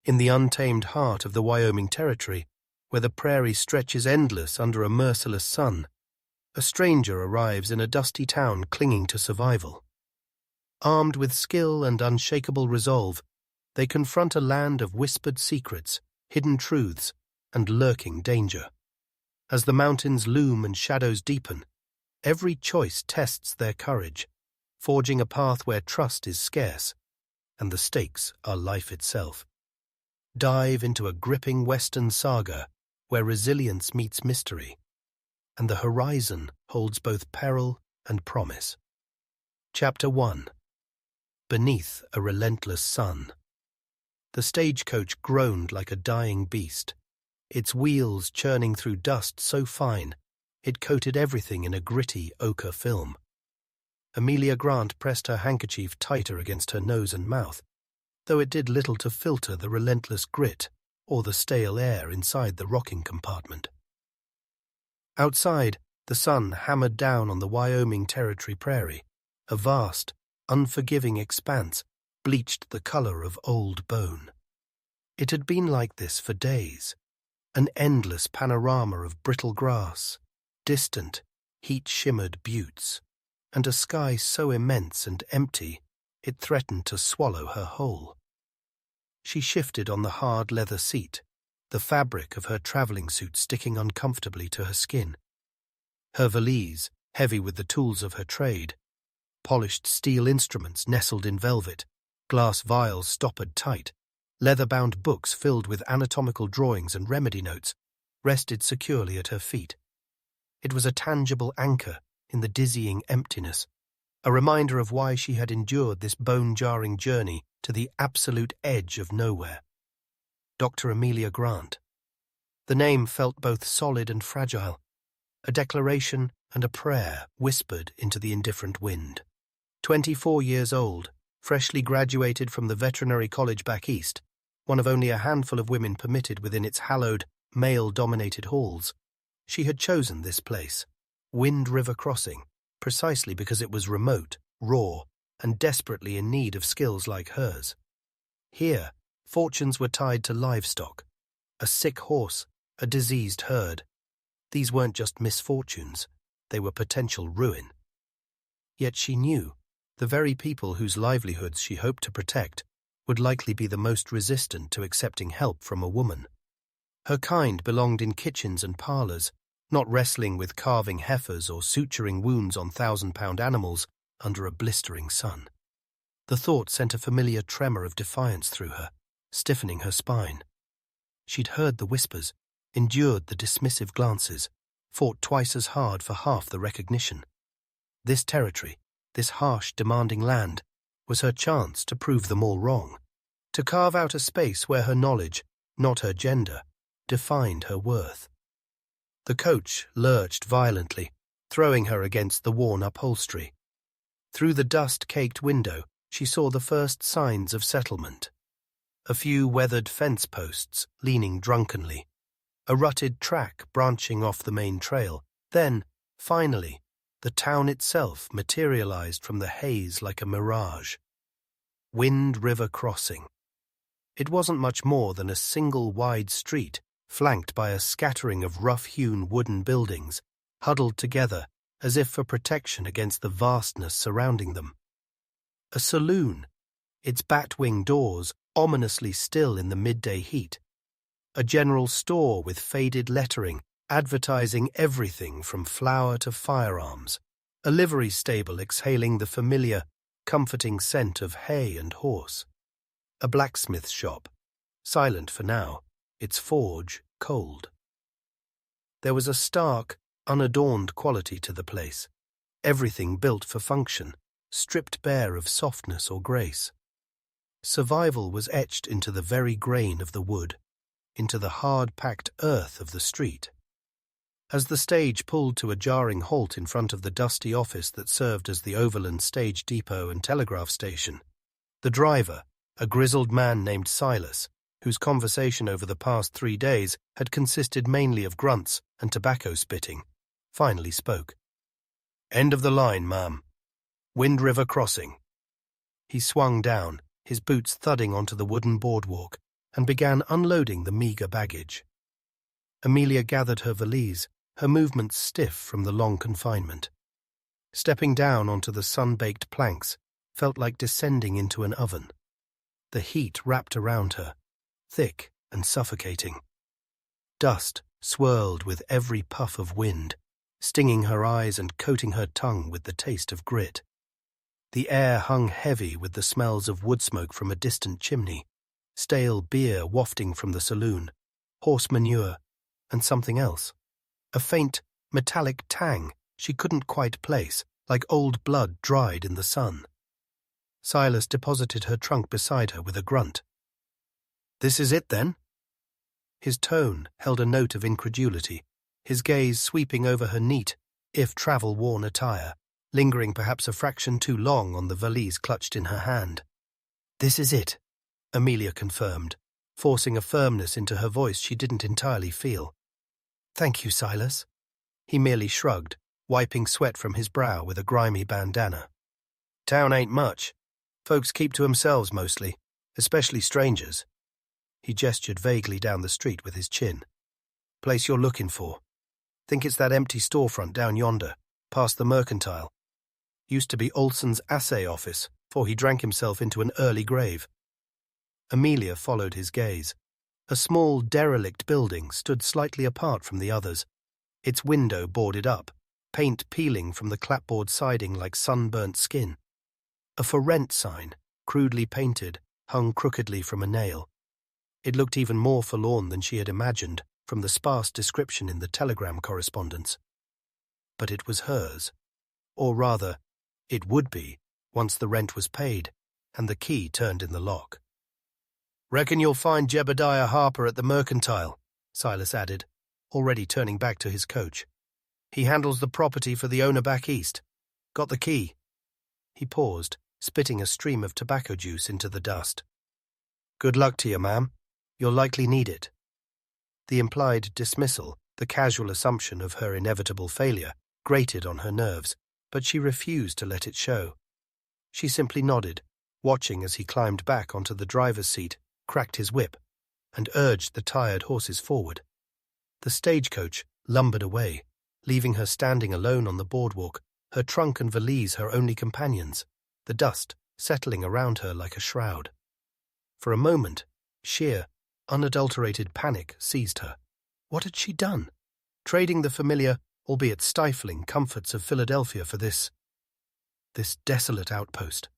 in the untamed heart of the Wyoming Territory, where the prairie stretches endless under a merciless sun, a stranger arrives in a dusty town clinging to survival. Armed with skill and unshakable resolve, they confront a land of whispered secrets, hidden truths, and lurking danger. As the mountains loom and shadows deepen, every choice tests their courage, forging a path where trust is scarce, and the stakes are life itself. Dive into a gripping Western saga where resilience meets mystery, and the horizon holds both peril and promise. Chapter 1. Beneath a Relentless Sun. The stagecoach groaned like a dying beast, its wheels churning through dust so fine it coated everything in a gritty ochre film. Amelia Grant pressed her handkerchief tighter against her nose and mouth, though it did little to filter the relentless grit or the stale air inside the rocking compartment. Outside, the sun hammered down on the Wyoming Territory prairie, a vast, unforgiving expanse bleached the color of old bone. It had been like this for days, an endless panorama of brittle grass, distant, heat-shimmered buttes, and a sky so immense and empty it threatened to swallow her whole. She shifted on the hard leather seat, the fabric of her traveling suit sticking uncomfortably to her skin. Her valise, heavy with the tools of her trade, polished steel instruments nestled in velvet, glass vials stoppered tight, leather-bound books filled with anatomical drawings and remedy notes, rested securely at her feet. It was a tangible anchor in the dizzying emptiness, a reminder of why she had endured this bone-jarring journey to the absolute edge of nowhere. Dr. Amelia Grant. The name felt both solid and fragile, a declaration and a prayer whispered into the indifferent wind. 24 years old, freshly graduated from the veterinary college back east, one of only a handful of women permitted within its hallowed, male-dominated halls, she had chosen this place, Wind River Crossing, precisely because it was remote, raw, and desperately in need of skills like hers. Here, fortunes were tied to livestock, a sick horse, a diseased herd. These weren't just misfortunes, they were potential ruin. Yet she knew the very people whose livelihoods she hoped to protect would likely be the most resistant to accepting help from a woman. Her kind belonged in kitchens and parlors, not wrestling with carving heifers or suturing wounds on 1,000-pound animals under a blistering sun. The thought sent a familiar tremor of defiance through her, stiffening her spine. She'd heard the whispers, endured the dismissive glances, fought twice as hard for half the recognition. This territory, this harsh, demanding land, was her chance to prove them all wrong, to carve out a space where her knowledge, not her gender, defined her worth. The coach lurched violently, throwing her against the worn upholstery. Through the dust-caked window, she saw the first signs of settlement. A few weathered fence posts leaning drunkenly, a rutted track branching off the main trail. Then, finally, the town itself materialized from the haze like a mirage. Wind River Crossing. It wasn't much more than a single wide street, flanked by a scattering of rough-hewn wooden buildings, huddled together as if for protection against the vastness surrounding them. A saloon, its bat-wing doors ominously still in the midday heat. A general store with faded lettering, advertising everything from flour to firearms. A livery stable exhaling the familiar, comforting scent of hay and horse. A blacksmith shop, silent for now, its forge cold. There was a stark, unadorned quality to the place, everything built for function, stripped bare of softness or grace. Survival was etched into the very grain of the wood, into the hard-packed earth of the street. As the stage pulled to a jarring halt in front of the dusty office that served as the Overland Stage Depot and telegraph station, the driver, a grizzled man named Silas, whose conversation over the past 3 days had consisted mainly of grunts and tobacco spitting, finally spoke. "End of the line, ma'am. Wind River Crossing." He swung down, his boots thudding onto the wooden boardwalk, and began unloading the meager baggage. Amelia gathered her valise, her movements stiff from the long confinement. Stepping down onto the sun-baked planks felt like descending into an oven. The heat wrapped around her, thick and suffocating. Dust swirled with every puff of wind, stinging her eyes and coating her tongue with the taste of grit. The air hung heavy with the smells of wood smoke from a distant chimney, stale beer wafting from the saloon, horse manure, and something else. A faint, metallic tang she couldn't quite place, like old blood dried in the sun. Silas deposited her trunk beside her with a grunt. "This is it, then?" His tone held a note of incredulity, his gaze sweeping over her neat, if travel-worn attire, lingering perhaps a fraction too long on the valise clutched in her hand. "This is it," Amelia confirmed, forcing a firmness into her voice she didn't entirely feel. "Thank you, Silas." He merely shrugged, wiping sweat from his brow with a grimy bandana. "Town ain't much. Folks keep to themselves mostly, especially strangers." He gestured vaguely down the street with his chin. "Place you're looking for. Think it's that empty storefront down yonder, past the mercantile. Used to be Olson's assay office, before he drank himself into an early grave." Amelia followed his gaze. A small, derelict building stood slightly apart from the others, its window boarded up, paint peeling from the clapboard siding like sunburnt skin. A "For Rent" sign, crudely painted, hung crookedly from a nail. It looked even more forlorn than she had imagined from the sparse description in the telegram correspondence. But it was hers. Or rather, it would be, once the rent was paid and the key turned in the lock. "Reckon you'll find Jebediah Harper at the mercantile," Silas added, already turning back to his coach. "He handles the property for the owner back east. Got the key." He paused, spitting a stream of tobacco juice into the dust. "Good luck to you, ma'am. You'll likely need it." The implied dismissal, the casual assumption of her inevitable failure, grated on her nerves, but she refused to let it show. She simply nodded, watching as he climbed back onto the driver's seat, cracked his whip, and urged the tired horses forward. The stagecoach lumbered away, leaving her standing alone on the boardwalk, her trunk and valise her only companions, the dust settling around her like a shroud. For a moment, sheer, unadulterated panic seized her. What had she done? Trading the familiar, albeit stifling, comforts of Philadelphia for this desolate outpost.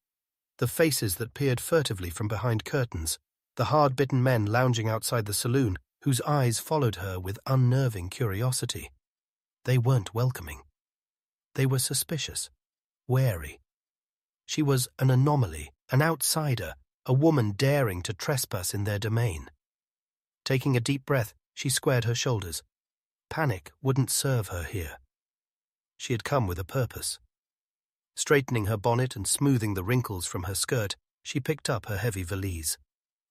The faces that peered furtively from behind curtains, the hard-bitten men lounging outside the saloon, whose eyes followed her with unnerving curiosity. They weren't welcoming. They were suspicious, wary. She was an anomaly, an outsider, a woman daring to trespass in their domain. Taking a deep breath, she squared her shoulders. Panic wouldn't serve her here. She had come with a purpose. Straightening her bonnet and smoothing the wrinkles from her skirt, she picked up her heavy valise.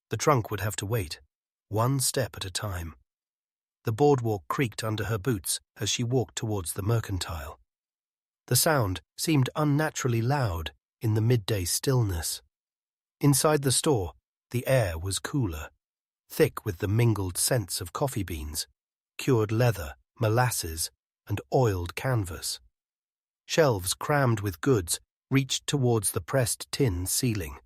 The trunk would have to wait, one step at a time. The boardwalk creaked under her boots as she walked towards the mercantile. The sound seemed unnaturally loud in the midday stillness. Inside the store, the air was cooler, thick with the mingled scents of coffee beans, cured leather, molasses, and oiled canvas. Shelves crammed with goods reached towards the pressed tin ceiling.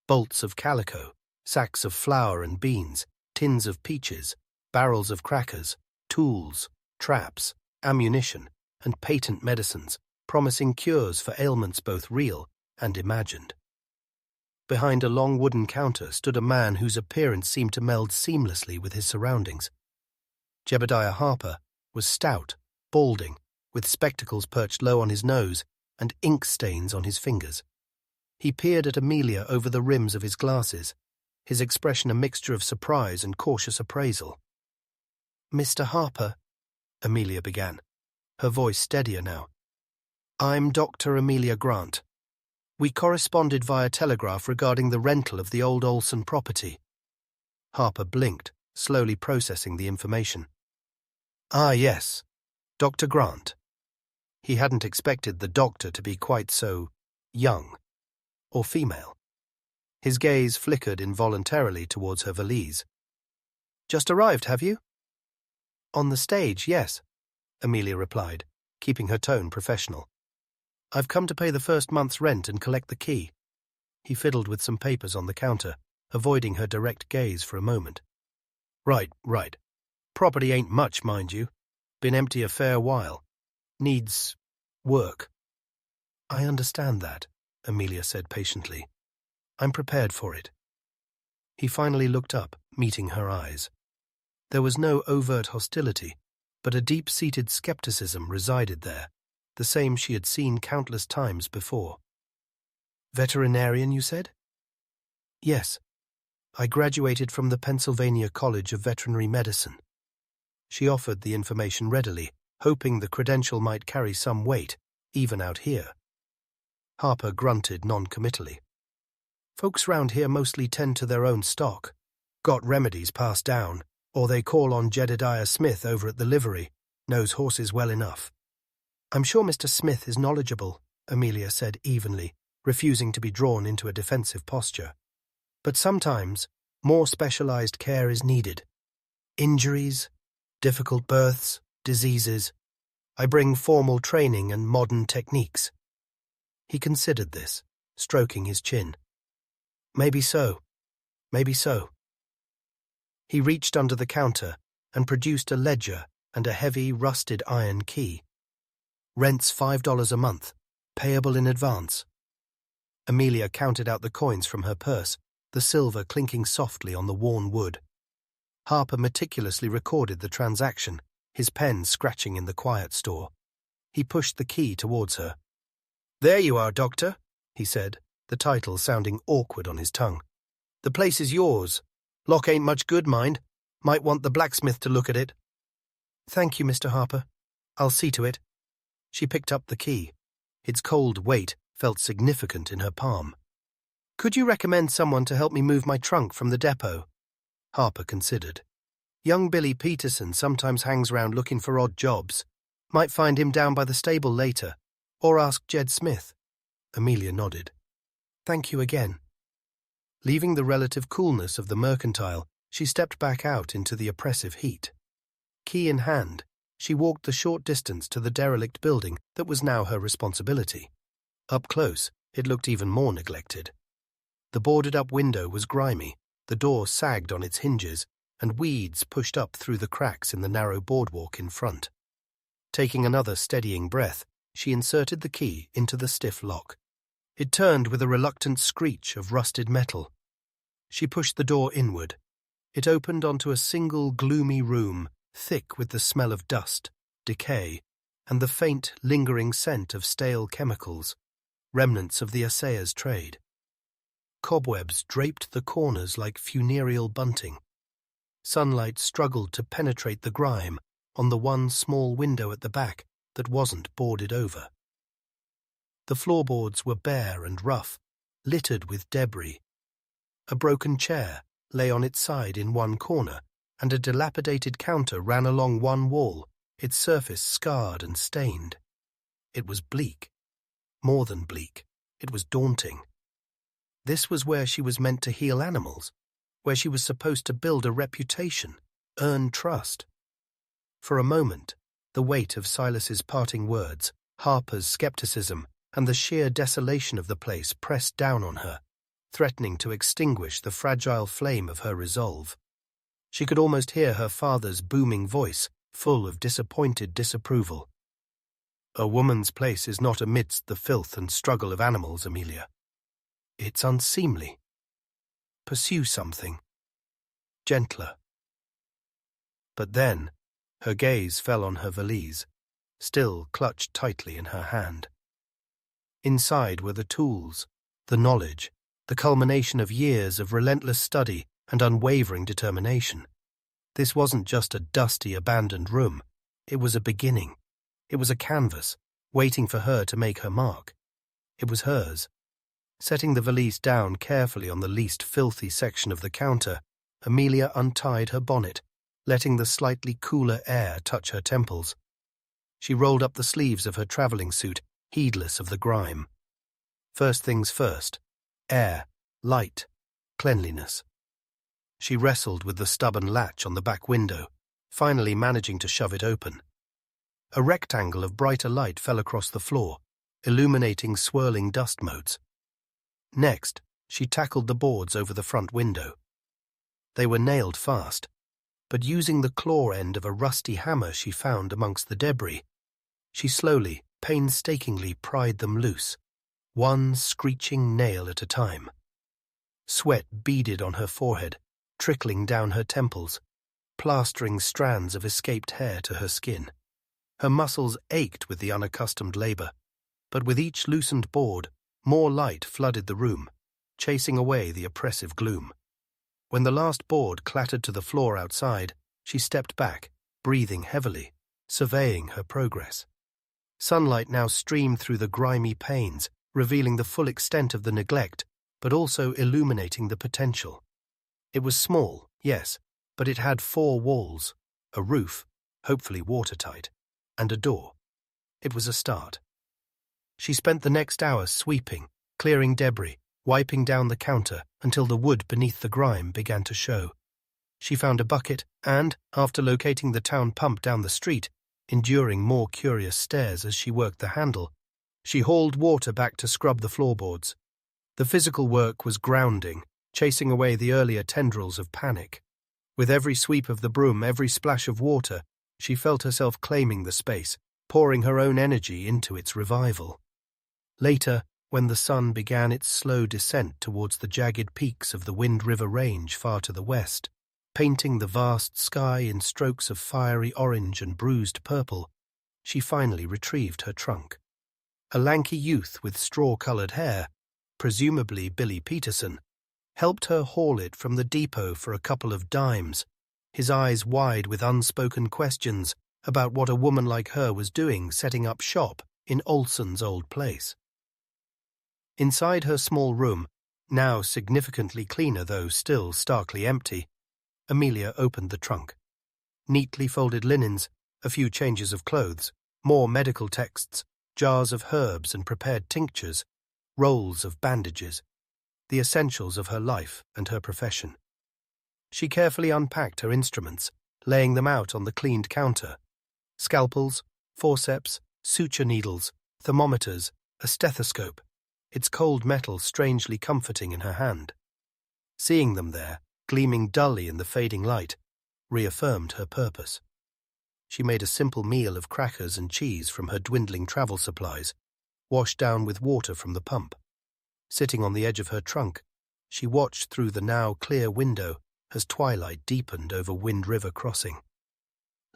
Bolts of calico, sacks of flour and beans, tins of peaches, barrels of crackers, tools, traps, ammunition, and patent medicines, promising cures for ailments both real and imagined. Behind a long wooden counter stood a man whose appearance seemed to meld seamlessly with his surroundings. Jebediah Harper was stout, balding, with spectacles perched low on his nose and ink stains on his fingers. He peered at Amelia over the rims of his glasses, his expression a mixture of surprise and cautious appraisal. "Mr. Harper," Amelia began, her voice steadier now. "I'm Dr. Amelia Grant. We corresponded via telegraph regarding the rental of the old Olson property." Harper blinked, slowly processing the information. "Ah, yes, Dr. Grant." He hadn't expected the doctor to be quite so young or female. His gaze flickered involuntarily towards her valise, Just arrived, have you? On the stage, yes, Amelia replied, keeping her tone professional. I've come to pay the first month's rent and collect the key. He fiddled with some papers on the counter, avoiding her direct gaze for a moment. Right. Property ain't much, mind you. Been empty a fair while. Needs work. I understand that, Amelia said patiently. I'm prepared for it. He finally looked up, meeting her eyes. There was no overt hostility, but a deep-seated skepticism resided there, the same she had seen countless times before. Veterinarian, you said? Yes. I graduated from the Pennsylvania College of Veterinary Medicine. She offered the information readily, hoping the credential might carry some weight, even out here. Harper grunted non-committally. Folks round here mostly tend to their own stock. Got remedies passed down, or they call on Jedediah Smith over at the livery, knows horses well enough. I'm sure Mr. Smith is knowledgeable, Amelia said evenly, refusing to be drawn into a defensive posture. But sometimes, more specialized care is needed. Injuries, difficult births, diseases. I bring formal training and modern techniques. He considered this, stroking his chin. Maybe so. He reached under the counter and produced a ledger and a heavy, rusted iron key. Rent's $5 a month, payable in advance. Amelia counted out the coins from her purse, the silver clinking softly on the worn wood. Harper meticulously recorded the transaction, his pen scratching in the quiet store. He pushed the key towards her. There you are, Doctor, he said, the title sounding awkward on his tongue. The place is yours. Lock ain't much good, mind. Might want the blacksmith to look at it. Thank you, Mr. Harper. I'll see to it. She picked up the key. Its cold weight felt significant in her palm. Could you recommend someone to help me move my trunk from the depot? Harper considered. Young Billy Peterson sometimes hangs round looking for odd jobs. Might find him down by the stable later. Or ask Jed Smith. Amelia nodded. Thank you again. Leaving the relative coolness of the mercantile, she stepped back out into the oppressive heat. Key in hand, she walked the short distance to the derelict building that was now her responsibility. Up close, it looked even more neglected. The boarded-up window was grimy, the door sagged on its hinges, and weeds pushed up through the cracks in the narrow boardwalk in front. Taking another steadying breath, she inserted the key into the stiff lock. It turned with a reluctant screech of rusted metal. She pushed the door inward. It opened onto a single gloomy room, thick with the smell of dust, decay, and the faint, lingering scent of stale chemicals, remnants of the assayer's trade. Cobwebs draped the corners like funereal bunting. Sunlight struggled to penetrate the grime on the one small window at the back that wasn't boarded over. The floorboards were bare and rough, littered with debris. A broken chair lay on its side in one corner, and a dilapidated counter ran along one wall, its surface scarred and stained. It was bleak. More than bleak, it was daunting. This was where she was meant to heal animals, where she was supposed to build a reputation, earn trust. For a moment, the weight of Silas's parting words, Harper's skepticism, and the sheer desolation of the place pressed down on her, threatening to extinguish the fragile flame of her resolve. She could almost hear her father's booming voice, full of disappointed disapproval. A woman's place is not amidst the filth and struggle of animals, Amelia. It's unseemly. Pursue something. Gentler. But then, her gaze fell on her valise, still clutched tightly in her hand. Inside were the tools, the knowledge, the culmination of years of relentless study and unwavering determination. This wasn't just a dusty, abandoned room. It was a beginning. It was a canvas, waiting for her to make her mark. It was hers. Setting the valise down carefully on the least filthy section of the counter, Amelia untied her bonnet, letting the slightly cooler air touch her temples. She rolled up the sleeves of her traveling suit, heedless of the grime. First things first. Air, light, cleanliness. She wrestled with the stubborn latch on the back window, finally managing to shove it open. A rectangle of brighter light fell across the floor, illuminating swirling dust motes. Next, she tackled the boards over the front window. They were nailed fast, but using the claw end of a rusty hammer she found amongst the debris, she slowly, painstakingly pried them loose, one screeching nail at a time. Sweat beaded on her forehead, trickling down her temples, plastering strands of escaped hair to her skin. Her muscles ached with the unaccustomed labor, but with each loosened board, more light flooded the room, chasing away the oppressive gloom. When the last board clattered to the floor outside, she stepped back, breathing heavily, surveying her progress. Sunlight now streamed through the grimy panes, revealing the full extent of the neglect, but also illuminating the potential. It was small, yes, but it had 4 walls, a roof, hopefully watertight, and a door. It was a start. She spent the next hour sweeping, clearing debris, wiping down the counter until the wood beneath the grime began to show. She found a bucket and, after locating the town pump down the street, enduring more curious stares as she worked the handle, she hauled water back to scrub the floorboards. The physical work was grounding, chasing away the earlier tendrils of panic. With every sweep of the broom, every splash of water, she felt herself claiming the space, pouring her own energy into its revival. Later, when the sun began its slow descent towards the jagged peaks of the Wind River Range far to the west, painting the vast sky in strokes of fiery orange and bruised purple, she finally retrieved her trunk. A lanky youth with straw-colored hair, presumably Billy Peterson, helped her haul it from the depot for a couple of dimes, his eyes wide with unspoken questions about what a woman like her was doing setting up shop in Olson's old place. Inside her small room, now significantly cleaner though still starkly empty, Amelia opened the trunk. Neatly folded linens, a few changes of clothes, more medical texts, jars of herbs and prepared tinctures, rolls of bandages, the essentials of her life and her profession. She carefully unpacked her instruments, laying them out on the cleaned counter. Scalpels, forceps, suture needles, thermometers, a stethoscope, its cold metal strangely comforting in her hand. Seeing them there, gleaming dully in the fading light, reaffirmed her purpose. She made a simple meal of crackers and cheese from her dwindling travel supplies, washed down with water from the pump. Sitting on the edge of her trunk, she watched through the now clear window as twilight deepened over Wind River Crossing.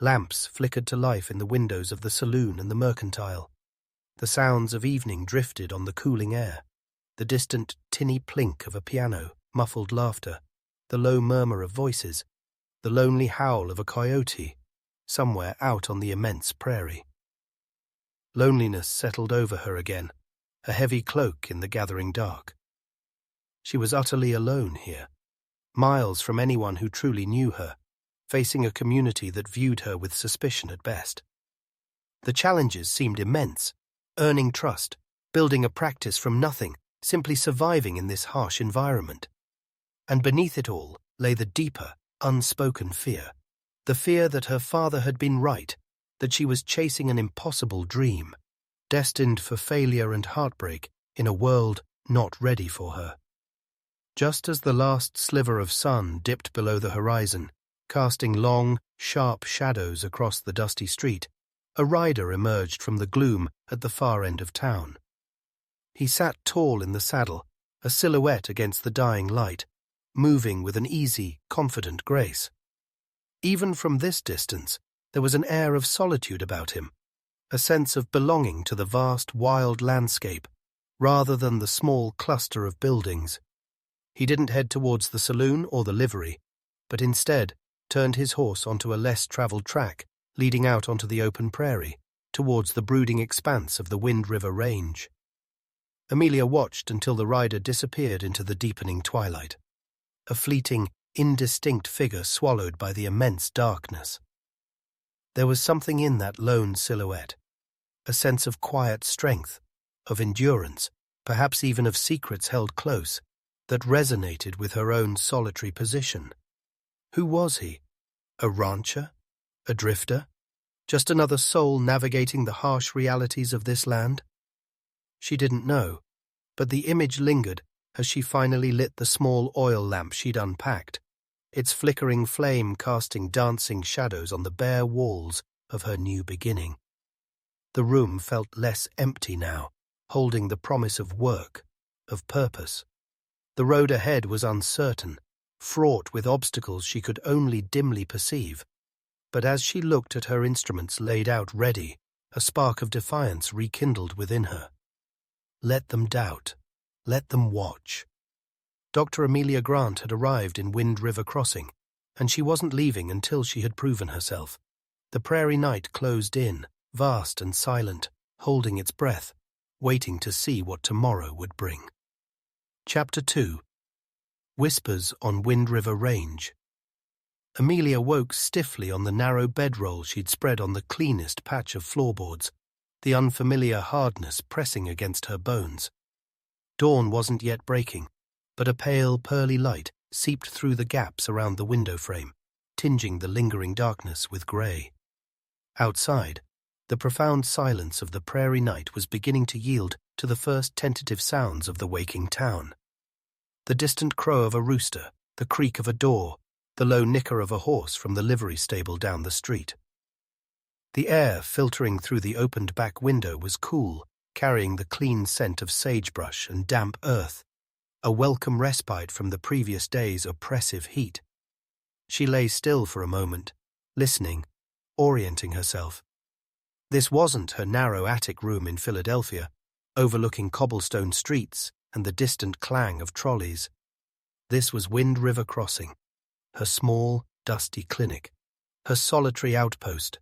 Lamps flickered to life in the windows of the saloon and the mercantile. The sounds of evening drifted on the cooling air, the distant tinny plink of a piano, muffled laughter, the low murmur of voices, the lonely howl of a coyote, somewhere out on the immense prairie. Loneliness settled over her again, a heavy cloak in the gathering dark. She was utterly alone here, miles from anyone who truly knew her, facing a community that viewed her with suspicion at best. The challenges seemed immense, earning trust, building a practice from nothing, simply surviving in this harsh environment. And beneath it all lay the deeper, unspoken fear, the fear that her father had been right, that she was chasing an impossible dream, destined for failure and heartbreak in a world not ready for her. Just as the last sliver of sun dipped below the horizon, casting long, sharp shadows across the dusty street, a rider emerged from the gloom at the far end of town. He sat tall in the saddle, a silhouette against the dying light, moving with an easy, confident grace. Even from this distance, there was an air of solitude about him, a sense of belonging to the vast, wild landscape, rather than the small cluster of buildings. He didn't head towards the saloon or the livery, but instead turned his horse onto a less-traveled track, leading out onto the open prairie, towards the brooding expanse of the Wind River Range. Amelia watched until the rider disappeared into the deepening twilight, a fleeting, indistinct figure swallowed by the immense darkness. There was something in that lone silhouette, a sense of quiet strength, of endurance, perhaps even of secrets held close, that resonated with her own solitary position. Who was he? A rancher? A drifter? Just another soul navigating the harsh realities of this land? She didn't know, but the image lingered as she finally lit the small oil lamp she'd unpacked, its flickering flame casting dancing shadows on the bare walls of her new beginning. The room felt less empty now, holding the promise of work, of purpose. The road ahead was uncertain, fraught with obstacles she could only dimly perceive. But as she looked at her instruments laid out ready, a spark of defiance rekindled within her. Let them doubt. Let them watch. Dr. Amelia Grant had arrived in Wind River Crossing, and she wasn't leaving until she had proven herself. The prairie night closed in, vast and silent, holding its breath, waiting to see what tomorrow would bring. Chapter 2. Whispers on Wind River Range. Amelia woke stiffly on the narrow bedroll she'd spread on the cleanest patch of floorboards, the unfamiliar hardness pressing against her bones. Dawn wasn't yet breaking, but a pale, pearly light seeped through the gaps around the window frame, tinging the lingering darkness with grey. Outside, the profound silence of the prairie night was beginning to yield to the first tentative sounds of the waking town. The distant crow of a rooster, the creak of a door, the low nicker of a horse from the livery stable down the street. The air filtering through the opened back window was cool, carrying the clean scent of sagebrush and damp earth, a welcome respite from the previous day's oppressive heat. She lay still for a moment, listening, orienting herself. This wasn't her narrow attic room in Philadelphia, overlooking cobblestone streets and the distant clang of trolleys. This was Wind River Crossing, her small, dusty clinic, her solitary outpost.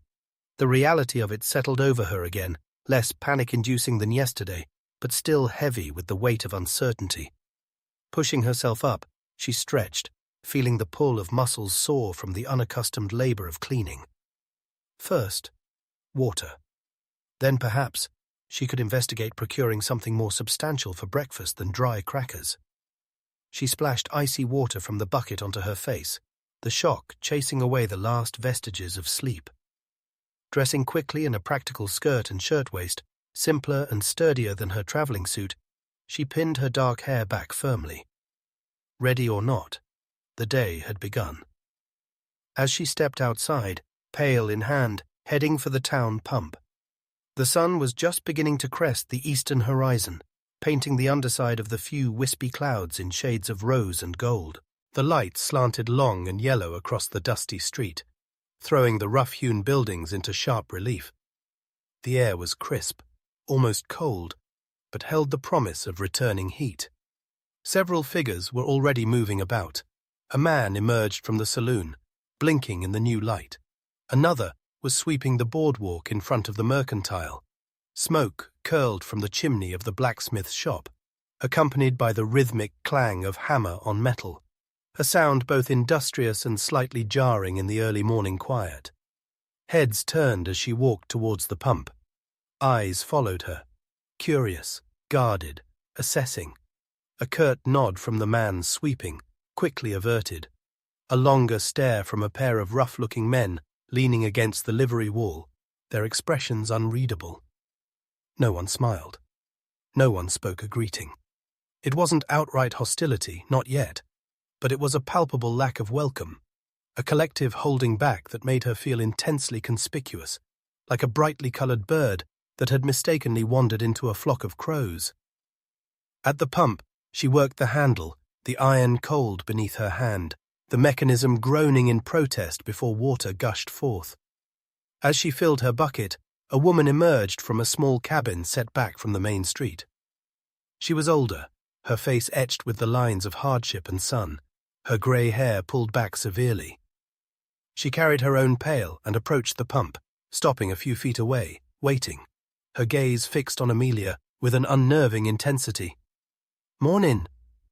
The reality of it settled over her again, less panic-inducing than yesterday, but still heavy with the weight of uncertainty. Pushing herself up, she stretched, feeling the pull of muscles sore from the unaccustomed labor of cleaning. First, water. Then perhaps she could investigate procuring something more substantial for breakfast than dry crackers. She splashed icy water from the bucket onto her face, the shock chasing away the last vestiges of sleep. Dressing quickly in a practical skirt and shirtwaist, simpler and sturdier than her traveling suit, she pinned her dark hair back firmly. Ready or not, the day had begun. As she stepped outside, pail in hand, heading for the town pump, the sun was just beginning to crest the eastern horizon, painting the underside of the few wispy clouds in shades of rose and gold. The light slanted long and yellow across the dusty street, throwing the rough-hewn buildings into sharp relief. The air was crisp, almost cold, but held the promise of returning heat. Several figures were already moving about. A man emerged from the saloon, blinking in the new light. Another was sweeping the boardwalk in front of the mercantile. Smoke curled from the chimney of the blacksmith's shop, accompanied by the rhythmic clang of hammer on metal, a sound both industrious and slightly jarring in the early morning quiet. Heads turned as she walked towards the pump. Eyes followed her, curious, guarded, assessing. A curt nod from the man sweeping, quickly averted. A longer stare from a pair of rough-looking men leaning against the livery wall, their expressions unreadable. No one smiled. No one spoke a greeting. It wasn't outright hostility, not yet, but it was a palpable lack of welcome, a collective holding back that made her feel intensely conspicuous, like a brightly colored bird that had mistakenly wandered into a flock of crows. At the pump, she worked the handle, the iron cold beneath her hand, the mechanism groaning in protest before water gushed forth. As she filled her bucket, a woman emerged from a small cabin set back from the main street. She was older, her face etched with the lines of hardship and sun, her grey hair pulled back severely. She carried her own pail and approached the pump, stopping a few feet away, waiting, her gaze fixed on Amelia with an unnerving intensity. "Mornin',"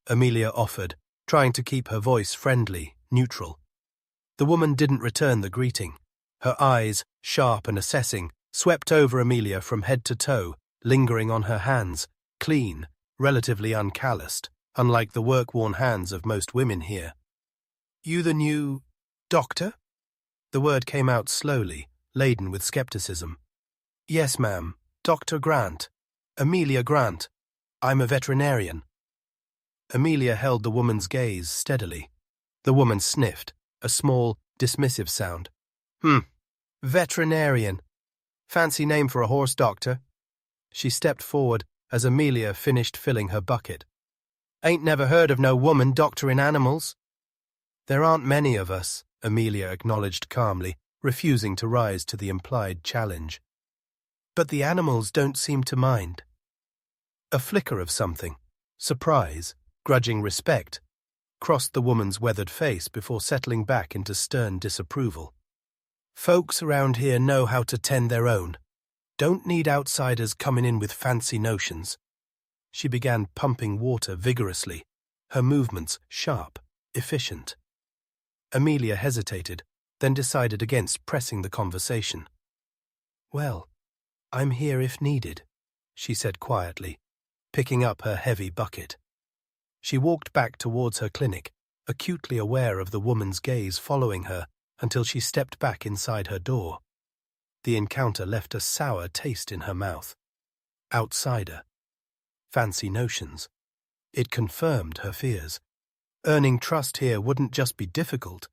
Amelia offered, trying to keep her voice friendly, neutral. The woman didn't return the greeting. Her eyes, sharp and assessing, swept over Amelia from head to toe, lingering on her hands, clean, relatively uncalloused, unlike the work-worn hands of most women here. "You the new—" Doctor? The word came out slowly, laden with skepticism. Yes, ma'am. Dr. Grant. Amelia Grant. I'm a veterinarian. Amelia held the woman's gaze steadily. The woman sniffed, a small, dismissive sound. Veterinarian. Fancy name for a horse, doctor. She stepped forward as Amelia finished filling her bucket. Ain't never heard of no woman doctoring animals. There aren't many of us, Amelia acknowledged calmly, refusing to rise to the implied challenge. But the animals don't seem to mind. A flicker of something, surprise, grudging respect, crossed the woman's weathered face before settling back into stern disapproval. Folks around here know how to tend their own. Don't need outsiders coming in with fancy notions. She began pumping water vigorously, her movements sharp, efficient. Amelia hesitated, then decided against pressing the conversation. Well, I'm here if needed, she said quietly, picking up her heavy bucket. She walked back towards her clinic, acutely aware of the woman's gaze following her until she stepped back inside her door. The encounter left a sour taste in her mouth. Outsider. Fancy notions. It confirmed her fears. Earning trust here wouldn't just be difficult.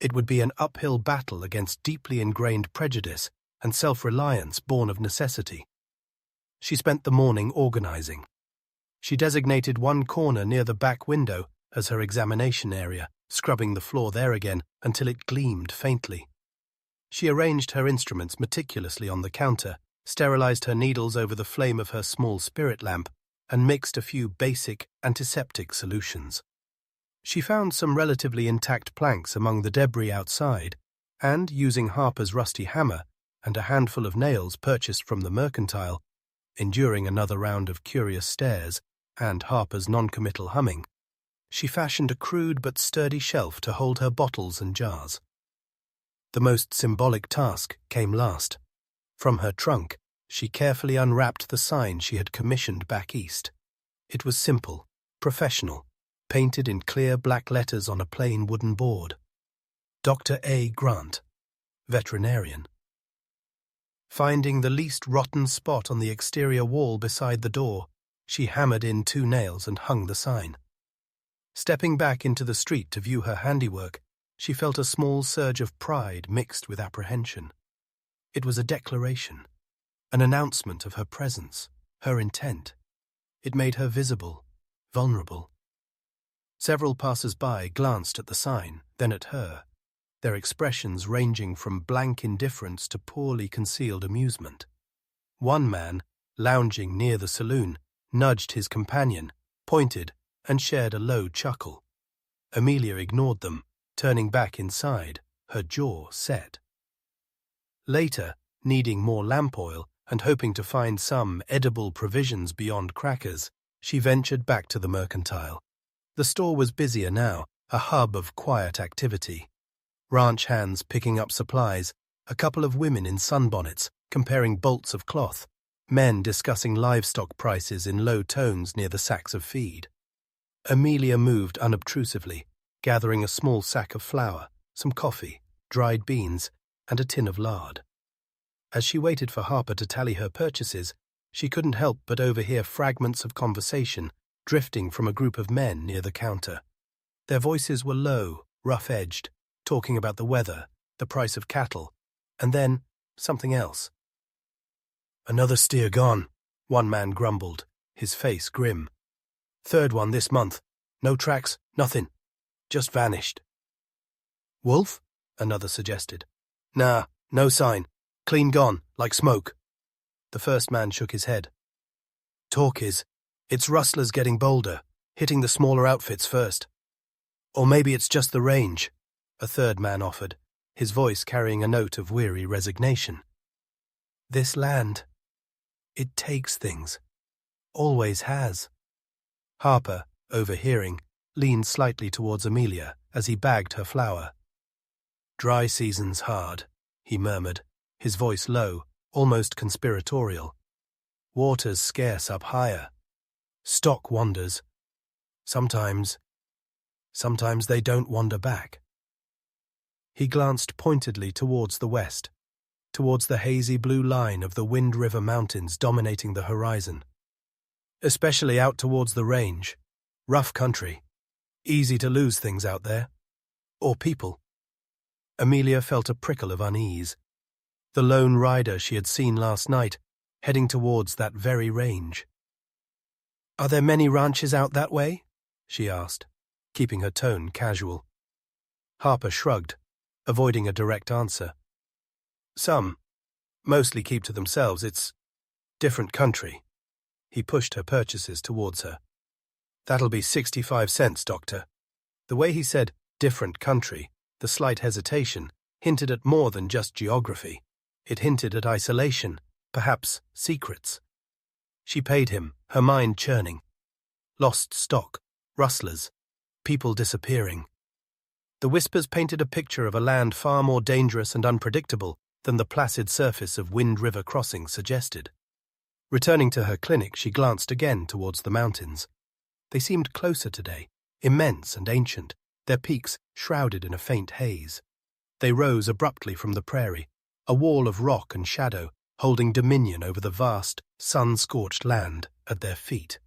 It would be an uphill battle against deeply ingrained prejudice and self-reliance born of necessity. She spent the morning organizing. She designated one corner near the back window as her examination area, scrubbing the floor there again until it gleamed faintly. She arranged her instruments meticulously on the counter, sterilized her needles over the flame of her small spirit lamp, and mixed a few basic antiseptic solutions. She found some relatively intact planks among the debris outside, and, using Harper's rusty hammer and a handful of nails purchased from the mercantile, enduring another round of curious stares and Harper's noncommittal humming, she fashioned a crude but sturdy shelf to hold her bottles and jars. The most symbolic task came last. From her trunk, she carefully unwrapped the sign she had commissioned back east. It was simple, professional, painted in clear black letters on a plain wooden board. Dr. A. Grant, veterinarian. Finding the least rotten spot on the exterior wall beside the door, she hammered in 2 nails and hung the sign. Stepping back into the street to view her handiwork, she felt a small surge of pride mixed with apprehension. It was a declaration, an announcement of her presence, her intent. It made her visible, vulnerable. Several passers-by glanced at the sign, then at her, their expressions ranging from blank indifference to poorly concealed amusement. One man, lounging near the saloon, nudged his companion, pointed, and shared a low chuckle. Amelia ignored them, turning back inside, her jaw set. Later, needing more lamp oil and hoping to find some edible provisions beyond crackers, she ventured back to the mercantile. The store was busier now, a hub of quiet activity. Ranch hands picking up supplies, a couple of women in sunbonnets comparing bolts of cloth, men discussing livestock prices in low tones near the sacks of feed. Amelia moved unobtrusively, gathering a small sack of flour, some coffee, dried beans, and a tin of lard. As she waited for Harper to tally her purchases, she couldn't help but overhear fragments of conversation drifting from a group of men near the counter. Their voices were low, rough-edged, talking about the weather, the price of cattle, and then something else. "Another steer gone," one man grumbled, his face grim. "Third one this month. No tracks, nothing. Just vanished." "Wolf?" another suggested. "Nah, no sign. Clean gone, like smoke." The first man shook his head. "Talk is, it's rustlers getting bolder, hitting the smaller outfits first. Or maybe it's just the range," a third man offered, his voice carrying a note of weary resignation. "This land, it takes things. Always has." Harper, overhearing, leaned slightly towards Amelia as he bagged her flour. "Dry season's hard," he murmured, his voice low, almost conspiratorial. "Water's scarce up higher. Stock wanders. Sometimes they don't wander back." He glanced pointedly towards the west, towards the hazy blue line of the Wind River Mountains dominating the horizon. Especially out towards the range. Rough country. Easy to lose things out there. Or people. Amelia felt a prickle of unease. The lone rider she had seen last night, heading towards that very range. "Are there many ranches out that way?" she asked, keeping her tone casual. Harper shrugged, avoiding a direct answer. "Some. Mostly keep to themselves. It's different country." He pushed her purchases towards her. "That'll be 65 cents, Doctor." The way he said different country, the slight hesitation, hinted at more than just geography. It hinted at isolation, perhaps secrets. She paid him, her mind churning. Lost stock, rustlers, people disappearing. The whispers painted a picture of a land far more dangerous and unpredictable than the placid surface of Wind River Crossing suggested. Returning to her clinic, she glanced again towards the mountains. They seemed closer today, immense and ancient, their peaks shrouded in a faint haze. They rose abruptly from the prairie, a wall of rock and shadow holding dominion over the vast, sun-scorched land at their feet.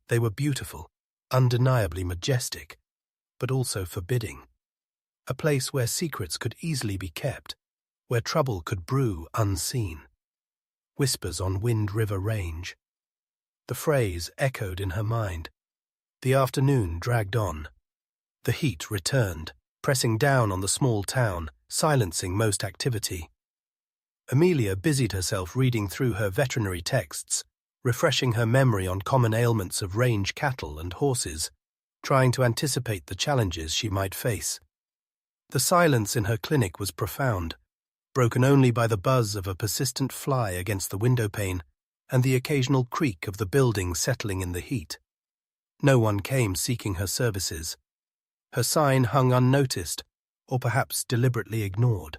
They were beautiful, undeniably majestic, but also forbidding. A place where secrets could easily be kept, where trouble could brew unseen. Whispers on Wind River Range. The phrase echoed in her mind. The afternoon dragged on. The heat returned, pressing down on the small town, silencing most activity. Amelia busied herself reading through her veterinary texts, refreshing her memory on common ailments of range cattle and horses, trying to anticipate the challenges she might face. The silence in her clinic was profound, broken only by the buzz of a persistent fly against the windowpane and the occasional creak of the building settling in the heat. No one came seeking her services. Her sign hung unnoticed, or perhaps deliberately ignored.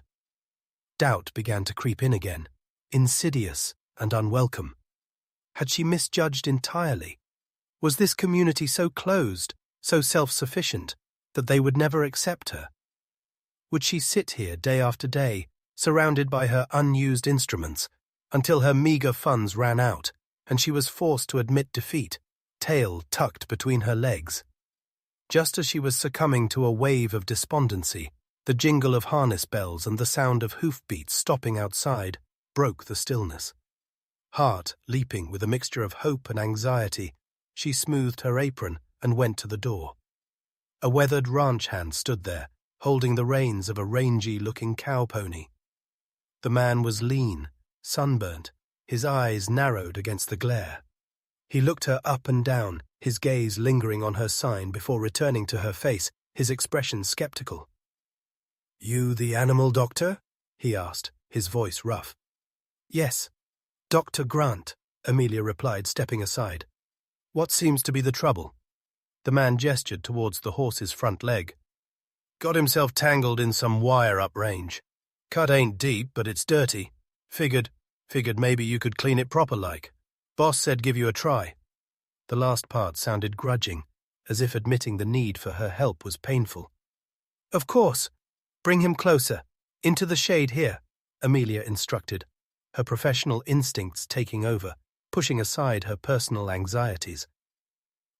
Doubt began to creep in again, insidious and unwelcome. Had she misjudged entirely? Was this community so closed, so self-sufficient, that they would never accept her? Would she sit here day after day, surrounded by her unused instruments, until her meagre funds ran out, and she was forced to admit defeat, tail tucked between her legs? Just as she was succumbing to a wave of despondency, the jingle of harness bells and the sound of hoofbeats stopping outside broke the stillness. Heart leaping with a mixture of hope and anxiety, she smoothed her apron and went to the door. A weathered ranch hand stood there, holding the reins of a rangy-looking cow pony. The man was lean, sunburnt, his eyes narrowed against the glare. He looked her up and down, his gaze lingering on her sign before returning to her face, his expression skeptical. "You the animal doctor?" he asked, his voice rough. "Yes, Dr. Grant," Amelia replied, stepping aside. "What seems to be the trouble?" The man gestured towards the horse's front leg. "Got himself tangled in some wire up range. Cut ain't deep, but it's dirty. Figured maybe you could clean it proper like. Boss said give you a try." The last part sounded grudging, as if admitting the need for her help was painful. "Of course. Bring him closer. Into the shade here," Amelia instructed, her professional instincts taking over, pushing aside her personal anxieties.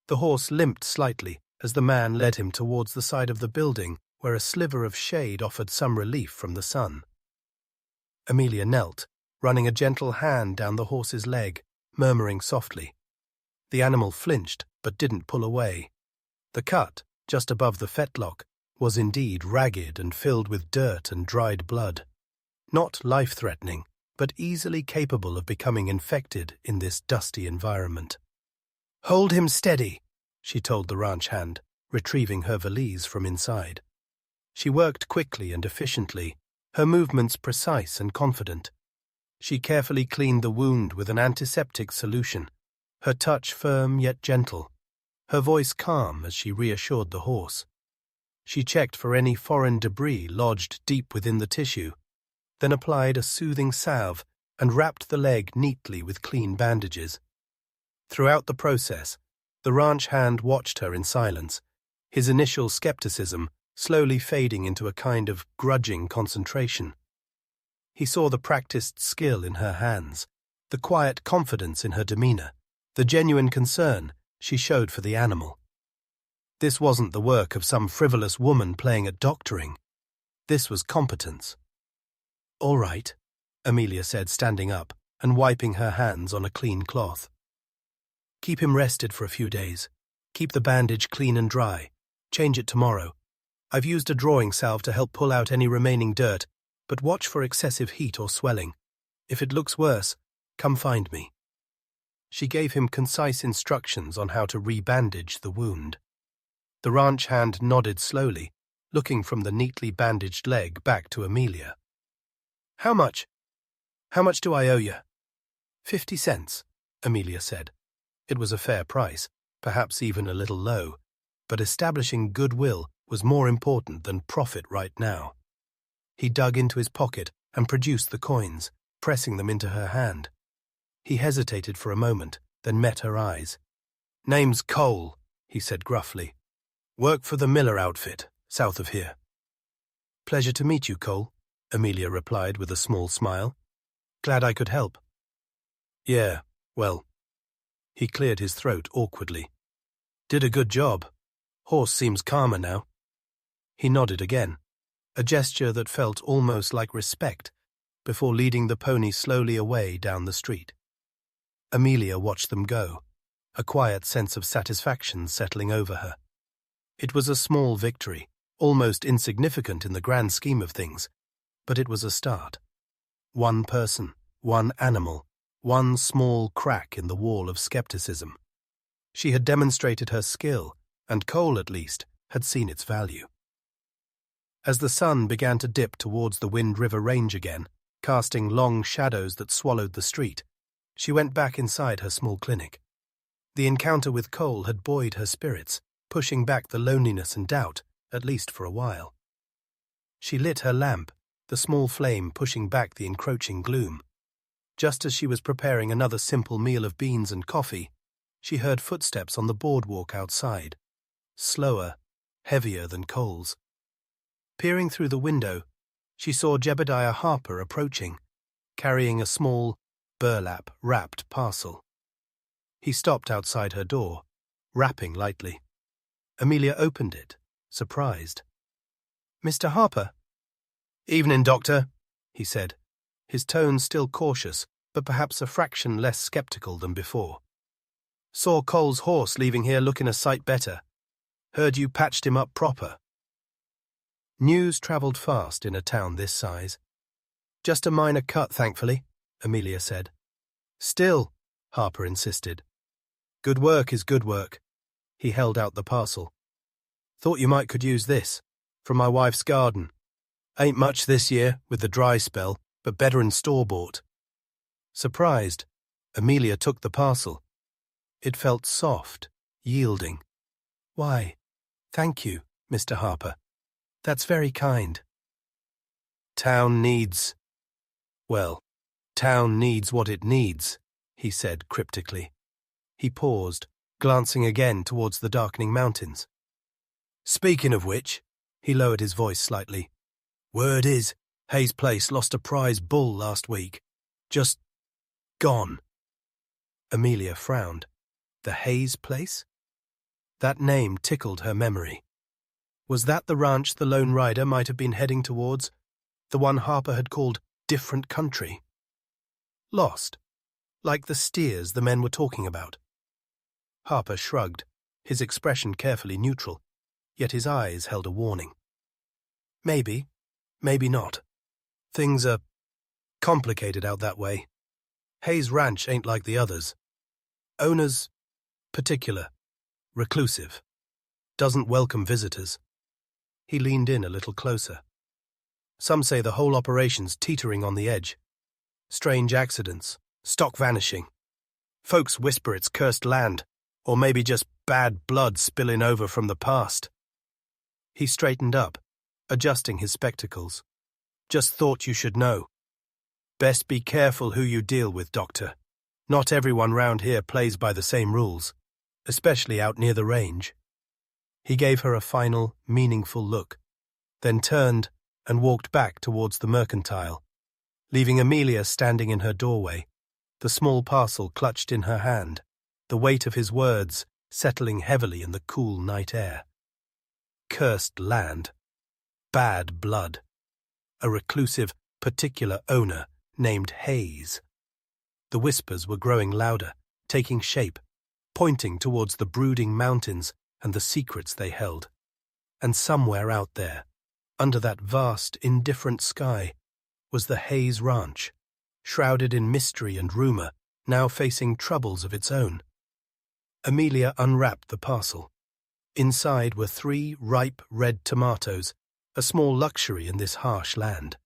The horse limped slightly as the man led him towards the side of the building where a sliver of shade offered some relief from the sun. Amelia knelt, running a gentle hand down the horse's leg, murmuring softly. The animal flinched, but didn't pull away. The cut, just above the fetlock, was indeed ragged and filled with dirt and dried blood. Not life-threatening, but easily capable of becoming infected in this dusty environment. "Hold him steady," she told the ranch hand, retrieving her valise from inside. She worked quickly and efficiently, her movements precise and confident. She carefully cleaned the wound with an antiseptic solution, her touch firm yet gentle, her voice calm as she reassured the horse. She checked for any foreign debris lodged deep within the tissue, then applied a soothing salve and wrapped the leg neatly with clean bandages. Throughout the process, the ranch hand watched her in silence, his initial skepticism slowly fading into a kind of grudging concentration. He saw the practiced skill in her hands, the quiet confidence in her demeanor, the genuine concern she showed for the animal. This wasn't the work of some frivolous woman playing at doctoring. This was competence. "All right," Amelia said, standing up and wiping her hands on a clean cloth. "Keep him rested for a few days. Keep the bandage clean and dry. Change it tomorrow. I've used a drawing salve to help pull out any remaining dirt, but watch for excessive heat or swelling. If it looks worse, come find me." She gave him concise instructions on how to rebandage the wound. The ranch hand nodded slowly, looking from the neatly bandaged leg back to Amelia. How much do I owe you?" 50 cents, Amelia said. It was a fair price, perhaps even a little low, but establishing goodwill was more important than profit right now. He dug into his pocket and produced the coins, pressing them into her hand. He hesitated for a moment, then met her eyes. "Name's Cole," he said gruffly. "Work for the Miller outfit, south of here." "Pleasure to meet you, Cole," Amelia replied with a small smile. "Glad I could help." "Yeah, well." He cleared his throat awkwardly. "Did a good job. Horse seems calmer now." He nodded again, a gesture that felt almost like respect, before leading the pony slowly away down the street. Amelia watched them go, a quiet sense of satisfaction settling over her. It was a small victory, almost insignificant in the grand scheme of things, but it was a start. One person, one animal, one small crack in the wall of skepticism. She had demonstrated her skill, and Cole, at least, had seen its value. As the sun began to dip towards the Wind River Range again, casting long shadows that swallowed the street, she went back inside her small clinic. The encounter with Cole had buoyed her spirits, pushing back the loneliness and doubt, at least for a while. She lit her lamp, the small flame pushing back the encroaching gloom. Just as she was preparing another simple meal of beans and coffee, she heard footsteps on the boardwalk outside, slower, heavier than Cole's. Peering through the window, she saw Jebediah Harper approaching, carrying a small, burlap-wrapped parcel. He stopped outside her door, rapping lightly. Amelia opened it, surprised. "Mr. Harper?" "Evening, Doctor," he said, his tone still cautious, but perhaps a fraction less skeptical than before. "Saw Cole's horse leaving here looking a sight better. Heard you patched him up proper." News travelled fast in a town this size. "Just a minor cut, thankfully," Amelia said. "Still," Harper insisted. "Good work is good work." He held out the parcel. "Thought you might could use this, from my wife's garden. Ain't much this year, with the dry spell, but better'n store-bought." Surprised, Amelia took the parcel. It felt soft, yielding. "Why, thank you, Mr. Harper. That's very kind." Town needs what it needs," he said cryptically. He paused, glancing again towards the darkening mountains. "Speaking of which," he lowered his voice slightly, "word is, Hayes Place lost a prize bull last week. Just gone." Amelia frowned. The Hayes Place? That name tickled her memory. Was that the ranch the lone rider might have been heading towards? The one Harper had called different country? Lost, like the steers the men were talking about. Harper shrugged, his expression carefully neutral, yet his eyes held a warning. "Maybe, maybe not. Things are complicated out that way. Hayes Ranch ain't like the others. Owner's particular, reclusive, doesn't welcome visitors." He leaned in a little closer. "Some say the whole operation's teetering on the edge. Strange accidents, stock vanishing. Folks whisper it's cursed land, or maybe just bad blood spilling over from the past." He straightened up, adjusting his spectacles. "Just thought you should know. Best be careful who you deal with, Doctor. Not everyone round here plays by the same rules, especially out near the range." He gave her a final, meaningful look, then turned and walked back towards the mercantile, leaving Amelia standing in her doorway, the small parcel clutched in her hand, the weight of his words settling heavily in the cool night air. Cursed land. Bad blood. A reclusive, particular owner named Hayes. The whispers were growing louder, taking shape, pointing towards the brooding mountains and the secrets they held. And somewhere out there, under that vast, indifferent sky, was the Hayes Ranch, shrouded in mystery and rumor, now facing troubles of its own. Amelia unwrapped the parcel. Inside were 3 ripe red tomatoes, a small luxury in this harsh land.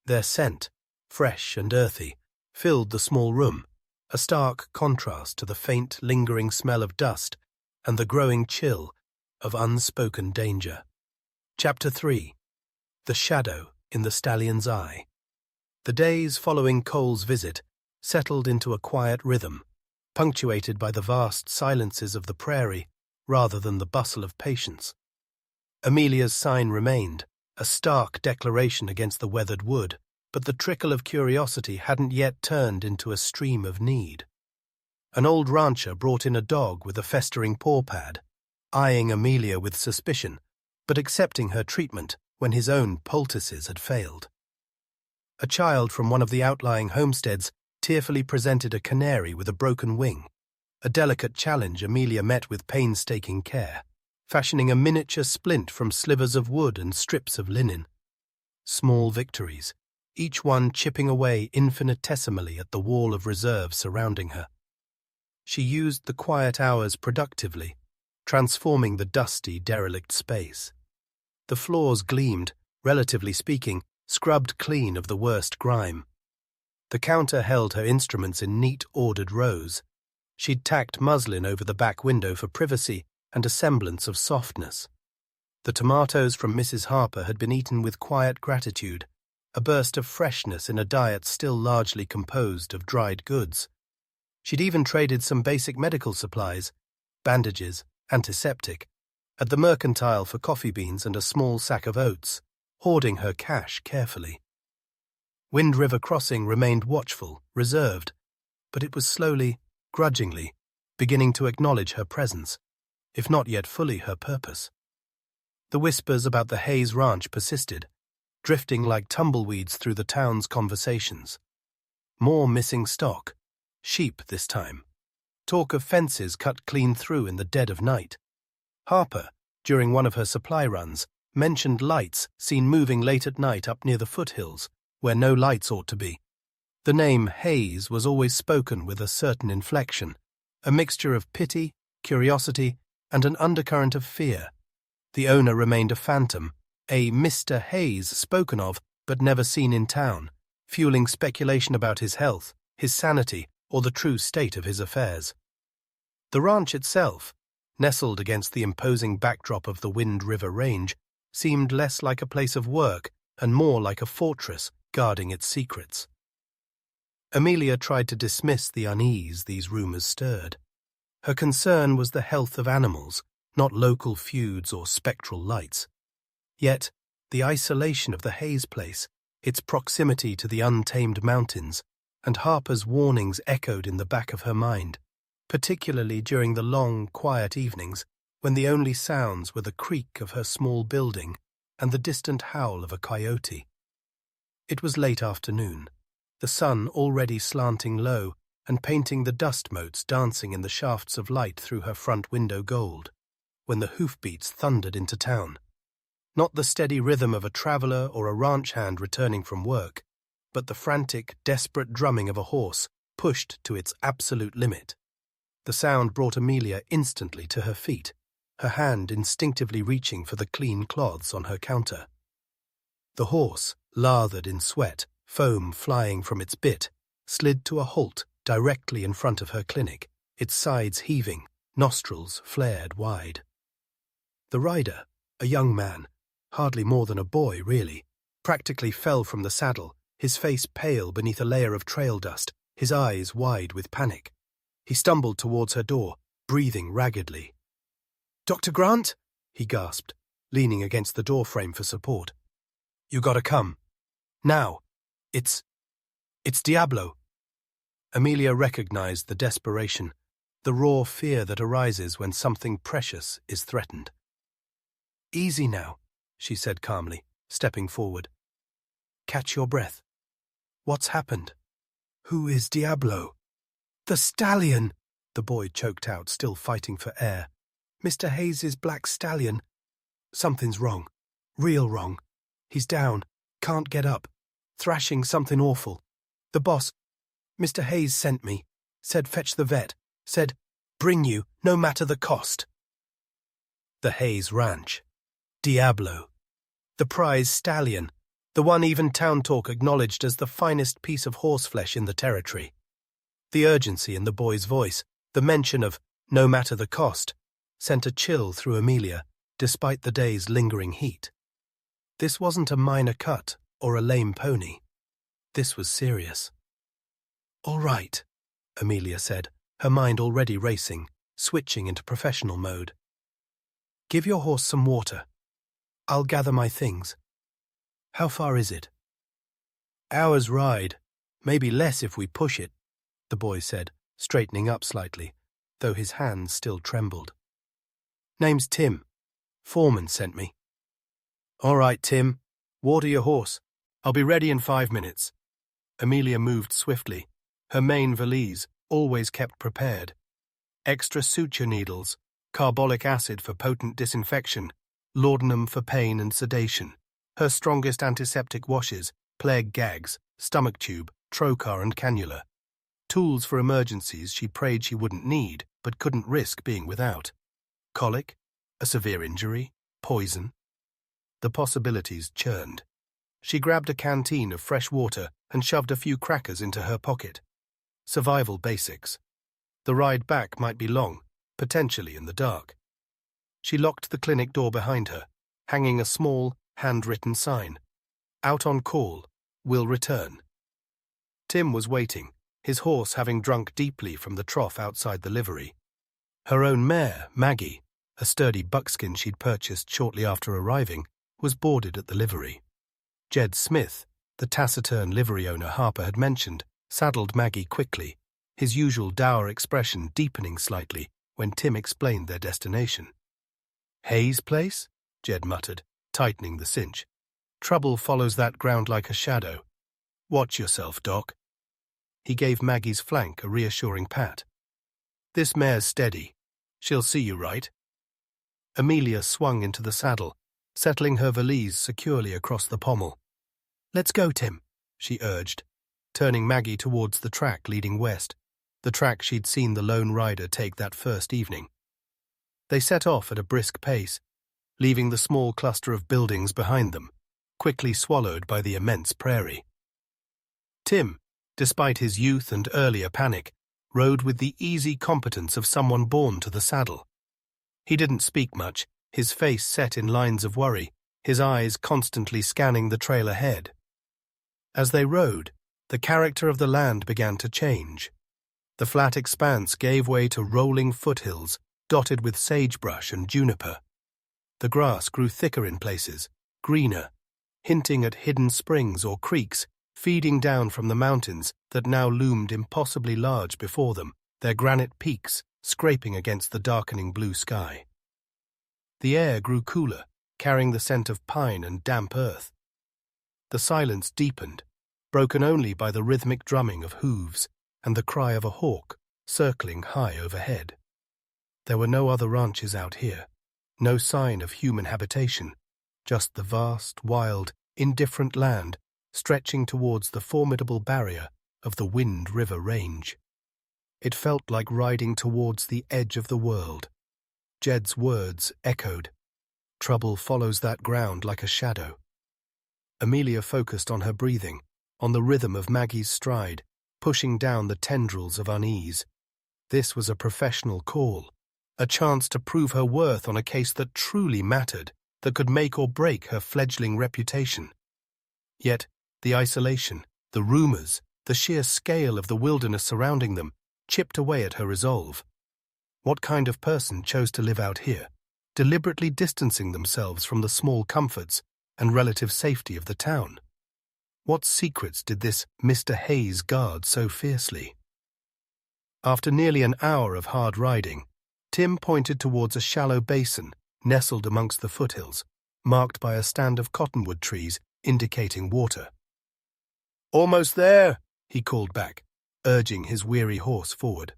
Their scent, fresh and earthy, filled the small room, a stark contrast to the faint, lingering smell of dust and the growing chill of unspoken danger. Chapter 3. The Shadow in the Stallion's Eye. The days following Cole's visit settled into a quiet rhythm, punctuated by the vast silences of the prairie rather than the bustle of patience. Amelia's sign remained, a stark declaration against the weathered wood, but the trickle of curiosity hadn't yet turned into a stream of need. An old rancher brought in a dog with a festering paw pad, eyeing Amelia with suspicion, but accepting her treatment when his own poultices had failed. A child from one of the outlying homesteads tearfully presented a canary with a broken wing, a delicate challenge Amelia met with painstaking care, fashioning a miniature splint from slivers of wood and strips of linen. Small victories, each one chipping away infinitesimally at the wall of reserve surrounding her. She used the quiet hours productively, transforming the dusty, derelict space. The floors gleamed, relatively speaking, scrubbed clean of the worst grime. The counter held her instruments in neat, ordered rows. She'd tacked muslin over the back window for privacy and a semblance of softness. The tomatoes from Mrs. Harper had been eaten with quiet gratitude, a burst of freshness in a diet still largely composed of dried goods. She'd even traded some basic medical supplies, bandages, antiseptic, at the mercantile for coffee beans and a small sack of oats, hoarding her cash carefully. Wind River Crossing remained watchful, reserved, but it was slowly, grudgingly, beginning to acknowledge her presence, if not yet fully her purpose. The whispers about the Hayes Ranch persisted, drifting like tumbleweeds through the town's conversations. More missing stock, sheep this time. Talk of fences cut clean through in the dead of night. Harper, during one of her supply runs, mentioned lights seen moving late at night up near the foothills, where no lights ought to be. The name Hayes was always spoken with a certain inflection, a mixture of pity, curiosity, and an undercurrent of fear. The owner remained a phantom, a Mr. Hayes spoken of but never seen in town, fueling speculation about his health, his sanity, or the true state of his affairs. The ranch itself, nestled against the imposing backdrop of the Wind River Range, seemed less like a place of work and more like a fortress guarding its secrets. Amelia tried to dismiss the unease these rumors stirred. Her concern was the health of animals, not local feuds or spectral lights. Yet, the isolation of the Hayes place, its proximity to the untamed mountains, and Harper's warnings echoed in the back of her mind, particularly during the long, quiet evenings when the only sounds were the creak of her small building and the distant howl of a coyote. It was late afternoon, the sun already slanting low and painting the dust motes dancing in the shafts of light through her front window gold, when the hoofbeats thundered into town. Not the steady rhythm of a traveller or a ranch hand returning from work, but the frantic, desperate drumming of a horse pushed to its absolute limit. The sound brought Amelia instantly to her feet, her hand instinctively reaching for the clean cloths on her counter. The horse, lathered in sweat, foam flying from its bit, slid to a halt directly in front of her clinic, its sides heaving, nostrils flared wide. The rider, a young man, hardly more than a boy really, practically fell from the saddle, his face pale beneath a layer of trail dust, his eyes wide with panic. He stumbled towards her door, breathing raggedly. "Dr. Grant?" he gasped, leaning against the doorframe for support. "You gotta come. Now. It's Diablo." Amelia recognized the desperation, the raw fear that arises when something precious is threatened. "Easy now," she said calmly, stepping forward. "Catch your breath. What's happened?" "Who is Diablo?" "The stallion," the boy choked out, still fighting for air. "Mr. Hayes's black stallion. Something's wrong. Real wrong. He's down. Can't get up. Thrashing something awful. The boss, Mr. Hayes, sent me. Said fetch the vet. Said, bring you, no matter the cost." The Hayes Ranch. Diablo. The prize stallion. The one even town talk acknowledged as the finest piece of horseflesh in the territory. The urgency in the boy's voice, the mention of no matter the cost, sent a chill through Amelia, despite the day's lingering heat. This wasn't a minor cut or a lame pony. This was serious. "All right," Amelia said, her mind already racing, switching into professional mode. "Give your horse some water. I'll gather my things. How far is it?" "Hour's ride. Maybe less if we push it," the boy said, straightening up slightly, though his hands still trembled. "Name's Tim. Foreman sent me." "All right, Tim. Water your horse. I'll be ready in 5 minutes." Amelia moved swiftly, her main valise always kept prepared. Extra suture needles, carbolic acid for potent disinfection, laudanum for pain and sedation, her strongest antiseptic washes, plague gags, stomach tube, trocar and cannula. Tools for emergencies she prayed she wouldn't need, but couldn't risk being without. Colic, a severe injury, poison. The possibilities churned. She grabbed a canteen of fresh water and shoved a few crackers into her pocket. Survival basics. The ride back might be long, potentially in the dark. She locked the clinic door behind her, hanging a small, handwritten sign. "Out on call. Will return." Tim was waiting, his horse having drunk deeply from the trough outside the livery. Her own mare, Maggie, a sturdy buckskin she'd purchased shortly after arriving, was boarded at the livery. Jed Smith, the taciturn livery owner Harper had mentioned, saddled Maggie quickly, his usual dour expression deepening slightly when Tim explained their destination. "Hayes' place?" Jed muttered, tightening the cinch. "Trouble follows that ground like a shadow. Watch yourself, Doc." He gave Maggie's flank a reassuring pat. "This mare's steady. She'll see you right." Amelia swung into the saddle, settling her valise securely across the pommel. "Let's go, Tim," she urged, turning Maggie towards the track leading west, the track she'd seen the lone rider take that first evening. They set off at a brisk pace, leaving the small cluster of buildings behind them, quickly swallowed by the immense prairie. Tim, despite his youth and earlier panic, rode with the easy competence of someone born to the saddle. He didn't speak much, his face set in lines of worry, his eyes constantly scanning the trail ahead. As they rode, the character of the land began to change. The flat expanse gave way to rolling foothills, dotted with sagebrush and juniper. The grass grew thicker in places, greener, hinting at hidden springs or creeks feeding down from the mountains that now loomed impossibly large before them, their granite peaks scraping against the darkening blue sky. The air grew cooler, carrying the scent of pine and damp earth. The silence deepened, broken only by the rhythmic drumming of hooves and the cry of a hawk circling high overhead. There were no other ranches out here, no sign of human habitation, just the vast, wild, indifferent land stretching towards the formidable barrier of the Wind River Range. It felt like riding towards the edge of the world. Jed's words echoed. Trouble follows that ground like a shadow. Amelia focused on her breathing, on the rhythm of Maggie's stride, pushing down the tendrils of unease. This was a professional call, a chance to prove her worth on a case that truly mattered, that could make or break her fledgling reputation. Yet, the isolation, the rumors, the sheer scale of the wilderness surrounding them chipped away at her resolve. What kind of person chose to live out here, deliberately distancing themselves from the small comforts and relative safety of the town. What secrets did this Mr. Hayes guard so fiercely? After nearly an hour of hard riding, Tim pointed towards a shallow basin nestled amongst the foothills, marked by a stand of cottonwood trees indicating water. "Almost there," he called back, urging his weary horse forward.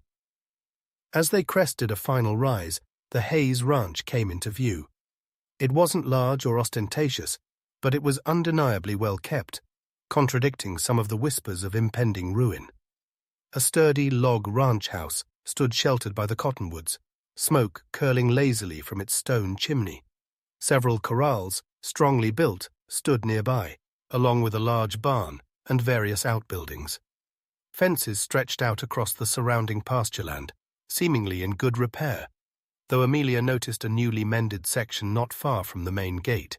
As they crested a final rise, the Hayes ranch came into view. It wasn't large or ostentatious, but it was undeniably well kept, contradicting some of the whispers of impending ruin. A sturdy log ranch house stood sheltered by the cottonwoods, smoke curling lazily from its stone chimney. Several corrals, strongly built, stood nearby, along with a large barn and various outbuildings. Fences stretched out across the surrounding pastureland, seemingly in good repair, though Amelia noticed a newly mended section not far from the main gate,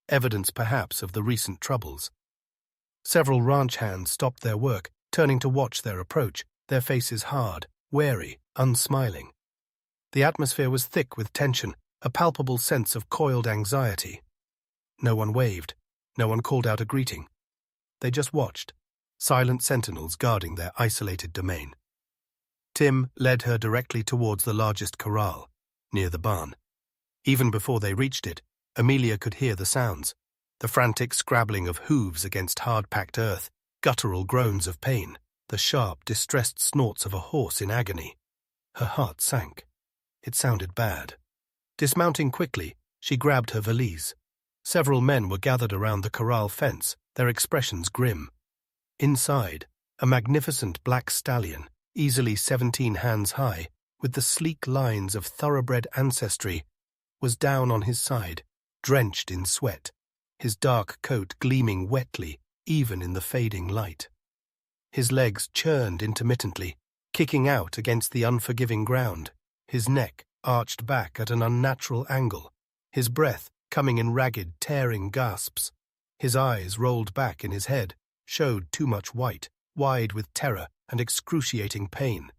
evidence perhaps of the recent troubles. Several ranch hands stopped their work, turning to watch their approach, their faces hard, wary, unsmiling. The atmosphere was thick with tension, a palpable sense of coiled anxiety. No one waved, no one called out a greeting. They just watched, silent sentinels guarding their isolated domain. Tim led her directly towards the largest corral, near the barn. Even before they reached it, Amelia could hear the sounds, the frantic scrabbling of hooves against hard-packed earth, guttural groans of pain, the sharp, distressed snorts of a horse in agony. Her heart sank. It sounded bad. Dismounting quickly, she grabbed her valise. Several men were gathered around the corral fence, their expressions grim. Inside, a magnificent black stallion, easily 17 hands high, with the sleek lines of thoroughbred ancestry, was down on his side, drenched in sweat, his dark coat gleaming wetly even in the fading light. His legs churned intermittently, kicking out against the unforgiving ground, his neck arched back at an unnatural angle, his breath coming in ragged, tearing gasps. His eyes, rolled back in his head, showed too much white, wide with terror and excruciating pain.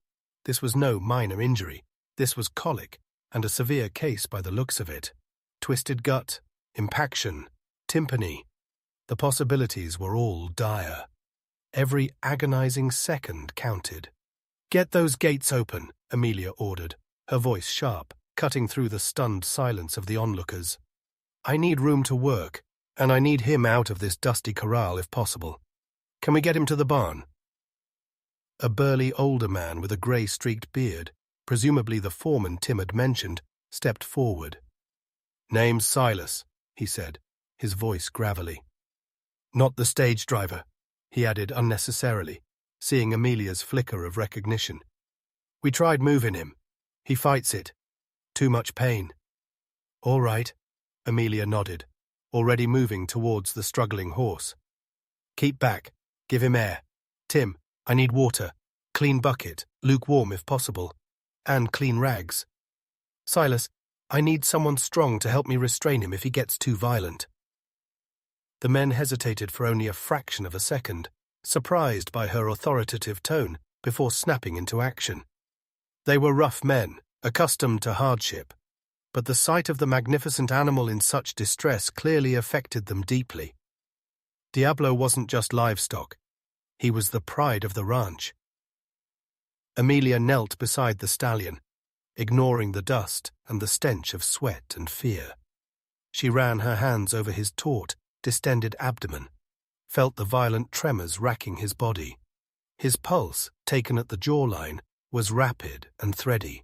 This was no minor injury. This was colic, and a severe case by the looks of it. Twisted gut, impaction, tympany. The possibilities were all dire. Every agonizing second counted. "Get those gates open," Amelia ordered, her voice sharp, cutting through the stunned silence of the onlookers. "I need room to work, and I need him out of this dusty corral if possible. Can we get him to the barn?" A burly older man with a grey-streaked beard, presumably the foreman Tim had mentioned, stepped forward. "Name's Silas," he said, his voice gravelly. "Not the stage driver," he added unnecessarily, seeing Amelia's flicker of recognition. "We tried moving him. He fights it. Too much pain." "All right," Amelia nodded, already moving towards the struggling horse. "Keep back. Give him air. Tim, I need water. Clean bucket, lukewarm if possible. And clean rags. Silas, I need someone strong to help me restrain him if he gets too violent." The men hesitated for only a fraction of a second, surprised by her authoritative tone, before snapping into action. They were rough men, accustomed to hardship, but the sight of the magnificent animal in such distress clearly affected them deeply. Diablo wasn't just livestock. He was the pride of the ranch. Amelia knelt beside the stallion, ignoring the dust and the stench of sweat and fear. She ran her hands over his taut, distended abdomen, felt the violent tremors racking his body. His pulse, taken at the jawline, was rapid and thready.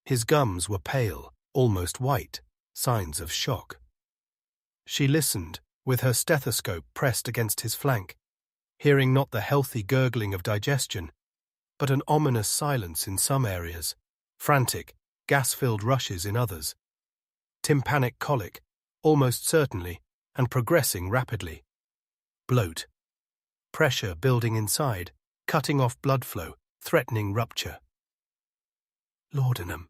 His gums were pale, almost white, signs of shock. She listened, with her stethoscope pressed against his flank, hearing not the healthy gurgling of digestion, but an ominous silence in some areas, frantic, gas-filled rushes in others. Tympanic colic, almost certainly, and progressing rapidly. Bloat. Pressure building inside, cutting off blood flow, threatening rupture. "Laudanum,"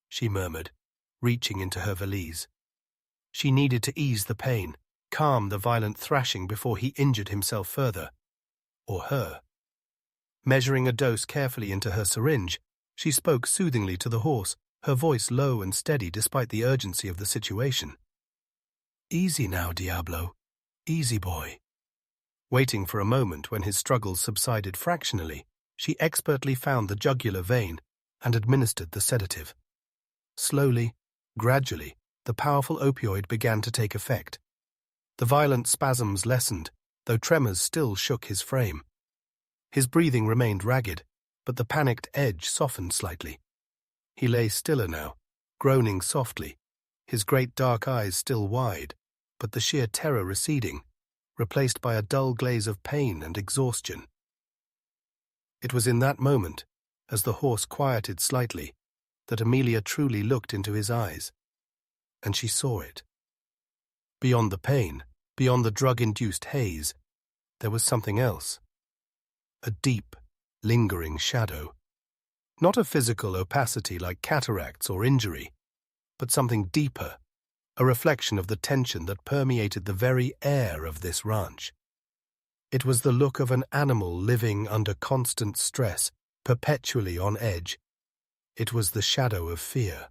she murmured, reaching into her valise. She needed to ease the pain, calm the violent thrashing before he injured himself further. Or her. Measuring a dose carefully into her syringe, she spoke soothingly to the horse, her voice low and steady despite the urgency of the situation. "Easy now, Diablo. Easy, boy." Waiting for a moment when his struggles subsided fractionally, she expertly found the jugular vein and administered the sedative. Slowly, gradually, the powerful opioid began to take effect. The violent spasms lessened, though tremors still shook his frame. His breathing remained ragged, but the panicked edge softened slightly. He lay stiller now, groaning softly, his great dark eyes still wide, but the sheer terror receding, replaced by a dull glaze of pain and exhaustion. It was in that moment, as the horse quieted slightly, that Amelia truly looked into his eyes. And she saw it. Beyond the pain, beyond the drug-induced haze, there was something else. A deep, lingering shadow. Not a physical opacity like cataracts or injury, but something deeper, a reflection of the tension that permeated the very air of this ranch. It was the look of an animal living under constant stress, perpetually on edge. It was the shadow of fear.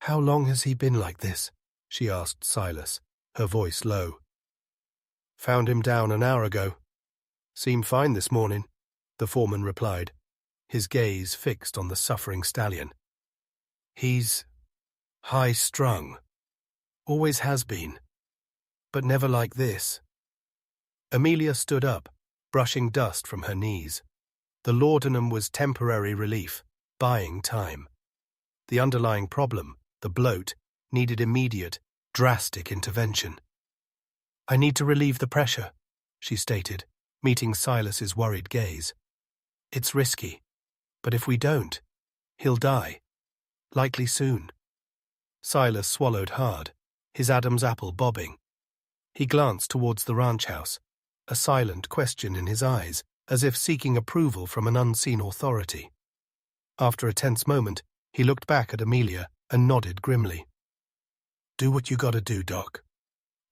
"How long has he been like this?" she asked Silas, her voice low. "Found him down an hour ago. Seemed fine this morning," the foreman replied, his gaze fixed on the suffering stallion. "He's high-strung. Always has been. But never like this." Amelia stood up, brushing dust from her knees. The laudanum was temporary relief, buying time. The underlying problem, the bloat, needed immediate, drastic intervention. "I need to relieve the pressure," she stated, meeting Silas's worried gaze. "It's risky, but if we don't, he'll die. Likely soon." Silas swallowed hard, his Adam's apple bobbing. He glanced towards the ranch house, a silent question in his eyes, as if seeking approval from an unseen authority. After a tense moment, he looked back at Amelia and nodded grimly. "Do what you gotta do, Doc.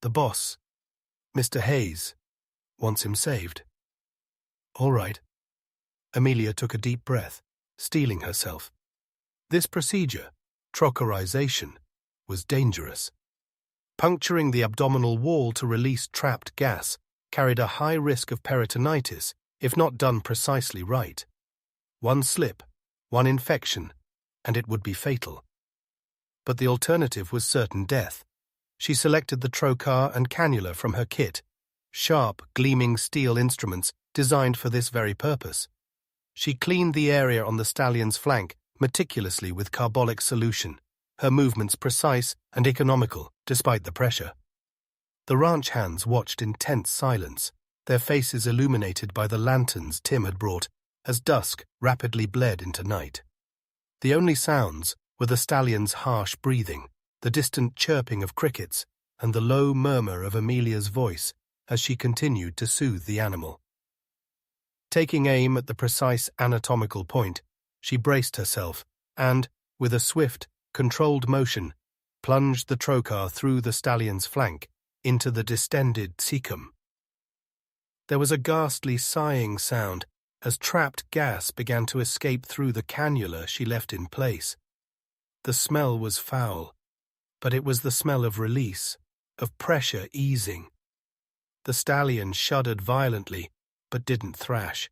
The boss, Mr. Hayes, wants him saved." "All right." Amelia took a deep breath, steeling herself. This procedure, trocherization, was dangerous. Puncturing the abdominal wall to release trapped gas carried a high risk of peritonitis if not done precisely right. One slip, one infection, and it would be fatal. But the alternative was certain death. She selected the trocar and cannula from her kit, sharp, gleaming steel instruments designed for this very purpose. She cleaned the area on the stallion's flank meticulously with carbolic solution, her movements precise and economical despite the pressure. The ranch hands watched in tense silence, their faces illuminated by the lanterns Tim had brought as dusk rapidly bled into night. The only sounds were the stallion's harsh breathing, the distant chirping of crickets, and the low murmur of Amelia's voice as she continued to soothe the animal. Taking aim at the precise anatomical point, she braced herself and, with a swift, controlled motion, plunged the trocar through the stallion's flank into the distended cecum. There was a ghastly sighing sound as trapped gas began to escape through the cannula she left in place. The smell was foul, but it was the smell of release, of pressure easing. The stallion shuddered violently, but didn't thrash.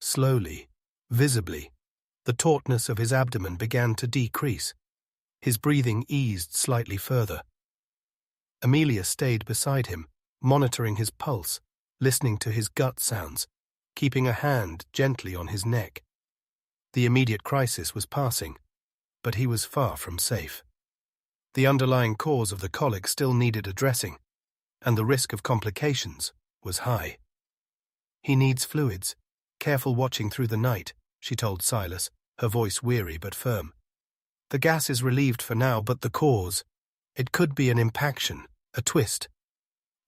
Slowly, visibly, the tautness of his abdomen began to decrease. His breathing eased slightly further. Amelia stayed beside him, monitoring his pulse, listening to his gut sounds, keeping a hand gently on his neck. The immediate crisis was passing, but he was far from safe. The underlying cause of the colic still needed addressing, and the risk of complications was high. "He needs fluids. Careful watching through the night," she told Silas, her voice weary but firm. "The gas is relieved for now, but the cause, it could be an impaction, a twist.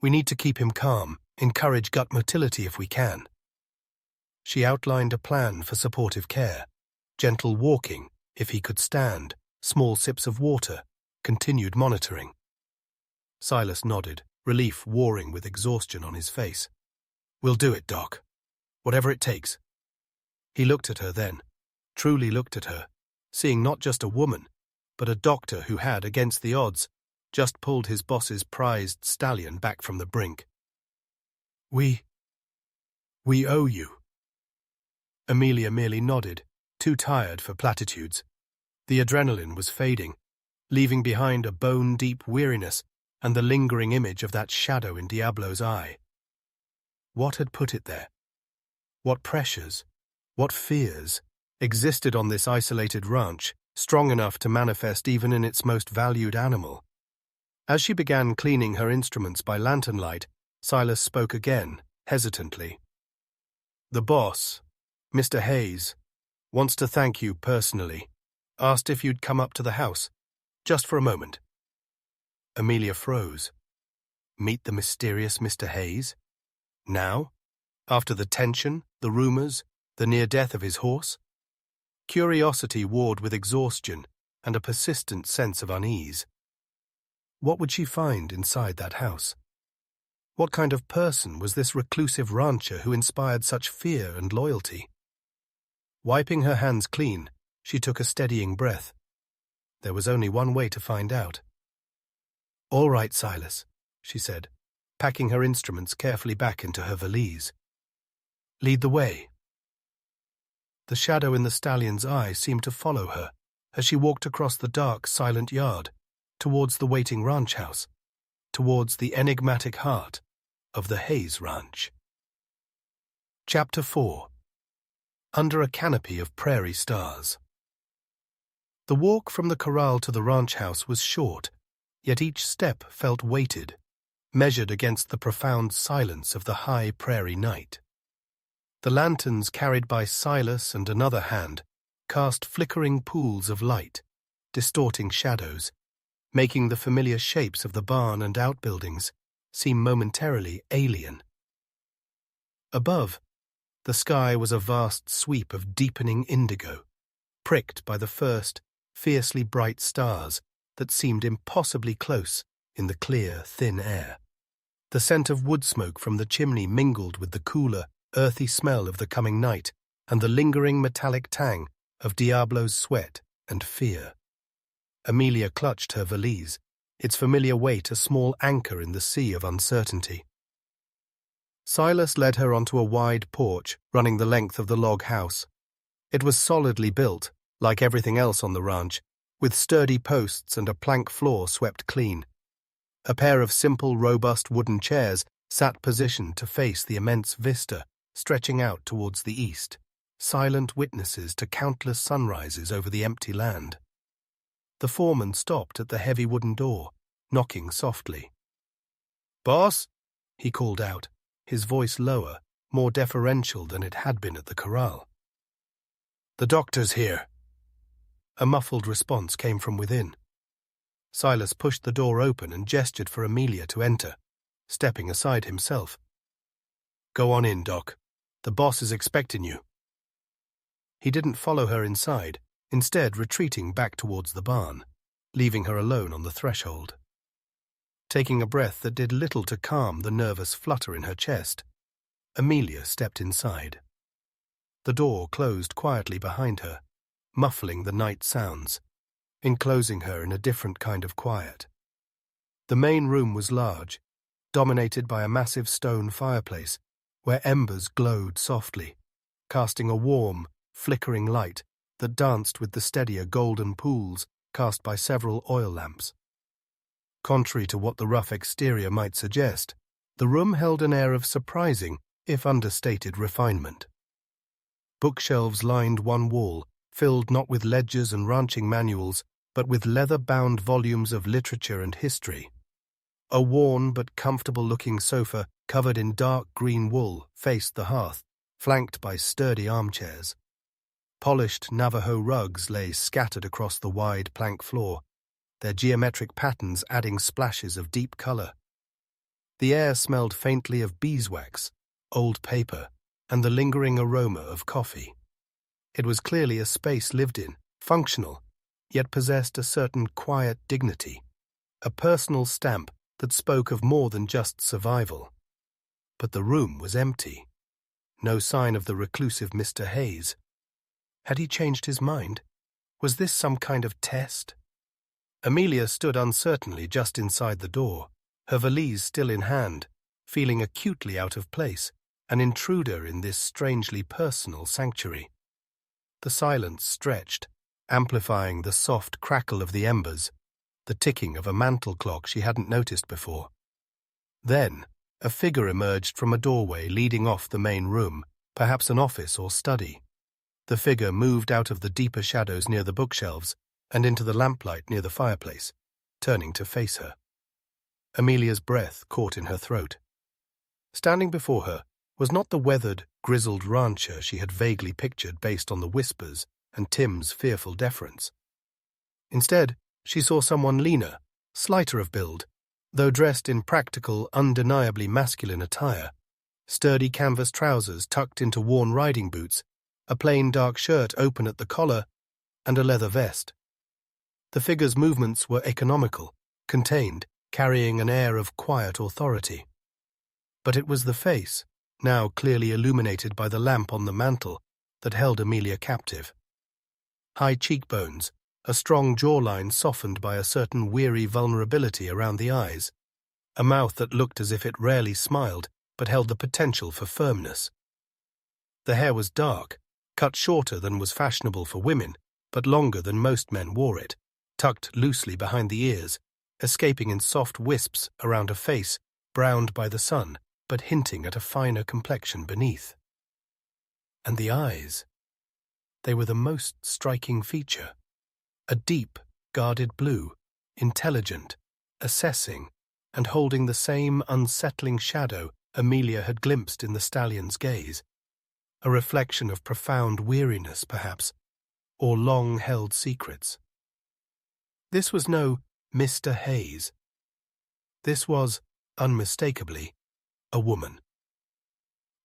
We need to keep him calm, encourage gut motility if we can." She outlined a plan for supportive care, gentle walking, if he could stand, small sips of water, continued monitoring. Silas nodded, relief warring with exhaustion on his face. "We'll do it, Doc. Whatever it takes." He looked at her then, truly looked at her, seeing not just a woman, but a doctor who had, against the odds, just pulled his boss's prized stallion back from the brink. We owe you." Amelia merely nodded, too tired for platitudes. The adrenaline was fading, leaving behind a bone-deep weariness and the lingering image of that shadow in Diablo's eye. What had put it there? What pressures, what fears, existed on this isolated ranch, strong enough to manifest even in its most valued animal? As she began cleaning her instruments by lantern light, Silas spoke again, hesitantly. "The boss, Mr. Hayes, wants to thank you personally. Asked if you'd come up to the house, just for a moment." Amelia froze. Meet the mysterious Mr. Hayes? Now? After the tension, the rumors, the near death of his horse? Curiosity warred with exhaustion and a persistent sense of unease. What would she find inside that house? What kind of person was this reclusive rancher who inspired such fear and loyalty? Wiping her hands clean, she took a steadying breath. There was only one way to find out. "All right, Silas," she said, packing her instruments carefully back into her valise. "Lead the way." The shadow in the stallion's eye seemed to follow her as she walked across the dark, silent yard, towards the waiting ranch house, towards the enigmatic heart of the Hayes Ranch. Chapter 4. Under a Canopy of Prairie Stars. The walk from the corral to the ranch house was short, yet each step felt weighted, measured against the profound silence of the high prairie night. The lanterns carried by Silas and another hand cast flickering pools of light, distorting shadows, making the familiar shapes of the barn and outbuildings seem momentarily alien. Above, the sky was a vast sweep of deepening indigo, pricked by the first, fiercely bright stars that seemed impossibly close in the clear, thin air. The scent of wood smoke from the chimney mingled with the cooler, earthy smell of the coming night and the lingering metallic tang of Diablo's sweat and fear. Amelia clutched her valise, its familiar weight a small anchor in the sea of uncertainty. Silas led her onto a wide porch running the length of the log house. It was solidly built, like everything else on the ranch, with sturdy posts and a plank floor swept clean. A pair of simple, robust wooden chairs sat positioned to face the immense vista stretching out towards the east, silent witnesses to countless sunrises over the empty land. The foreman stopped at the heavy wooden door, knocking softly. "Boss?" he called out, his voice lower, more deferential than it had been at the corral. "The doctor's here." A muffled response came from within. Silas pushed the door open and gestured for Amelia to enter, stepping aside himself. "Go on in, Doc. The boss is expecting you." He didn't follow her inside, instead retreating back towards the barn, leaving her alone on the threshold. Taking a breath that did little to calm the nervous flutter in her chest, Amelia stepped inside. The door closed quietly behind her, muffling the night sounds, enclosing her in a different kind of quiet. The main room was large, dominated by a massive stone fireplace where embers glowed softly, casting a warm, flickering light that danced with the steadier golden pools cast by several oil lamps. Contrary to what the rough exterior might suggest, the room held an air of surprising, if understated, refinement. Bookshelves lined one wall, filled not with ledgers and ranching manuals, but with leather-bound volumes of literature and history. A worn but comfortable-looking sofa covered in dark green wool faced the hearth, flanked by sturdy armchairs. Polished Navajo rugs lay scattered across the wide plank floor, their geometric patterns adding splashes of deep color. The air smelled faintly of beeswax, old paper, and the lingering aroma of coffee. It was clearly a space lived in, functional, yet possessed a certain quiet dignity, a personal stamp that spoke of more than just survival. But the room was empty. No sign of the reclusive Mr. Hayes. Had he changed his mind? Was this some kind of test? Amelia stood uncertainly just inside the door, her valise still in hand, feeling acutely out of place, an intruder in this strangely personal sanctuary. The silence stretched, amplifying the soft crackle of the embers, the ticking of a mantel clock she hadn't noticed before. Then, a figure emerged from a doorway leading off the main room, perhaps an office or study. The figure moved out of the deeper shadows near the bookshelves and into the lamplight near the fireplace, turning to face her. Amelia's breath caught in her throat. Standing before her was not the weathered, grizzled rancher she had vaguely pictured based on the whispers and Tim's fearful deference. Instead, she saw someone leaner, slighter of build, though dressed in practical, undeniably masculine attire, sturdy canvas trousers tucked into worn riding boots, a plain dark shirt open at the collar, and a leather vest. The figure's movements were economical, contained, carrying an air of quiet authority. But it was the face, now clearly illuminated by the lamp on the mantel, that held Amelia captive. High cheekbones, a strong jawline softened by a certain weary vulnerability around the eyes, a mouth that looked as if it rarely smiled but held the potential for firmness. The hair was dark, cut shorter than was fashionable for women, but longer than most men wore it, tucked loosely behind the ears, escaping in soft wisps around a face browned by the sun, but hinting at a finer complexion beneath. And the eyes. They were the most striking feature. A deep, guarded blue, intelligent, assessing, and holding the same unsettling shadow Amelia had glimpsed in the stallion's gaze. A reflection of profound weariness, perhaps, or long-held secrets. This was no Mr. Hayes. This was, unmistakably, a woman.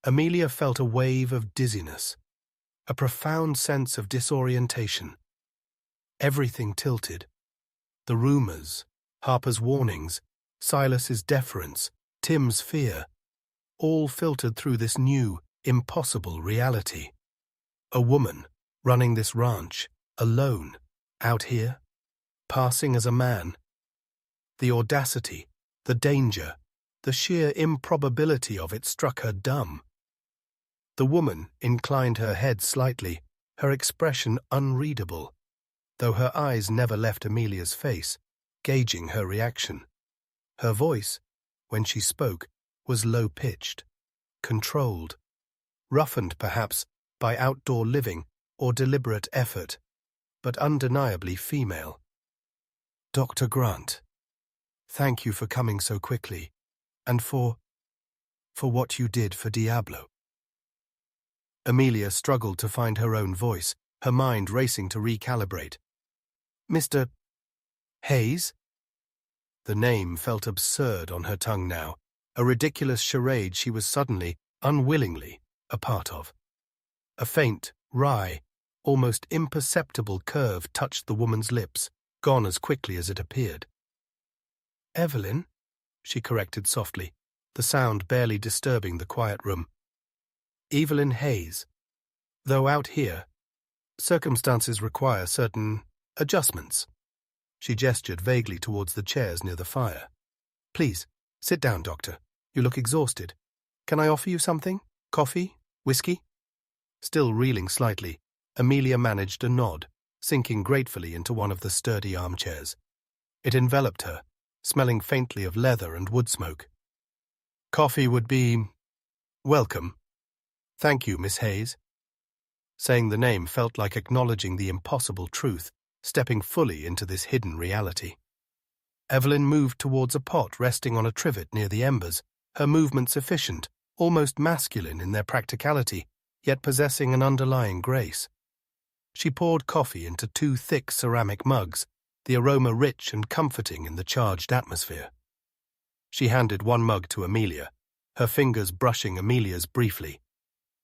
Amelia felt a wave of dizziness, a profound sense of disorientation. Everything tilted. The rumors, Harper's warnings, Silas's deference, Tim's fear, all filtered through this new, impossible reality. A woman running this ranch, alone, out here, passing as a man. The audacity, the danger, the sheer improbability of it struck her dumb. The woman inclined her head slightly, her expression unreadable, though her eyes never left Amelia's face, gauging her reaction. Her voice, when she spoke, was low-pitched, controlled, roughened perhaps by outdoor living or deliberate effort, but undeniably female. "Dr. Grant, thank you for coming so quickly, and for what you did for Diablo." Amelia struggled to find her own voice, her mind racing to recalibrate. "Mr. Hayes?" The name felt absurd on her tongue now, a ridiculous charade she was suddenly, unwillingly, a part of. A faint, wry, almost imperceptible curve touched the woman's lips, gone as quickly as it appeared. "Evelyn," she corrected softly, the sound barely disturbing the quiet room. "Evelyn Hayes. Though out here, circumstances require certain adjustments." She gestured vaguely towards the chairs near the fire. "Please, sit down, Doctor. You look exhausted. Can I offer you something? Coffee? Whiskey?" Still reeling slightly, Amelia managed a nod, sinking gratefully into one of the sturdy armchairs. It enveloped her, smelling faintly of leather and wood smoke. "Coffee would be welcome. Thank you, Miss Hayes." Saying the name felt like acknowledging the impossible truth, stepping fully into this hidden reality. Evelyn moved towards a pot resting on a trivet near the embers, her movements efficient, almost masculine in their practicality, yet possessing an underlying grace. She poured coffee into 2 thick ceramic mugs, the aroma rich and comforting in the charged atmosphere. She handed one mug to Amelia, her fingers brushing Amelia's briefly.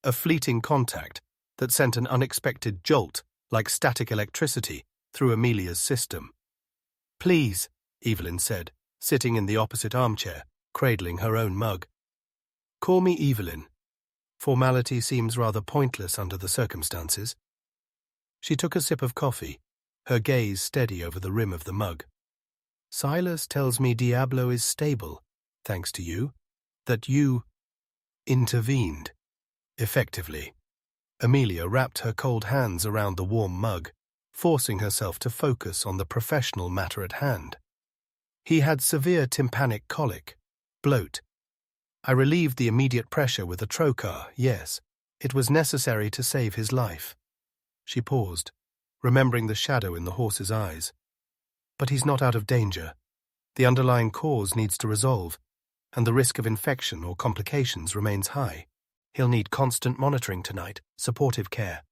A fleeting contact that sent an unexpected jolt, like static electricity, through Amelia's system. "Please," Evelyn said, sitting in the opposite armchair, cradling her own mug. "Call me Evelyn. Formality seems rather pointless under the circumstances." She took a sip of coffee, her gaze steady over the rim of the mug. "Silas tells me Diablo is stable, thanks to you, that you intervened, effectively." Amelia wrapped her cold hands around the warm mug, forcing herself to focus on the professional matter at hand. He had severe tympanic colic, bloat. I relieved the immediate pressure with a trocar, yes. It was necessary to save his life. She paused, remembering the shadow in the horse's eyes. But he's not out of danger. The underlying cause needs to resolve, and the risk of infection or complications remains high. He'll need constant monitoring tonight, supportive care.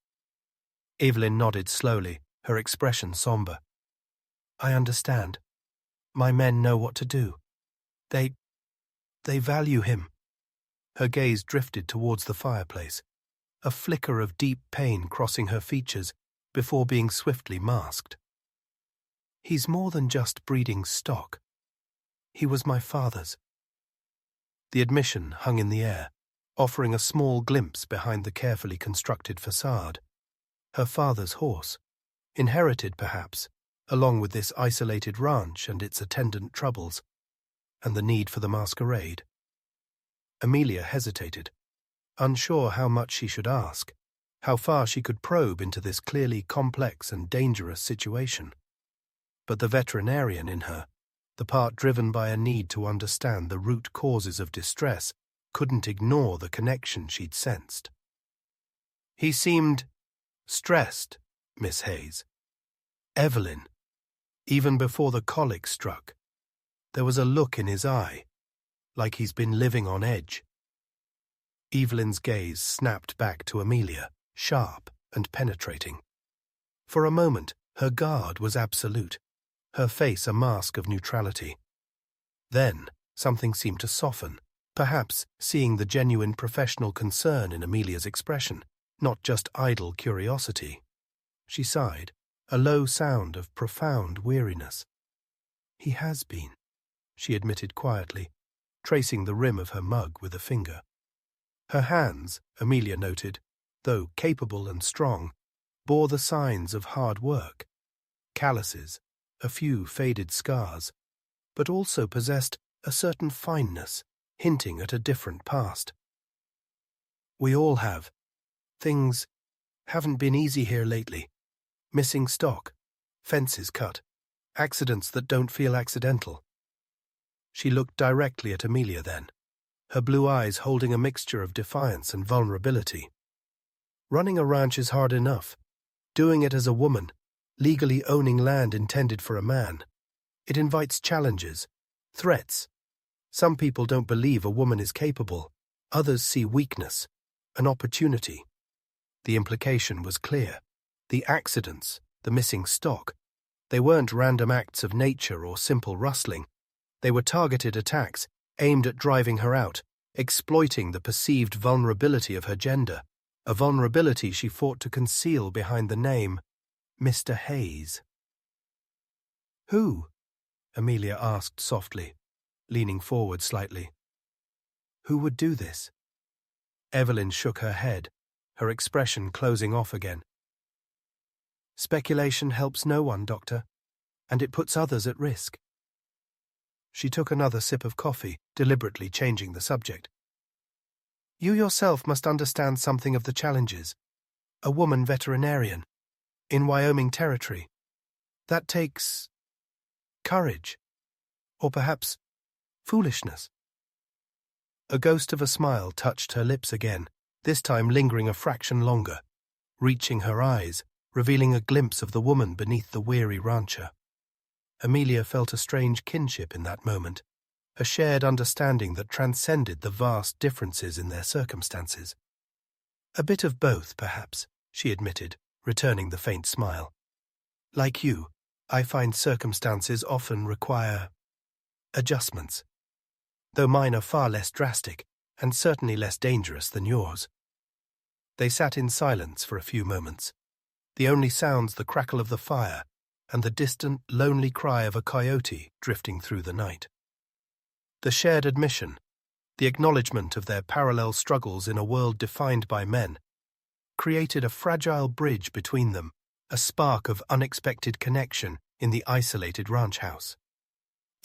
Evelyn nodded slowly, her expression somber. "I understand. My men know what to do. They value him." Her gaze drifted towards the fireplace, a flicker of deep pain crossing her features before being swiftly masked. "He's more than just breeding stock. He was my father's." The admission hung in the air, offering a small glimpse behind the carefully constructed facade. Her father's horse, inherited perhaps, along with this isolated ranch and its attendant troubles, and the need for the masquerade. Amelia hesitated, unsure how much she should ask, how far she could probe into this clearly complex and dangerous situation. But the veterinarian in her, the part driven by a need to understand the root causes of distress, couldn't ignore the connection she'd sensed. "He seemed stressed, Miss Hayes. Evelyn, even before the colic struck, there was a look in his eye, like he's been living on edge." Evelyn's gaze snapped back to Amelia, sharp and penetrating. For a moment, her guard was absolute, her face a mask of neutrality. Then, something seemed to soften, perhaps seeing the genuine professional concern in Amelia's expression, not just idle curiosity. She sighed, a low sound of profound weariness. "He has been," she admitted quietly, tracing the rim of her mug with a finger. Her hands, Amelia noted, though capable and strong, bore the signs of hard work. Calluses, a few faded scars, but also possessed a certain fineness, hinting at a different past. "We all have. Things haven't been easy here lately. Missing stock, fences cut, accidents that don't feel accidental." She looked directly at Amelia then, her blue eyes holding a mixture of defiance and vulnerability. "Running a ranch is hard enough. Doing it as a woman, legally owning land intended for a man. It invites challenges, threats. Some people don't believe a woman is capable. Others see weakness, an opportunity." The implication was clear. The accidents, the missing stock, they weren't random acts of nature or simple rustling. They were targeted attacks aimed at driving her out, exploiting the perceived vulnerability of her gender, a vulnerability she fought to conceal behind the name Mr. Hayes. "Who?" Amelia asked softly, leaning forward slightly. "Who would do this?" Evelyn shook her head, her expression closing off again. "Speculation helps no one, Doctor, and it puts others at risk." She took another sip of coffee, deliberately changing the subject. "You yourself must understand something of the challenges. A woman veterinarian, in Wyoming Territory. That takes courage, or perhaps foolishness." A ghost of a smile touched her lips again, this time lingering a fraction longer, reaching her eyes, revealing a glimpse of the woman beneath the weary rancher. Amelia felt a strange kinship in that moment, a shared understanding that transcended the vast differences in their circumstances. "A bit of both, perhaps," she admitted, returning the faint smile. "Like you, I find circumstances often require adjustments, though mine are far less drastic and certainly less dangerous than yours." They sat in silence for a few moments, the only sounds the crackle of the fire and the distant, lonely cry of a coyote drifting through the night. The shared admission, the acknowledgement of their parallel struggles in a world defined by men, created a fragile bridge between them a spark of unexpected connection in the isolated ranch house.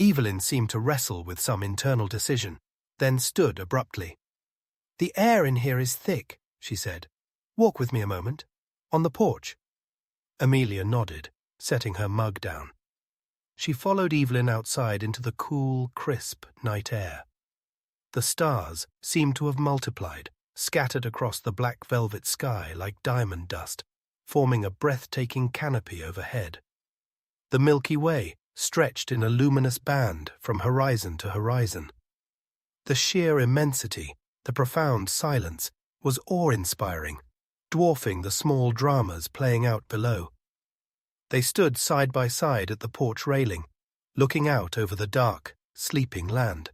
Evelyn seemed to wrestle with some internal decision, then stood abruptly. "The air in here is thick," she said. "Walk with me a moment. On the porch." Amelia nodded, setting her mug down. She followed Evelyn outside into the cool, crisp night air. The stars seemed to have multiplied, scattered across the black velvet sky like diamond dust, forming a breathtaking canopy overhead. The Milky Way stretched in a luminous band from horizon to horizon. The sheer immensity, the profound silence, was awe-inspiring, dwarfing the small dramas playing out below. They stood side by side at the porch railing, looking out over the dark, sleeping land.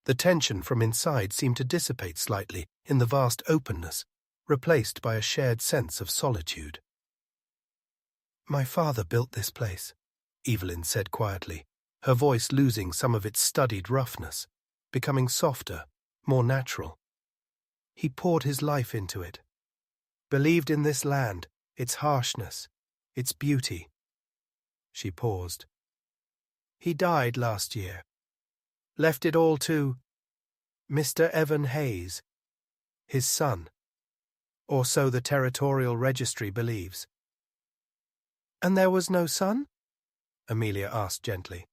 The tension from inside seemed to dissipate slightly in the vast openness, replaced by a shared sense of solitude. "My father built this place," Evelyn said quietly, her voice losing some of its studied roughness, becoming softer, more natural. "He poured his life into it. Believed in this land, its harshness, its beauty." She paused. "He died last year. Left it all to Mr. Evan Hayes, his son. Or so the territorial registry believes." "And there was no son?" Amelia asked gently.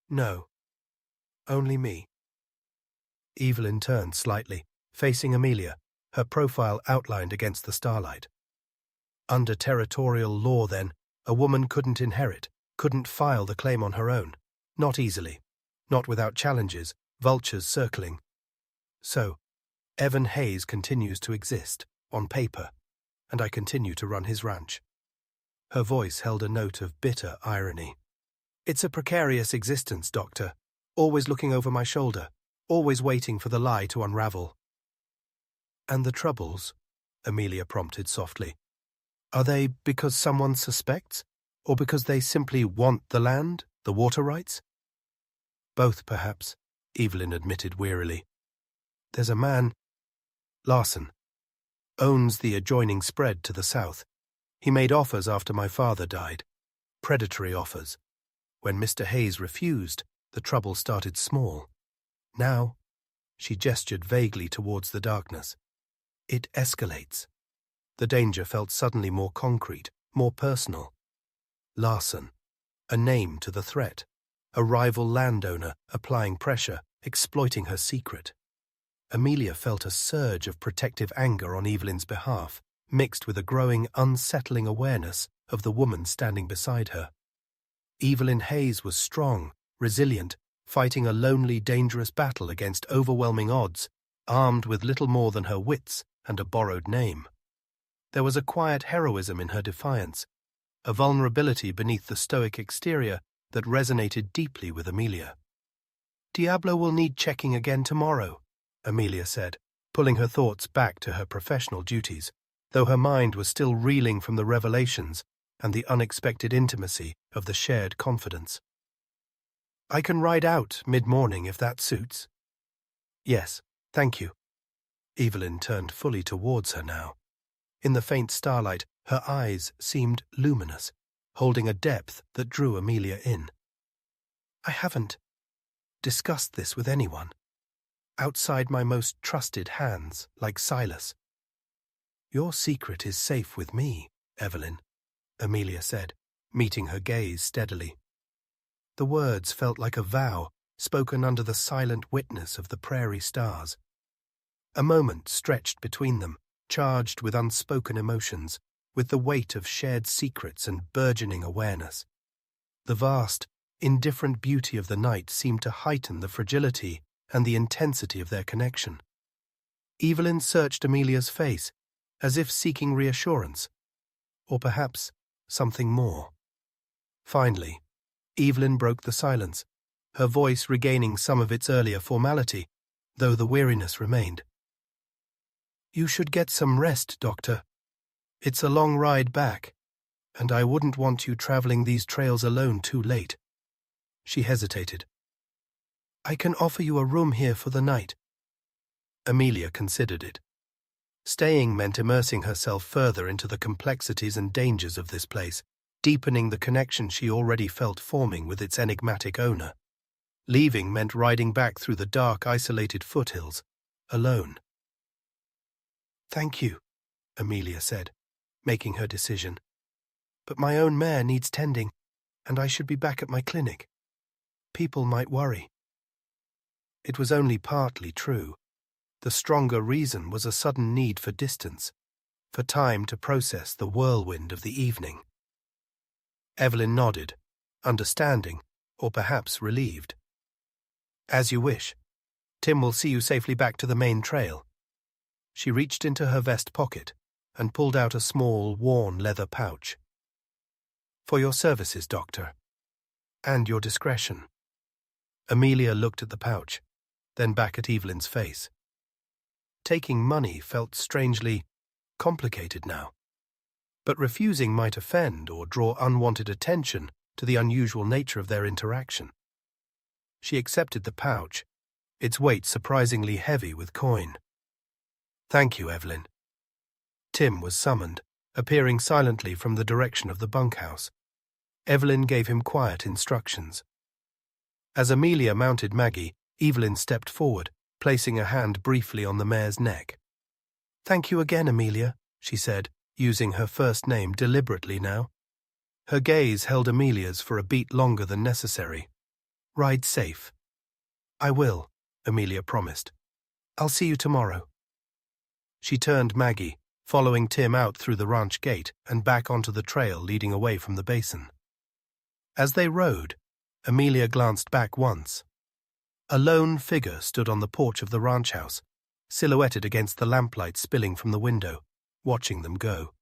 "No. Only me." Evelyn turned slightly, facing Amelia, her profile outlined against the starlight. Under territorial law, then, a woman couldn't inherit, couldn't file the claim on her own. Not easily. Not without challenges, vultures circling. So, Evan Hayes continues to exist, on paper, and I continue to run his ranch. Her voice held a note of bitter irony. "It's a precarious existence, Doctor. Always looking over my shoulder, always waiting for the lie to unravel." "And the troubles?" Amelia prompted softly. "Are they because someone suspects, or because they simply want the land, the water rights?" "Both, perhaps," Evelyn admitted wearily. "There's a man, Larson, owns the adjoining spread to the south. He made offers after my father died, predatory offers. When Mr. Hayes refused, the trouble started small. Now," she gestured vaguely towards the darkness, "it escalates." The danger felt suddenly more concrete, more personal. Larson, a name to the threat, a rival landowner applying pressure, exploiting her secret. Amelia felt a surge of protective anger on Evelyn's behalf, mixed with a growing, unsettling awareness of the woman standing beside her. Evelyn Hayes was strong, resilient, fighting a lonely, dangerous battle against overwhelming odds, armed with little more than her wits and a borrowed name. There was a quiet heroism in her defiance, a vulnerability beneath the stoic exterior that resonated deeply with Amelia. "Diablo will need checking again tomorrow," Amelia said, pulling her thoughts back to her professional duties, though her mind was still reeling from the revelations and the unexpected intimacy of the shared confidence. "I can ride out mid-morning if that suits." "Yes, thank you." Evelyn turned fully towards her now. In the faint starlight, her eyes seemed luminous, holding a depth that drew Amelia in. "I haven't discussed this with anyone, outside my most trusted hands, like Silas." "Your secret is safe with me, Evelyn," Amelia said, meeting her gaze steadily. The words felt like a vow, spoken under the silent witness of the prairie stars. A moment stretched between them, charged with unspoken emotions, with the weight of shared secrets and burgeoning awareness. The vast, indifferent beauty of the night seemed to heighten the fragility and the intensity of their connection. Evelyn searched Amelia's face, as if seeking reassurance, or perhaps something more. Finally, Evelyn broke the silence, her voice regaining some of its earlier formality, though the weariness remained. "You should get some rest, Doctor. It's a long ride back, and I wouldn't want you traveling these trails alone too late." She hesitated. "I can offer you a room here for the night." Amelia considered it. Staying meant immersing herself further into the complexities and dangers of this place, deepening the connection she already felt forming with its enigmatic owner. Leaving meant riding back through the dark, isolated foothills, alone. "Thank you," Amelia said, making her decision. "But my own mare needs tending, and I should be back at my clinic. People might worry." It was only partly true. The stronger reason was a sudden need for distance, for time to process the whirlwind of the evening. Evelyn nodded, understanding, or perhaps relieved. "As you wish. Tim will see you safely back to the main trail." She reached into her vest pocket and pulled out a small, worn leather pouch. "For your services, Doctor. And your discretion." Amelia looked at the pouch, then back at Evelyn's face. Taking money felt strangely complicated now. But refusing might offend or draw unwanted attention to the unusual nature of their interaction. She accepted the pouch, its weight surprisingly heavy with coin. "Thank you, Evelyn." Tim was summoned, appearing silently from the direction of the bunkhouse. Evelyn gave him quiet instructions. As Amelia mounted Maggie, Evelyn stepped forward, placing a hand briefly on the mare's neck. "Thank you again, Amelia," she said, using her first name deliberately now. Her gaze held Amelia's for a beat longer than necessary. "Ride safe." "I will," Amelia promised. "I'll see you tomorrow." She turned Maggie, following Tim out through the ranch gate and back onto the trail leading away from the basin. As they rode, Amelia glanced back once. A lone figure stood on the porch of the ranch house, silhouetted against the lamplight spilling from the window, watching them go.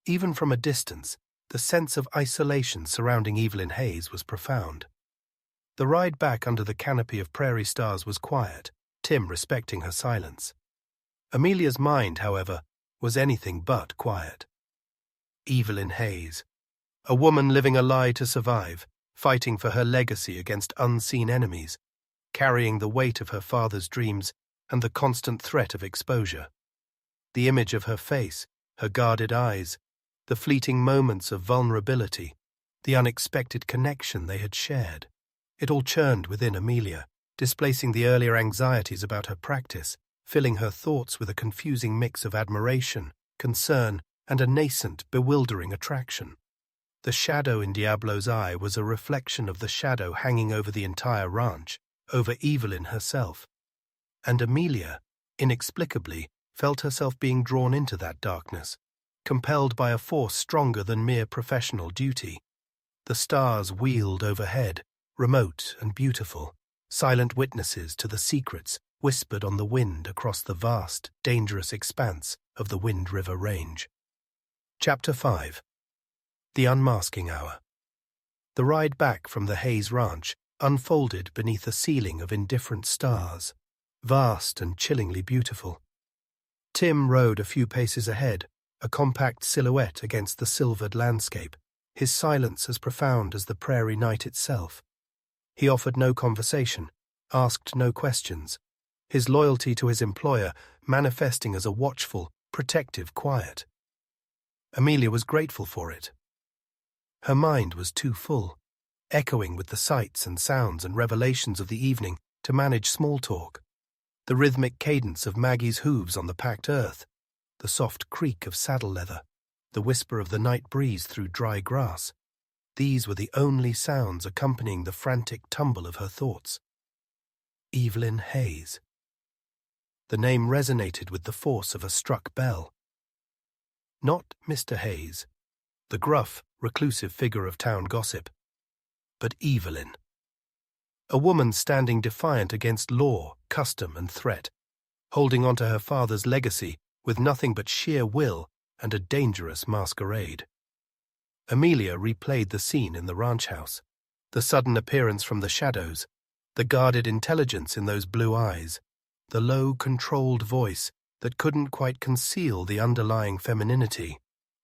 Even from a distance, the sense of isolation surrounding Evelyn Hayes was profound. The ride back under the canopy of prairie stars was quiet, Tim respecting her silence. Amelia's mind, however, was anything but quiet. Evelyn Hayes, a woman living a lie to survive, fighting for her legacy against unseen enemies, carrying the weight of her father's dreams and the constant threat of exposure. The image of her face, her guarded eyes, the fleeting moments of vulnerability, the unexpected connection they had shared. It all churned within Amelia, displacing the earlier anxieties about her practice, filling her thoughts with a confusing mix of admiration, concern, and a nascent, bewildering attraction. The shadow in Diablo's eye was a reflection of the shadow hanging over the entire ranch, over Evelyn herself. And Amelia, inexplicably, felt herself being drawn into that darkness, compelled by a force stronger than mere professional duty. The stars wheeled overhead, remote and beautiful, silent witnesses to the secrets whispered on the wind across the vast, dangerous expanse of the Wind River Range. Chapter 5. The Unmasking Hour. The ride back from the Hayes Ranch unfolded beneath a ceiling of indifferent stars, vast and chillingly beautiful. Tim rode a few paces ahead, a compact silhouette against the silvered landscape, his silence as profound as the prairie night itself. He offered no conversation, asked no questions, his loyalty to his employer manifesting as a watchful, protective quiet. Amelia was grateful for it. Her mind was too full, echoing with the sights and sounds and revelations of the evening to manage small talk. The rhythmic cadence of Maggie's hooves on the packed earth, the soft creak of saddle leather, the whisper of the night breeze through dry grass. These were the only sounds accompanying the frantic tumble of her thoughts. Evelyn Hayes. The name resonated with the force of a struck bell. Not Mr. Hayes, the gruff, reclusive figure of town gossip, but Evelyn. A woman standing defiant against law, custom, and threat, holding on to her father's legacy with nothing but sheer will and a dangerous masquerade. Amelia replayed the scene in the ranch house, the sudden appearance from the shadows, the guarded intelligence in those blue eyes, the low, controlled voice that couldn't quite conceal the underlying femininity,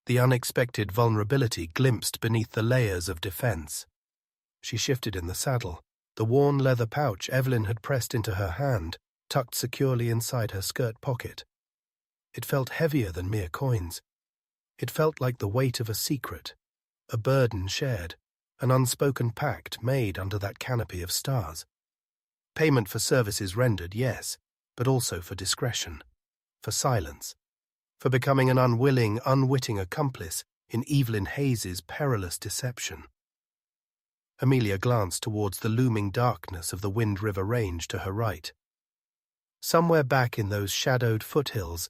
the unexpected vulnerability glimpsed beneath the layers of defense. She shifted in the saddle, the worn leather pouch Evelyn had pressed into her hand, tucked securely inside her skirt pocket. It felt heavier than mere coins. It felt like the weight of a secret, a burden shared, an unspoken pact made under that canopy of stars. Payment for services rendered, yes, but also for discretion, for silence, for becoming an unwilling, unwitting accomplice in Evelyn Hayes's perilous deception. Amelia glanced towards the looming darkness of the Wind River Range to her right. Somewhere back in those shadowed foothills,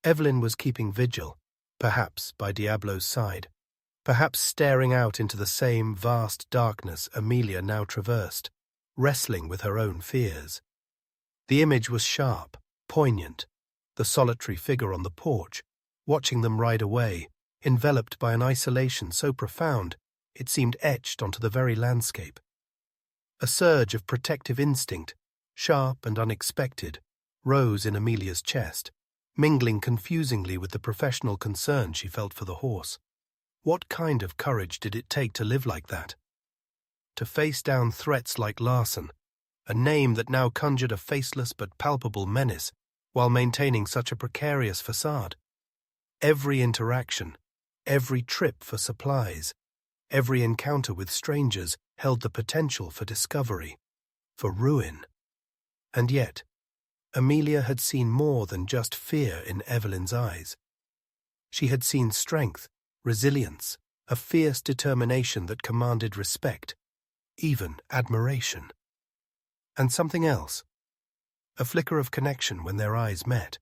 Evelyn was keeping vigil, perhaps by Diablo's side, perhaps staring out into the same vast darkness Amelia now traversed, wrestling with her own fears. The image was sharp, poignant, the solitary figure on the porch, watching them ride away, enveloped by an isolation so profound it seemed etched onto the very landscape. A surge of protective instinct, sharp and unexpected, rose in Amelia's chest, mingling confusingly with the professional concern she felt for the horse. What kind of courage did it take to live like that? To face down threats like Larson, a name that now conjured a faceless but palpable menace, while maintaining such a precarious facade. Every interaction, every trip for supplies, every encounter with strangers held the potential for discovery, for ruin. And yet, Amelia had seen more than just fear in Evelyn's eyes. She had seen strength, resilience, a fierce determination that commanded respect, even admiration. And something else, a flicker of connection when their eyes met,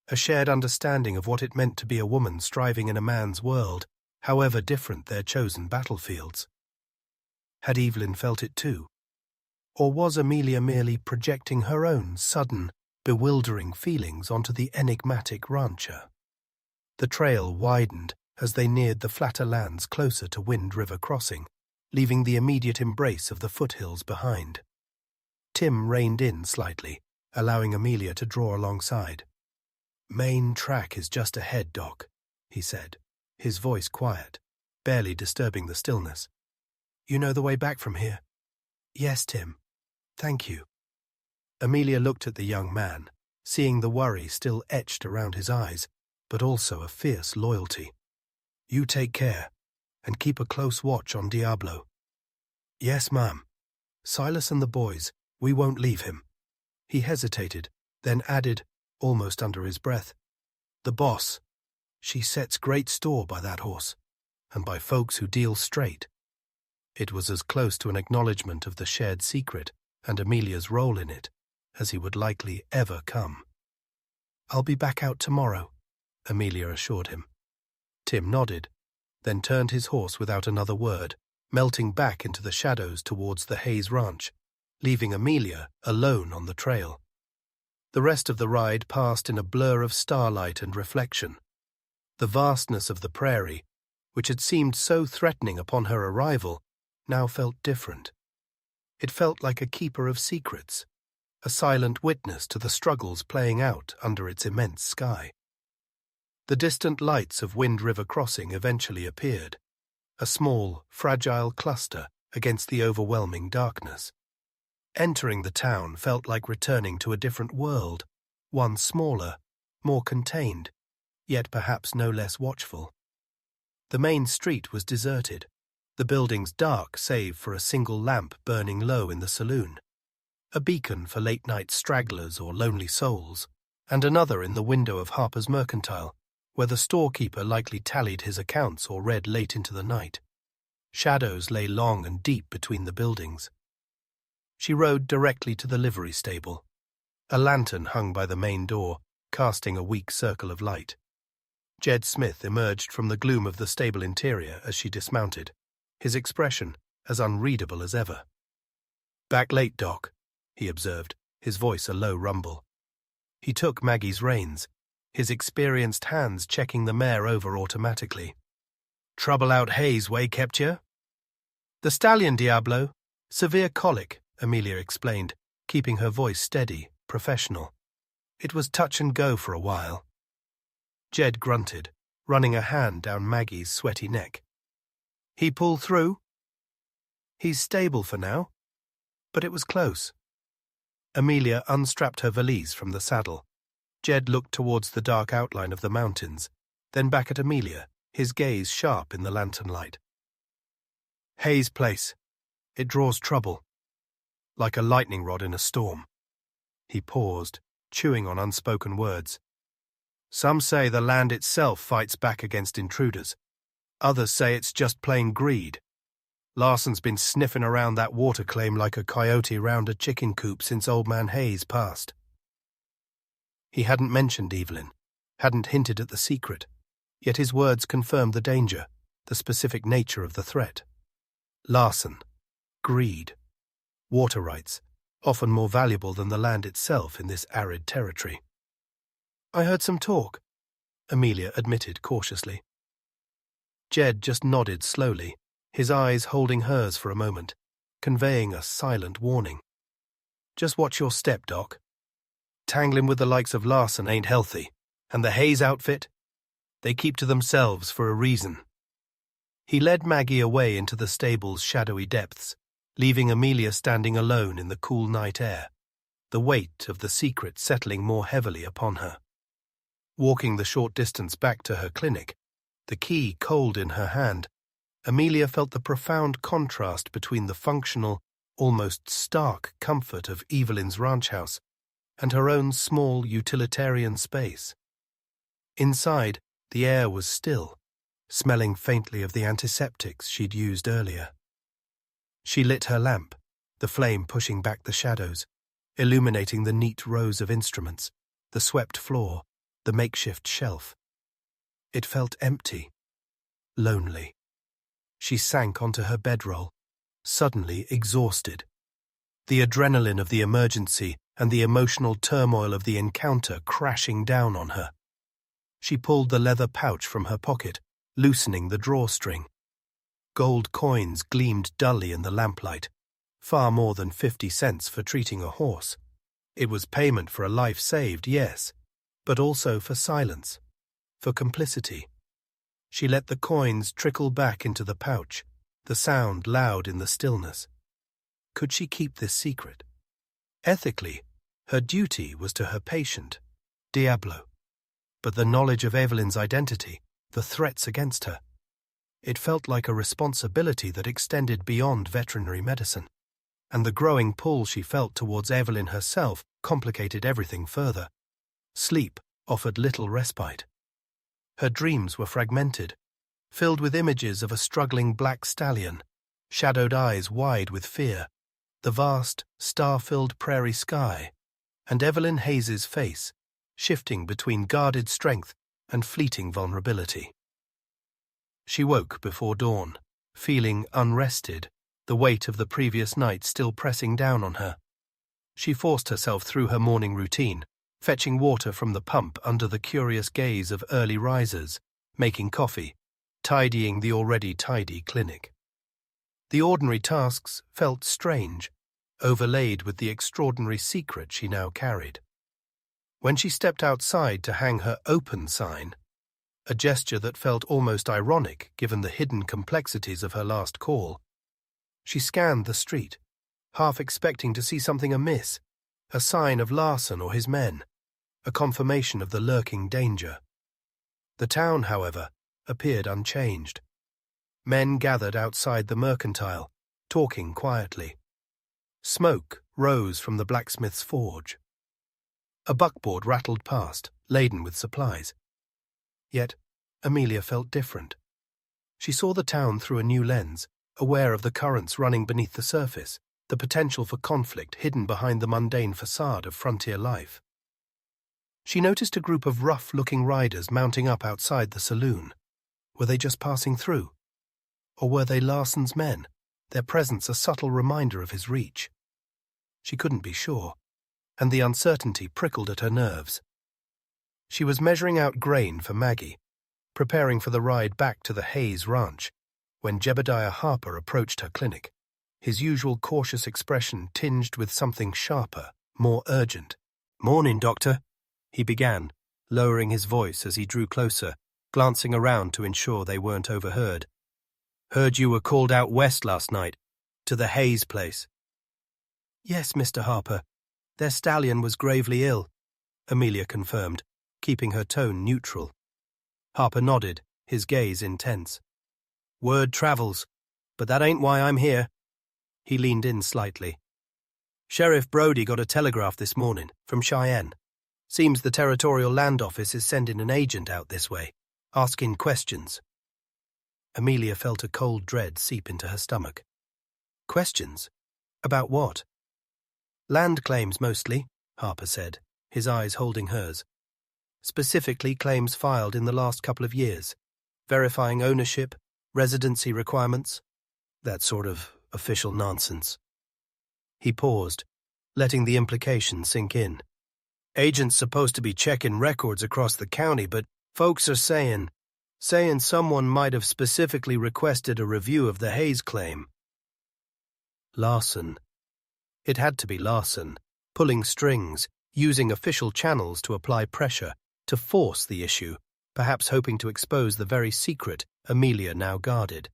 a shared understanding of what it meant to be a woman striving in a man's world, however different their chosen battlefields. Had Evelyn felt it too? Or was Amelia merely projecting her own sudden, bewildering feelings onto the enigmatic rancher? The trail widened as they neared the flatter lands closer to Wind River Crossing, leaving the immediate embrace of the foothills behind. Tim reined in slightly, allowing Amelia to draw alongside. "Main track is just ahead, Doc," he said, his voice quiet, barely disturbing the stillness. "You know the way back from here?" "Yes, Tim. Thank you." Amelia looked at the young man, seeing the worry still etched around his eyes, but also a fierce loyalty. "You take care, and keep a close watch on Diablo." "Yes, ma'am. Silas and the boys, we won't leave him." He hesitated, then added, almost under his breath, "The boss, she sets great store by that horse, and by folks who deal straight." It was as close to an acknowledgement of the shared secret and Amelia's role in it as he would likely ever come. "I'll be back out tomorrow," Amelia assured him. Tim nodded, then turned his horse without another word, melting back into the shadows towards the Hayes Ranch, leaving Amelia alone on the trail. The rest of the ride passed in a blur of starlight and reflection. The vastness of the prairie, which had seemed so threatening upon her arrival, now felt different. It felt like a keeper of secrets, a silent witness to the struggles playing out under its immense sky. The distant lights of Wind River Crossing eventually appeared, a small, fragile cluster against the overwhelming darkness. Entering the town felt like returning to a different world, one smaller, more contained, yet perhaps no less watchful. The main street was deserted, the buildings dark save for a single lamp burning low in the saloon, a beacon for late-night stragglers or lonely souls, and another in the window of Harper's Mercantile, where the storekeeper likely tallied his accounts or read late into the night. Shadows lay long and deep between the buildings. She rode directly to the livery stable. A lantern hung by the main door, casting a weak circle of light. Jed Smith emerged from the gloom of the stable interior as she dismounted, his expression as unreadable as ever. "Back late, Doc," he observed, his voice a low rumble. He took Maggie's reins, his experienced hands checking the mare over automatically. "Trouble out Hayes way kept you?" "The stallion, Diablo. Severe colic," Amelia explained, keeping her voice steady, professional. "It was touch and go for a while." Jed grunted, running a hand down Maggie's sweaty neck. "He pulled through?" "He's stable for now. But it was close." Amelia unstrapped her valise from the saddle. Jed looked towards the dark outline of the mountains, then back at Amelia, his gaze sharp in the lantern light. Hayes Place. It draws trouble. Like a lightning rod in a storm. He paused, chewing on unspoken words. Some say the land itself fights back against intruders. Others say it's just plain greed. Larson's been sniffing around that water claim like a coyote round a chicken coop since Old Man Hayes passed. He hadn't mentioned Evelyn, hadn't hinted at the secret, yet his words confirmed the danger, the specific nature of the threat. Larson. Greed. Water rights, often more valuable than the land itself in this arid territory. I heard some talk, Amelia admitted cautiously. Jed just nodded slowly, his eyes holding hers for a moment, conveying a silent warning. Just watch your step, Doc. Tangling with the likes of Larson ain't healthy, and the Hayes outfit, they keep to themselves for a reason. He led Maggie away into the stable's shadowy depths, leaving Amelia standing alone in the cool night air, the weight of the secret settling more heavily upon her. Walking the short distance back to her clinic, the key cold in her hand, Amelia felt the profound contrast between the functional, almost stark comfort of Evelyn's ranch house and her own small utilitarian space. Inside, the air was still, smelling faintly of the antiseptics she'd used earlier. She lit her lamp, the flame pushing back the shadows, illuminating the neat rows of instruments, the swept floor, the makeshift shelf. It felt empty, lonely. She sank onto her bedroll, suddenly exhausted. The adrenaline of the emergency and the emotional turmoil of the encounter crashing down on her. She pulled the leather pouch from her pocket, loosening the drawstring. Gold coins gleamed dully in the lamplight, far more than 50 cents for treating a horse. It was payment for a life saved, yes, but also for silence, for complicity. She let the coins trickle back into the pouch, the sound loud in the stillness. Could she keep this secret? Ethically, her duty was to her patient, Diablo. But the knowledge of Evelyn's identity, the threats against her, it felt like a responsibility that extended beyond veterinary medicine, and the growing pull she felt towards Evelyn herself complicated everything further. Sleep offered little respite. Her dreams were fragmented, filled with images of a struggling black stallion, shadowed eyes wide with fear, the vast, star-filled prairie sky, and Evelyn Hayes's face, shifting between guarded strength and fleeting vulnerability. She woke before dawn, feeling unrested, the weight of the previous night still pressing down on her. She forced herself through her morning routine, fetching water from the pump under the curious gaze of early risers, making coffee, tidying the already tidy clinic. The ordinary tasks felt strange, overlaid with the extraordinary secret she now carried. When she stepped outside to hang her open sign, a gesture that felt almost ironic given the hidden complexities of her last call, she scanned the street, half expecting to see something amiss, a sign of Larson or his men, a confirmation of the lurking danger. The town, however, appeared unchanged. Men gathered outside the mercantile, talking quietly. Smoke rose from the blacksmith's forge. A buckboard rattled past, laden with supplies. Yet, Amelia felt different. She saw the town through a new lens, aware of the currents running beneath the surface, the potential for conflict hidden behind the mundane facade of frontier life. She noticed a group of rough-looking riders mounting up outside the saloon. Were they just passing through? Or were they Larson's men, their presence a subtle reminder of his reach? She couldn't be sure, and the uncertainty prickled at her nerves. She was measuring out grain for Maggie, preparing for the ride back to the Hayes ranch, when Jebediah Harper approached her clinic, his usual cautious expression tinged with something sharper, more urgent. "Morning, Doctor," he began, lowering his voice as he drew closer, glancing around to ensure they weren't overheard. "Heard you were called out west last night, to the Hayes place." "Yes, Mr. Harper. Their stallion was gravely ill. Amelia confirmed, keeping her tone neutral. Harper nodded, his gaze intense. Word travels, but that ain't why I'm here. He leaned in slightly. Sheriff Brody got a telegraph this morning from Cheyenne. Seems the Territorial Land Office is sending an agent out this way, asking questions. Amelia felt a cold dread seep into her stomach. Questions? About what? Land claims mostly, Harper said, his eyes holding hers. Specifically claims filed in the last couple of years, verifying ownership, residency requirements, that sort of official nonsense. He paused, letting the implication sink in. Agent's supposed to be checking records across the county, but folks are saying someone might have specifically requested a review of the Hayes claim. Larson. It had to be Larson, pulling strings, using official channels to apply pressure, to force the issue, perhaps hoping to expose the very secret Amelia now guarded.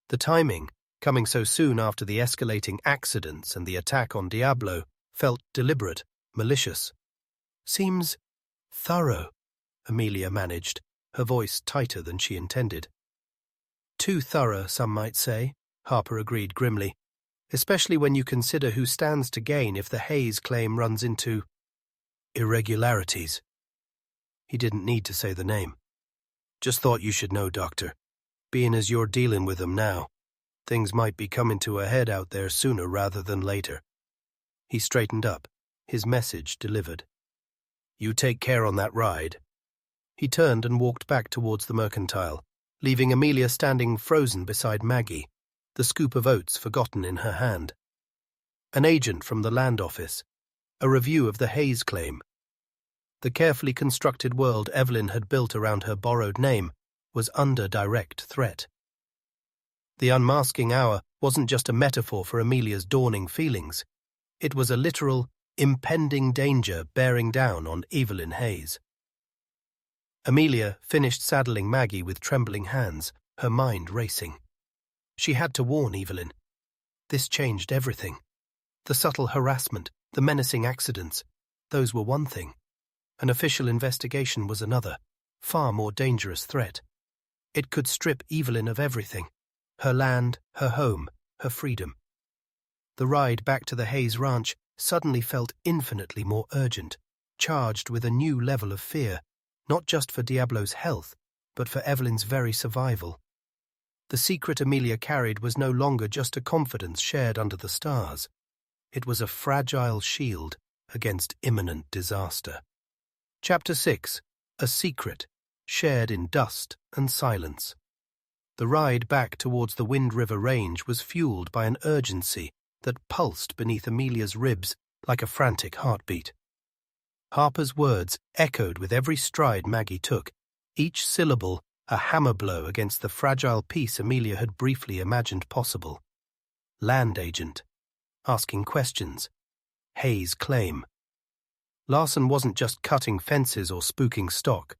The timing, coming so soon after the escalating accidents and the attack on Diablo, felt deliberate, malicious. Seems thorough, Amelia managed, her voice tighter than she intended. Too thorough, some might say, Harper agreed grimly, especially when you consider who stands to gain if the Hayes claim runs into irregularities. He didn't need to say the name. Just thought you should know, Doctor. Being as you're dealing with them now, things might be coming to a head out there sooner rather than later. He straightened up, his message delivered. You take care on that ride. He turned and walked back towards the mercantile, leaving Amelia standing frozen beside Maggie, the scoop of oats forgotten in her hand. An agent from the land office. A review of the Hayes claim. The carefully constructed world Evelyn had built around her borrowed name was under direct threat. The unmasking hour wasn't just a metaphor for Amelia's dawning feelings. It was a literal, impending danger bearing down on Evelyn Hayes. Amelia finished saddling Maggie with trembling hands, her mind racing. She had to warn Evelyn. This changed everything. The subtle harassment, the menacing accidents, those were one thing. An official investigation was another, far more dangerous threat. It could strip Evelyn of everything, her land, her home, her freedom. The ride back to the Hayes Ranch suddenly felt infinitely more urgent, charged with a new level of fear, not just for Diablo's health, but for Evelyn's very survival. The secret Amelia carried was no longer just a confidence shared under the stars. It was a fragile shield against imminent disaster. Chapter 6. A Secret, Shared in Dust and Silence. The ride back towards the Wind River Range was fueled by an urgency that pulsed beneath Amelia's ribs like a frantic heartbeat. Harper's words echoed with every stride Maggie took, each syllable a hammer blow against the fragile peace Amelia had briefly imagined possible. Land agent. Asking questions. Hayes claim. Larson wasn't just cutting fences or spooking stock.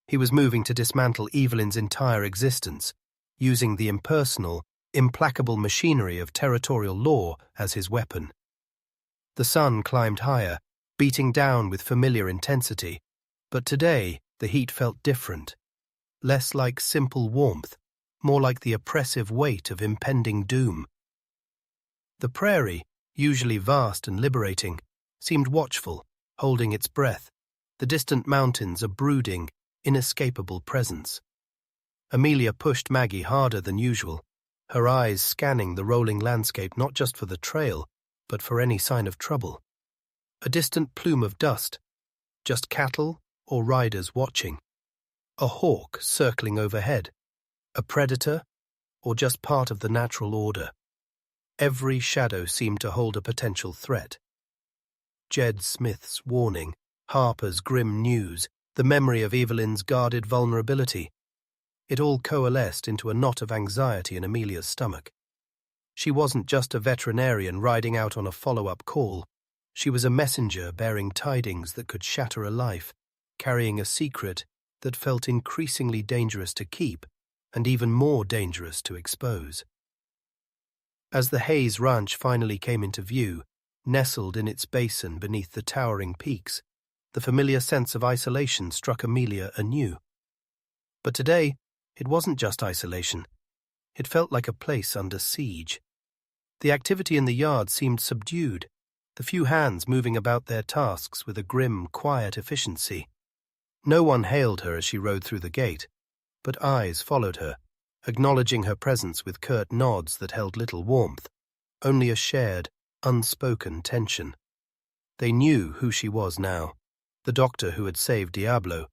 He was moving to dismantle Evelyn's entire existence, using the impersonal, implacable machinery of territorial law as his weapon. The sun climbed higher, beating down with familiar intensity, but today the heat felt different, less like simple warmth, more like the oppressive weight of impending doom. The prairie, usually vast and liberating, seemed watchful, holding its breath, the distant mountains a brooding, inescapable presence. Amelia pushed Maggie harder than usual, her eyes scanning the rolling landscape not just for the trail, but for any sign of trouble. A distant plume of dust, just cattle or riders watching. A hawk circling overhead, a predator, or just part of the natural order. Every shadow seemed to hold a potential threat. Jed Smith's warning, Harper's grim news, the memory of Evelyn's guarded vulnerability. It all coalesced into a knot of anxiety in Amelia's stomach. She wasn't just a veterinarian riding out on a follow-up call. She was a messenger bearing tidings that could shatter a life, carrying a secret that felt increasingly dangerous to keep and even more dangerous to expose. As the Hayes Ranch finally came into view, nestled in its basin beneath the towering peaks, The familiar sense of isolation struck Amelia anew. But today, it wasn't just isolation. It felt like a place under siege. The activity in the yard seemed subdued, the few hands moving about their tasks with a grim, quiet efficiency. No one hailed her as she rode through the gate, but eyes followed her, acknowledging her presence with curt nods that held little warmth, only a shared, unspoken tension. They knew who she was now, the doctor who had saved Diablo,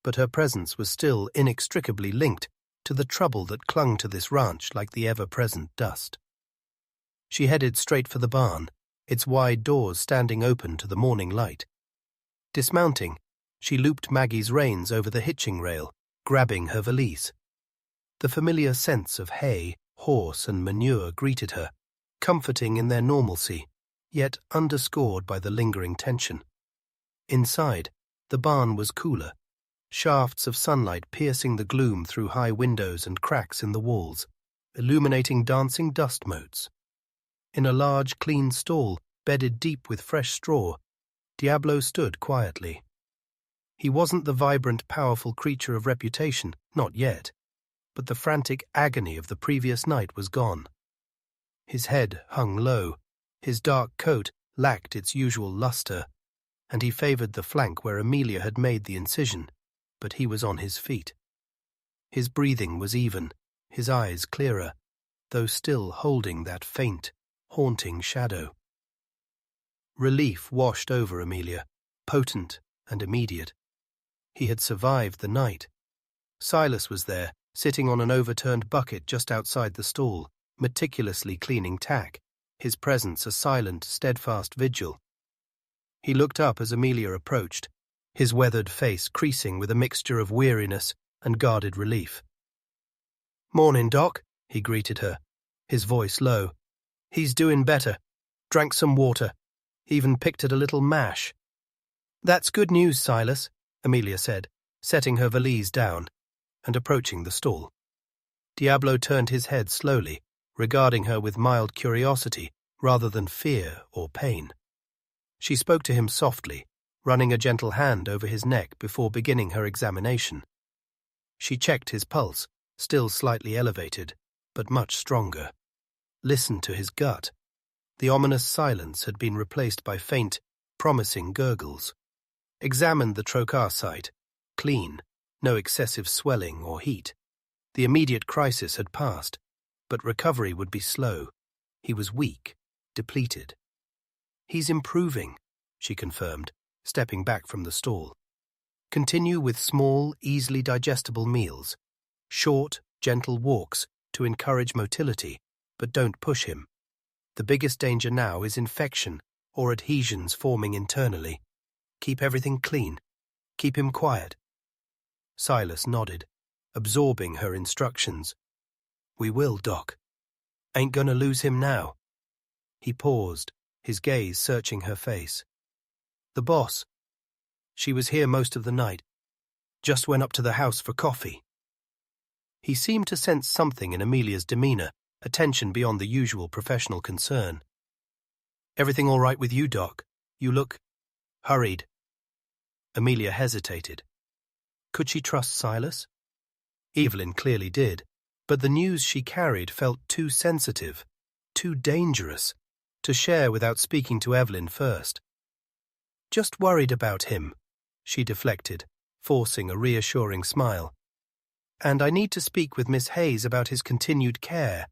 but her presence was still inextricably linked to the trouble that clung to this ranch like the ever-present dust. She headed straight for the barn, its wide doors standing open to the morning light. Dismounting, she looped Maggie's reins over the hitching rail, grabbing her valise. The familiar sense of hay, horse, and manure greeted her, comforting in their normalcy, yet underscored by the lingering tension. Inside, the barn was cooler, shafts of sunlight piercing the gloom through high windows and cracks in the walls, illuminating dancing dust motes. In a large, clean stall, bedded deep with fresh straw, Diablo stood quietly. He wasn't the vibrant, powerful creature of reputation, not yet, but the frantic agony of the previous night was gone. His head hung low, his dark coat lacked its usual luster, and he favored the flank where Amelia had made the incision, but he was on his feet. His breathing was even, his eyes clearer, though still holding that faint, haunting shadow. Relief washed over Amelia, potent and immediate. He had survived the night. Silas was there, sitting on an overturned bucket just outside the stall, meticulously cleaning tack, his presence a silent, steadfast vigil. He looked up as Amelia approached, his weathered face creasing with a mixture of weariness and guarded relief. "Morning, Doc," he greeted her, his voice low. "He's doing better. Drank some water. Even picked at a little mash." "That's good news, Silas," Amelia said, setting her valise down and approaching the stall. Diablo turned his head slowly, regarding her with mild curiosity rather than fear or pain. She spoke to him softly, running a gentle hand over his neck before beginning her examination. She checked his pulse, still slightly elevated, but much stronger. Listened to his gut. The ominous silence had been replaced by faint, promising gurgles. Examined the trocar site. Clean, no excessive swelling or heat. The immediate crisis had passed, but recovery would be slow. He was weak, depleted. "He's improving," she confirmed, stepping back from the stall. "Continue with small, easily digestible meals. Short, gentle walks to encourage motility, but don't push him. The biggest danger now is infection or adhesions forming internally. Keep everything clean. Keep him quiet." Silas nodded, absorbing her instructions. "We will, Doc. Ain't gonna lose him now." He paused, his gaze searching her face. "The boss. She was here most of the night. Just went up to the house for coffee." He seemed to sense something in Amelia's demeanor, a tension beyond the usual professional concern. "Everything all right with you, Doc? You look hurried." Amelia hesitated. Could she trust Silas? Evelyn clearly did, but the news she carried felt too sensitive, too dangerous, to share without speaking to Evelyn first. "Just worried about him," she deflected, forcing a reassuring smile. "And I need to speak with Miss Hayes about his continued care.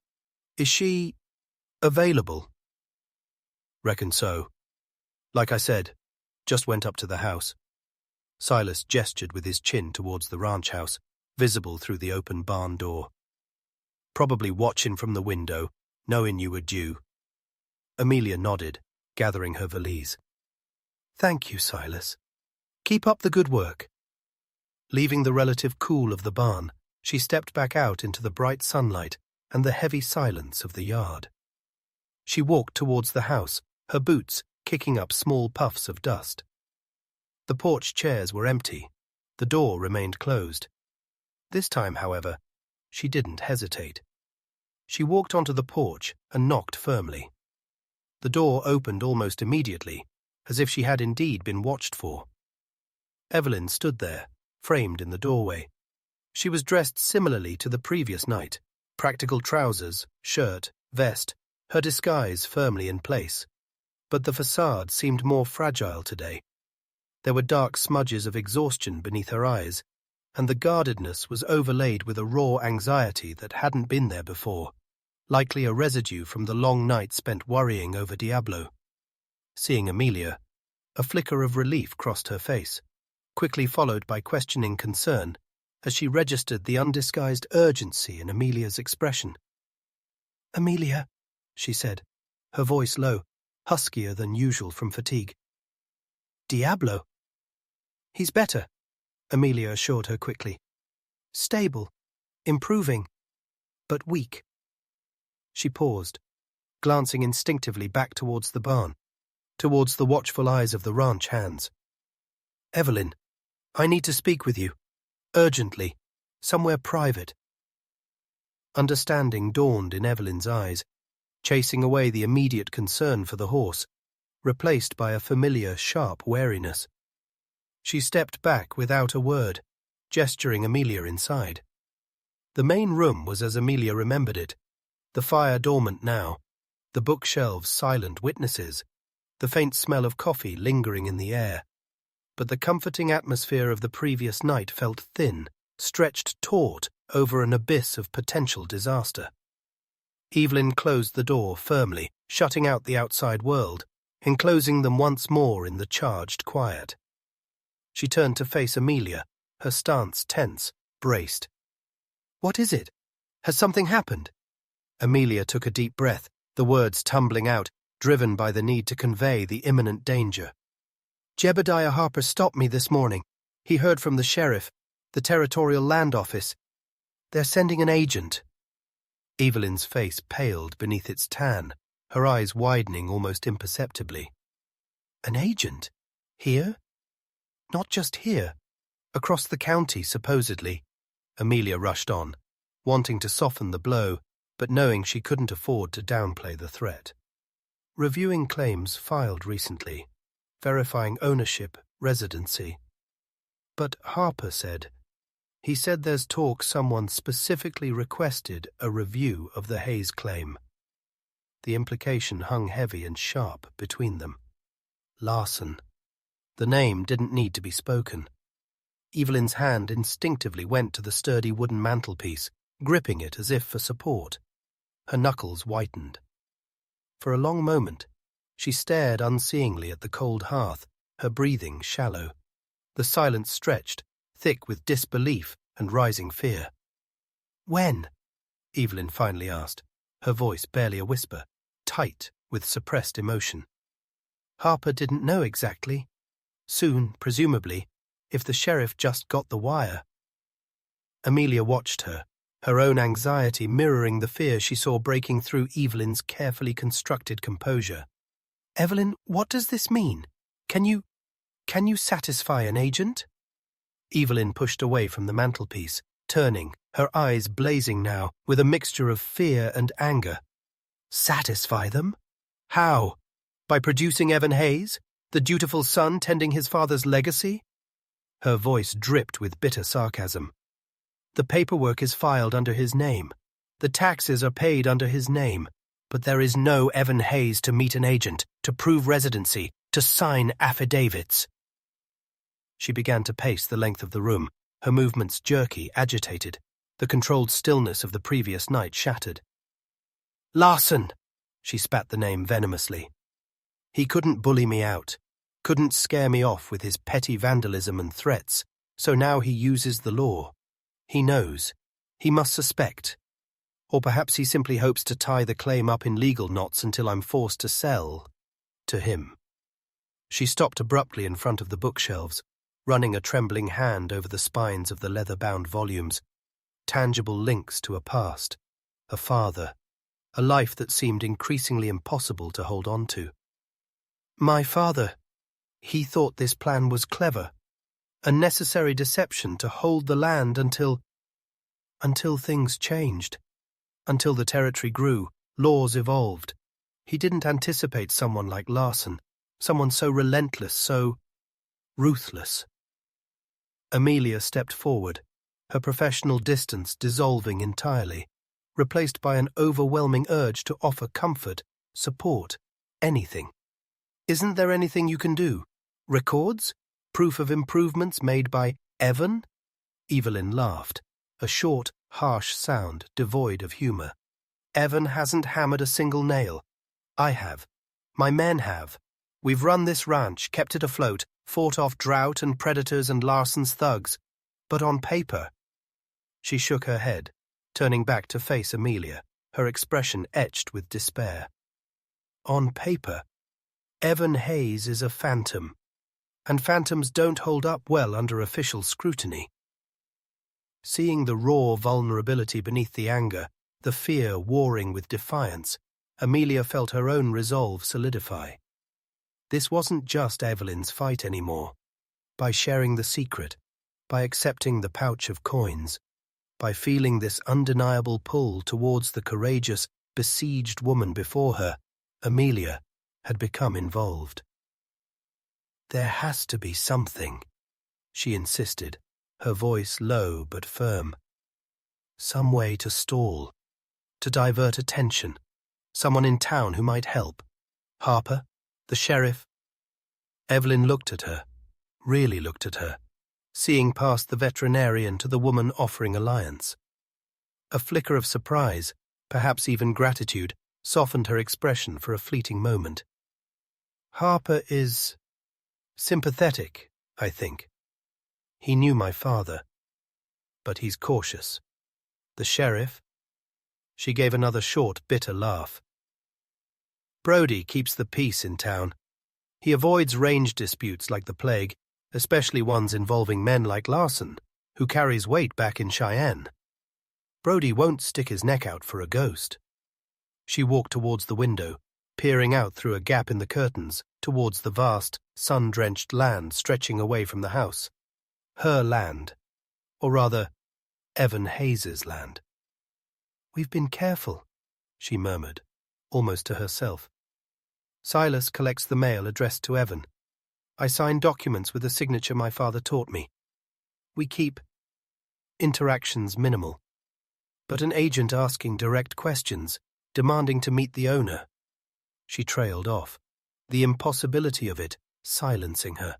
Is she available?" "Reckon so. Like I said, just went up to the house." Silas gestured with his chin towards the ranch house, visible through the open barn door. "Probably watching from the window, knowing you were due." Amelia nodded, gathering her valise. "Thank you, Silas. Keep up the good work." Leaving the relative cool of the barn, she stepped back out into the bright sunlight and the heavy silence of the yard. She walked towards the house, her boots kicking up small puffs of dust. The porch chairs were empty. The door remained closed. This time, however, she didn't hesitate. She walked onto the porch and knocked firmly. The door opened almost immediately, as if she had indeed been watched for. Evelyn stood there, framed in the doorway. She was dressed similarly to the previous night, practical trousers, shirt, vest, her disguise firmly in place. But the facade seemed more fragile today. There were dark smudges of exhaustion beneath her eyes, and the guardedness was overlaid with a raw anxiety that hadn't been there before, likely a residue from the long night spent worrying over Diablo. Seeing Amelia, a flicker of relief crossed her face, quickly followed by questioning concern as she registered the undisguised urgency in Amelia's expression. "Amelia," she said, her voice low, huskier than usual from fatigue. "Diablo?" "He's better," Amelia assured her quickly. "Stable, improving, but weak." She paused, glancing instinctively back towards the barn, towards the watchful eyes of the ranch hands. "Evelyn, I need to speak with you. Urgently. Somewhere private." Understanding dawned in Evelyn's eyes, chasing away the immediate concern for the horse, replaced by a familiar, sharp wariness. She stepped back without a word, gesturing Amelia inside. The main room was as Amelia remembered it, the fire dormant now, the bookshelves silent witnesses, the faint smell of coffee lingering in the air. But the comforting atmosphere of the previous night felt thin, stretched taut over an abyss of potential disaster. Evelyn closed the door firmly, shutting out the outside world, enclosing them once more in the charged quiet. She turned to face Amelia, her stance tense, braced. "What is it? Has something happened?" Amelia took a deep breath, the words tumbling out, driven by the need to convey the imminent danger. "Jebediah Harper stopped me this morning. He heard from the sheriff, the Territorial Land Office. They're sending an agent." Evelyn's face paled beneath its tan, her eyes widening almost imperceptibly. "An agent? Here?" "Not just here. Across the county, supposedly." Amelia rushed on, wanting to soften the blow, but knowing she couldn't afford to downplay the threat. "Reviewing claims filed recently, verifying ownership, residency. But Harper said, he said there's talk someone specifically requested a review of the Hayes claim." The implication hung heavy and sharp between them. Larson. The name didn't need to be spoken. Evelyn's hand instinctively went to the sturdy wooden mantelpiece, gripping it as if for support. Her knuckles whitened. For a long moment, she stared unseeingly at the cold hearth, her breathing shallow. The silence stretched, thick with disbelief and rising fear. "When?" Evelyn finally asked, her voice barely a whisper, tight with suppressed emotion. Harper didn't know exactly. Soon, presumably, if the sheriff just got the wire. Amelia watched her, her own anxiety mirroring the fear she saw breaking through Evelyn's carefully constructed composure. "Evelyn, what does this mean? Can you satisfy an agent?" Evelyn pushed away from the mantelpiece, turning, her eyes blazing now with a mixture of fear and anger. "Satisfy them? How? By producing Evan Hayes, the dutiful son tending his father's legacy?" Her voice dripped with bitter sarcasm. "The paperwork is filed under his name. The taxes are paid under his name. But there is no Evan Hayes to meet an agent, to prove residency, to sign affidavits." She began to pace the length of the room, her movements jerky, agitated, the controlled stillness of the previous night shattered. "Larson!" She spat the name venomously. "He couldn't bully me out, couldn't scare me off with his petty vandalism and threats, so now he uses the law. He knows. He must suspect. Or perhaps he simply hopes to tie the claim up in legal knots until I'm forced to sell to him." She stopped abruptly in front of the bookshelves, running a trembling hand over the spines of the leather-bound volumes, tangible links to a past, a father, a life that seemed increasingly impossible to hold on to. "My father, he thought this plan was clever, a necessary deception to hold the land until things changed. Until the territory grew, laws evolved. He didn't anticipate someone like Larson, someone so relentless, so ruthless." Amelia stepped forward, her professional distance dissolving entirely, replaced by an overwhelming urge to offer comfort, support, anything. "Isn't there anything you can do? Records? Proof of improvements made by Evan?" Evelyn laughed, a short, harsh sound devoid of humor. "Evan hasn't hammered a single nail. I have. My men have. We've run this ranch, kept it afloat, fought off drought and predators and Larson's thugs. But on paper—" She shook her head, turning back to face Amelia, her expression etched with despair. "On paper, Evan Hayes is a phantom, and phantoms don't hold up well under official scrutiny." Seeing the raw vulnerability beneath the anger, the fear warring with defiance, Amelia felt her own resolve solidify. This wasn't just Evelyn's fight anymore. By sharing the secret, by accepting the pouch of coins, by feeling this undeniable pull towards the courageous, besieged woman before her, Amelia had become involved. "There has to be something," she insisted, her voice low but firm. "Some way to stall, to divert attention, someone in town who might help. Harper? The sheriff?" Evelyn looked at her, really looked at her, seeing past the veterinarian to the woman offering alliance. A flicker of surprise, perhaps even gratitude, softened her expression for a fleeting moment. "Harper is sympathetic, I think. He knew my father. But he's cautious. The sheriff?" She gave another short, bitter laugh. "Brody keeps the peace in town. He avoids range disputes like the plague, especially ones involving men like Larson, who carries weight back in Cheyenne. Brody won't stick his neck out for a ghost." She walked towards the window, peering out through a gap in the curtains towards the vast, sun-drenched land stretching away from the house. Her land, or rather, Evan Hayes's land. "We've been careful," she murmured, almost to herself. "Silas collects the mail addressed to Evan. I sign documents with the signature my father taught me. We keep interactions minimal. But an agent asking direct questions, demanding to meet the owner." She trailed off, the impossibility of it silencing her.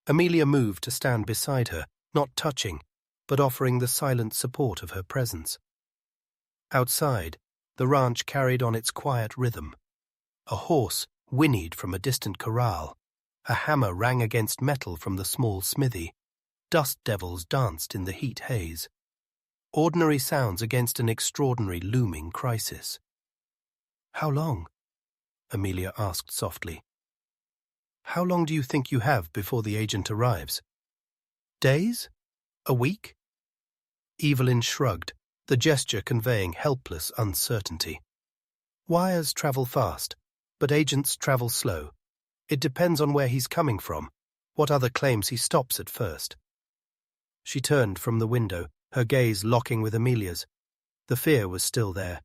Amelia moved to stand beside her, not touching, but offering the silent support of her presence. Outside, the ranch carried on its quiet rhythm. A horse whinnied from a distant corral. A hammer rang against metal from the small smithy. Dust devils danced in the heat haze. Ordinary sounds against an extraordinary looming crisis. "How long?" Amelia asked softly. "How long do you think you have before the agent arrives? Days? A week?" Evelyn shrugged, the gesture conveying helpless uncertainty. "Wires travel fast, but agents travel slow. It depends on where he's coming from, what other claims he stops at first." She turned from the window, her gaze locking with Amelia's. The fear was still there,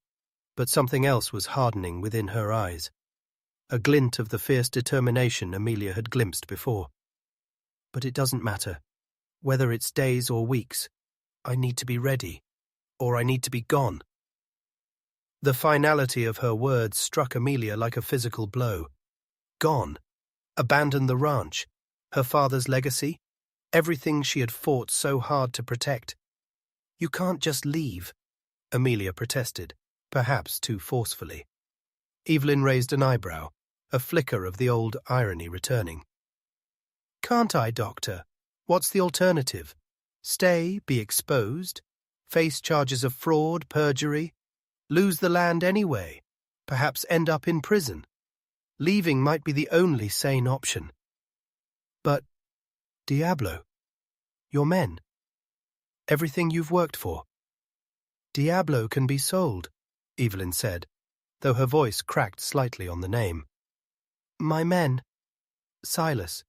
but something else was hardening within her eyes. A glint of the fierce determination Amelia had glimpsed before. "But it doesn't matter. Whether it's days or weeks, I need to be ready, or I need to be gone." The finality of her words struck Amelia like a physical blow. Gone. Abandon the ranch, her father's legacy, everything she had fought so hard to protect. "You can't just leave," Amelia protested, perhaps too forcefully. Evelyn raised an eyebrow, a flicker of the old irony returning. "Can't I, Doctor? What's the alternative? Stay, be exposed, face charges of fraud, perjury, lose the land anyway, perhaps end up in prison. Leaving might be the only sane option. But, Diablo, your men, everything you've worked for." "Diablo can be sold," Evelyn said, though her voice cracked slightly on the name. "My men, Silas,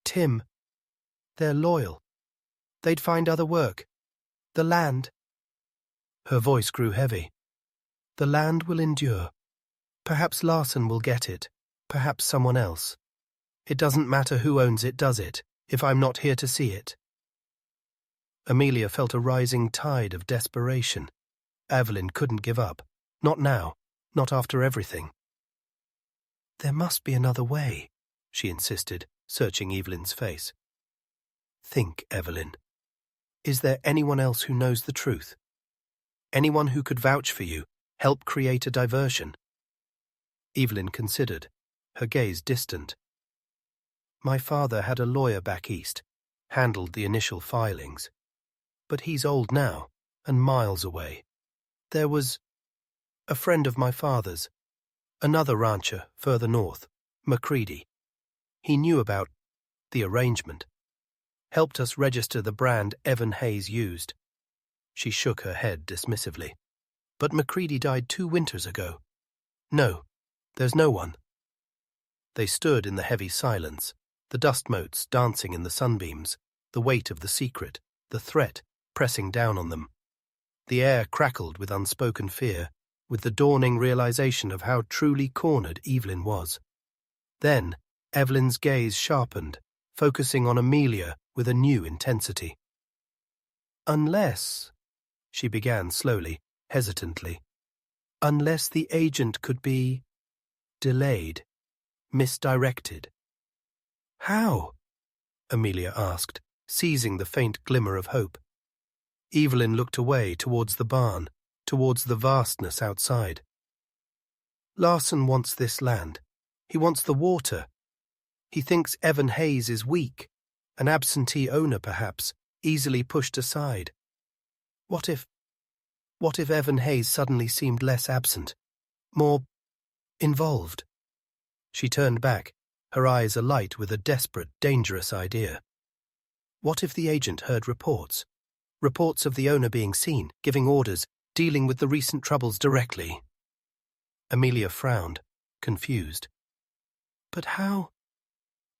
Tim, they're loyal. They'd find other work. The land—" Her voice grew heavy. "The land will endure. Perhaps Larson will get it, perhaps someone else. It doesn't matter who owns it, does it, if I'm not here to see it?" Amelia felt a rising tide of desperation. Evelyn couldn't give up. Not now. Not after everything. "There must be another way," she insisted, searching Evelyn's face. "Think, Evelyn. Is there anyone else who knows the truth? Anyone who could vouch for you, help create a diversion?" Evelyn considered, her gaze distant. "My father had a lawyer back east, handled the initial filings. But he's old now, and miles away. There was a friend of my father's, another rancher further north, Macready. He knew about the arrangement. Helped us register the brand Evan Hayes used." She shook her head dismissively. "But Macready died 2 winters ago. No, there's no one." They stood in the heavy silence, the dust motes dancing in the sunbeams, the weight of the secret, the threat, pressing down on them. The air crackled with unspoken fear, with the dawning realization of how truly cornered Evelyn was. Then Evelyn's gaze sharpened, focusing on Amelia with a new intensity. "Unless," she began slowly, hesitantly, "unless the agent could be delayed, misdirected." "How?" Amelia asked, seizing the faint glimmer of hope. Evelyn looked away towards the barn, towards the vastness outside. "Larson wants this land. He wants the water. He thinks Evan Hayes is weak, an absentee owner perhaps, easily pushed aside. What if Evan Hayes suddenly seemed less absent, more involved?" She turned back, her eyes alight with a desperate, dangerous idea. What if the agent heard reports of the owner being seen, giving orders, dealing with the recent troubles directly? Amelia frowned, confused. "But how?"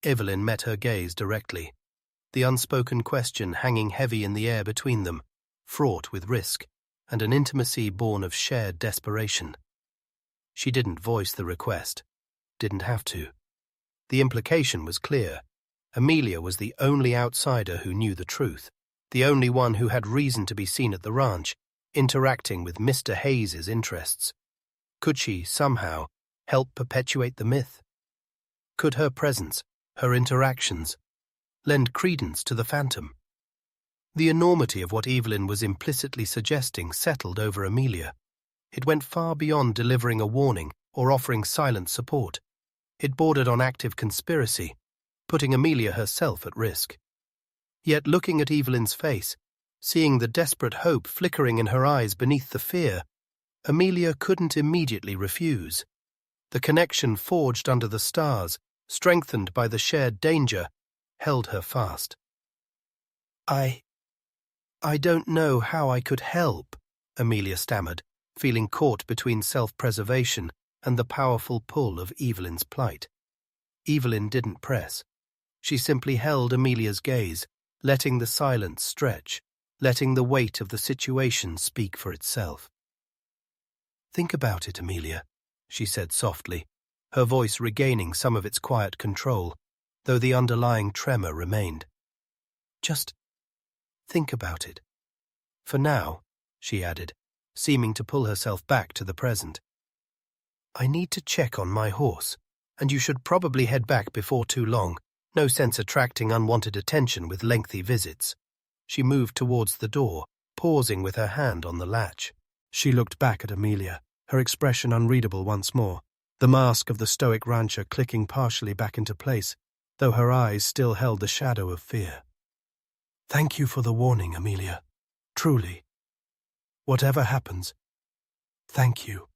Evelyn met her gaze directly, the unspoken question hanging heavy in the air between them, fraught with risk and an intimacy born of shared desperation. She didn't voice the request, didn't have to. The implication was clear. Amelia was the only outsider who knew the truth, the only one who had reason to be seen at the ranch, interacting with Mr. Hayes's interests. Could she, somehow, help perpetuate the myth? Could her presence, her interactions, lend credence to the phantom? The enormity of what Evelyn was implicitly suggesting settled over Amelia. It went far beyond delivering a warning or offering silent support. It bordered on active conspiracy, putting Amelia herself at risk. Yet looking at Evelyn's face, seeing the desperate hope flickering in her eyes beneath the fear, Amelia couldn't immediately refuse. The connection forged under the stars, strengthened by the shared danger, held her fast. I don't know how I could help," Amelia stammered, feeling caught between self-preservation and the powerful pull of Evelyn's plight. Evelyn didn't press. She simply held Amelia's gaze, letting the silence stretch, letting the weight of the situation speak for itself. "Think about it, Amelia," she said softly, her voice regaining some of its quiet control, though the underlying tremor remained. "Just think about it. For now," she added, seeming to pull herself back to the present. "I need to check on my horse, and you should probably head back before too long. No sense attracting unwanted attention with lengthy visits." She moved towards the door, pausing with her hand on the latch. She looked back at Amelia, her expression unreadable once more, the mask of the stoic rancher clicking partially back into place, though her eyes still held the shadow of fear. "Thank you for the warning, Amelia. Truly. Whatever happens, thank you."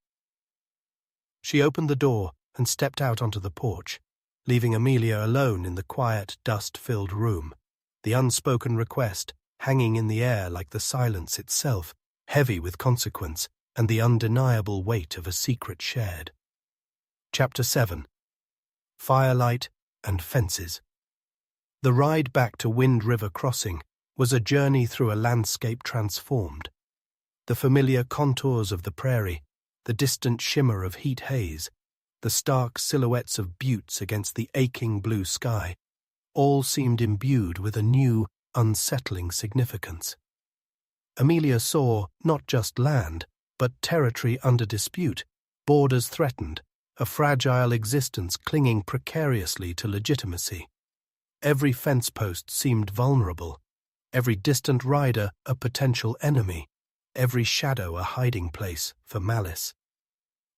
She opened the door and stepped out onto the porch, leaving Amelia alone in the quiet, dust-filled room, the unspoken request hanging in the air like the silence itself, heavy with consequence and the undeniable weight of a secret shared. Chapter 7. Firelight and Fences. The ride back to Wind River Crossing was a journey through a landscape transformed. The familiar contours of the prairie, the distant shimmer of heat haze, the stark silhouettes of buttes against the aching blue sky, all seemed imbued with a new, unsettling significance. Amelia saw not just land, but territory under dispute, borders threatened, a fragile existence clinging precariously to legitimacy. Every fence post seemed vulnerable, every distant rider a potential enemy, every shadow a hiding place for malice.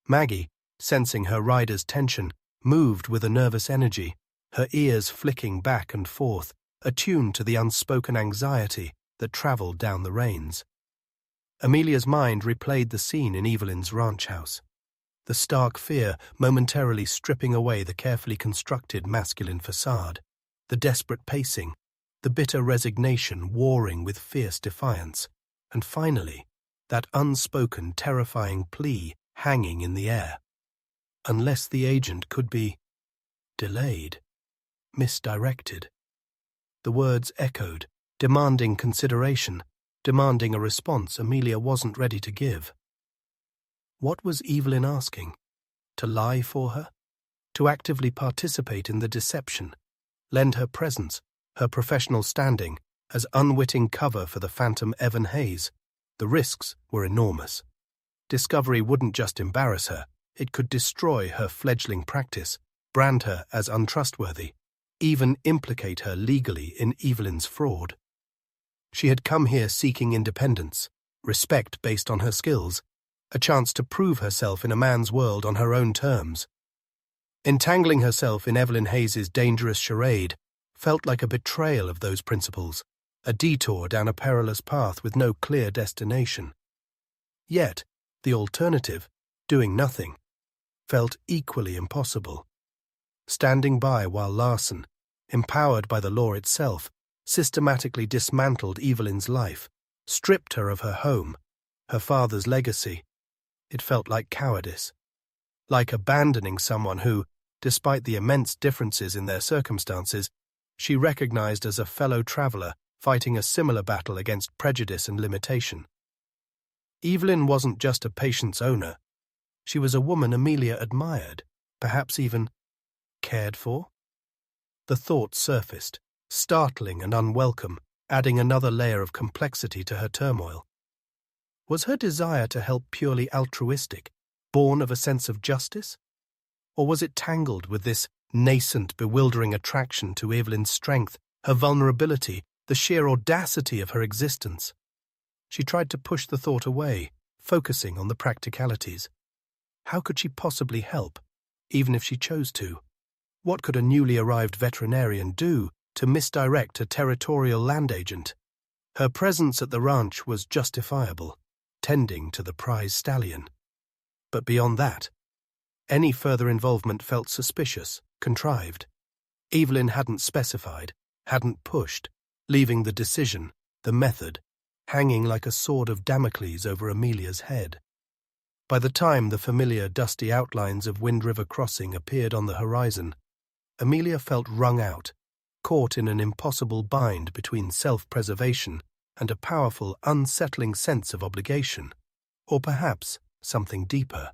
Maggie, sensing her rider's tension, moved with a nervous energy, her ears flicking back and forth, attuned to the unspoken anxiety that travelled down the reins. Amelia's mind replayed the scene in Evelyn's ranch house, the stark fear momentarily stripping away the carefully constructed masculine facade, the desperate pacing, the bitter resignation warring with fierce defiance, and finally, that unspoken, terrifying plea hanging in the air. Unless the agent could be delayed, misdirected. The words echoed, demanding consideration, demanding a response Amelia wasn't ready to give. What was Evelyn asking? To lie for her? To actively participate in the deception? Lend her presence, her professional standing, as unwitting cover for the phantom Evan Hayes? The risks were enormous. Discovery wouldn't just embarrass her, it could destroy her fledgling practice, brand her as untrustworthy, even implicate her legally in Evelyn's fraud. She had come here seeking independence, respect based on her skills, a chance to prove herself in a man's world on her own terms. Entangling herself in Evelyn Hayes's dangerous charade felt like a betrayal of those principles, a detour down a perilous path with no clear destination. Yet, the alternative, doing nothing, felt equally impossible. Standing by while Larson, empowered by the law itself, systematically dismantled Evelyn's life, stripped her of her home, her father's legacy. It felt like cowardice, like abandoning someone who, despite the immense differences in their circumstances, she recognized as a fellow traveler fighting a similar battle against prejudice and limitation. Evelyn wasn't just a patient's owner. She was a woman Amelia admired, perhaps even cared for. The thought surfaced, startling and unwelcome, adding another layer of complexity to her turmoil. Was her desire to help purely altruistic, born of a sense of justice? Or was it tangled with this nascent, bewildering attraction to Evelyn's strength, her vulnerability, the sheer audacity of her existence? She tried to push the thought away, focusing on the practicalities. How could she possibly help, even if she chose to? What could a newly arrived veterinarian do to misdirect a territorial land agent? Her presence at the ranch was justifiable, tending to the prize stallion. But beyond that, any further involvement felt suspicious, contrived. Evelyn hadn't specified, hadn't pushed, leaving the decision, the method, hanging like a sword of Damocles over Amelia's head. By the time the familiar dusty outlines of Wind River Crossing appeared on the horizon, Amelia felt wrung out, caught in an impossible bind between self-preservation and a powerful, unsettling sense of obligation, or perhaps something deeper.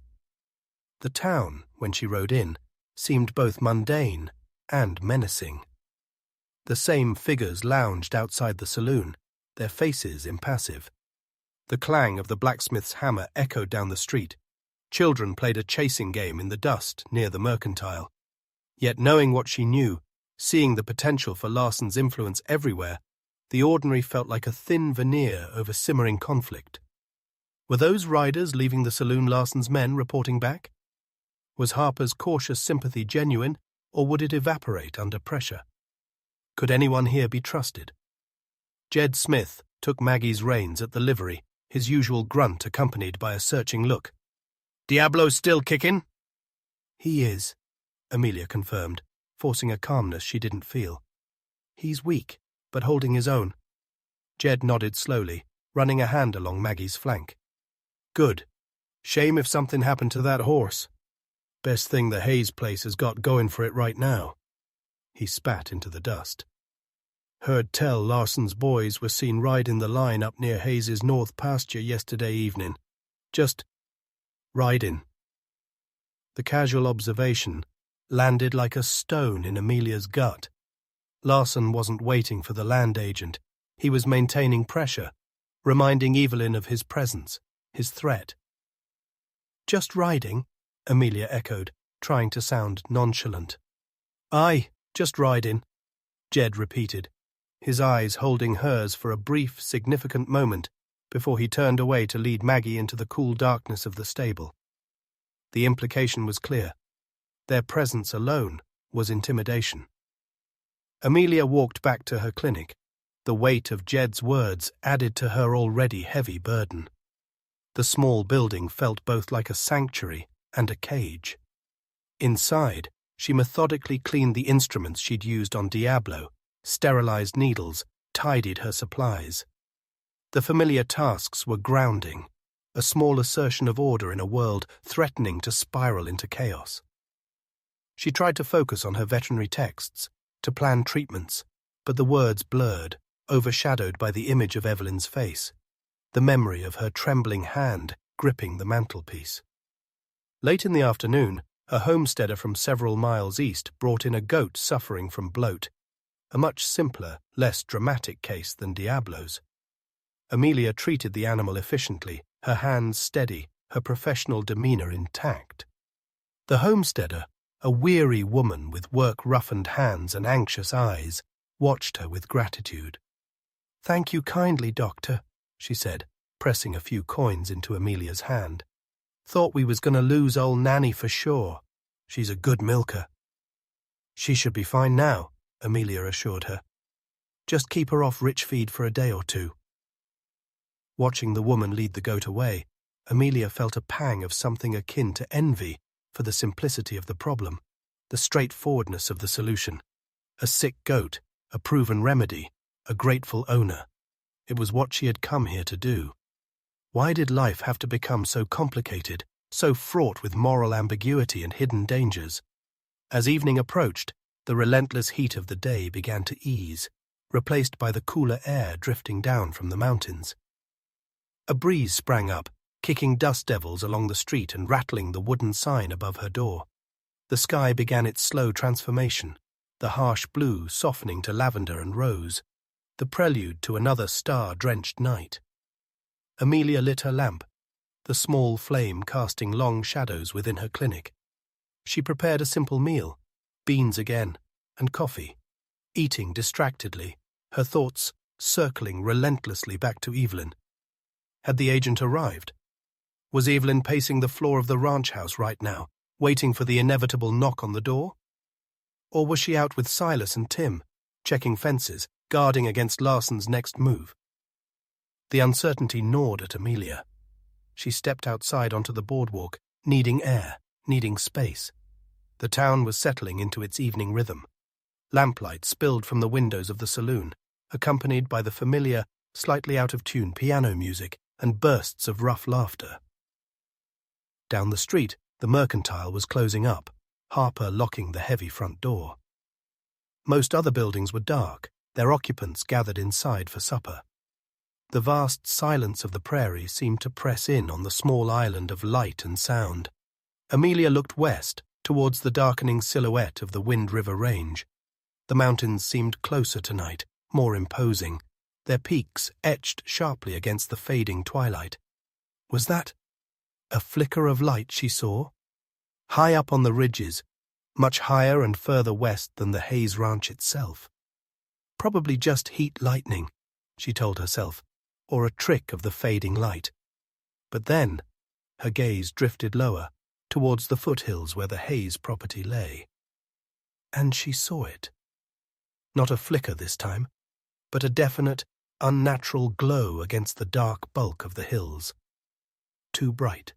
The town, when she rode in, seemed both mundane and menacing. The same figures lounged outside the saloon, their faces impassive. The clang of the blacksmith's hammer echoed down the street. Children played a chasing game in the dust near the mercantile. Yet knowing what she knew, seeing the potential for Larson's influence everywhere, the ordinary felt like a thin veneer over simmering conflict. Were those riders leaving the saloon Larson's men reporting back? Was Harper's cautious sympathy genuine, or would it evaporate under pressure? Could anyone here be trusted? Jed Smith took Maggie's reins at the livery, his usual grunt accompanied by a searching look. "Diablo still kicking?" "He is," Amelia confirmed, forcing a calmness she didn't feel. "He's weak, but holding his own." Jed nodded slowly, running a hand along Maggie's flank. "Good. Shame if something happened to that horse. Best thing the Hayes place has got going for it right now." He spat into the dust. "Heard tell Larson's boys were seen riding the line up near Hayes's north pasture yesterday evening. Just riding." The casual observation landed like a stone in Amelia's gut. Larson wasn't waiting for the land agent. He was maintaining pressure, reminding Evelyn of his presence, his threat. "Just riding?" Amelia echoed, trying to sound nonchalant. "Aye, just riding," Jed repeated, his eyes holding hers for a brief, significant moment before he turned away to lead Maggie into the cool darkness of the stable. The implication was clear. Their presence alone was intimidation. Amelia walked back to her clinic, the weight of Jed's words added to her already heavy burden. The small building felt both like a sanctuary and a cage. Inside, she methodically cleaned the instruments she'd used on Diablo, sterilized needles, tidied her supplies. The familiar tasks were grounding, a small assertion of order in a world threatening to spiral into chaos. She tried to focus on her veterinary texts, to plan treatments, but the words blurred, overshadowed by the image of Evelyn's face, the memory of her trembling hand gripping the mantelpiece. Late in the afternoon, a homesteader from several miles east brought in a goat suffering from bloat, a much simpler, less dramatic case than Diablo's. Amelia treated the animal efficiently, her hands steady, her professional demeanor intact. The homesteader, a weary woman with work-roughened hands and anxious eyes, watched her with gratitude. "Thank you kindly, Doctor," she said, pressing a few coins into Amelia's hand. "Thought we was going to lose old Nanny for sure. She's a good milker." "She should be fine now," Amelia assured her. "Just keep her off rich feed for a day or two." Watching the woman lead the goat away, Amelia felt a pang of something akin to envy for the simplicity of the problem, the straightforwardness of the solution. A sick goat, a proven remedy, a grateful owner. It was what she had come here to do. Why did life have to become so complicated, so fraught with moral ambiguity and hidden dangers? As evening approached, the relentless heat of the day began to ease, replaced by the cooler air drifting down from the mountains. A breeze sprang up, kicking dust devils along the street and rattling the wooden sign above her door. The sky began its slow transformation, the harsh blue softening to lavender and rose, the prelude to another star-drenched night. Amelia lit her lamp, the small flame casting long shadows within her clinic. She prepared a simple meal, beans again, and coffee, eating distractedly, her thoughts circling relentlessly back to Evelyn. Had the agent arrived? Was Evelyn pacing the floor of the ranch house right now, waiting for the inevitable knock on the door? Or was she out with Silas and Tim, checking fences, guarding against Larson's next move? The uncertainty gnawed at Amelia. She stepped outside onto the boardwalk, needing air, needing space. The town was settling into its evening rhythm. Lamplight spilled from the windows of the saloon, accompanied by the familiar, slightly out-of-tune piano music and bursts of rough laughter. Down the street, the mercantile was closing up, Harper locking the heavy front door. Most other buildings were dark, their occupants gathered inside for supper. The vast silence of the prairie seemed to press in on the small island of light and sound. Amelia looked west, towards the darkening silhouette of the Wind River Range. The mountains seemed closer tonight, more imposing, their peaks etched sharply against the fading twilight. Was that a flicker of light she saw? High up on the ridges, much higher and further west than the Hayes Ranch itself. Probably just heat lightning, she told herself, or a trick of the fading light. But then, her gaze drifted lower, towards the foothills where the Hayes property lay. And she saw it. Not a flicker this time, but a definite, unnatural glow against the dark bulk of the hills. Too bright,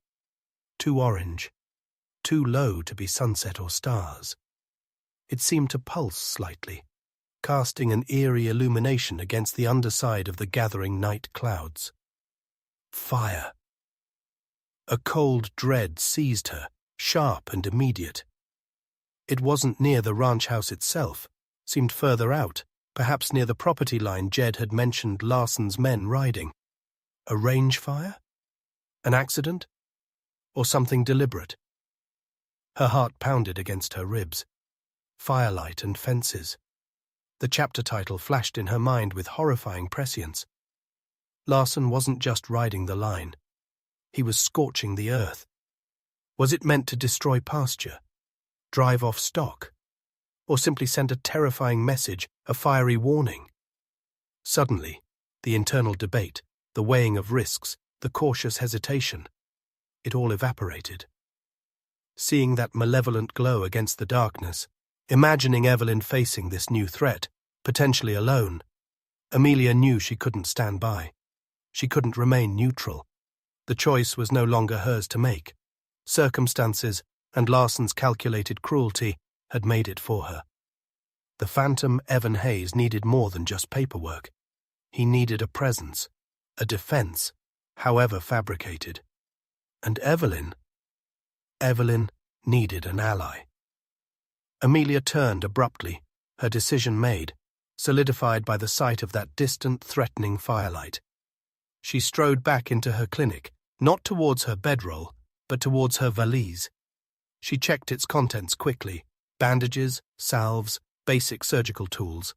too orange, too low to be sunset or stars. It seemed to pulse slightly, casting an eerie illumination against the underside of the gathering night clouds. Fire. A cold dread seized her, sharp and immediate. It wasn't near the ranch house itself, seemed further out, perhaps near the property line Jed had mentioned Larson's men riding. A range fire? An accident? Or something deliberate? Her heart pounded against her ribs. Firelight and fences. The chapter title flashed in her mind with horrifying prescience. Larson wasn't just riding the line. He was scorching the earth. Was it meant to destroy pasture, drive off stock, or simply send a terrifying message, a fiery warning? Suddenly, the internal debate, the weighing of risks, the cautious hesitation, it all evaporated. Seeing that malevolent glow against the darkness, imagining Evelyn facing this new threat, potentially alone, Amelia knew she couldn't stand by. She couldn't remain neutral. The choice was no longer hers to make. Circumstances and Larson's calculated cruelty had made it for her. The phantom Evan Hayes needed more than just paperwork. He needed a presence, a defense, however fabricated. And Evelyn needed an ally. Amelia turned abruptly, her decision made, solidified by the sight of that distant, threatening firelight. She strode back into her clinic, not towards her bedroll, but towards her valise. She checked its contents quickly: bandages, salves, basic surgical tools.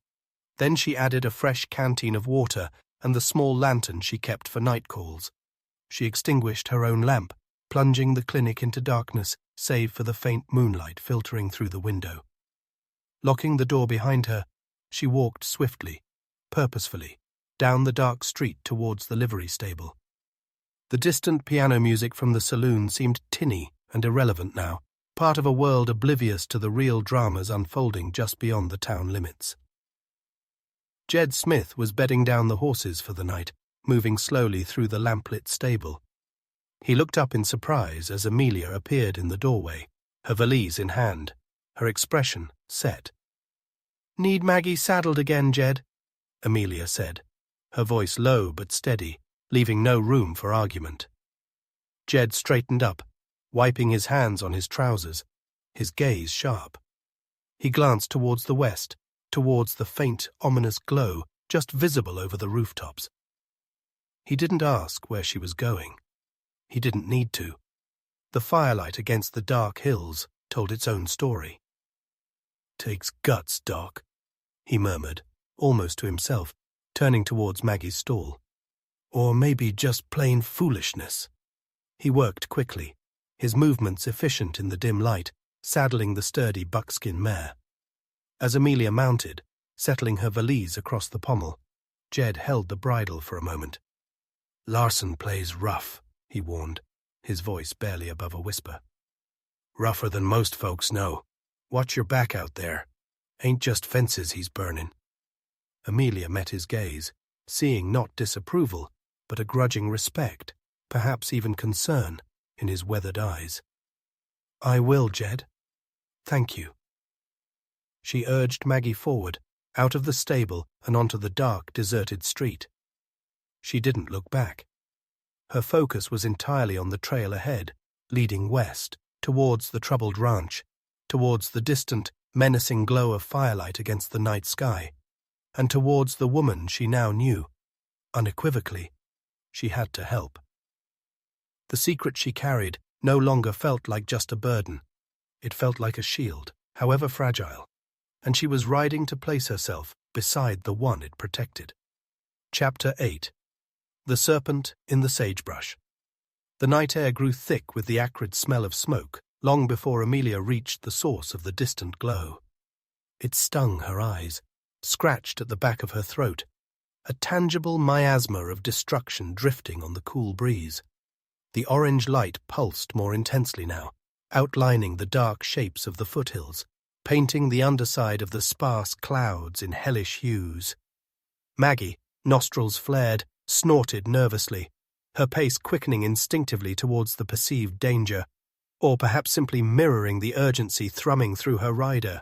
Then she added a fresh canteen of water and the small lantern she kept for night calls. She extinguished her own lamp, plunging the clinic into darkness, save for the faint moonlight filtering through the window. Locking the door behind her, she walked swiftly, purposefully, down the dark street towards the livery stable. The distant piano music from the saloon seemed tinny and irrelevant now, part of a world oblivious to the real dramas unfolding just beyond the town limits. Jed Smith was bedding down the horses for the night, moving slowly through the lamplit stable. He looked up in surprise as Amelia appeared in the doorway, her valise in hand, her expression set. "Need Maggie saddled again, Jed?" Amelia said, her voice low but steady, leaving no room for argument. Jed straightened up, wiping his hands on his trousers, his gaze sharp. He glanced towards the west, towards the faint, ominous glow just visible over the rooftops. He didn't ask where she was going. He didn't need to. The firelight against the dark hills told its own story. "Takes guts, Doc," he murmured, almost to himself, turning towards Maggie's stall. "Or maybe just plain foolishness." He worked quickly, his movements efficient in the dim light, saddling the sturdy buckskin mare. As Amelia mounted, settling her valise across the pommel, Jed held the bridle for a moment. "Larson plays rough," he warned, his voice barely above a whisper. "Rougher than most folks know. Watch your back out there. Ain't just fences he's burning." Amelia met his gaze, seeing not disapproval, but a grudging respect, perhaps even concern, in his weathered eyes. "I will, Jed. Thank you." She urged Maggie forward, out of the stable and onto the dark, deserted street. She didn't look back. Her focus was entirely on the trail ahead, leading west, towards the troubled ranch, towards the distant, menacing glow of firelight against the night sky, and towards the woman she now knew. Unequivocally, she had to help. The secret she carried no longer felt like just a burden. It felt like a shield, however fragile, and she was riding to place herself beside the one it protected. Chapter 8. The Serpent in the Sagebrush. The night air grew thick with the acrid smell of smoke long before Amelia reached the source of the distant glow. It stung her eyes, scratched at the back of her throat, a tangible miasma of destruction drifting on the cool breeze. The orange light pulsed more intensely now, outlining the dark shapes of the foothills, painting the underside of the sparse clouds in hellish hues. Maggie, nostrils flared, snorted nervously, her pace quickening instinctively towards the perceived danger, or perhaps simply mirroring the urgency thrumming through her rider.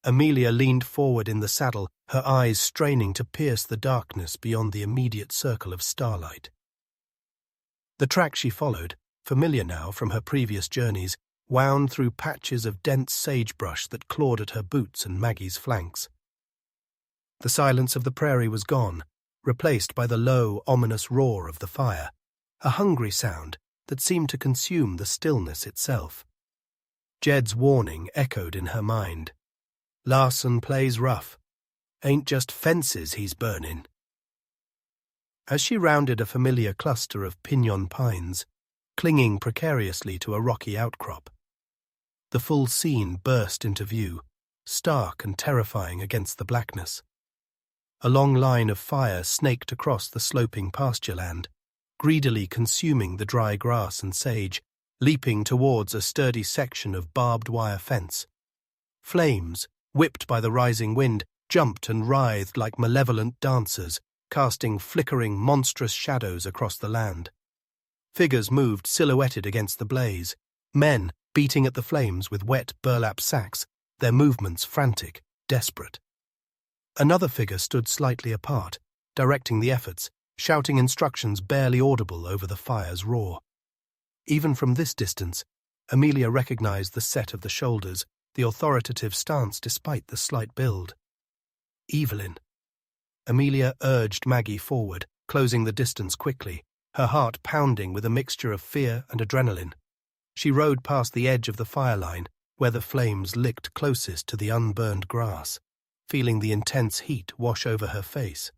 Amelia leaned forward in the saddle, her eyes straining to pierce the darkness beyond the immediate circle of starlight. The track she followed, familiar now from her previous journeys, wound through patches of dense sagebrush that clawed at her boots and Maggie's flanks. The silence of the prairie was gone, replaced by the low, ominous roar of the fire, a hungry sound that seemed to consume the stillness itself. Jed's warning echoed in her mind. "Larson plays rough. Ain't just fences he's burning." As she rounded a familiar cluster of pinon pines, clinging precariously to a rocky outcrop, the full scene burst into view, stark and terrifying against the blackness. A long line of fire snaked across the sloping pasture land, greedily consuming the dry grass and sage, leaping towards a sturdy section of barbed wire fence. Flames, whipped by the rising wind, jumped and writhed like malevolent dancers, casting flickering, monstrous shadows across the land. Figures moved silhouetted against the blaze, men beating at the flames with wet burlap sacks, their movements frantic, desperate. Another figure stood slightly apart, directing the efforts, shouting instructions barely audible over the fire's roar. Even from this distance, Amelia recognized the set of the shoulders, the authoritative stance despite the slight build. Evelyn. Amelia urged Maggie forward, closing the distance quickly, her heart pounding with a mixture of fear and adrenaline. She rode past the edge of the fire line, where the flames licked closest to the unburned grass, feeling the intense heat wash over her face.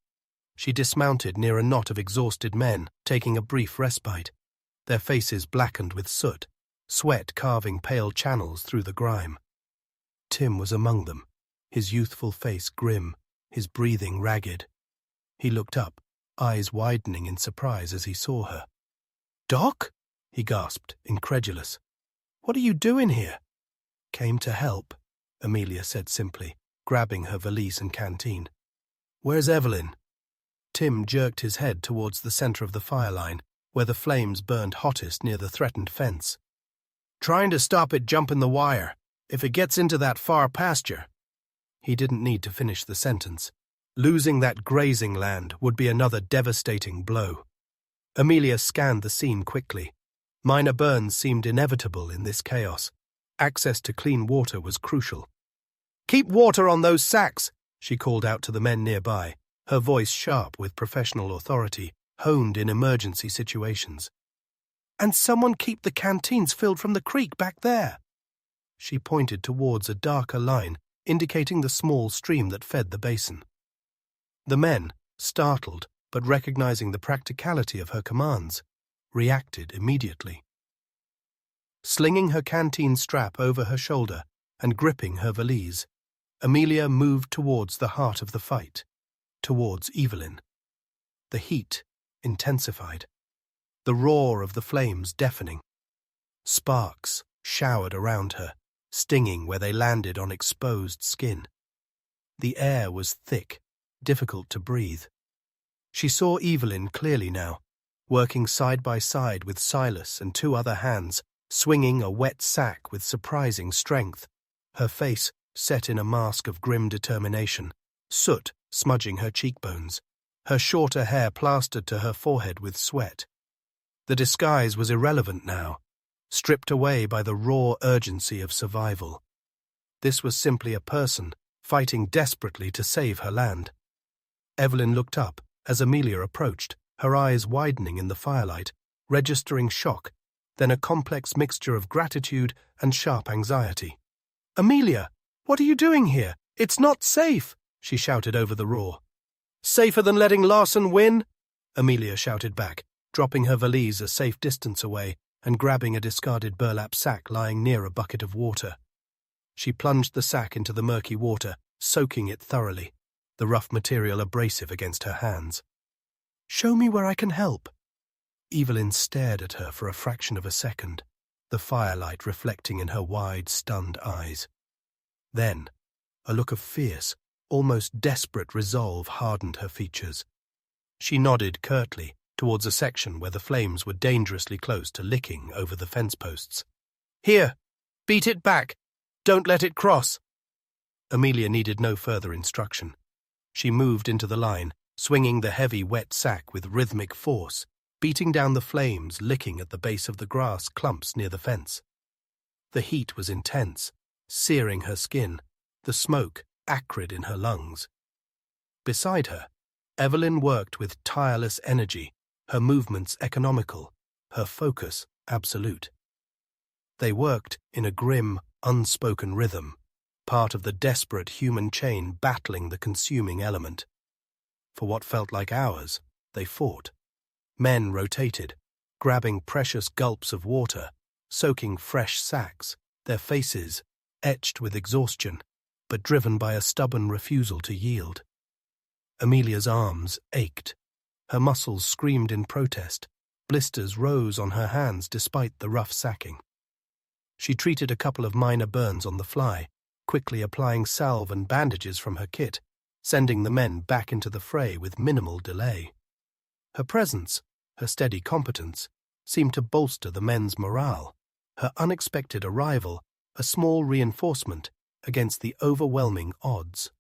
She dismounted near a knot of exhausted men, taking a brief respite, their faces blackened with soot, sweat carving pale channels through the grime. Tim was among them, his youthful face grim, his breathing ragged. He looked up, eyes widening in surprise as he saw her. "Doc?" he gasped, incredulous. "What are you doing here?" "Came to help," Amelia said simply, grabbing her valise and canteen. "Where's Evelyn?" Tim jerked his head towards the center of the fire line, where the flames burned hottest near the threatened fence. "Trying to stop it jumping the wire. If it gets into that far pasture." He didn't need to finish the sentence. Losing that grazing land would be another devastating blow. Amelia scanned the scene quickly. Minor burns seemed inevitable in this chaos. Access to clean water was crucial. "Keep water on those sacks," she called out to the men nearby, her voice sharp with professional authority, honed in emergency situations. "And someone keep the canteens filled from the creek back there." She pointed towards a darker line, indicating the small stream that fed the basin. The men, startled but recognizing the practicality of her commands, reacted immediately. Slinging her canteen strap over her shoulder and gripping her valise, Amelia moved towards the heart of the fight, towards Evelyn. The heat intensified, the roar of the flames deafening. Sparks showered around her, stinging where they landed on exposed skin. The air was thick, difficult to breathe. She saw Evelyn clearly now, working side by side with Silas and two other hands, swinging a wet sack with surprising strength, her face set in a mask of grim determination, soot smudging her cheekbones, her shorter hair plastered to her forehead with sweat. The disguise was irrelevant now, stripped away by the raw urgency of survival. This was simply a person fighting desperately to save her land. Evelyn looked up as Amelia approached, her eyes widening in the firelight, registering shock, then a complex mixture of gratitude and sharp anxiety. "Amelia, what are you doing here? It's not safe!" she shouted over the roar. "Safer than letting Larson win?" Amelia shouted back, dropping her valise a safe distance away and grabbing a discarded burlap sack lying near a bucket of water. She plunged the sack into the murky water, soaking it thoroughly, the rough material abrasive against her hands. "Show me where I can help." Evelyn stared at her for a fraction of a second, the firelight reflecting in her wide, stunned eyes. Then, a look of fierce, almost desperate resolve hardened her features. She nodded curtly towards a section where the flames were dangerously close to licking over the fence posts. "Here, beat it back. Don't let it cross." Amelia needed no further instruction. She moved into the line, swinging the heavy, wet sack with rhythmic force, beating down the flames licking at the base of the grass clumps near the fence. The heat was intense, searing her skin, the smoke acrid in her lungs. Beside her, Evelyn worked with tireless energy, her movements economical, her focus absolute. They worked in a grim, unspoken rhythm, part of the desperate human chain battling the consuming element. For what felt like hours, they fought. Men rotated, grabbing precious gulps of water, soaking fresh sacks, their faces etched with exhaustion, but driven by a stubborn refusal to yield. Amelia's arms ached. Her muscles screamed in protest. Blisters rose on her hands despite the rough sacking. She treated a couple of minor burns on the fly, quickly applying salve and bandages from her kit, sending the men back into the fray with minimal delay. Her presence, her steady competence, seemed to bolster the men's morale, her unexpected arrival a small reinforcement against the overwhelming odds.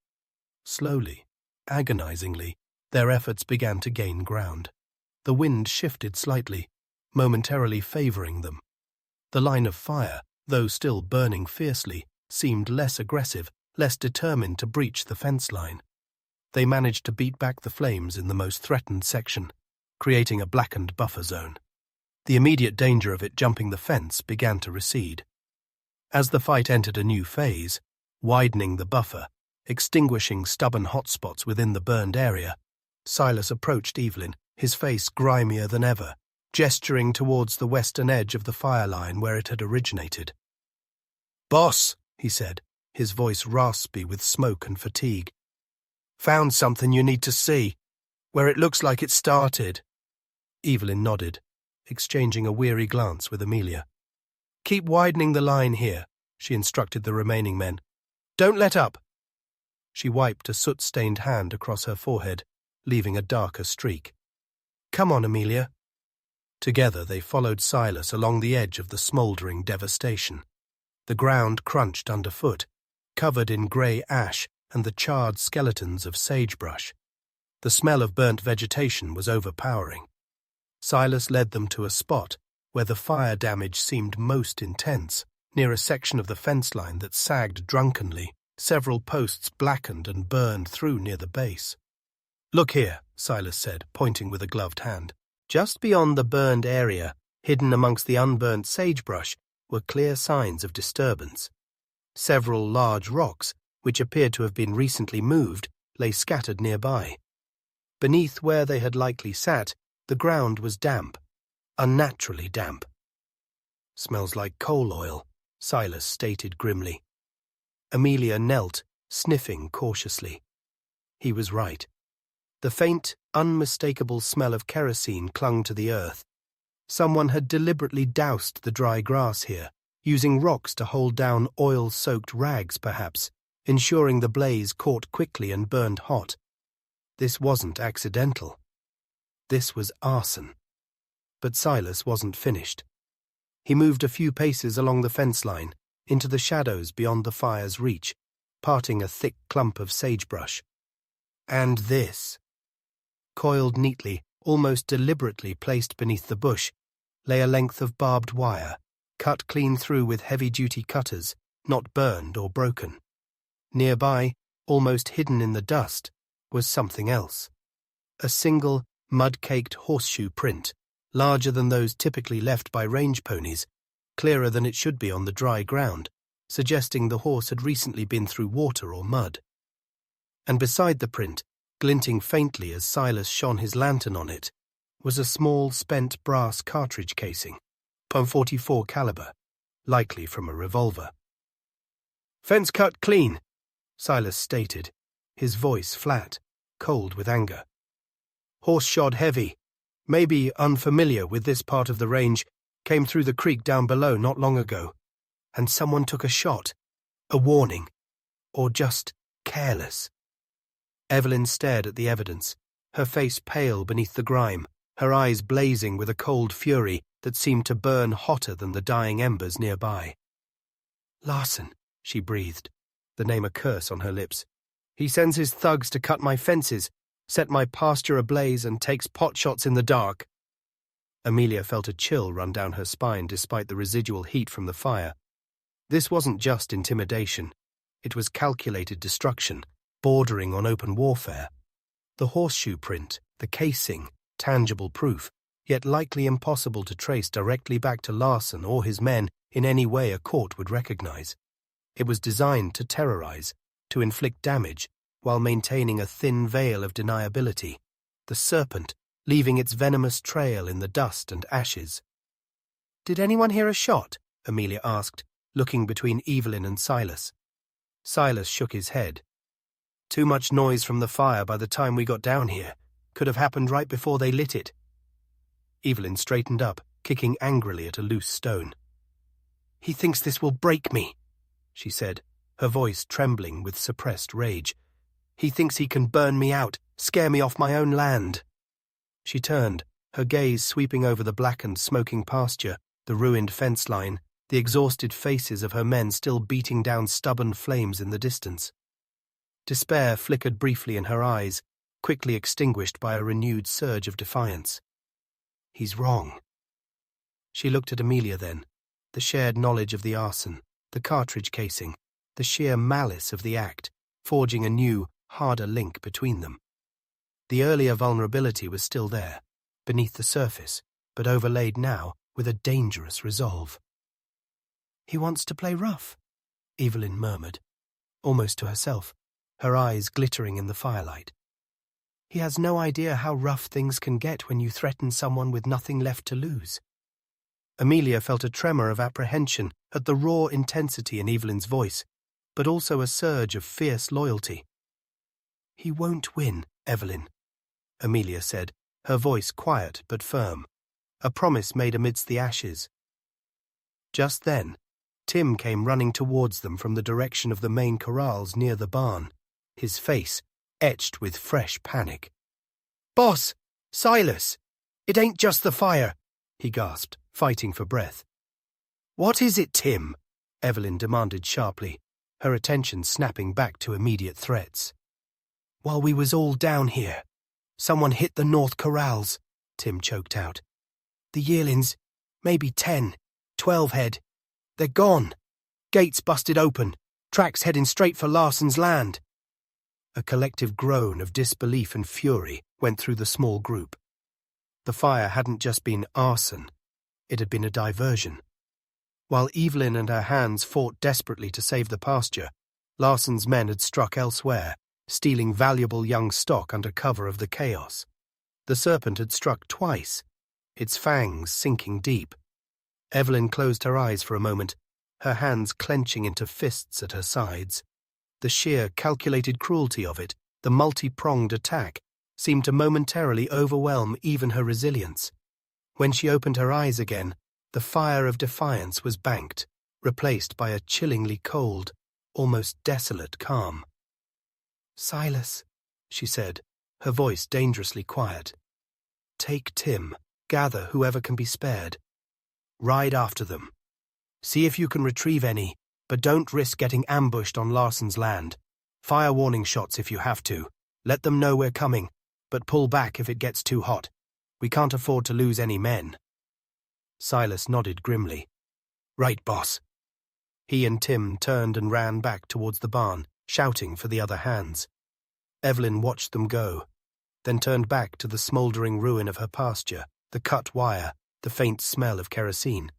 Slowly, agonizingly, their efforts began to gain ground. The wind shifted slightly, momentarily favoring them. The line of fire, though still burning fiercely, seemed less aggressive, less determined to breach the fence line. They managed to beat back the flames in the most threatened section, creating a blackened buffer zone. The immediate danger of it jumping the fence began to recede. As the fight entered a new phase, widening the buffer, extinguishing stubborn hotspots within the burned area, Silas approached Evelyn, his face grimier than ever, gesturing towards the western edge of the fire line where it had originated. "Boss," he said, his voice raspy with smoke and fatigue. "Found something you need to see, where it looks like it started." Evelyn nodded, exchanging a weary glance with Amelia. "Keep widening the line here," she instructed the remaining men. "Don't let up." She wiped a soot-stained hand across her forehead, leaving a darker streak. "Come on, Amelia." Together they followed Silas along the edge of the smouldering devastation. The ground crunched underfoot, covered in grey ash and the charred skeletons of sagebrush. The smell of burnt vegetation was overpowering. Silas led them to a spot where the fire damage seemed most intense, near a section of the fence line that sagged drunkenly, several posts blackened and burned through near the base. "Look here," Silas said, pointing with a gloved hand. Just beyond the burned area, hidden amongst the unburnt sagebrush, were clear signs of disturbance. Several large rocks, which appeared to have been recently moved, lay scattered nearby. Beneath where they had likely sat, the ground was damp, unnaturally damp. "Smells like coal oil," Silas stated grimly. Amelia knelt, sniffing cautiously. He was right. The faint, unmistakable smell of kerosene clung to the earth. Someone had deliberately doused the dry grass here, using rocks to hold down oil-soaked rags, perhaps, ensuring the blaze caught quickly and burned hot. This wasn't accidental. This was arson. But Silas wasn't finished. He moved a few paces along the fence line, into the shadows beyond the fire's reach, parting a thick clump of sagebrush. And this, coiled neatly, almost deliberately placed beneath the bush, lay a length of barbed wire, cut clean through with heavy-duty cutters, not burned or broken. Nearby, almost hidden in the dust, was something else. A single, mud-caked horseshoe print, larger than those typically left by range ponies, clearer than it should be on the dry ground, suggesting the horse had recently been through water or mud. And beside the print, glinting faintly as Silas shone his lantern on it, was a small spent brass cartridge casing, .44 caliber, likely from a revolver. "Fence cut clean," Silas stated, his voice flat, cold with anger. "Horse shod heavy, maybe unfamiliar with this part of the range, came through the creek down below not long ago, and someone took a shot, a warning, or just careless." Evelyn stared at the evidence, her face pale beneath the grime, her eyes blazing with a cold fury that seemed to burn hotter than the dying embers nearby. "Larson," she breathed, the name a curse on her lips. "He sends his thugs to cut my fences, set my pasture ablaze, and takes pot shots in the dark." Amelia felt a chill run down her spine despite the residual heat from the fire. This wasn't just intimidation. It was calculated destruction, bordering on open warfare. The horseshoe print, the casing, tangible proof, yet likely impossible to trace directly back to Larson or his men in any way a court would recognize. It was designed to terrorize, to inflict damage, while maintaining a thin veil of deniability. The serpent, leaving its venomous trail in the dust and ashes. "Did anyone hear a shot?" Amelia asked, looking between Evelyn and Silas. Silas shook his head. "Too much noise from the fire by the time we got down here. Could have happened right before they lit it." Evelyn straightened up, kicking angrily at a loose stone. "He thinks this will break me," she said, her voice trembling with suppressed rage. "He thinks he can burn me out, scare me off my own land." She turned, her gaze sweeping over the blackened, smoking pasture, the ruined fence line, the exhausted faces of her men still beating down stubborn flames in the distance. Despair flickered briefly in her eyes, quickly extinguished by a renewed surge of defiance. "He's wrong." She looked at Amelia then, the shared knowledge of the arson, the cartridge casing, the sheer malice of the act, forging a new, harder link between them. The earlier vulnerability was still there, beneath the surface, but overlaid now with a dangerous resolve. "He wants to play rough," Evelyn murmured, almost to herself, her eyes glittering in the firelight. "He has no idea how rough things can get when you threaten someone with nothing left to lose." Amelia felt a tremor of apprehension at the raw intensity in Evelyn's voice, but also a surge of fierce loyalty. "He won't win, Evelyn," Amelia said, her voice quiet but firm, a promise made amidst the ashes. Just then, Tim came running towards them from the direction of the main corrals near the barn, his face etched with fresh panic. "Boss! Silas! It ain't just the fire!" he gasped, fighting for breath. "What is it, Tim?" Evelyn demanded sharply, her attention snapping back to immediate threats. "While we was all down here, someone hit the north corrals," Tim choked out. "The yearlings, maybe 10, 12 head. They're gone. Gates busted open, tracks heading straight for Larson's land." A collective groan of disbelief and fury went through the small group. The fire hadn't just been arson, it had been a diversion. While Evelyn and her hands fought desperately to save the pasture, Larson's men had struck elsewhere, stealing valuable young stock under cover of the chaos. The serpent had struck twice, its fangs sinking deep. Evelyn closed her eyes for a moment, her hands clenching into fists at her sides. The sheer, calculated cruelty of it, the multi-pronged attack, seemed to momentarily overwhelm even her resilience. When she opened her eyes again, the fire of defiance was banked, replaced by a chillingly cold, almost desolate calm. "Silas," she said, her voice dangerously quiet. "Take Tim, gather whoever can be spared. Ride after them. See if you can retrieve any, but don't risk getting ambushed on Larson's land. Fire warning shots if you have to. Let them know we're coming, but pull back if it gets too hot. We can't afford to lose any men." Silas nodded grimly. "Right, boss." He and Tim turned and ran back towards the barn, shouting for the other hands. Evelyn watched them go, then turned back to the smouldering ruin of her pasture, the cut wire, the faint smell of kerosene.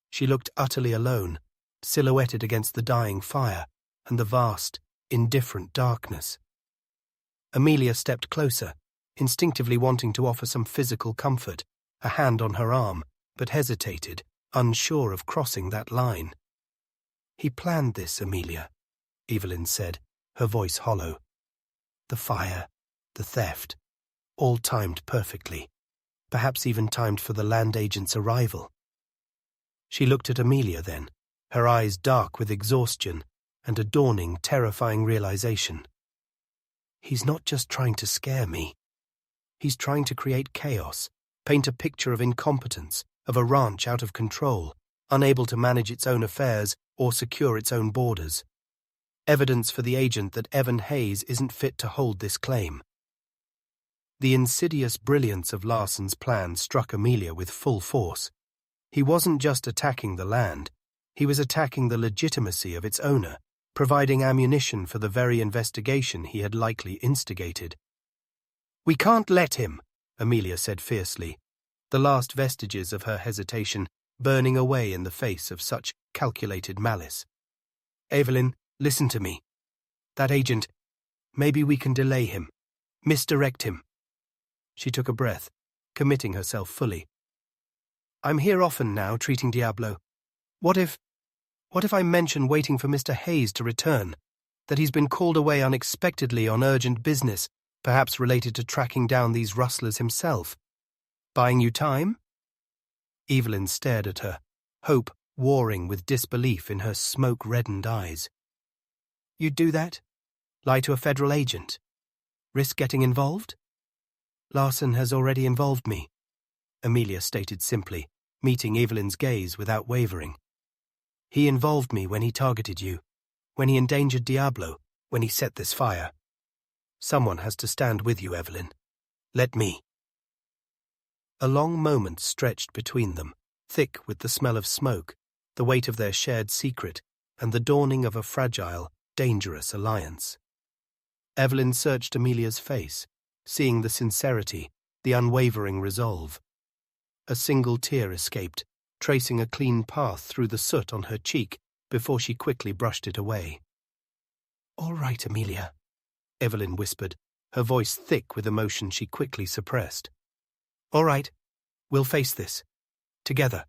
She looked utterly alone, silhouetted against the dying fire and the vast, indifferent darkness. Amelia stepped closer, instinctively wanting to offer some physical comfort, a hand on her arm, but hesitated, unsure of crossing that line. "He planned this, Amelia," Evelyn said, her voice hollow. "The fire, the theft, all timed perfectly, perhaps even timed for the land agent's arrival." She looked at Amelia then, her eyes dark with exhaustion and a dawning, terrifying realization. "He's not just trying to scare me. He's trying to create chaos, paint a picture of incompetence, of a ranch out of control, unable to manage its own affairs or secure its own borders. Evidence for the agent that Evan Hayes isn't fit to hold this claim." The insidious brilliance of Larson's plan struck Amelia with full force. He wasn't just attacking the land, he was attacking the legitimacy of its owner, providing ammunition for the very investigation he had likely instigated. "We can't let him," Amelia said fiercely, the last vestiges of her hesitation burning away in the face of such calculated malice. "Evelyn, listen to me. That agent, maybe we can delay him, misdirect him." She took a breath, committing herself fully. "I'm here often now, treating Diablo. What if I mention waiting for Mr. Hayes to return, that he's been called away unexpectedly on urgent business, perhaps related to tracking down these rustlers himself? Buying you time?" Evelyn stared at her, hope warring with disbelief in her smoke-reddened eyes. "You'd do that? Lie to a federal agent? Risk getting involved?" "Larson has already involved me," Amelia stated simply, meeting Evelyn's gaze without wavering. "He involved me when he targeted you, when he endangered Diablo, when he set this fire. Someone has to stand with you, Evelyn. Let me." A long moment stretched between them, thick with the smell of smoke, the weight of their shared secret, and the dawning of a fragile, dangerous alliance. Evelyn searched Amelia's face, seeing the sincerity, the unwavering resolve. A single tear escaped, tracing a clean path through the soot on her cheek before she quickly brushed it away. "All right, Amelia," Evelyn whispered, her voice thick with emotion she quickly suppressed. "All right, we'll face this. Together."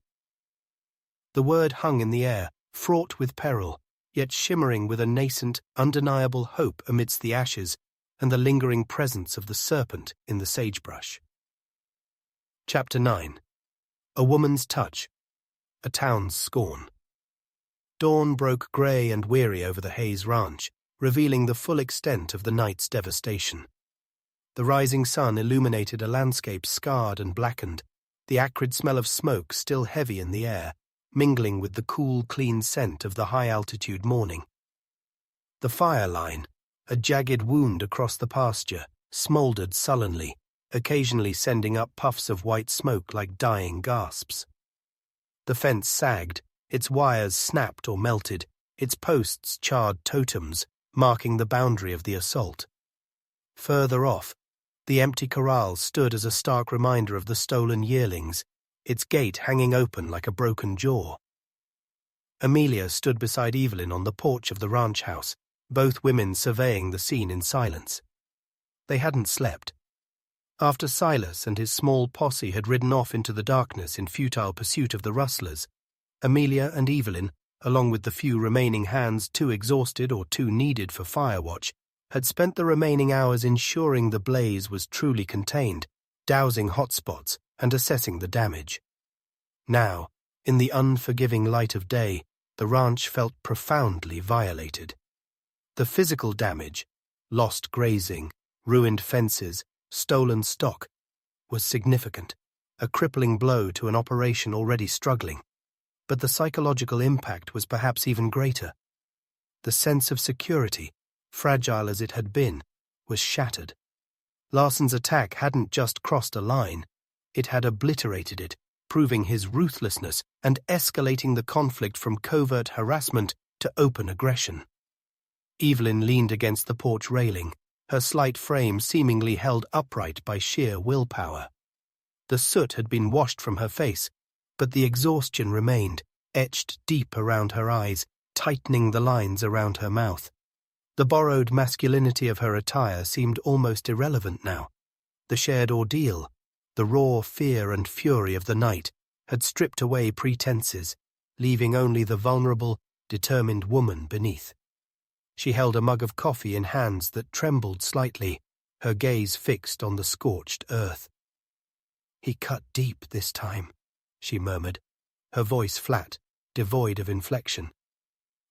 The word hung in the air, fraught with peril, yet shimmering with a nascent, undeniable hope amidst the ashes and the lingering presence of the serpent in the sagebrush. Chapter 9. A Woman's Touch. A Town's Scorn. Dawn broke grey and weary over the Hayes Ranch, revealing the full extent of the night's devastation. The rising sun illuminated a landscape scarred and blackened, the acrid smell of smoke still heavy in the air, mingling with the cool, clean scent of the high-altitude morning. The fire line, a jagged wound across the pasture, smouldered sullenly, occasionally sending up puffs of white smoke like dying gasps. The fence sagged, its wires snapped or melted, its posts charred totems, marking the boundary of the assault. Further off, the empty corral stood as a stark reminder of the stolen yearlings, its gate hanging open like a broken jaw. Amelia stood beside Evelyn on the porch of the ranch house, both women surveying the scene in silence. They hadn't slept. After Silas and his small posse had ridden off into the darkness in futile pursuit of the rustlers, Amelia and Evelyn, along with the few remaining hands too exhausted or too needed for firewatch, had spent the remaining hours ensuring the blaze was truly contained, dousing hotspots and assessing the damage. Now, in the unforgiving light of day, the ranch felt profoundly violated. The physical damage, lost grazing, ruined fences, stolen stock, was significant, a crippling blow to an operation already struggling. But the psychological impact was perhaps even greater. The sense of security, fragile as it had been, was shattered. Larson's attack hadn't just crossed a line, it had obliterated it, proving his ruthlessness and escalating the conflict from covert harassment to open aggression. Evelyn leaned against the porch railing, her slight frame seemingly held upright by sheer willpower. The soot had been washed from her face, but the exhaustion remained, etched deep around her eyes, tightening the lines around her mouth. The borrowed masculinity of her attire seemed almost irrelevant now. The shared ordeal, the raw fear and fury of the night, had stripped away pretenses, leaving only the vulnerable, determined woman beneath. She held a mug of coffee in hands that trembled slightly, her gaze fixed on the scorched earth. "He cut deep this time," she murmured, her voice flat, devoid of inflection.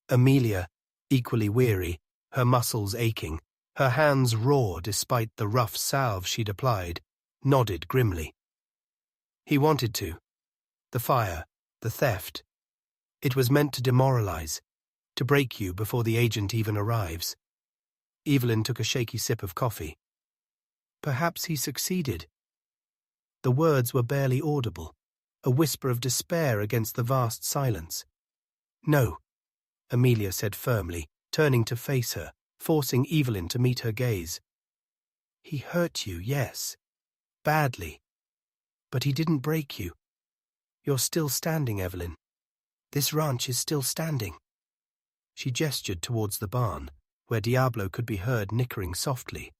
Amelia, equally weary, her muscles aching, her hands raw despite the rough salve she'd applied, nodded grimly. "He wanted to. The fire, the theft. It was meant to demoralize, to break you before the agent even arrives." Evelyn took a shaky sip of coffee. "Perhaps he succeeded." The words were barely audible, a whisper of despair against the vast silence. "No," Amelia said firmly, turning to face her, forcing Evelyn to meet her gaze. "He hurt you, yes. Badly. But he didn't break you. You're still standing, Evelyn. This ranch is still standing." She gestured towards the barn, where Diablo could be heard nickering softly,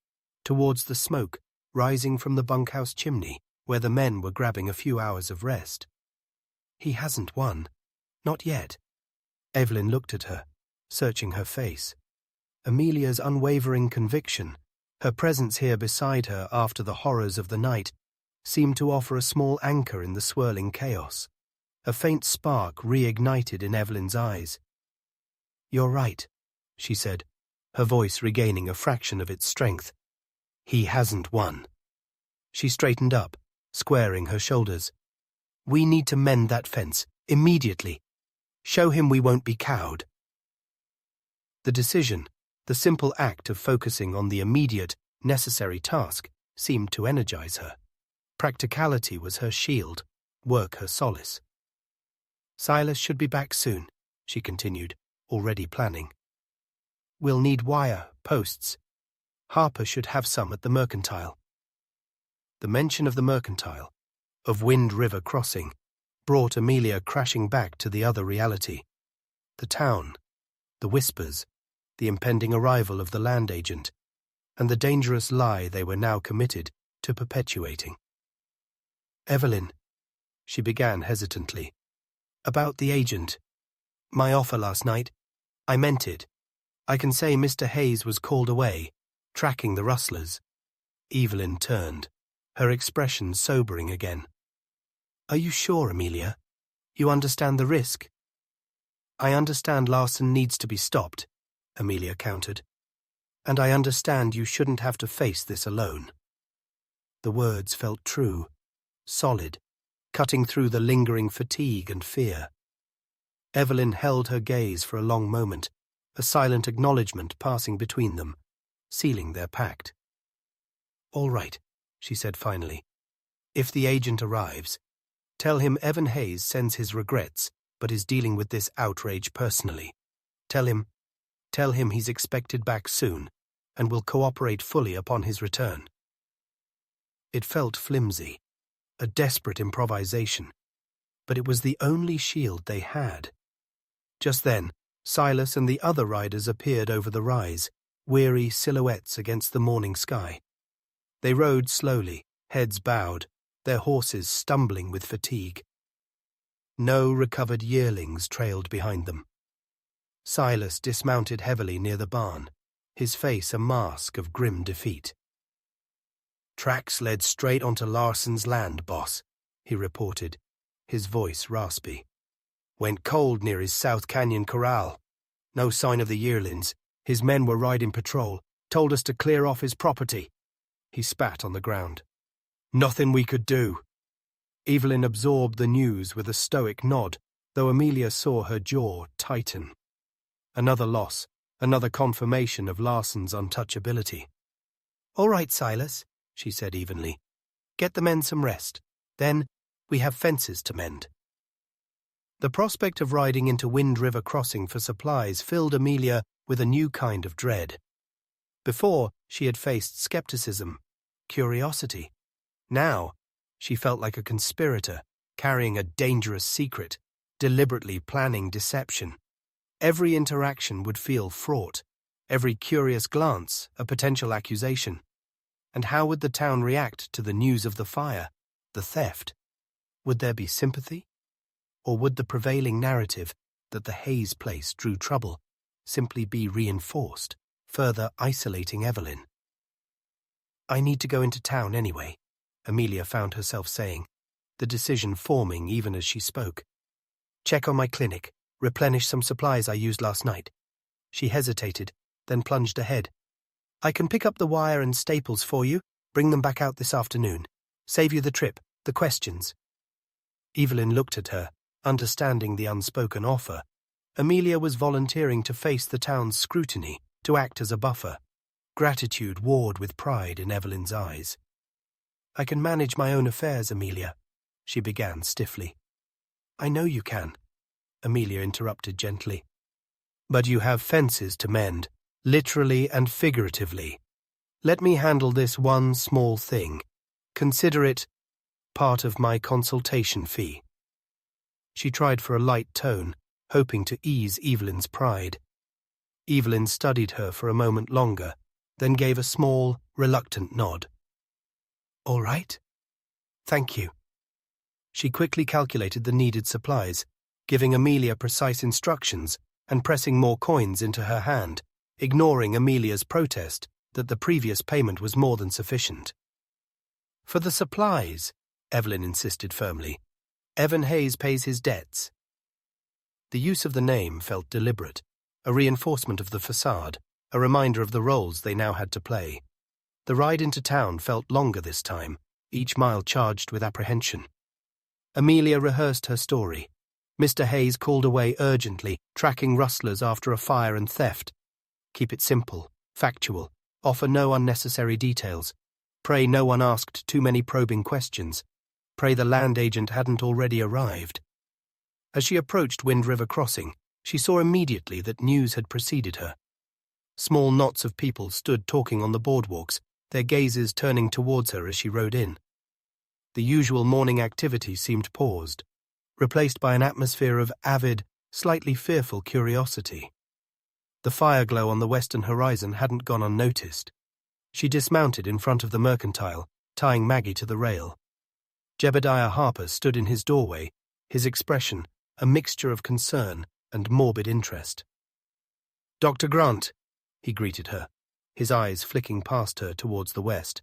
towards the smoke rising from the bunkhouse chimney, where the men were grabbing a few hours of rest. He hasn't won. Not yet. Evelyn looked at her, searching her face. Amelia's unwavering conviction, her presence here beside her after the horrors of the night, seemed to offer a small anchor in the swirling chaos. A faint spark reignited in Evelyn's eyes. "You're right," she said, her voice regaining a fraction of its strength. "He hasn't won." She straightened up, squaring her shoulders. "We need to mend that fence, immediately. Show him we won't be cowed." The decision, the simple act of focusing on the immediate, necessary task, seemed to energize her. Practicality was her shield, work her solace. "Silas should be back soon," she continued, already planning. "We'll need wire, posts. Harper should have some at the mercantile." The mention of the mercantile, of Wind River crossing, brought Amelia crashing back to the other reality. The town, the whispers, the impending arrival of the land agent, and the dangerous lie they were now committed to perpetuating. "Evelyn," she began hesitantly, "about the agent. My offer last night, I meant it. I can say Mr. Hayes was called away, tracking the rustlers." Evelyn turned, her expression sobering again. "Are you sure, Amelia? You understand the risk?" "I understand Larson needs to be stopped," Amelia countered. "And I understand you shouldn't have to face this alone." The words felt true, solid, cutting through the lingering fatigue and fear. Evelyn held her gaze for a long moment, a silent acknowledgement passing between them, sealing their pact. "All right," she said finally. "If the agent arrives, tell him Evan Hayes sends his regrets but is dealing with this outrage personally. Tell him he's expected back soon and will cooperate fully upon his return." It felt flimsy, a desperate improvisation, but it was the only shield they had. Just then, Silas and the other riders appeared over the rise, weary silhouettes against the morning sky. They rode slowly, heads bowed, their horses stumbling with fatigue. No recovered yearlings trailed behind them. Silas dismounted heavily near the barn, his face a mask of grim defeat. "Tracks led straight onto Larson's land, boss," he reported, his voice raspy. "Went cold near his South Canyon corral. No sign of the yearlings. His men were riding patrol, told us to clear off his property." He spat on the ground. "Nothing we could do." Evelyn absorbed the news with a stoic nod, though Amelia saw her jaw tighten. Another loss, another confirmation of Larson's untouchability. "All right, Silas," she said evenly. "Get the men some rest. Then we have fences to mend." The prospect of riding into Wind River crossing for supplies filled Amelia with a new kind of dread. Before, she had faced skepticism, curiosity. Now, she felt like a conspirator, carrying a dangerous secret, deliberately planning deception. Every interaction would feel fraught, every curious glance a potential accusation. And how would the town react to the news of the fire, the theft? Would there be sympathy? Or would the prevailing narrative that the Hayes place drew trouble simply be reinforced, further isolating Evelyn? "I need to go into town anyway," Amelia found herself saying, the decision forming even as she spoke. "Check on my clinic, replenish some supplies I used last night." She hesitated, then plunged ahead. "I can pick up the wire and staples for you, bring them back out this afternoon. Save you the trip, the questions." Evelyn looked at her, understanding the unspoken offer. Amelia was volunteering to face the town's scrutiny, to act as a buffer. Gratitude warred with pride in Evelyn's eyes. "I can manage my own affairs, Amelia," she began stiffly. "I know you can," Amelia interrupted gently. "But you have fences to mend, literally and figuratively. Let me handle this one small thing. Consider it part of my consultation fee." She tried for a light tone, hoping to ease Evelyn's pride. Evelyn studied her for a moment longer, then gave a small, reluctant nod. "All right." Thank you. She quickly calculated the needed supplies, giving Amelia precise instructions and pressing more coins into her hand, ignoring Amelia's protest that the previous payment was more than sufficient. For the supplies, Evelyn insisted firmly, Evan Hayes pays his debts. The use of the name felt deliberate, a reinforcement of the facade, a reminder of the roles they now had to play. The ride into town felt longer this time, each mile charged with apprehension. Amelia rehearsed her story. Mr. Hayes called away urgently, tracking rustlers after a fire and theft. Keep it simple, factual, offer no unnecessary details. Pray no one asked too many probing questions. Pray the land agent hadn't already arrived. As she approached Wind River Crossing, she saw immediately that news had preceded her. Small knots of people stood talking on the boardwalks, their gazes turning towards her as she rode in. The usual morning activity seemed paused, replaced by an atmosphere of avid, slightly fearful curiosity. The fire glow on the western horizon hadn't gone unnoticed. She dismounted in front of the mercantile, tying Maggie to the rail. Jebediah Harper stood in his doorway, his expression a mixture of concern and morbid interest. "Dr. Grant," he greeted her, his eyes flicking past her towards the west.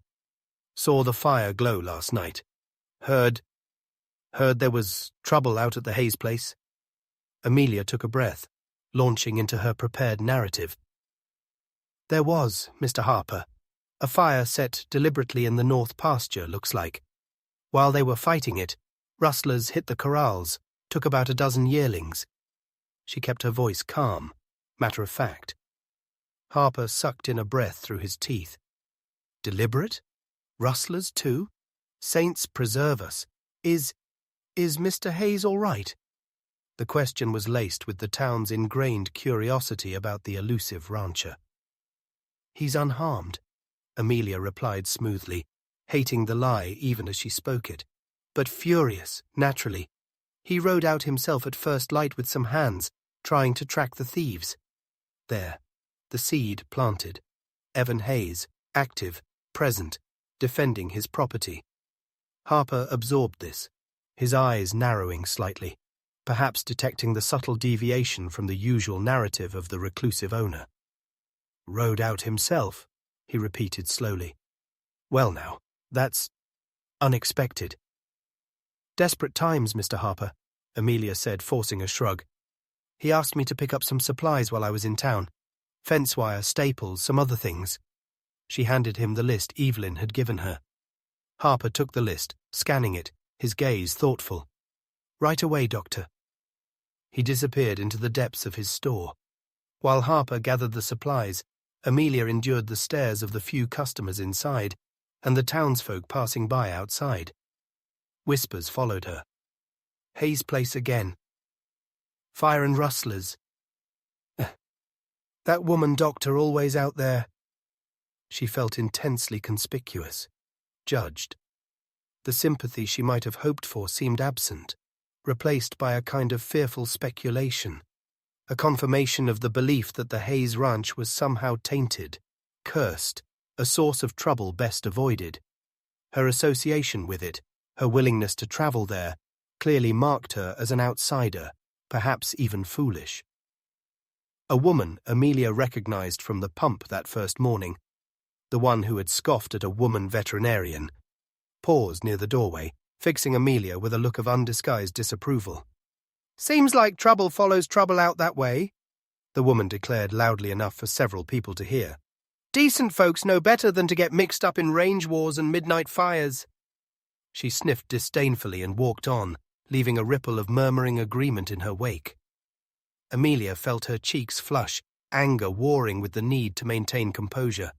"Saw the fire glow last night. Heard there was trouble out at the Hayes place." Amelia took a breath, launching into her prepared narrative. "There was, Mr. Harper. A fire set deliberately in the north pasture, looks like. While they were fighting it, rustlers hit the corrals, took about a dozen yearlings." She kept her voice calm, matter-of-fact. Harper sucked in a breath through his teeth. "Deliberate? Rustlers, too? Saints preserve us. Is Mr. Hayes all right?" The question was laced with the town's ingrained curiosity about the elusive rancher. "He's unharmed," Amelia replied smoothly, hating the lie even as she spoke it, but furious, naturally. "He rode out himself at first light with some hands, trying to track the thieves." There, the seed planted. Evan Hayes, active, present, defending his property. Harper absorbed this, his eyes narrowing slightly, perhaps detecting the subtle deviation from the usual narrative of the reclusive owner. "Rode out himself," he repeated slowly. "Well now, that's unexpected." "Desperate times, Mr. Harper," Amelia said, forcing a shrug. "He asked me to pick up some supplies while I was in town. Fence wire, staples, some other things." She handed him the list Evelyn had given her. Harper took the list, scanning it, his gaze thoughtful. "Right away, Doctor." He disappeared into the depths of his store. While Harper gathered the supplies, Amelia endured the stares of the few customers inside and the townsfolk passing by outside. Whispers followed her. "Hayes' place again. Fire and rustlers. That woman doctor always out there." She felt intensely conspicuous, judged. The sympathy she might have hoped for seemed absent, replaced by a kind of fearful speculation, a confirmation of the belief that the Hayes ranch was somehow tainted, cursed, a source of trouble best avoided. Her association with it, her willingness to travel there, clearly marked her as an outsider, perhaps even foolish. A woman Amelia recognized from the pump that first morning, the one who had scoffed at a woman veterinarian, paused near the doorway, fixing Amelia with a look of undisguised disapproval. "Seems like trouble follows trouble out that way," the woman declared loudly enough for several people to hear. "Decent folks know better than to get mixed up in range wars and midnight fires." She sniffed disdainfully and walked on, leaving a ripple of murmuring agreement in her wake. Amelia felt her cheeks flush, anger warring with the need to maintain composure.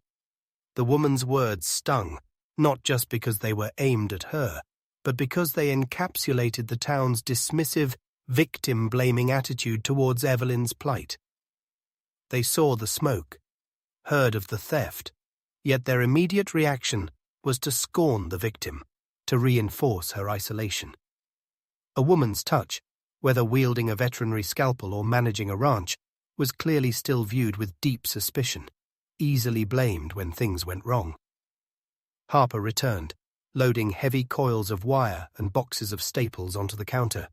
The woman's words stung, not just because they were aimed at her, but because they encapsulated the town's dismissive, victim-blaming attitude towards Evelyn's plight. They saw the smoke, heard of the theft, yet their immediate reaction was to scorn the victim, to reinforce her isolation. A woman's touch, whether wielding a veterinary scalpel or managing a ranch, was clearly still viewed with deep suspicion, easily blamed when things went wrong. Harper returned, loading heavy coils of wire and boxes of staples onto the counter.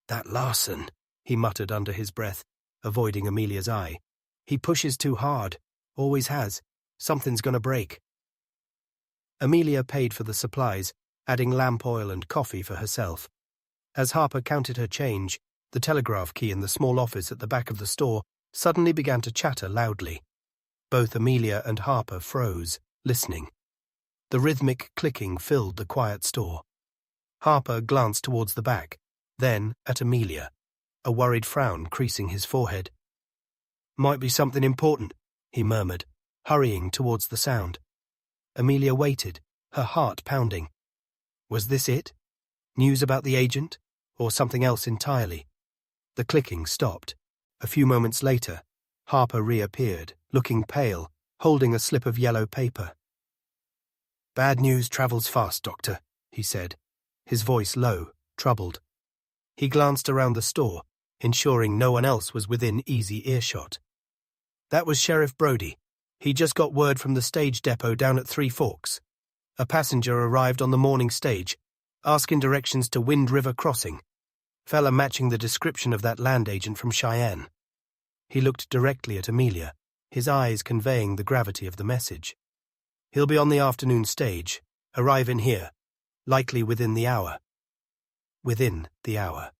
"That Larson," he muttered under his breath, avoiding Amelia's eye. "He pushes too hard. Always has. Something's gonna break." Amelia paid for the supplies, adding lamp oil and coffee for herself. As Harper counted her change, the telegraph key in the small office at the back of the store suddenly began to chatter loudly. Both Amelia and Harper froze, listening. The rhythmic clicking filled the quiet store. Harper glanced towards the back, then at Amelia, a worried frown creasing his forehead. "Might be something important," he murmured, hurrying towards the sound. Amelia waited, her heart pounding. Was this it? News about the agent? Or something else entirely? The clicking stopped. A few moments later, Harper reappeared, looking pale, holding a slip of yellow paper. "Bad news travels fast, Doctor," he said, his voice low, troubled. He glanced around the store, ensuring no one else was within easy earshot. "That was Sheriff Brody. He just got word from the stage depot down at Three Forks. A passenger arrived on the morning stage, asking directions to Wind River Crossing. Fella matching the description of that land agent from Cheyenne." He looked directly at Amelia, his eyes conveying the gravity of the message. "He'll be on the afternoon stage, arriving here, likely within the hour." Within the hour.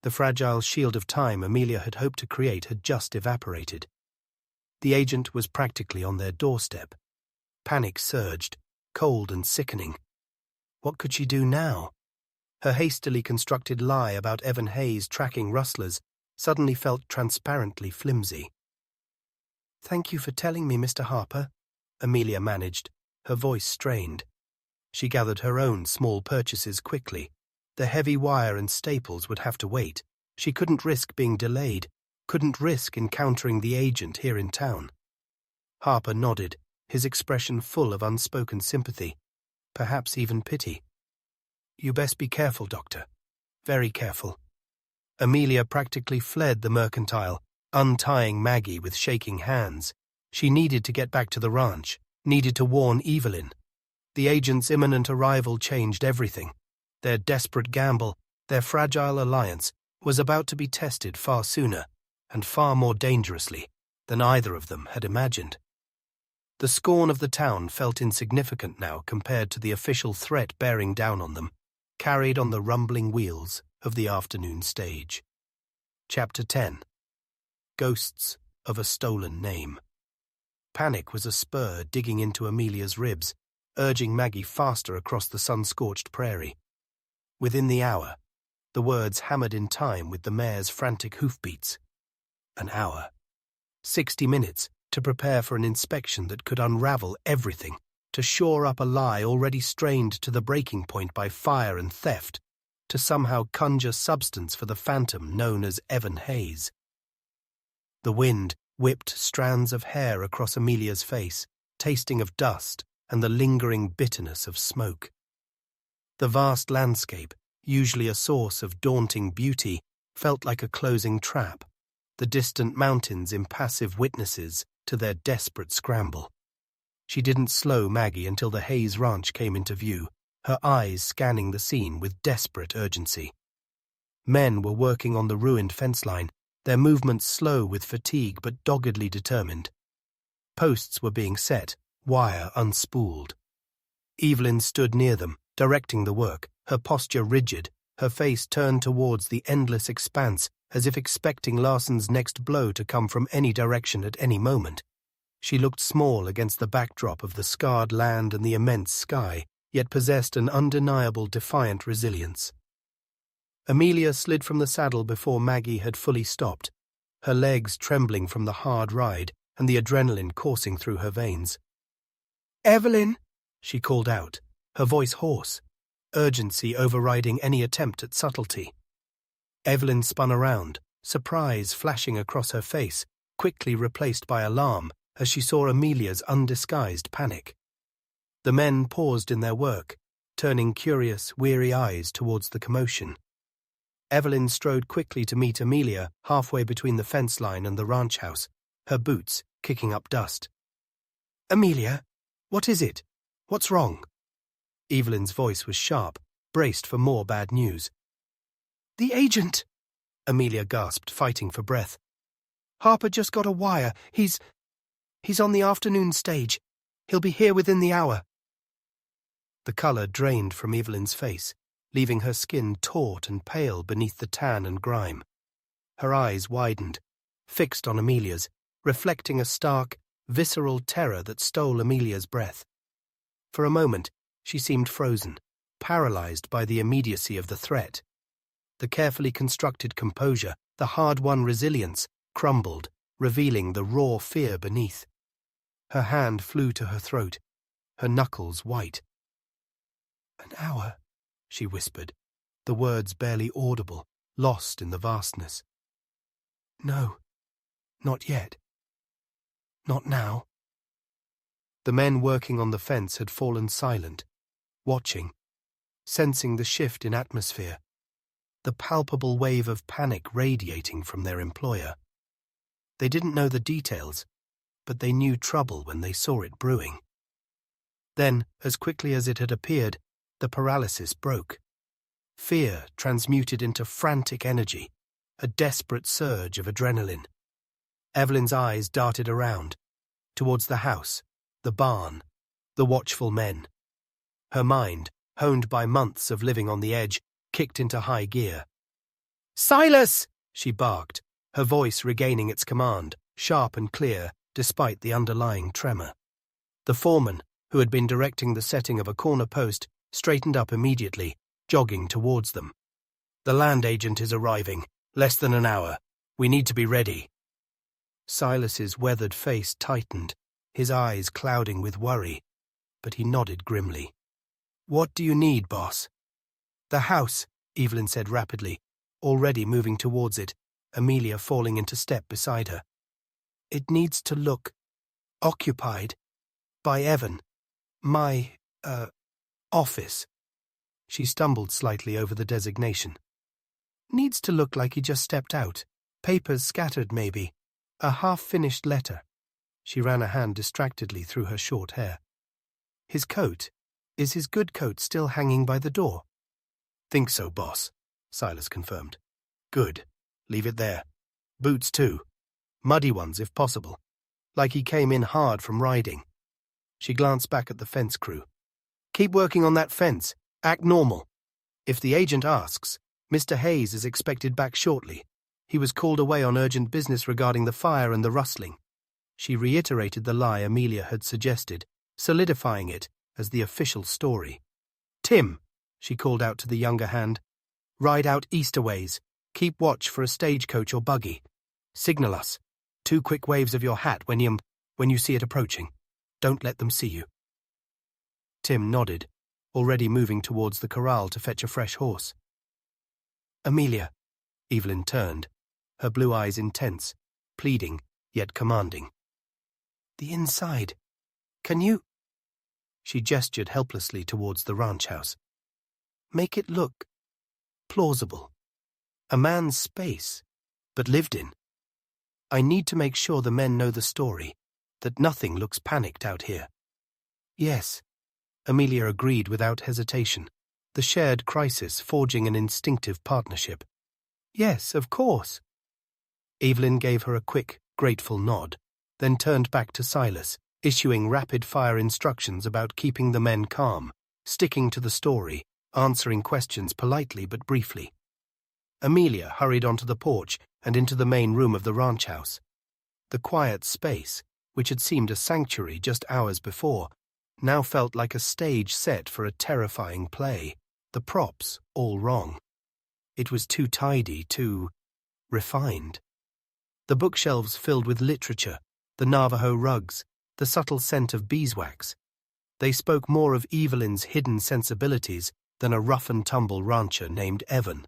The fragile shield of time Amelia had hoped to create had just evaporated. The agent was practically on their doorstep. Panic surged, cold and sickening. What could she do now? Her hastily constructed lie about Evan Hayes tracking rustlers suddenly felt transparently flimsy. "Thank you for telling me, Mr. Harper," Amelia managed, her voice strained. She gathered her own small purchases quickly. The heavy wire and staples would have to wait. She couldn't risk being delayed, couldn't risk encountering the agent here in town. Harper nodded, his expression full of unspoken sympathy, perhaps even pity. "You best be careful, Doctor. Very careful." Amelia practically fled the mercantile, untying Maggie with shaking hands. She needed to get back to the ranch, needed to warn Evelyn. The agent's imminent arrival changed everything. Their desperate gamble, their fragile alliance, was about to be tested far sooner, and far more dangerously, than either of them had imagined. The scorn of the town felt insignificant now compared to the official threat bearing down on them, carried on the rumbling wheels of the afternoon stage. Chapter 10. Ghosts of a Stolen Name. Panic was a spur digging into Amelia's ribs, urging Maggie faster across the sun-scorched prairie. Within the hour, the words hammered in time with the mare's frantic hoofbeats. An hour. 60 minutes to prepare for an inspection that could unravel everything, to shore up a lie already strained to the breaking point by fire and theft, to somehow conjure substance for the phantom known as Evan Hayes. The wind whipped strands of hair across Amelia's face, tasting of dust and the lingering bitterness of smoke. The vast landscape, usually a source of daunting beauty, felt like a closing trap, the distant mountains impassive witnesses to their desperate scramble. She didn't slow Maggie until the Hayes Ranch came into view, her eyes scanning the scene with desperate urgency. Men were working on the ruined fence line, their movements slow with fatigue but doggedly determined. Posts were being set, wire unspooled. Evelyn stood near them, directing the work, her posture rigid, her face turned towards the endless expanse as if expecting Larson's next blow to come from any direction at any moment. She looked small against the backdrop of the scarred land and the immense sky, yet possessed an undeniable defiant resilience. Amelia slid from the saddle before Maggie had fully stopped, her legs trembling from the hard ride and the adrenaline coursing through her veins. "Evelyn!" she called out, her voice hoarse, urgency overriding any attempt at subtlety. Evelyn spun around, surprise flashing across her face, quickly replaced by alarm as she saw Amelia's undisguised panic. The men paused in their work, turning curious, weary eyes towards the commotion. Evelyn strode quickly to meet Amelia halfway between the fence line and the ranch house, her boots kicking up dust. "Amelia, what is it? What's wrong?" Evelyn's voice was sharp, braced for more bad news. "The agent!" Amelia gasped, fighting for breath. "Harper just got a wire. He's on the afternoon stage. He'll be here within the hour." The colour drained from Evelyn's face, leaving her skin taut and pale beneath the tan and grime. Her eyes widened, fixed on Amelia's, reflecting a stark, visceral terror that stole Amelia's breath. For a moment, she seemed frozen, paralyzed by the immediacy of the threat. The carefully constructed composure, the hard-won resilience, crumbled, revealing the raw fear beneath. Her hand flew to her throat, her knuckles white. "An hour," she whispered, the words barely audible, lost in the vastness. "No, not yet. Not now." The men working on the fence had fallen silent, watching, sensing the shift in atmosphere, the palpable wave of panic radiating from their employer. They didn't know the details, but they knew trouble when they saw it brewing. Then, as quickly as it had appeared, the paralysis broke. Fear transmuted into frantic energy, a desperate surge of adrenaline. Evelyn's eyes darted around, towards the house, the barn, the watchful men. Her mind, honed by months of living on the edge, kicked into high gear. "Silas!" she barked, her voice regaining its command, sharp and clear, despite the underlying tremor. The foreman, who had been directing the setting of a corner post, straightened up immediately, jogging towards them. "The land agent is arriving. Less than an hour. We need to be ready." Silas's weathered face tightened, his eyes clouding with worry, but he nodded grimly. "What do you need, boss?" "The house," Evelyn said rapidly, already moving towards it, Amelia falling into step beside her. "It needs to look occupied by Evan. My, office." She stumbled slightly over the designation. "Needs to look like he just stepped out. Papers scattered, maybe. A half-finished letter." She ran a hand distractedly through her short hair. "His coat. Is his good coat still hanging by the door?" "Think so, boss," Silas confirmed. "Good. Leave it there. Boots, too. Muddy ones, if possible. Like he came in hard from riding." She glanced back at the fence crew. "Keep working on that fence. Act normal. If the agent asks, Mr. Hayes is expected back shortly. He was called away on urgent business regarding the fire and the rustling." She reiterated the lie Amelia had suggested, solidifying it as the official story. "Tim," she called out to the younger hand, "ride out easterways. Keep watch for a stagecoach or buggy. Signal us. 2 quick waves of your hat when you see it approaching. Don't let them see you." Tim nodded, already moving towards the corral to fetch a fresh horse. "Amelia," Evelyn turned, her blue eyes intense, pleading, yet commanding. "The inside. Can you—" She gestured helplessly towards the ranch house. "Make it look plausible. A man's space, but lived in. I need to make sure the men know the story, that nothing looks panicked out here." "Yes," Amelia agreed without hesitation, the shared crisis forging an instinctive partnership. "Yes, of course." Evelyn gave her a quick, grateful nod, then turned back to Silas, issuing rapid-fire instructions about keeping the men calm, sticking to the story, answering questions politely but briefly. Amelia hurried onto the porch and into the main room of the ranch house. The quiet space, which had seemed a sanctuary just hours before, now felt like a stage set for a terrifying play, the props all wrong. It was too tidy, too refined. The bookshelves filled with literature, the Navajo rugs, the subtle scent of beeswax. They spoke more of Evelyn's hidden sensibilities than a rough-and-tumble rancher named Evan.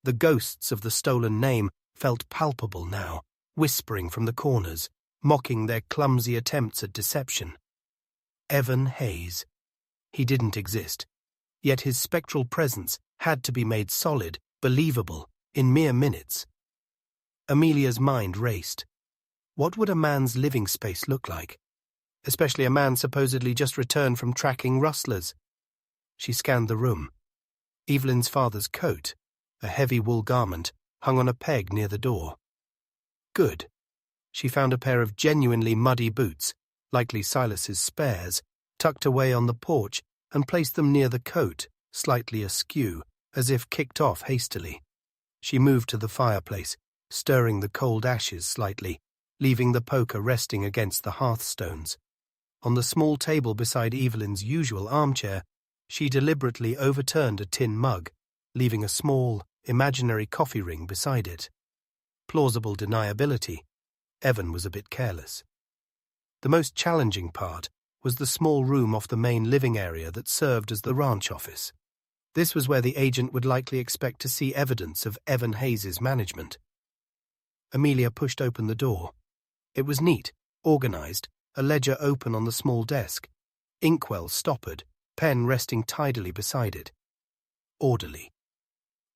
The ghosts of the stolen name felt palpable now, whispering from the corners, mocking their clumsy attempts at deception. Evan Hayes. He didn't exist, yet his spectral presence had to be made solid, believable, in mere minutes. Amelia's mind raced. What would a man's living space look like? Especially a man supposedly just returned from tracking rustlers. She scanned the room. Evelyn's father's coat, a heavy wool garment, hung on a peg near the door. Good. She found a pair of genuinely muddy boots, likely Silas's spares, tucked away on the porch, and placed them near the coat, slightly askew, as if kicked off hastily. She moved to the fireplace, stirring the cold ashes slightly, leaving the poker resting against the hearthstones. On the small table beside Evelyn's usual armchair, she deliberately overturned a tin mug, leaving a small, imaginary coffee ring beside it. Plausible deniability. Evan was a bit careless. The most challenging part was the small room off the main living area that served as the ranch office. This was where the agent would likely expect to see evidence of Evan Hayes's management. Amelia pushed open the door. It was neat, organized, a ledger open on the small desk, inkwell stoppered, pen resting tidily beside it. Orderly.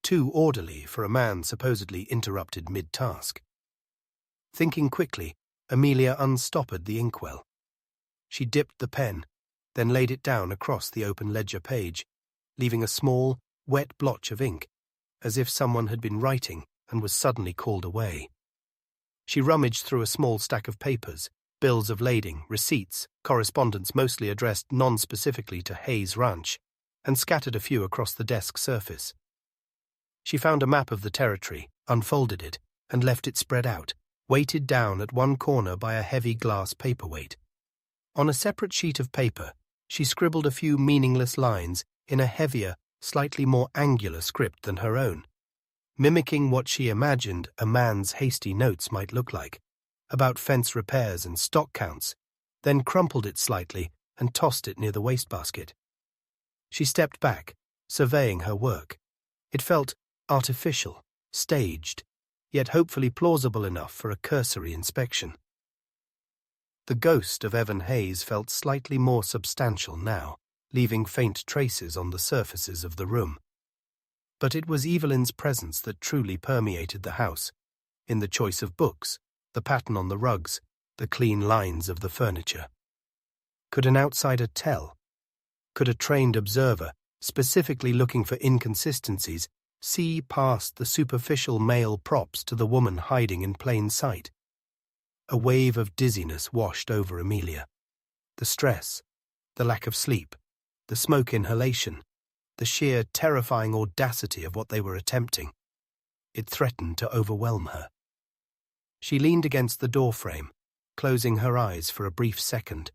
Too orderly for a man supposedly interrupted mid-task. Thinking quickly, Amelia unstoppered the inkwell. She dipped the pen, then laid it down across the open ledger page, leaving a small, wet blotch of ink, as if someone had been writing and was suddenly called away. She rummaged through a small stack of papers, bills of lading, receipts, correspondence mostly addressed non-specifically to Hayes Ranch, and scattered a few across the desk surface. She found a map of the territory, unfolded it, and left it spread out, weighted down at one corner by a heavy glass paperweight. On a separate sheet of paper, she scribbled a few meaningless lines in a heavier, slightly more angular script than her own, mimicking what she imagined a man's hasty notes might look like, about fence repairs and stock counts, then crumpled it slightly and tossed it near the wastebasket. She stepped back, surveying her work. It felt artificial, staged, yet hopefully plausible enough for a cursory inspection. The ghost of Evan Hayes felt slightly more substantial now, leaving faint traces on the surfaces of the room. But it was Evelyn's presence that truly permeated the house, in the choice of books, the pattern on the rugs, the clean lines of the furniture. Could an outsider tell? Could a trained observer, specifically looking for inconsistencies, see past the superficial male props to the woman hiding in plain sight? A wave of dizziness washed over Amelia. The stress, the lack of sleep, the smoke inhalation, the sheer terrifying audacity of what they were attempting. It threatened to overwhelm her. She leaned against the doorframe, closing her eyes for a brief second,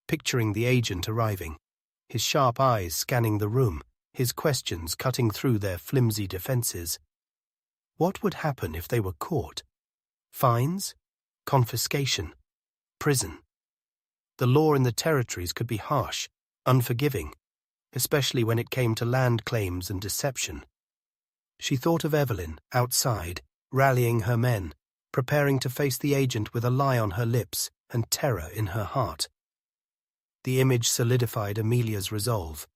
picturing the agent arriving, his sharp eyes scanning the room, his questions cutting through their flimsy defenses. What would happen if they were caught? Fines? Confiscation? Prison? The law in the territories could be harsh, unforgiving, especially when it came to land claims and deception. She thought of Evelyn, outside, rallying her men, preparing to face the agent with a lie on her lips and terror in her heart. The image solidified Amelia's resolve.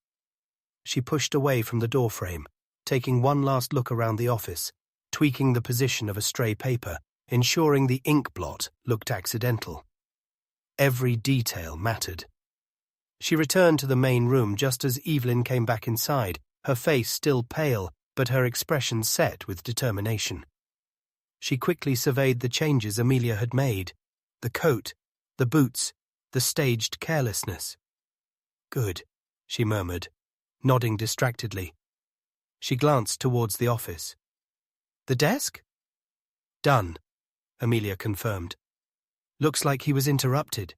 She pushed away from the doorframe, taking one last look around the office, tweaking the position of a stray paper, ensuring the ink blot looked accidental. Every detail mattered. She returned to the main room just as Evelyn came back inside, her face still pale, but her expression set with determination. She quickly surveyed the changes Amelia had made, the coat, the boots, the staged carelessness. Good, she murmured, nodding distractedly. She glanced towards the office. The desk? Done, Amelia confirmed. Looks like he was interrupted.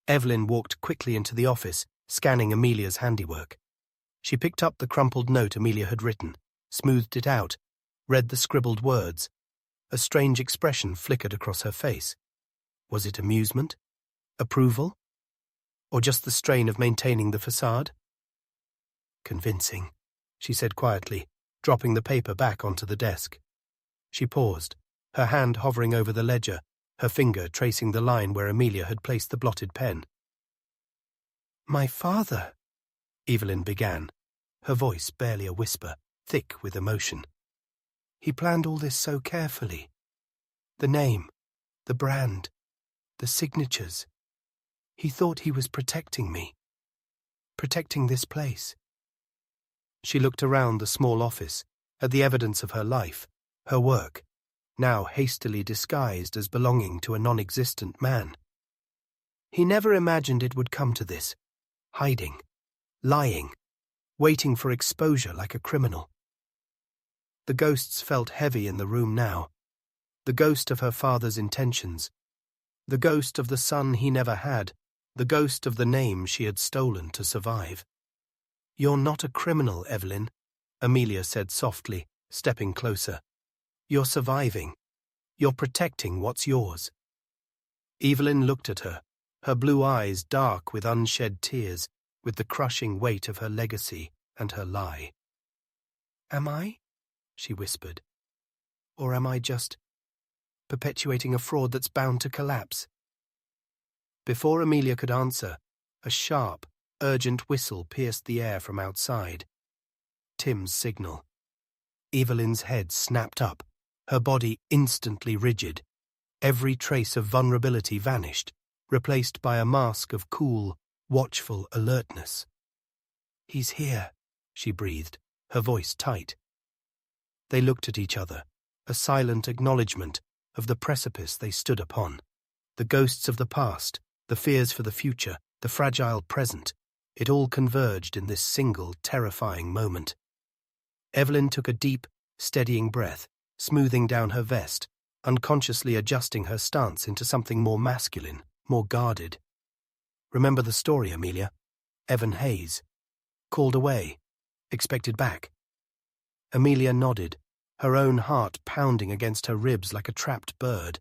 Evelyn walked quickly into the office, scanning Amelia's handiwork. She picked up the crumpled note Amelia had written, smoothed it out, read the scribbled words. A strange expression flickered across her face. Was it amusement? Approval? Or just the strain of maintaining the facade? Convincing, she said quietly, dropping the paper back onto the desk. She paused, her hand hovering over the ledger, her finger tracing the line where Amelia had placed the blotted pen. My father, Evelyn began, her voice barely a whisper, thick with emotion. He planned all this so carefully. The name, the brand, the signatures. He thought he was protecting me. protecting this place. She looked around the small office, at the evidence of her life, her work, now hastily disguised as belonging to a non-existent man. He never imagined it would come to this, hiding, lying, waiting for exposure like a criminal. The ghosts felt heavy in the room now, the ghost of her father's intentions, the ghost of the son he never had, the ghost of the name she had stolen to survive. "You're not a criminal, Evelyn," Amelia said softly, stepping closer. "You're surviving. You're protecting what's yours." Evelyn looked at her, her blue eyes dark with unshed tears, with the crushing weight of her legacy and her lie. "Am I?" she whispered. "Or am I just perpetuating a fraud that's bound to collapse?" Before Amelia could answer, a sharp, urgent whistle pierced the air from outside. Tim's signal. Evelyn's head snapped up, her body instantly rigid. Every trace of vulnerability vanished, replaced by a mask of cool, watchful alertness. "He's here," she breathed, her voice tight. They looked at each other, a silent acknowledgement of the precipice they stood upon. The ghosts of the past, the fears for the future, the fragile present, it all converged in this single, terrifying moment. Evelyn took a deep, steadying breath, smoothing down her vest, unconsciously adjusting her stance into something more masculine, more guarded. "Remember the story, Amelia? Evan Hayes. Called away. Expected back." Amelia nodded, her own heart pounding against her ribs like a trapped bird.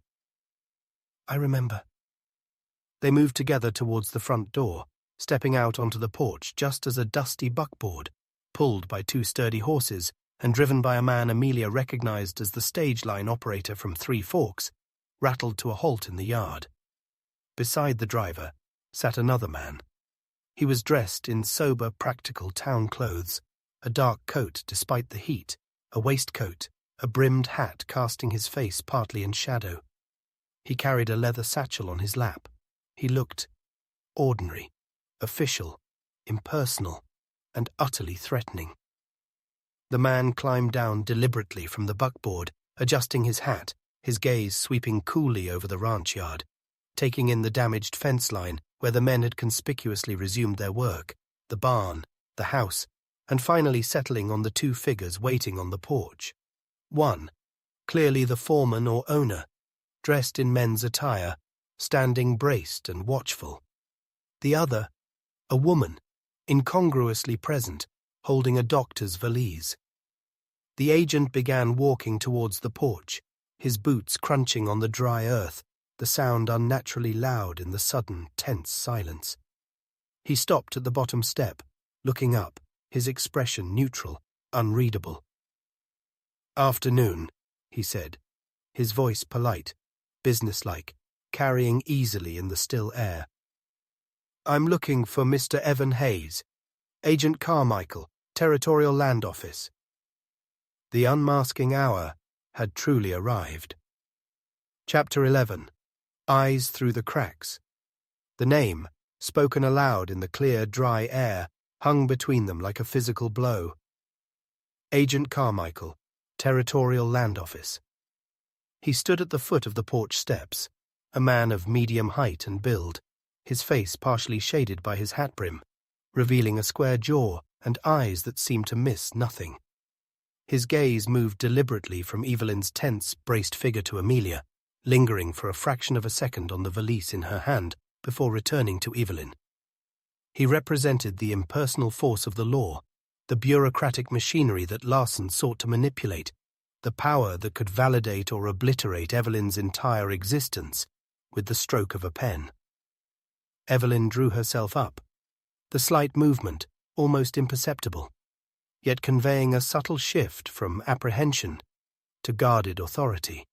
"I remember." They moved together towards the front door, stepping out onto the porch just as a dusty buckboard, pulled by two sturdy horses and driven by a man Amelia recognized as the stage line operator from Three Forks, rattled to a halt in the yard. Beside the driver sat another man. He was dressed in sober, practical town clothes, a dark coat despite the heat, a waistcoat, a brimmed hat casting his face partly in shadow. He carried a leather satchel on his lap. He looked ordinary, official, impersonal, and utterly threatening. The man climbed down deliberately from the buckboard, adjusting his hat, his gaze sweeping coolly over the ranch yard, taking in the damaged fence line where the men had conspicuously resumed their work, the barn, the house, and finally settling on the two figures waiting on the porch. One, clearly the foreman or owner, dressed in men's attire, standing braced and watchful. The other, a woman, incongruously present, holding a doctor's valise. The agent began walking towards the porch, his boots crunching on the dry earth, the sound unnaturally loud in the sudden, tense silence. He stopped at the bottom step, looking up, his expression neutral, unreadable. "Afternoon," he said, his voice polite, businesslike, carrying easily in the still air. "I'm looking for Mr. Evan Hayes, Agent Carmichael, Territorial Land Office." The unmasking hour had truly arrived. Chapter 11. Eyes Through the Cracks. The name, spoken aloud in the clear, dry air, hung between them like a physical blow. Agent Carmichael, Territorial Land Office. He stood at the foot of the porch steps, a man of medium height and build, his face partially shaded by his hat brim, revealing a square jaw and eyes that seemed to miss nothing. His gaze moved deliberately from Evelyn's tense, braced figure to Amelia, lingering for a fraction of a second on the valise in her hand before returning to Evelyn. He represented the impersonal force of the law, the bureaucratic machinery that Larson sought to manipulate, the power that could validate or obliterate Evelyn's entire existence with the stroke of a pen. Evelyn drew herself up, the slight movement almost imperceptible, yet conveying a subtle shift from apprehension to guarded authority.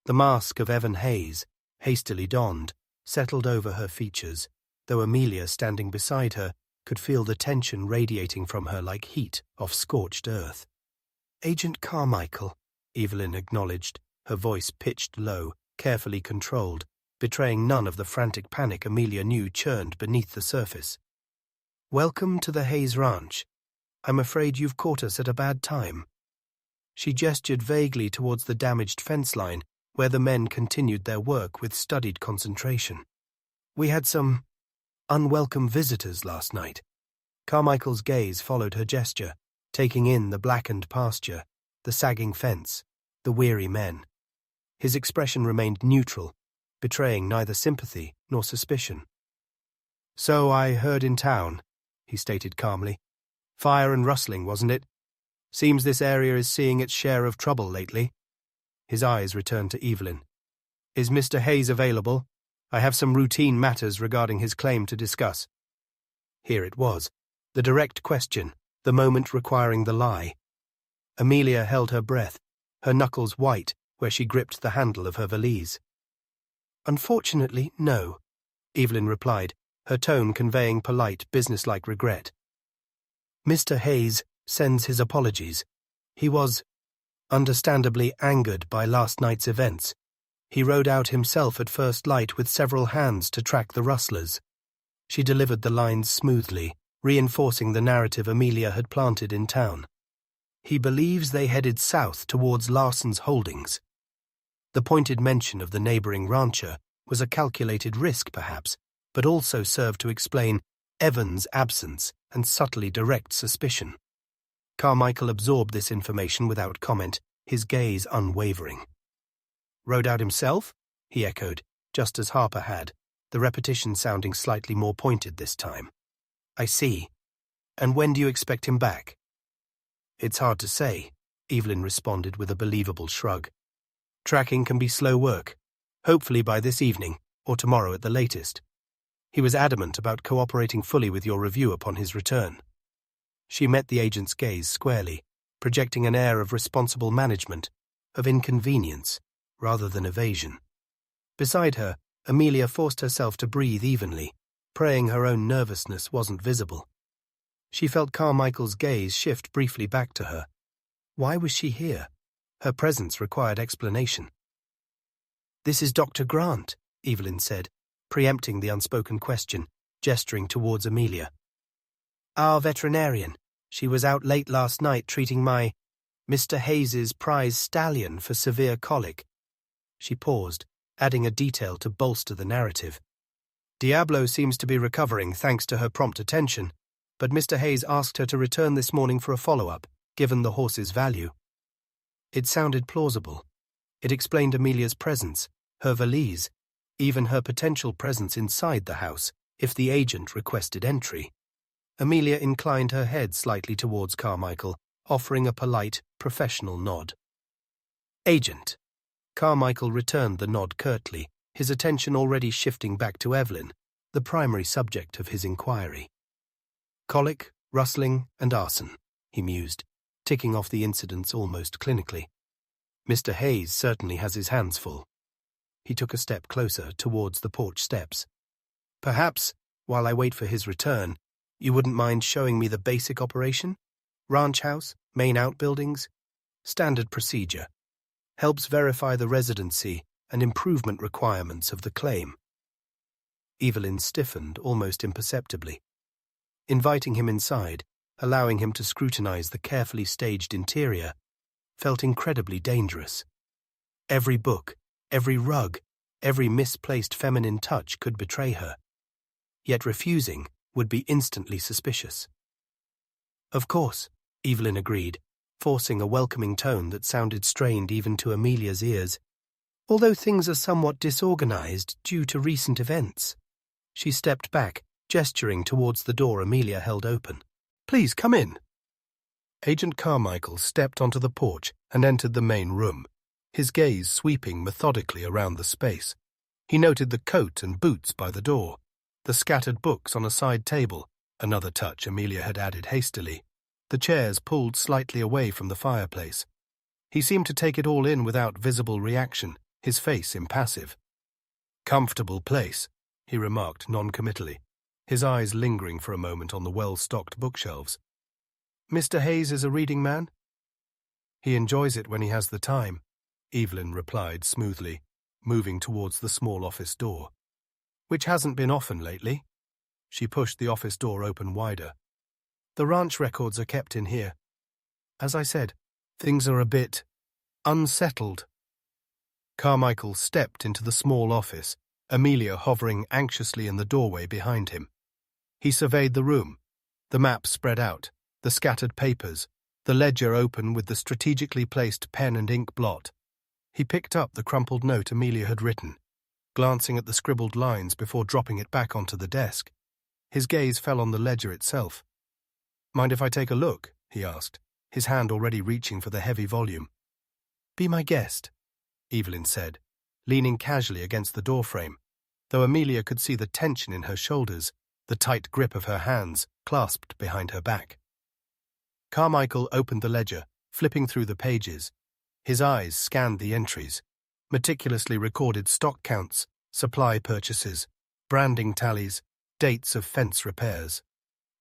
The mask of Evan Hayes, hastily donned, settled over her features, though Amelia, standing beside her, could feel the tension radiating from her like heat off scorched earth. "Agent Carmichael," Evelyn acknowledged, her voice pitched low, carefully controlled, betraying none of the frantic panic Amelia knew churned beneath the surface. "Welcome to the Hayes Ranch. I'm afraid you've caught us at a bad time." She gestured vaguely towards the damaged fence line, where the men continued their work with studied concentration. "We had some unwelcome visitors last night." Carmichael's gaze followed her gesture, taking in the blackened pasture, the sagging fence, the weary men. His expression remained neutral, betraying neither sympathy nor suspicion. "So I heard in town," he stated calmly. "Fire and rustling, wasn't it? Seems this area is seeing its share of trouble lately." His eyes returned to Evelyn. "Is Mr. Hayes available? I have some routine matters regarding his claim to discuss." Here it was, the direct question, the moment requiring the lie. Amelia held her breath, her knuckles white where she gripped the handle of her valise. "Unfortunately, no," Evelyn replied, her tone conveying polite, businesslike regret. "Mr. Hayes sends his apologies. He was, understandably, angered by last night's events. He rode out himself at first light with several hands to track the rustlers." She delivered the lines smoothly, reinforcing the narrative Amelia had planted in town. "He believes they headed south towards Larson's holdings." The pointed mention of the neighboring rancher was a calculated risk, perhaps, but also served to explain Evan's absence and subtly direct suspicion. Carmichael absorbed this information without comment, his gaze unwavering. "Rode out himself?" he echoed, just as Harper had, the repetition sounding slightly more pointed this time. "I see. And when do you expect him back?" "It's hard to say," Evelyn responded with a believable shrug. "Tracking can be slow work. Hopefully by this evening, or tomorrow at the latest. He was adamant about cooperating fully with your review upon his return." She met the agent's gaze squarely, projecting an air of responsible management, of inconvenience, rather than evasion. Beside her, Amelia forced herself to breathe evenly, praying her own nervousness wasn't visible. She felt Carmichael's gaze shift briefly back to her. Why was she here? Her presence required explanation. "This is Dr. Grant," Evelyn said, preempting the unspoken question, gesturing towards Amelia. "Our veterinarian. She was out late last night treating Mr. Hayes's prize stallion for severe colic." She paused, adding a detail to bolster the narrative. "Diablo seems to be recovering thanks to her prompt attention, but Mr. Hayes asked her to return this morning for a follow-up, given the horse's value." It sounded plausible. It explained Amelia's presence, her valise, even her potential presence inside the house, if the agent requested entry. Amelia inclined her head slightly towards Carmichael, offering a polite, professional nod. "Agent." Carmichael returned the nod curtly, his attention already shifting back to Evelyn, the primary subject of his inquiry. "Colic, rustling, and arson," he mused, ticking off the incidents almost clinically. "Mr. Hayes certainly has his hands full." He took a step closer towards the porch steps. "Perhaps, while I wait for his return, you wouldn't mind showing me the basic operation? Ranch house, main outbuildings, standard procedure. Helps verify the residency and improvement requirements of the claim." Evelyn stiffened almost imperceptibly. Inviting him inside, allowing him to scrutinize the carefully staged interior, felt incredibly dangerous. Every book, every rug, every misplaced feminine touch could betray her. Yet refusing would be instantly suspicious. "Of course," Evelyn agreed, forcing a welcoming tone that sounded strained even to Amelia's ears. "Although things are somewhat disorganized due to recent events." She stepped back, gesturing towards the door Amelia held open. "Please come in." Agent Carmichael stepped onto the porch and entered the main room, his gaze sweeping methodically around the space. He noted the coat and boots by the door, the scattered books on a side table, another touch Amelia had added hastily, the chairs pulled slightly away from the fireplace. He seemed to take it all in without visible reaction, his face impassive. "Comfortable place," he remarked noncommittally, his eyes lingering for a moment on the well-stocked bookshelves. "Mr. Hayes is a reading man?" "He enjoys it when he has the time," Evelyn replied smoothly, moving towards the small office door. "Which hasn't been often lately." She pushed the office door open wider. "The ranch records are kept in here. As I said, things are a bit unsettled." Carmichael stepped into the small office, Amelia hovering anxiously in the doorway behind him. He surveyed the room, the map spread out, the scattered papers, the ledger open with the strategically placed pen and ink blot. He picked up the crumpled note Amelia had written, glancing at the scribbled lines before dropping it back onto the desk. His gaze fell on the ledger itself. "Mind if I take a look?" he asked, his hand already reaching for the heavy volume. "Be my guest," Evelyn said, leaning casually against the doorframe, though Amelia could see the tension in her shoulders, the tight grip of her hands clasped behind her back. Carmichael opened the ledger, flipping through the pages. His eyes scanned the entries, meticulously recorded stock counts, supply purchases, branding tallies, dates of fence repairs,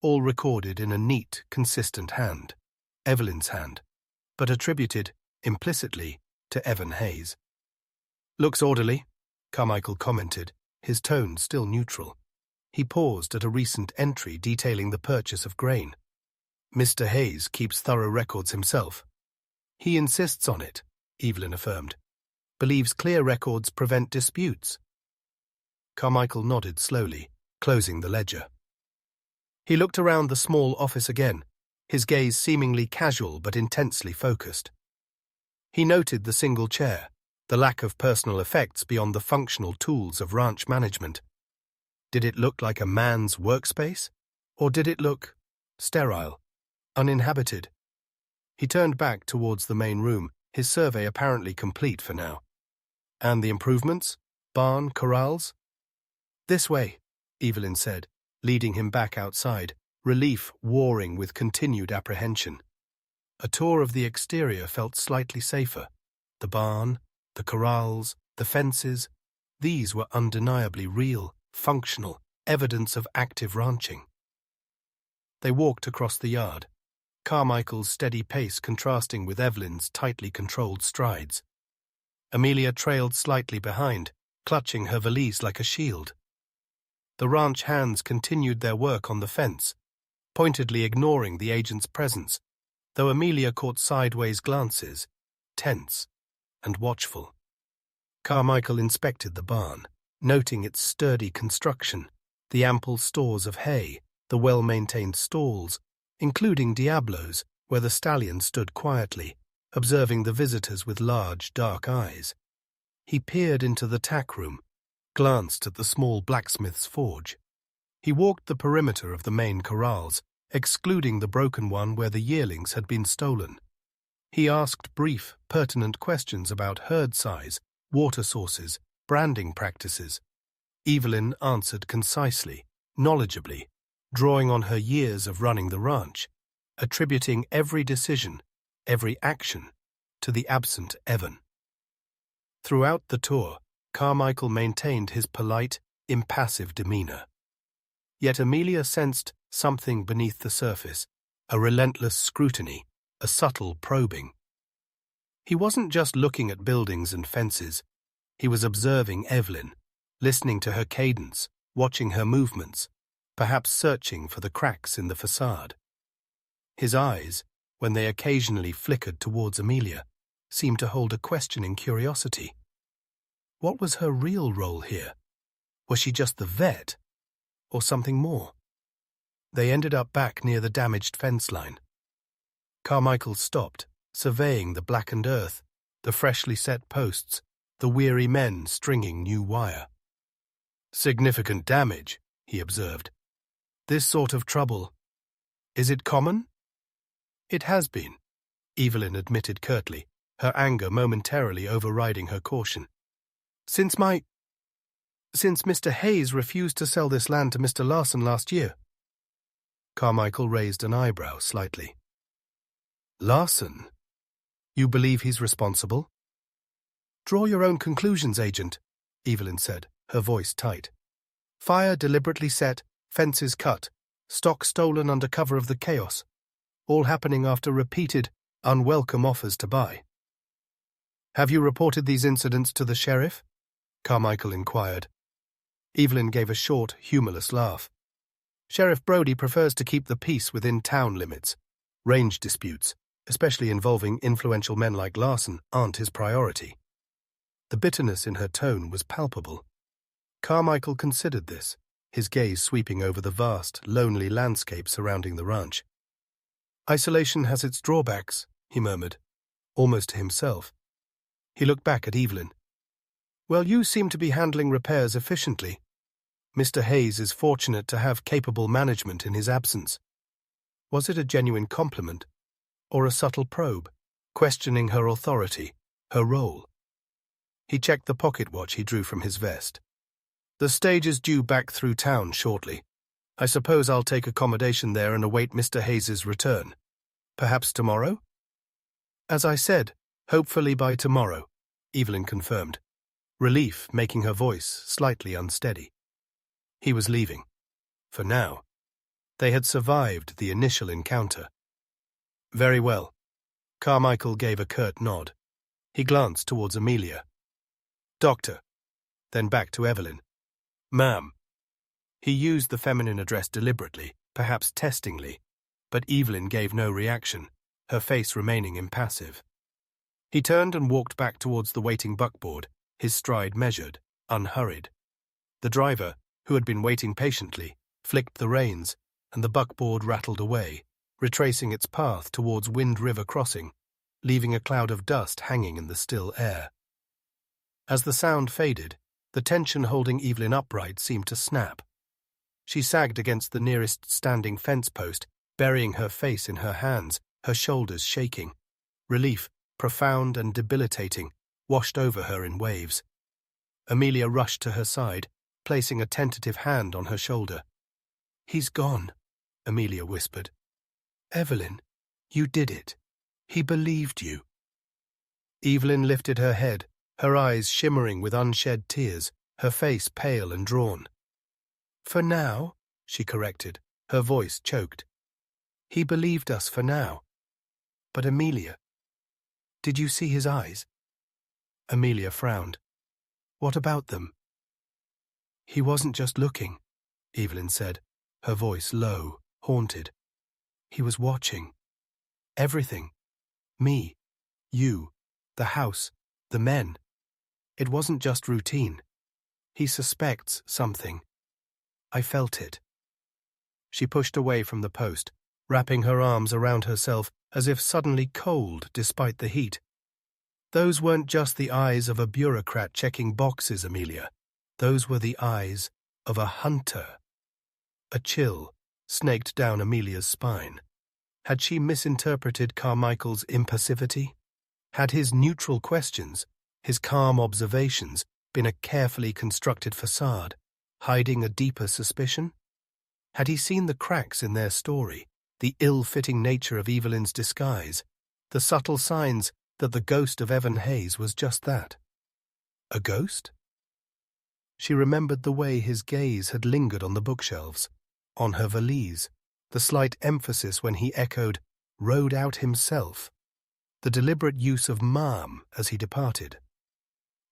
all recorded in a neat, consistent hand, Evelyn's hand, but attributed, implicitly, to Evan Hayes. "Looks orderly," Carmichael commented, his tone still neutral. He paused at a recent entry detailing the purchase of grain. "Mr. Hayes keeps thorough records himself." "He insists on it," Evelyn affirmed. "Believes clear records prevent disputes." Carmichael nodded slowly, closing the ledger. He looked around the small office again, his gaze seemingly casual but intensely focused. He noted the single chair, the lack of personal effects beyond the functional tools of ranch management. Did it look like a man's workspace? Or did it look sterile, uninhabited? He turned back towards the main room, his survey apparently complete for now. "And the improvements? Barn, corrals?" "This way," Evelyn said, leading him back outside, relief warring with continued apprehension. A tour of the exterior felt slightly safer. The barn, the corrals, the fences, these were undeniably real, functional, evidence of active ranching. They walked across the yard, Carmichael's steady pace contrasting with Evelyn's tightly controlled strides. Amelia trailed slightly behind, clutching her valise like a shield. The ranch hands continued their work on the fence, pointedly ignoring the agent's presence, though Amelia caught sideways glances, tense and watchful. Carmichael inspected the barn, noting its sturdy construction, the ample stores of hay, the well-maintained stalls, including Diablo's, where the stallion stood quietly, observing the visitors with large, dark eyes. He peered into the tack room, glanced at the small blacksmith's forge. He walked the perimeter of the main corrals, excluding the broken one where the yearlings had been stolen. He asked brief, pertinent questions about herd size, water sources, branding practices. Evelyn answered concisely, knowledgeably, drawing on her years of running the ranch, attributing every decision, every action, to the absent Evan. Throughout the tour, Carmichael maintained his polite, impassive demeanor. Yet Amelia sensed something beneath the surface, a relentless scrutiny, a subtle probing. He wasn't just looking at buildings and fences. He was observing Evelyn, listening to her cadence, watching her movements, perhaps searching for the cracks in the facade. His eyes, when they occasionally flickered towards Amelia, seemed to hold a questioning curiosity. What was her real role here? Was she just the vet, or something more? They ended up back near the damaged fence line. Carmichael stopped, surveying the blackened earth, the freshly set posts, the weary men stringing new wire. "Significant damage," he observed. "This sort of trouble. Is it common?" "It has been," Evelyn admitted curtly, her anger momentarily overriding her caution. Since Mr. Hayes refused to sell this land to Mr. Larson last year." Carmichael raised an eyebrow slightly. "Larson? You believe he's responsible?" "Draw your own conclusions, Agent," Evelyn said, her voice tight. "Fire deliberately set, fences cut, stock stolen under cover of the chaos, all happening after repeated, unwelcome offers to buy." "Have you reported these incidents to the sheriff?" Carmichael inquired. Evelyn gave a short, humorless laugh. Sheriff Brody prefers to keep the peace within town limits. Range disputes, especially involving influential men like Larson, aren't his priority. The bitterness in her tone was palpable. Carmichael considered this, his gaze sweeping over the vast, lonely landscape surrounding the ranch. Isolation has its drawbacks, he murmured, almost to himself. He looked back at Evelyn. Well, you seem to be handling repairs efficiently. Mr. Hayes is fortunate to have capable management in his absence. Was it a genuine compliment, or a subtle probe, questioning her authority, her role? He checked the pocket watch he drew from his vest. The stage is due back through town shortly. I suppose I'll take accommodation there and await Mr. Hayes's return. Perhaps tomorrow? As I said, hopefully by tomorrow, Evelyn confirmed, relief making her voice slightly unsteady. He was leaving. For now. They had survived the initial encounter. Very well. Carmichael gave a curt nod. He glanced towards Amelia. Doctor. Then back to Evelyn. Ma'am. He used the feminine address deliberately, perhaps testingly, but Evelyn gave no reaction, her face remaining impassive. He turned and walked back towards the waiting buckboard, his stride measured, unhurried. The driver, who had been waiting patiently, flicked the reins, and the buckboard rattled away, retracing its path towards Wind River Crossing, leaving a cloud of dust hanging in the still air. As the sound faded, the tension holding Evelyn upright seemed to snap. She sagged against the nearest standing fence post, burying her face in her hands, her shoulders shaking. Relief, profound and debilitating, washed over her in waves. Amelia rushed to her side, placing a tentative hand on her shoulder. He's gone, Amelia whispered. Evelyn, you did it. He believed you. Evelyn lifted her head, her eyes shimmering with unshed tears, her face pale and drawn. For now, she corrected, her voice choked. He believed us for now. But Amelia, did you see his eyes? Amelia frowned. What about them? He wasn't just looking, Evelyn said, her voice low, haunted. He was watching. Everything. Me, you, the house, the men. It wasn't just routine. He suspects something. I felt it. She pushed away from the post, wrapping her arms around herself as if suddenly cold despite the heat. Those weren't just the eyes of a bureaucrat checking boxes, Amelia. Those were the eyes of a hunter. A chill snaked down Amelia's spine. Had she misinterpreted Carmichael's impassivity? Had his neutral questions, his calm observations, been a carefully constructed facade, hiding a deeper suspicion? Had he seen the cracks in their story, the ill-fitting nature of Evelyn's disguise, the subtle signs that the ghost of Evan Hayes was just that? A ghost? She remembered the way his gaze had lingered on the bookshelves, on her valise, the slight emphasis when he echoed, rode out himself, the deliberate use of ma'am as he departed.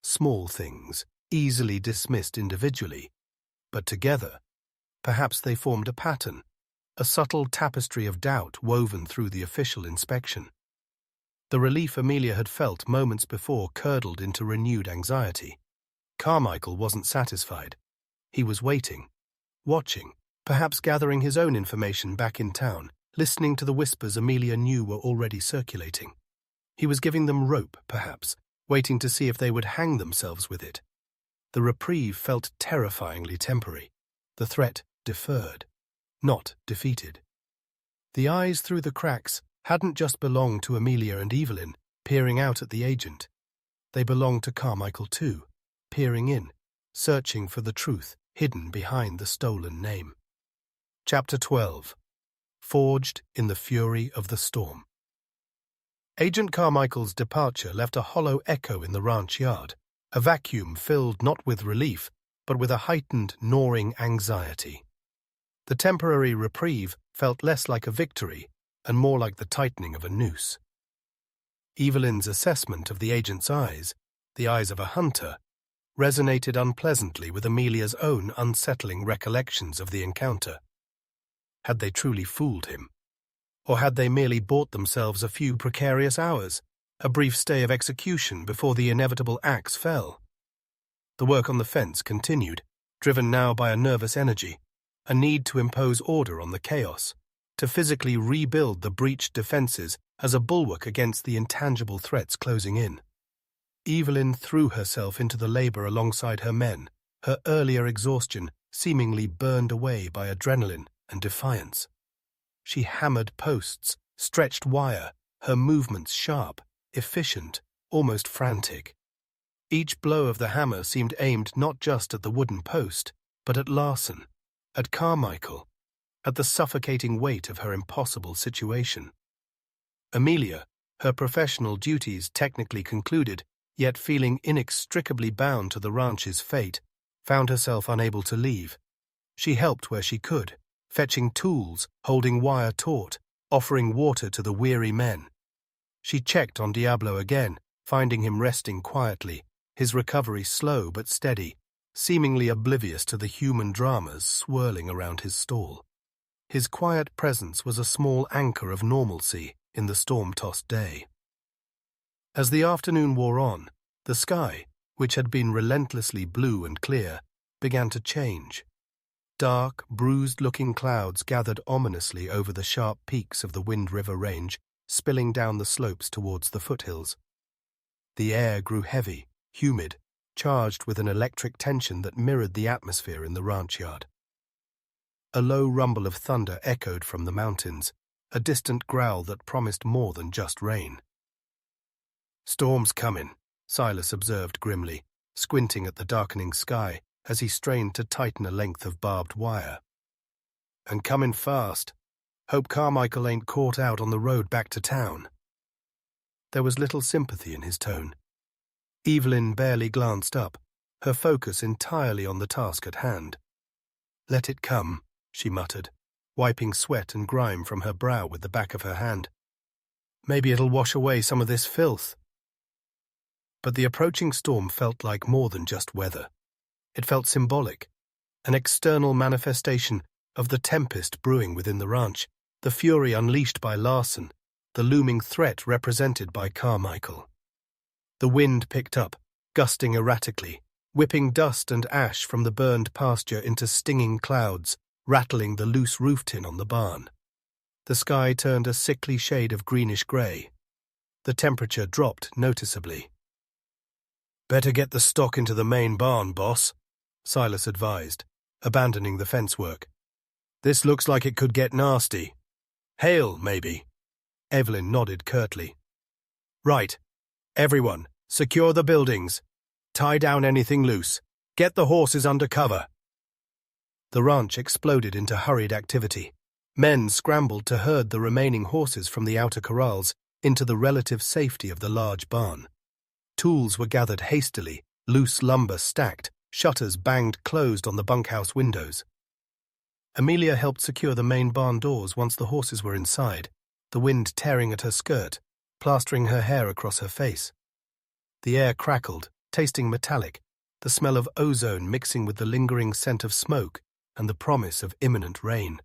Small things, easily dismissed individually, but together, perhaps they formed a pattern, a subtle tapestry of doubt woven through the official inspection. The relief Amelia had felt moments before curdled into renewed anxiety. Carmichael wasn't satisfied. He was waiting, watching, perhaps gathering his own information back in town, listening to the whispers Amelia knew were already circulating. He was giving them rope, perhaps, waiting to see if they would hang themselves with it. The reprieve felt terrifyingly temporary, the threat deferred, not defeated. The eyes through the cracks hadn't just belonged to Amelia and Evelyn, peering out at the agent. They belonged to Carmichael too, peering in, searching for the truth hidden behind the stolen name. Chapter 12. Forged in the Fury of the Storm. Agent Carmichael's departure left a hollow echo in the ranch yard, a vacuum filled not with relief, but with a heightened, gnawing anxiety. The temporary reprieve felt less like a victory and more like the tightening of a noose. Evelyn's assessment of the agent's eyes, the eyes of a hunter, resonated unpleasantly with Amelia's own unsettling recollections of the encounter. Had they truly fooled him? Or had they merely bought themselves a few precarious hours, a brief stay of execution before the inevitable axe fell? The work on the fence continued, driven now by a nervous energy, a need to impose order on the chaos, to physically rebuild the breached defenses as a bulwark against the intangible threats closing in. Evelyn threw herself into the labor alongside her men, her earlier exhaustion seemingly burned away by adrenaline and defiance. She hammered posts, stretched wire, her movements sharp, efficient, almost frantic. Each blow of the hammer seemed aimed not just at the wooden post, but at Larson, at Carmichael, at the suffocating weight of her impossible situation. Amelia, her professional duties technically concluded, yet feeling inextricably bound to the ranch's fate, found herself unable to leave. She helped where she could, fetching tools, holding wire taut, offering water to the weary men. She checked on Diablo again, finding him resting quietly, his recovery slow but steady, seemingly oblivious to the human dramas swirling around his stall. His quiet presence was a small anchor of normalcy in the storm-tossed day. As the afternoon wore on, the sky, which had been relentlessly blue and clear, began to change. Dark, bruised-looking clouds gathered ominously over the sharp peaks of the Wind River Range, spilling down the slopes towards the foothills. The air grew heavy, humid, charged with an electric tension that mirrored the atmosphere in the ranch yard. A low rumble of thunder echoed from the mountains, a distant growl that promised more than just rain. "Storm's coming," Silas observed grimly, squinting at the darkening sky as he strained to tighten a length of barbed wire. "And coming fast. Hope Carmichael ain't caught out on the road back to town." There was little sympathy in his tone. Evelyn barely glanced up, her focus entirely on the task at hand. "Let it come," she muttered, wiping sweat and grime from her brow with the back of her hand. "Maybe it'll wash away some of this filth." But the approaching storm felt like more than just weather. It felt symbolic, an external manifestation of the tempest brewing within the ranch, the fury unleashed by Larson, the looming threat represented by Carmichael. The wind picked up, gusting erratically, whipping dust and ash from the burned pasture into stinging clouds, rattling the loose roof tin on the barn. The sky turned a sickly shade of greenish-grey. The temperature dropped noticeably. "Better get the stock into the main barn, boss," Silas advised, abandoning the fence work. "This looks like it could get nasty. Hail, maybe." Evelyn nodded curtly. "Right. Everyone, secure the buildings. Tie down anything loose. Get the horses under cover." The ranch exploded into hurried activity. Men scrambled to herd the remaining horses from the outer corrals into the relative safety of the large barn. Tools were gathered hastily, loose lumber stacked, shutters banged closed on the bunkhouse windows. Amelia helped secure the main barn doors once the horses were inside, the wind tearing at her skirt, plastering her hair across her face. The air crackled, tasting metallic, the smell of ozone mixing with the lingering scent of smoke and the promise of imminent rain.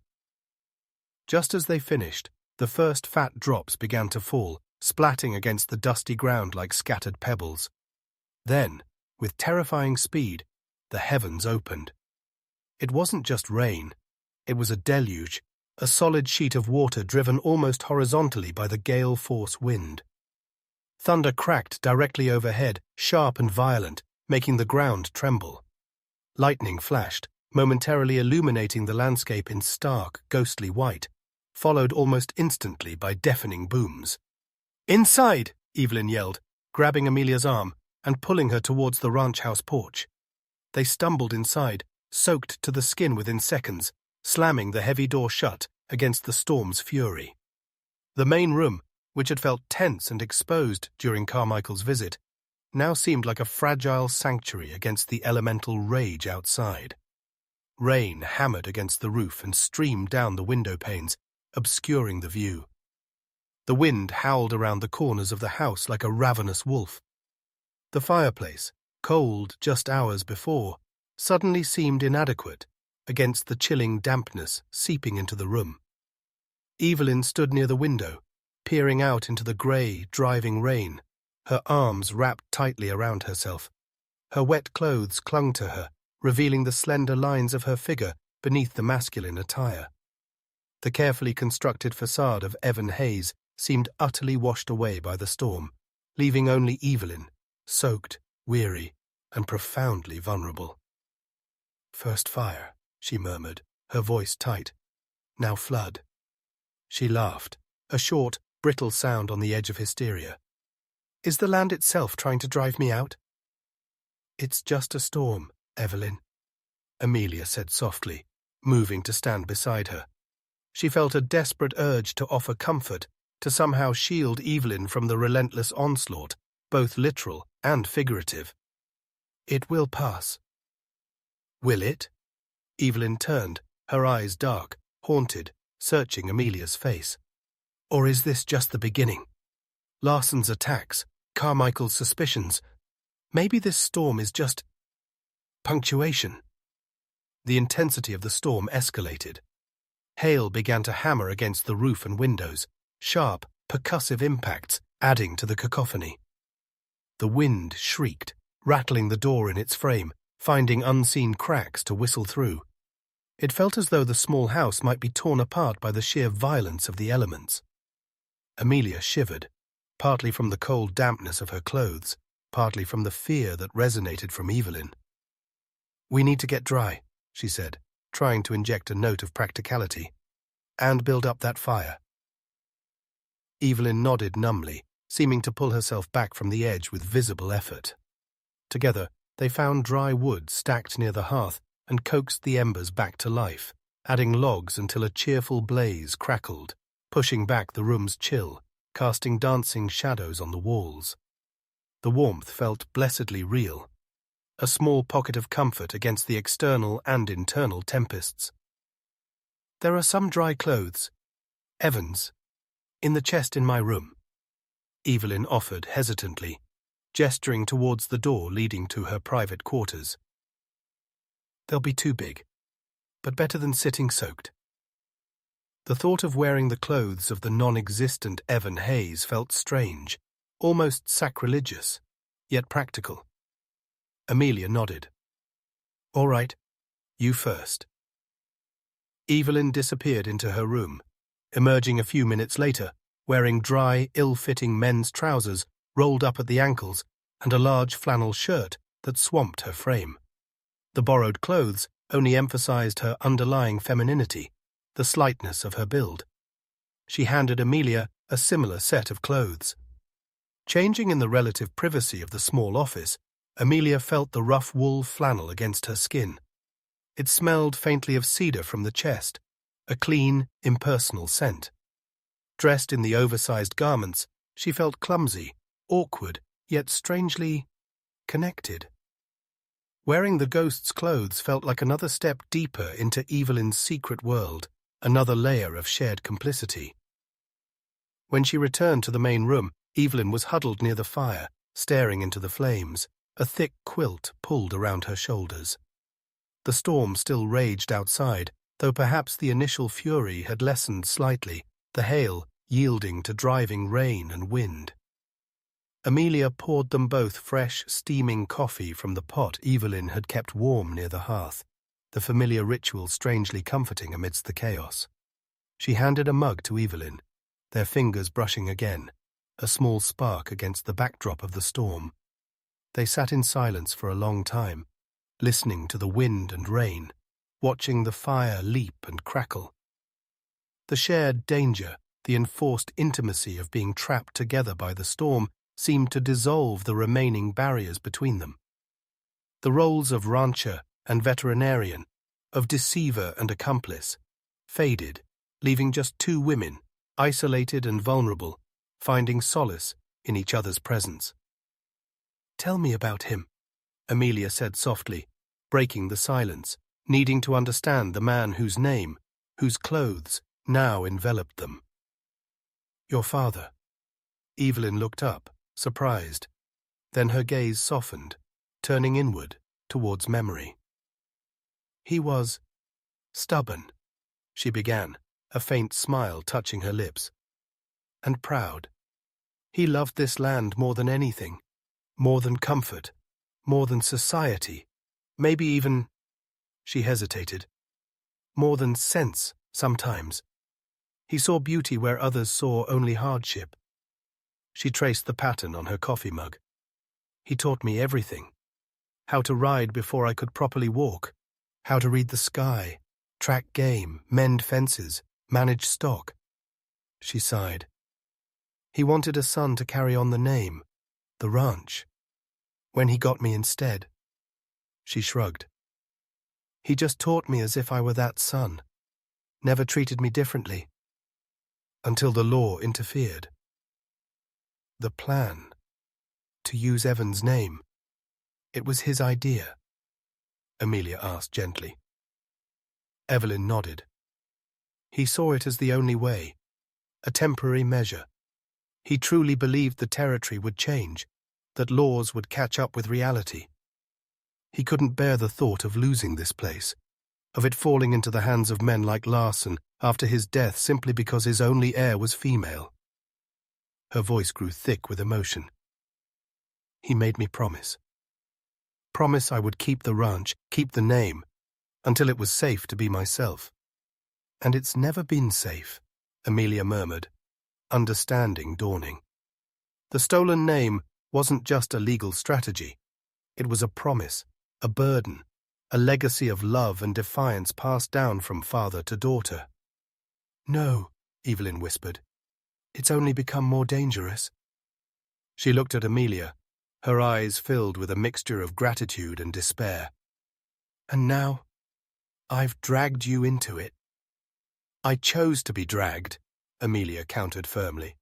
Just as they finished, the first fat drops began to fall, splatting against the dusty ground like scattered pebbles. Then, with terrifying speed, the heavens opened. It wasn't just rain. It was a deluge, a solid sheet of water driven almost horizontally by the gale-force wind. Thunder cracked directly overhead, sharp and violent, making the ground tremble. Lightning flashed, momentarily illuminating the landscape in stark, ghostly white, followed almost instantly by deafening booms. "Inside!" Evelyn yelled, grabbing Amelia's arm and pulling her towards the ranch house porch. They stumbled inside, soaked to the skin within seconds, slamming the heavy door shut against the storm's fury. The main room, which had felt tense and exposed during Carmichael's visit, now seemed like a fragile sanctuary against the elemental rage outside. Rain hammered against the roof and streamed down the window panes, obscuring the view. The wind howled around the corners of the house like a ravenous wolf. The fireplace, cold just hours before, suddenly seemed inadequate, against the chilling dampness seeping into the room. Evelyn stood near the window, peering out into the grey, driving rain, her arms wrapped tightly around herself. Her wet clothes clung to her, revealing the slender lines of her figure beneath the masculine attire. The carefully constructed facade of Evan Hayes seemed utterly washed away by the storm, leaving only Evelyn, soaked, weary, and profoundly vulnerable. "First fire," she murmured, her voice tight. "Now flood." She laughed, a short, brittle sound on the edge of hysteria. "Is the land itself trying to drive me out?" "It's just a storm, Evelyn," Amelia said softly, moving to stand beside her. She felt a desperate urge to offer comfort, to somehow shield Evelyn from the relentless onslaught, both literal and figurative. "It will pass." "Will it?" Evelyn turned, her eyes dark, haunted, searching Amelia's face. "Or is this just the beginning? Larson's attacks, Carmichael's suspicions. Maybe this storm is just punctuation." The intensity of the storm escalated. Hail began to hammer against the roof and windows, sharp, percussive impacts adding to the cacophony. The wind shrieked, rattling the door in its frame, finding unseen cracks to whistle through. It felt as though the small house might be torn apart by the sheer violence of the elements. Amelia shivered, partly from the cold dampness of her clothes, partly from the fear that resonated from Evelyn. "We need to get dry," she said, trying to inject a note of practicality, "and build up that fire." Evelyn nodded numbly, seeming to pull herself back from the edge with visible effort. Together, they found dry wood stacked near the hearth and coaxed the embers back to life, adding logs until a cheerful blaze crackled, pushing back the room's chill, casting dancing shadows on the walls. The warmth felt blessedly real, a small pocket of comfort against the external and internal tempests. "There are some dry clothes, Evan's, in the chest in my room," Evelyn offered hesitantly, gesturing towards the door leading to her private quarters. "They'll be too big, but better than sitting soaked." The thought of wearing the clothes of the non-existent Evan Hayes felt strange, almost sacrilegious, yet practical. Amelia nodded. "All right, you first." Evelyn disappeared into her room, emerging a few minutes later, wearing dry, ill-fitting men's trousers rolled up at the ankles and a large flannel shirt that swamped her frame. The borrowed clothes only emphasized her underlying femininity, the slightness of her build. She handed Amelia a similar set of clothes. Changing in the relative privacy of the small office, Amelia felt the rough wool flannel against her skin. It smelled faintly of cedar from the chest, a clean, impersonal scent. Dressed in the oversized garments, she felt clumsy, awkward, yet strangely connected. Wearing the ghost's clothes felt like another step deeper into Evelyn's secret world, another layer of shared complicity. When she returned to the main room, Evelyn was huddled near the fire, staring into the flames, a thick quilt pulled around her shoulders. The storm still raged outside, though perhaps the initial fury had lessened slightly, the hail yielding to driving rain and wind. Amelia poured them both fresh, steaming coffee from the pot Evelyn had kept warm near the hearth, the familiar ritual strangely comforting amidst the chaos. She handed a mug to Evelyn, their fingers brushing again, a small spark against the backdrop of the storm. They sat in silence for a long time, listening to the wind and rain, watching the fire leap and crackle. The shared danger, the enforced intimacy of being trapped together by the storm, seemed to dissolve the remaining barriers between them. The roles of rancher and veterinarian, of deceiver and accomplice, faded, leaving just two women, isolated and vulnerable, finding solace in each other's presence. "Tell me about him," Amelia said softly, breaking the silence, needing to understand the man whose name, whose clothes, now enveloped them. "Your father." Evelyn looked up, surprised. Then her gaze softened, turning inward, towards memory. "He was Stubborn, she began, a faint smile touching her lips. And proud. He loved this land more than anything, more than comfort, more than society, maybe even, she hesitated, more than sense sometimes. He saw beauty where others saw only hardship. She traced the pattern on her coffee mug. He taught me everything. How to ride before I could properly walk, how to read the sky, track game, mend fences, manage stock. She sighed. He wanted a son to carry on the name, the ranch. When he got me instead. She shrugged. He just taught me as if I were that son. Never treated me differently. Until the law interfered. The plan. To use Evan's name. It was his idea. Amelia asked gently. Evelyn nodded. He saw it as the only way. A temporary measure. He truly believed the territory would change, that laws would catch up with reality. He couldn't bear the thought of losing this place, of it falling into the hands of men like Larson after his death simply because his only heir was female. Her voice grew thick with emotion. He made me promise. Promise I would keep the ranch, keep the name, until it was safe to be myself. And it's never been safe, Amelia murmured, understanding dawning. The stolen name wasn't just a legal strategy. It was a promise, a burden, a legacy of love and defiance passed down from father to daughter. No, Evelyn whispered. It's only become more dangerous. She looked at Amelia, her eyes filled with a mixture of gratitude and despair. And now, I've dragged you into it. I chose to be dragged, Amelia countered firmly.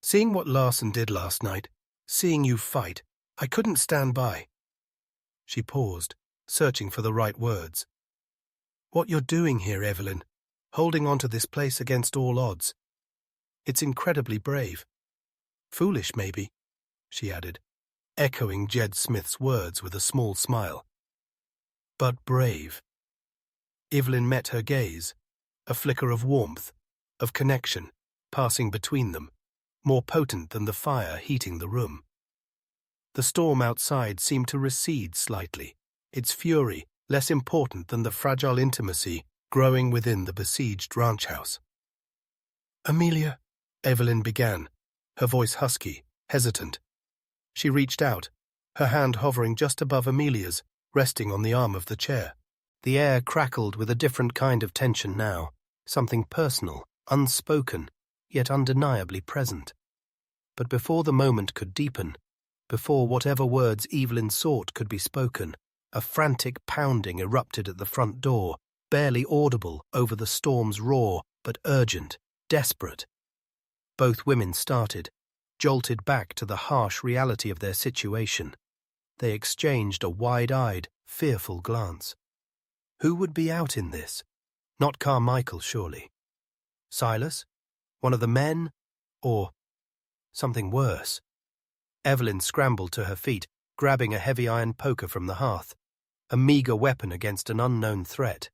Seeing what Larson did last night, seeing you fight, I couldn't stand by. She paused, searching for the right words. What you're doing here, Evelyn, holding on to this place against all odds. It's incredibly brave. Foolish, maybe, she added, echoing Jed Smith's words with a small smile. But brave. Evelyn met her gaze, a flicker of warmth, of connection, passing between them, more potent than the fire heating the room. The storm outside seemed to recede slightly, its fury less important than the fragile intimacy growing within the besieged ranch house. Amelia, Evelyn began, her voice husky, hesitant. She reached out, her hand hovering just above Amelia's, resting on the arm of the chair. The air crackled with a different kind of tension now, something personal, unspoken, yet undeniably present. But before the moment could deepen, before whatever words Evelyn sought could be spoken, a frantic pounding erupted at the front door, barely audible over the storm's roar, but urgent, desperate. Both women started, jolted back to the harsh reality of their situation. They exchanged a wide-eyed, fearful glance. Who would be out in this? Not Carmichael, surely. Silas? One of the men? Or something worse? Evelyn scrambled to her feet, grabbing a heavy iron poker from the hearth, a meagre weapon against an unknown threat.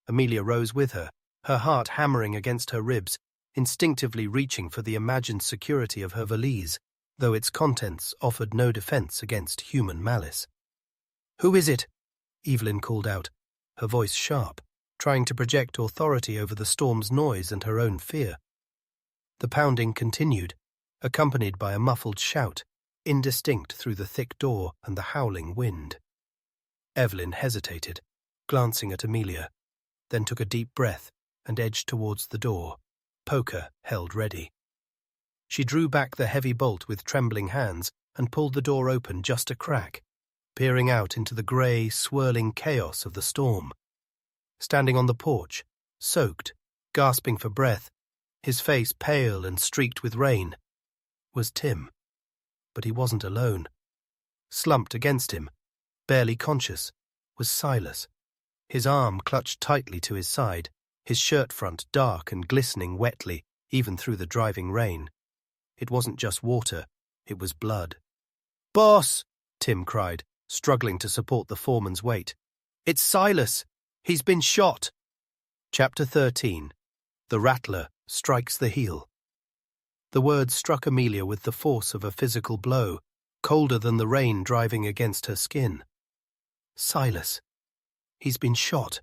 Amelia rose with her, her heart hammering against her ribs, instinctively reaching for the imagined security of her valise, though its contents offered no defense against human malice. "Who is it?" Evelyn called out, her voice sharp, trying to project authority over the storm's noise and her own fear. The pounding continued, accompanied by a muffled shout, indistinct through the thick door and the howling wind. Evelyn hesitated, glancing at Amelia, then took a deep breath and edged towards the door, poker held ready. She drew back the heavy bolt with trembling hands and pulled the door open just a crack, peering out into the grey, swirling chaos of the storm. Standing on the porch, soaked, gasping for breath, his face pale and streaked with rain, was Tim. But he wasn't alone. Slumped against him, barely conscious, was Silas, his arm clutched tightly to his side, his shirt front dark and glistening wetly, even through the driving rain. It wasn't just water, it was blood. "Boss!" Tim cried, struggling to support the foreman's weight. "It's Silas! He's been shot!" Chapter 13. The Rattler Strikes the Heel. The words struck Amelia with the force of a physical blow, colder than the rain driving against her skin. Silas. He's been shot.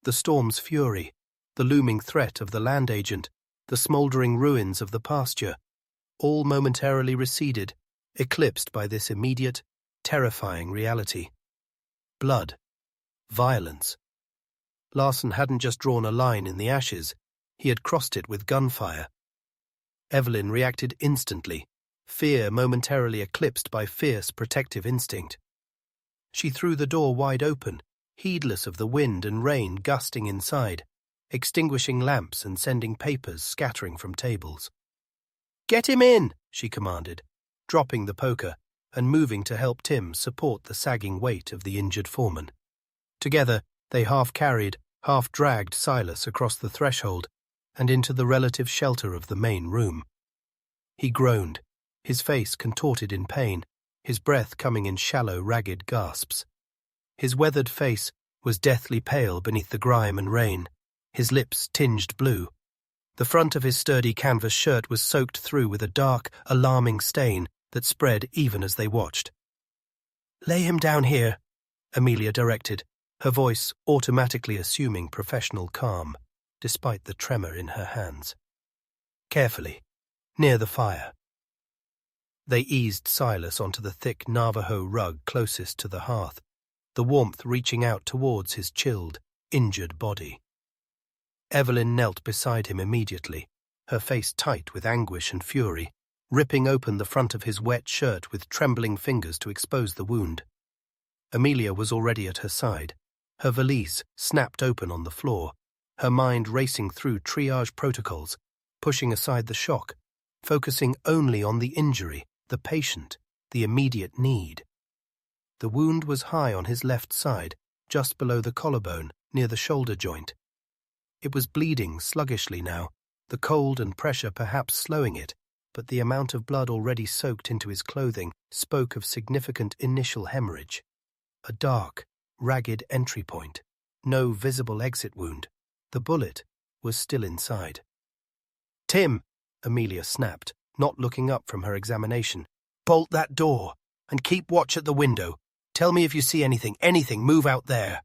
The storm's fury, the looming threat of the land agent, the smouldering ruins of the pasture, all momentarily receded, eclipsed by this immediate, terrifying reality. Blood. Violence. Larson hadn't just drawn a line in the ashes, he had crossed it with gunfire. Evelyn reacted instantly, fear momentarily eclipsed by fierce protective instinct. She threw the door wide open, heedless of the wind and rain gusting inside, extinguishing lamps and sending papers scattering from tables. "Get him in!" she commanded, dropping the poker and moving to help Tim support the sagging weight of the injured foreman. Together, they half-carried, half-dragged Silas across the threshold and into the relative shelter of the main room. He groaned, his face contorted in pain, his breath coming in shallow, ragged gasps. His weathered face was deathly pale beneath the grime and rain, his lips tinged blue. The front of his sturdy canvas shirt was soaked through with a dark, alarming stain that spread even as they watched. "Lay him down here," Amelia directed, her voice automatically assuming professional calm, despite the tremor in her hands. "Carefully, near the fire." They eased Silas onto the thick Navajo rug closest to the hearth, the warmth reaching out towards his chilled, injured body. Evelyn knelt beside him immediately, her face tight with anguish and fury, ripping open the front of his wet shirt with trembling fingers to expose the wound. Amelia was already at her side, her valise snapped open on the floor, her mind racing through triage protocols, pushing aside the shock, focusing only on the injury, the patient, the immediate need. The wound was high on his left side, just below the collarbone, near the shoulder joint. It was bleeding sluggishly now, the cold and pressure perhaps slowing it, but the amount of blood already soaked into his clothing spoke of significant initial hemorrhage. A dark, ragged entry point, no visible exit wound. The bullet was still inside. "Tim," Amelia snapped, not looking up from her examination, "bolt that door, and keep watch at the window. Tell me if you see anything, move out there."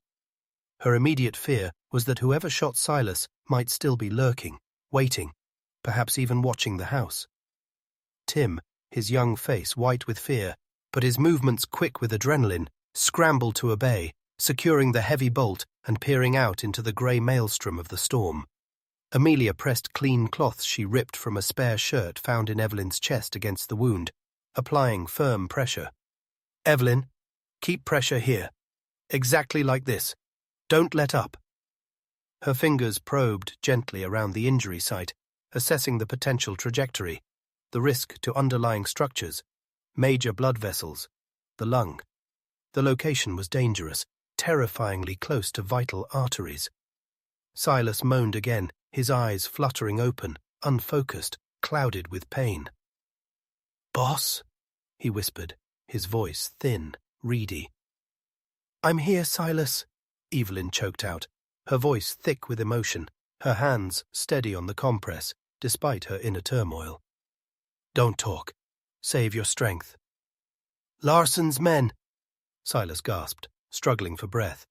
Her immediate fear was that whoever shot Silas might still be lurking, waiting, perhaps even watching the house. Tim, his young face white with fear, but his movements quick with adrenaline, scrambled to obey, securing the heavy bolt and peering out into the grey maelstrom of the storm. Amelia pressed clean cloths she ripped from a spare shirt found in Evelyn's chest against the wound, applying firm pressure. "Evelyn, keep pressure here. Exactly like this. Don't let up." Her fingers probed gently around the injury site, assessing the potential trajectory, the risk to underlying structures, major blood vessels, the lung. The location was dangerous, terrifyingly close to vital arteries. Silas moaned again, his eyes fluttering open, unfocused, clouded with pain. "Boss," he whispered, his voice thin, reedy. "I'm here, Silas," Evelyn choked out, her voice thick with emotion, her hands steady on the compress, despite her inner turmoil. "Don't talk. Save your strength." "Larson's men," Silas gasped, struggling for breath.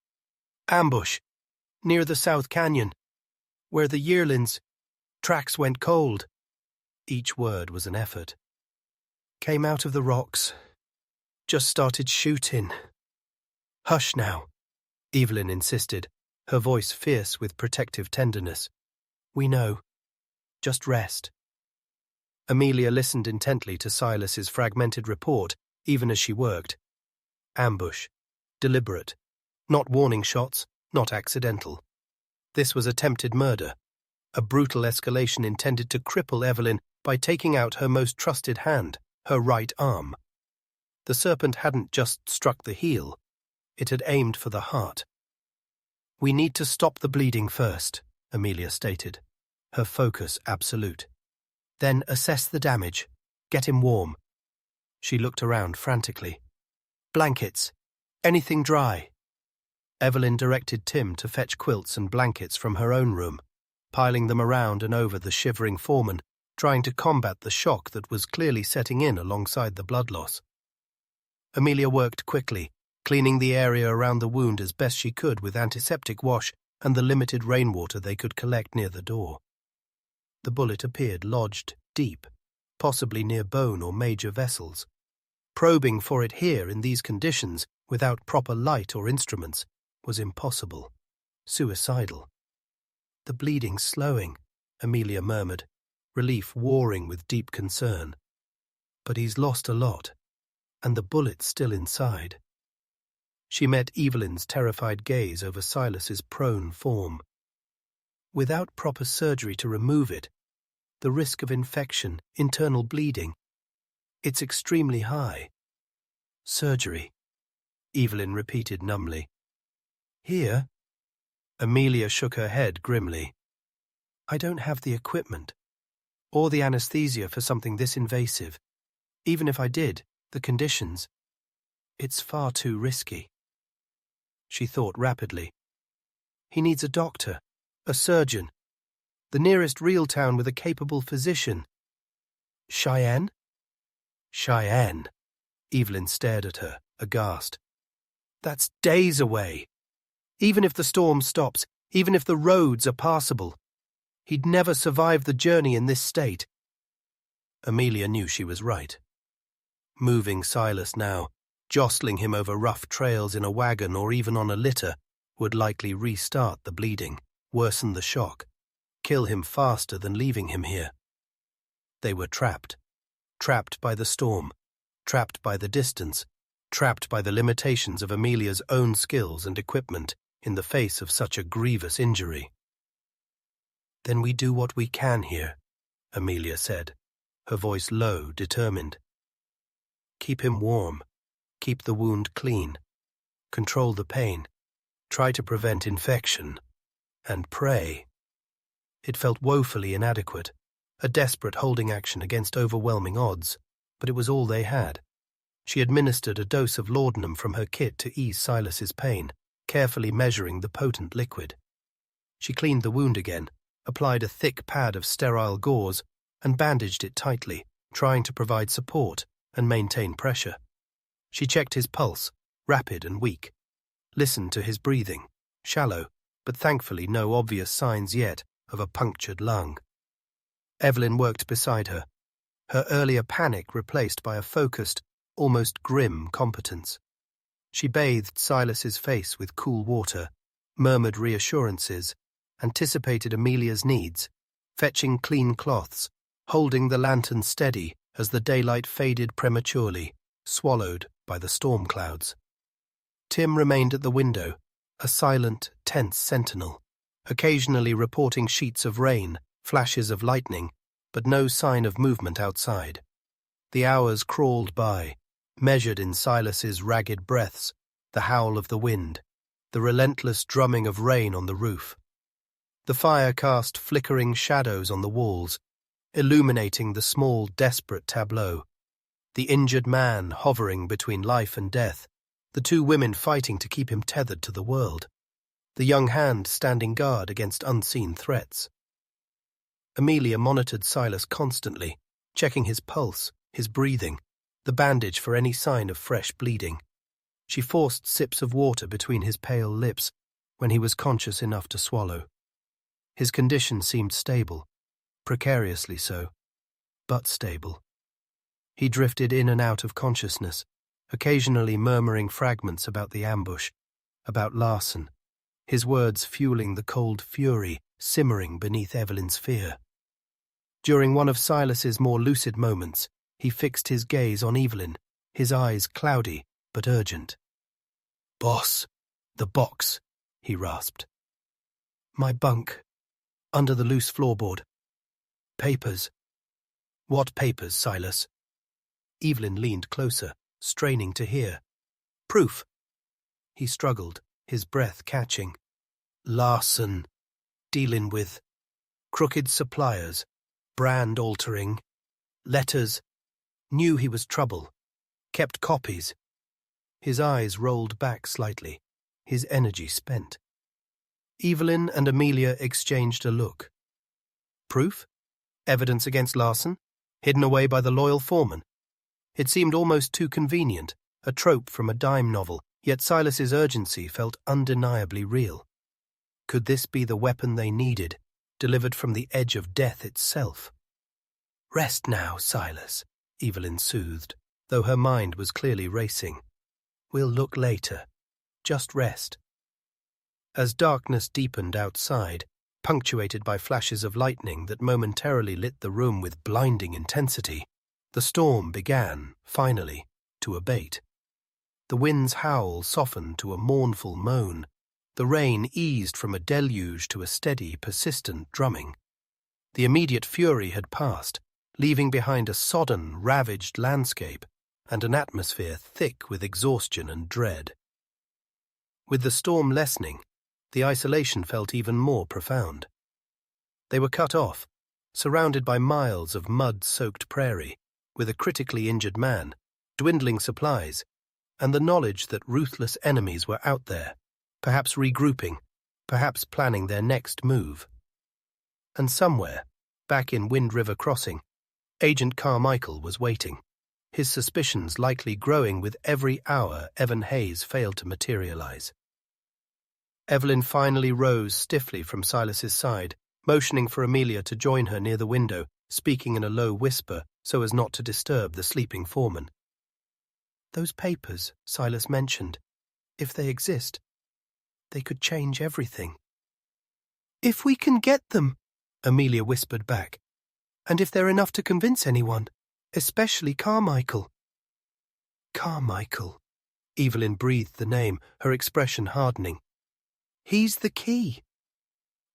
"Ambush. Near the South Canyon. Where the yearlings' tracks went cold." Each word was an effort. "Came out of the rocks. Just started shooting." "Hush now," Evelyn insisted, her voice fierce with protective tenderness. "We know. Just rest." Amelia listened intently to Silas's fragmented report, even as she worked. Ambush. Deliberate. Not warning shots, not accidental. This was attempted murder, a brutal escalation intended to cripple Evelyn by taking out her most trusted hand, her right arm. The serpent hadn't just struck the heel, it had aimed for the heart. "We need to stop the bleeding first," Amelia stated, her focus absolute. "Then assess the damage. Get him warm." She looked around frantically. "Blankets. Anything dry." Evelyn directed Tim to fetch quilts and blankets from her own room, piling them around and over the shivering foreman, trying to combat the shock that was clearly setting in alongside the blood loss. Amelia worked quickly, cleaning the area around the wound as best she could with antiseptic wash and the limited rainwater they could collect near the door. The bullet appeared lodged deep, possibly near bone or major vessels. Probing for it here in these conditions, without proper light or instruments, was impossible. Suicidal. "The bleeding's slowing," Amelia murmured, relief warring with deep concern. "But he's lost a lot, and the bullet's still inside." She met Evelyn's terrified gaze over Silas's prone form. "Without proper surgery to remove it, the risk of infection, internal bleeding, it's extremely high." "Surgery," Evelyn repeated numbly. "Here?" Amelia shook her head grimly. "I don't have the equipment, or the anesthesia for something this invasive. Even if I did, the conditions, it's far too risky." She thought rapidly. "He needs a doctor, a surgeon, the nearest real town with a capable physician." "Cheyenne?" "Cheyenne." Evelyn stared at her, aghast. "That's days away. Even if the storm stops, even if the roads are passable, he'd never survive the journey in this state." Amelia knew she was right. Moving Silas now, jostling him over rough trails in a wagon or even on a litter, would likely restart the bleeding, worsen the shock, kill him faster than leaving him here. They were trapped. Trapped by the storm, trapped by the distance, trapped by the limitations of Amelia's own skills and equipment in the face of such a grievous injury. "Then we do what we can here," Amelia said, her voice low, determined. "Keep him warm, keep the wound clean, control the pain, try to prevent infection, and pray." It felt woefully inadequate, a desperate holding action against overwhelming odds, but it was all they had. She administered a dose of laudanum from her kit to ease Silas's pain, carefully measuring the potent liquid. She cleaned the wound again, applied a thick pad of sterile gauze, and bandaged it tightly, trying to provide support and maintain pressure. She checked his pulse, rapid and weak, listened to his breathing, shallow, but thankfully no obvious signs yet of a punctured lung. Evelyn worked beside her, her earlier panic replaced by a focused, almost grim competence. She bathed Silas's face with cool water, murmured reassurances, anticipated Amelia's needs, fetching clean cloths, holding the lantern steady as the daylight faded prematurely, swallowed by the storm clouds. Tim remained at the window, a silent, tense sentinel, occasionally reporting sheets of rain, flashes of lightning, but no sign of movement outside. The hours crawled by, measured in Silas's ragged breaths, the howl of the wind, the relentless drumming of rain on the roof. The fire cast flickering shadows on the walls, illuminating the small, desperate tableau. The injured man hovering between life and death, the two women fighting to keep him tethered to the world, the young hand standing guard against unseen threats. Amelia monitored Silas constantly, checking his pulse, his breathing, the bandage for any sign of fresh bleeding. She forced sips of water between his pale lips when he was conscious enough to swallow. His condition seemed stable, precariously so, but stable. He drifted in and out of consciousness, occasionally murmuring fragments about the ambush, about Larson, his words fueling the cold fury simmering beneath Evelyn's fear. During one of Silas's more lucid moments, he fixed his gaze on Evelyn, his eyes cloudy but urgent. "Boss, the box," he rasped. "My bunk, under the loose floorboard. Papers." "What papers, Silas?" Evelyn leaned closer, straining to hear. "Proof." He struggled, his breath catching. "Larson, dealing with crooked suppliers, brand altering, letters, knew he was trouble, kept copies." His eyes rolled back slightly, his energy spent. Evelyn and Amelia exchanged a look. Proof? Evidence against Larson? Hidden away by the loyal foreman? It seemed almost too convenient, a trope from a dime novel, yet Silas's urgency felt undeniably real. Could this be the weapon they needed, delivered from the edge of death itself? Rest now, Silas, Evelyn soothed, though her mind was clearly racing. We'll look later. Just rest. As darkness deepened outside, punctuated by flashes of lightning that momentarily lit the room with blinding intensity, the storm began, finally, to abate. The wind's howl softened to a mournful moan. The rain eased from a deluge to a steady, persistent drumming. The immediate fury had passed, leaving behind a sodden, ravaged landscape and an atmosphere thick with exhaustion and dread. With the storm lessening, the isolation felt even more profound. They were cut off, surrounded by miles of mud-soaked prairie, with a critically injured man, dwindling supplies, and the knowledge that ruthless enemies were out there, perhaps regrouping, perhaps planning their next move. And somewhere, back in Wind River Crossing, Agent Carmichael was waiting, his suspicions likely growing with every hour Evan Hayes failed to materialize. Evelyn finally rose stiffly from Silas's side, motioning for Amelia to join her near the window, speaking in a low whisper so as not to disturb the sleeping foreman. Those papers Silas mentioned, if they exist, they could change everything. If we can get them, Amelia whispered back, and if they're enough to convince anyone, especially Carmichael. Carmichael. Evelyn breathed the name, her expression hardening. He's the key.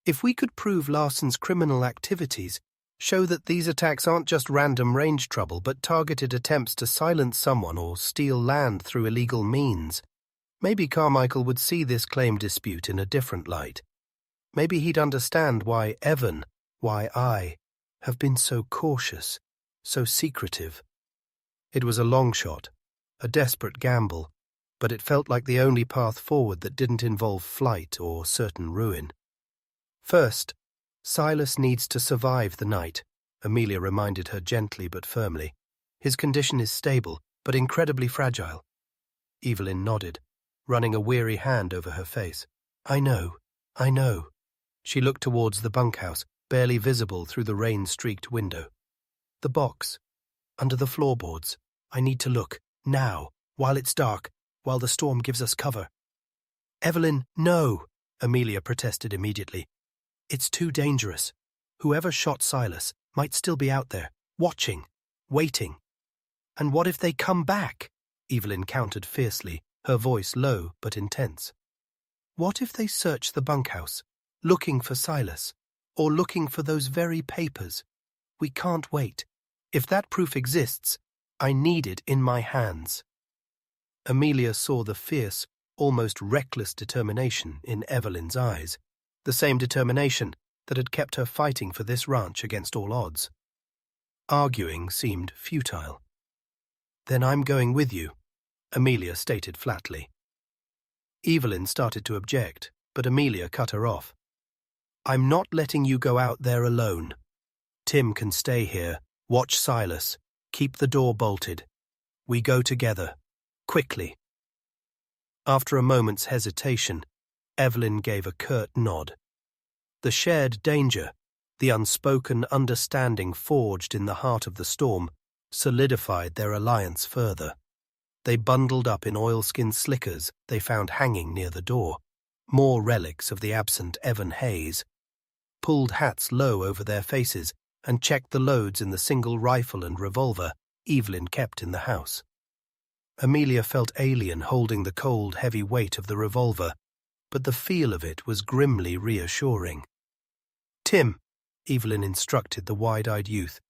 If we could prove Larson's criminal activities, show that these attacks aren't just random range trouble but targeted attempts to silence someone or steal land through illegal means, maybe Carmichael would see this claim dispute in a different light. Maybe he'd understand why Evan, why I, have been so cautious, so secretive. It was a long shot, a desperate gamble, but it felt like the only path forward that didn't involve flight or certain ruin. First, Silas needs to survive the night, Amelia reminded her gently but firmly. His condition is stable, but incredibly fragile. Evelyn nodded, running a weary hand over her face. I know. She looked towards the bunkhouse, barely visible through the rain-streaked window. The box, under the floorboards. I need to look, now, while it's dark, while the storm gives us cover. Evelyn, no, Amelia protested immediately. It's too dangerous. Whoever shot Silas might still be out there, watching, waiting. And what if they come back? Evelyn countered fiercely, her voice low but intense. What if they search the bunkhouse, looking for Silas, or looking for those very papers? We can't wait. If that proof exists, I need it in my hands. Amelia saw the fierce, almost reckless determination in Evelyn's eyes, the same determination that had kept her fighting for this ranch against all odds. Arguing seemed futile. Then I'm going with you, Amelia stated flatly. Evelyn started to object, but Amelia cut her off. I'm not letting you go out there alone. Tim can stay here, watch Silas, keep the door bolted. We go together. Quickly. After a moment's hesitation, Evelyn gave a curt nod. The shared danger, the unspoken understanding forged in the heart of the storm, solidified their alliance further. They bundled up in oilskin slickers they found hanging near the door, more relics of the absent Evan Hayes, pulled hats low over their faces, and checked the loads in the single rifle and revolver Evelyn kept in the house. Amelia felt alien holding the cold, heavy weight of the revolver, but the feel of it was grimly reassuring. Tim, Evelyn instructed the wide-eyed youth,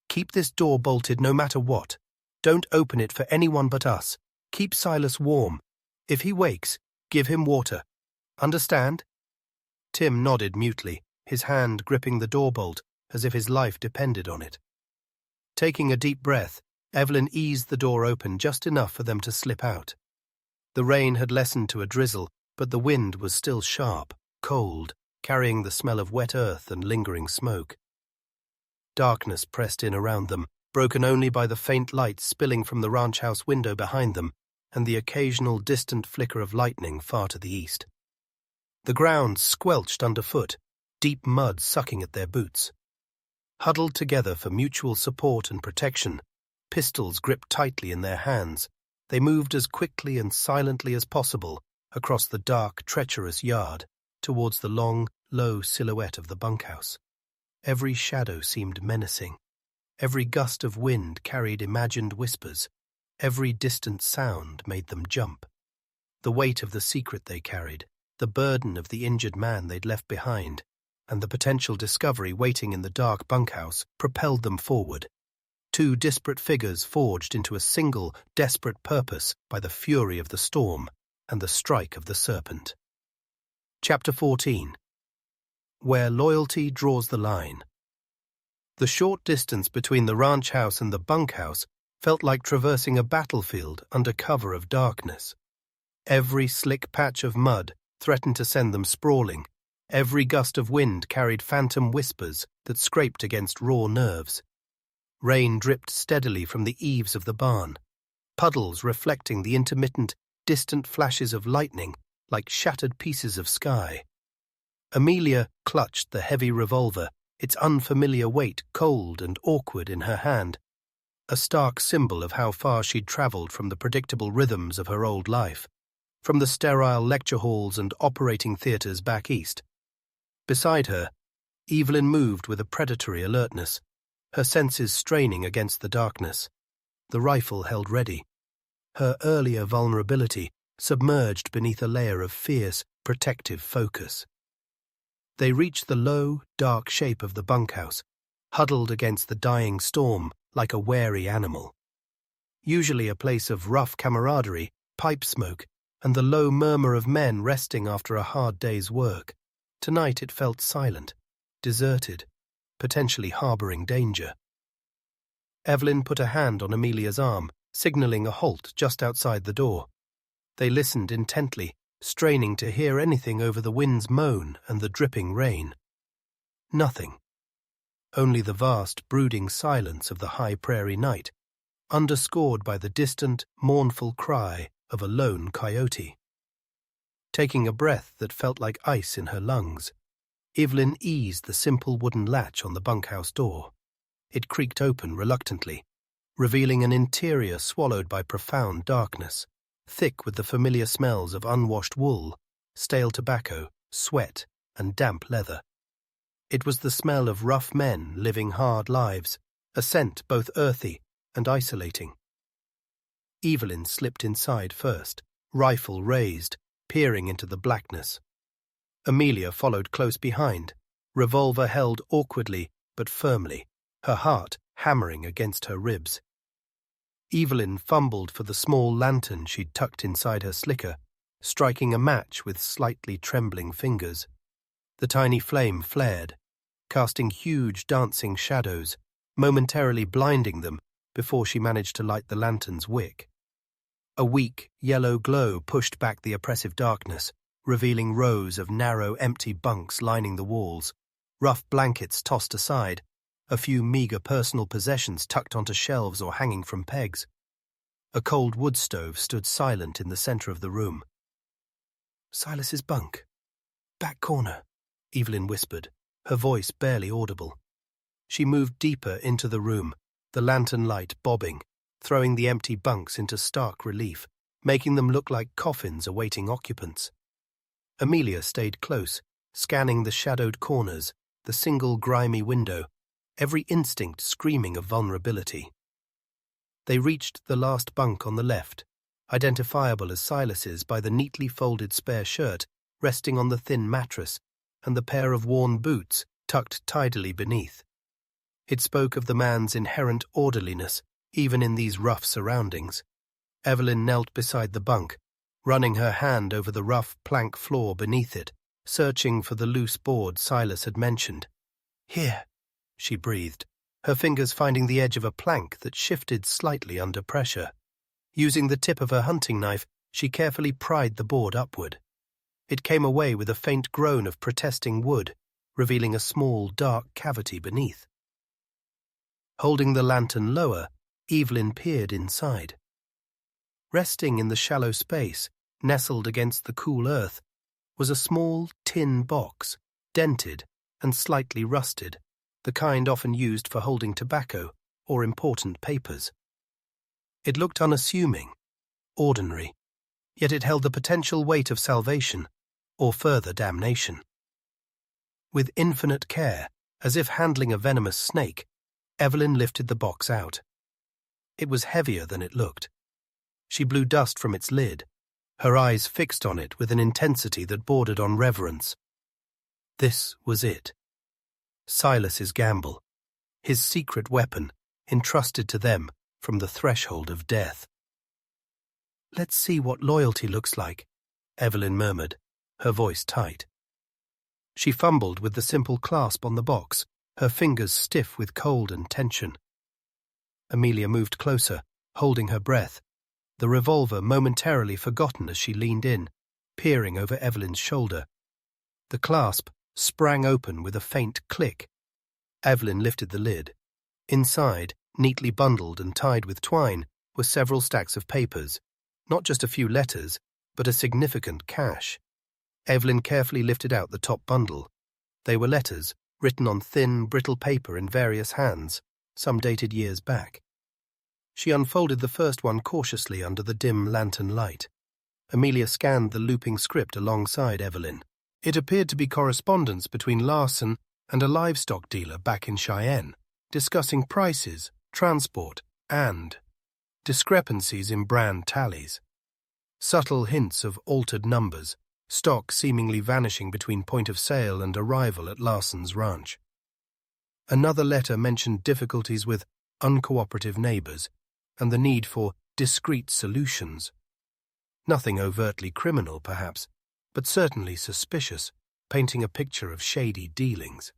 keep this door bolted no matter what. Don't open it for anyone but us. Keep Silas warm. If he wakes, give him water. Understand? Tim nodded mutely, his hand gripping the door bolt as if his life depended on it. Taking a deep breath, Evelyn eased the door open just enough for them to slip out. The rain had lessened to a drizzle, but the wind was still sharp, cold, carrying the smell of wet earth and lingering smoke. Darkness pressed in around them, broken only by the faint light spilling from the ranch house window behind them and the occasional distant flicker of lightning far to the east. The ground squelched underfoot, deep mud sucking at their boots. Huddled together for mutual support and protection, pistols gripped tightly in their hands, they moved as quickly and silently as possible across the dark, treacherous yard towards the long, low silhouette of the bunkhouse. Every shadow seemed menacing. Every gust of wind carried imagined whispers. Every distant sound made them jump. The weight of the secret they carried, the burden of the injured man they'd left behind, and the potential discovery waiting in the dark bunkhouse propelled them forward. Two disparate figures forged into a single, desperate purpose by the fury of the storm and the strike of the serpent. Chapter 14. Where Loyalty Draws the Line. The short distance between the ranch house and the bunkhouse felt like traversing a battlefield under cover of darkness. Every slick patch of mud threatened to send them sprawling. Every gust of wind carried phantom whispers that scraped against raw nerves. Rain dripped steadily from the eaves of the barn, puddles reflecting the intermittent, distant flashes of lightning like shattered pieces of sky. Amelia clutched the heavy revolver, its unfamiliar weight cold and awkward in her hand, a stark symbol of how far she'd travelled from the predictable rhythms of her old life, from the sterile lecture halls and operating theatres back east. Beside her, Evelyn moved with a predatory alertness, her senses straining against the darkness, the rifle held ready, her earlier vulnerability submerged beneath a layer of fierce, protective focus. They reached the low, dark shape of the bunkhouse, huddled against the dying storm like a wary animal. Usually a place of rough camaraderie, pipe smoke, and the low murmur of men resting after a hard day's work, tonight it felt silent, deserted, potentially harbouring danger. Evelyn put a hand on Amelia's arm, signalling a halt just outside the door. They listened intently, straining to hear anything over the wind's moan and the dripping rain. Nothing. Only the vast, brooding silence of the high prairie night, underscored by the distant, mournful cry of a lone coyote. Taking a breath that felt like ice in her lungs, Evelyn eased the simple wooden latch on the bunkhouse door. It creaked open reluctantly, revealing an interior swallowed by profound darkness, thick with the familiar smells of unwashed wool, stale tobacco, sweat, and damp leather. It was the smell of rough men living hard lives, a scent both earthy and isolating. Evelyn slipped inside first, rifle raised, peering into the blackness. Amelia followed close behind, revolver held awkwardly but firmly, her heart hammering against her ribs. Evelyn fumbled for the small lantern she'd tucked inside her slicker, striking a match with slightly trembling fingers. The tiny flame flared, casting huge dancing shadows, momentarily blinding them before she managed to light the lantern's wick. A weak, yellow glow pushed back the oppressive darkness, revealing rows of narrow, empty bunks lining the walls, rough blankets tossed aside, a few meagre personal possessions tucked onto shelves or hanging from pegs. A cold wood stove stood silent in the centre of the room. "Silas's bunk. Back corner," Evelyn whispered, her voice barely audible. She moved deeper into the room, the lantern light bobbing, throwing the empty bunks into stark relief, making them look like coffins awaiting occupants. Amelia stayed close, scanning the shadowed corners, the single grimy window, every instinct screaming of vulnerability. They reached the last bunk on the left, identifiable as Silas's by the neatly folded spare shirt resting on the thin mattress and the pair of worn boots tucked tidily beneath. It spoke of the man's inherent orderliness, even in these rough surroundings. Evelyn knelt beside the bunk, running her hand over the rough plank floor beneath it, searching for the loose board Silas had mentioned. "Here," she breathed, her fingers finding the edge of a plank that shifted slightly under pressure. Using the tip of her hunting knife, she carefully pried the board upward. It came away with a faint groan of protesting wood, revealing a small, dark cavity beneath. Holding the lantern lower, Evelyn peered inside. Resting in the shallow space, nestled against the cool earth, was a small tin box, dented and slightly rusted, the kind often used for holding tobacco or important papers. It looked unassuming, ordinary, yet it held the potential weight of salvation or further damnation. With infinite care, as if handling a venomous snake, Evelyn lifted the box out. It was heavier than it looked. She blew dust from its lid, her eyes fixed on it with an intensity that bordered on reverence. This was it. Silas's gamble, his secret weapon, entrusted to them from the threshold of death. "Let's see what loyalty looks like," Evelyn murmured, her voice tight. She fumbled with the simple clasp on the box, her fingers stiff with cold and tension. Amelia moved closer, holding her breath, the revolver momentarily forgotten as she leaned in, peering over Evelyn's shoulder. The clasp sprang open with a faint click. Evelyn lifted the lid. Inside, neatly bundled and tied with twine, were several stacks of papers, not just a few letters, but a significant cache. Evelyn carefully lifted out the top bundle. They were letters, written on thin, brittle paper in various hands, some dated years back. She unfolded the first one cautiously under the dim lantern light. Amelia scanned the looping script alongside Evelyn. It appeared to be correspondence between Larson and a livestock dealer back in Cheyenne, discussing prices, transport, and discrepancies in brand tallies. Subtle hints of altered numbers, stock seemingly vanishing between point of sale and arrival at Larson's ranch. Another letter mentioned difficulties with uncooperative neighbors and the need for discreet solutions. Nothing overtly criminal, perhaps, but certainly suspicious, painting a picture of shady dealings.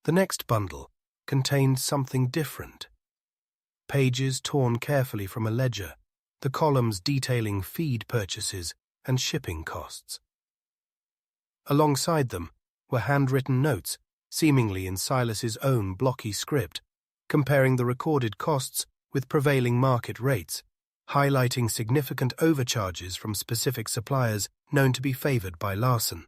The next bundle contained something different. Pages torn carefully from a ledger, the columns detailing feed purchases and shipping costs. Alongside them were handwritten notes, seemingly in Silas's own blocky script, comparing the recorded costs with prevailing market rates, highlighting significant overcharges from specific suppliers known to be favored by Larson.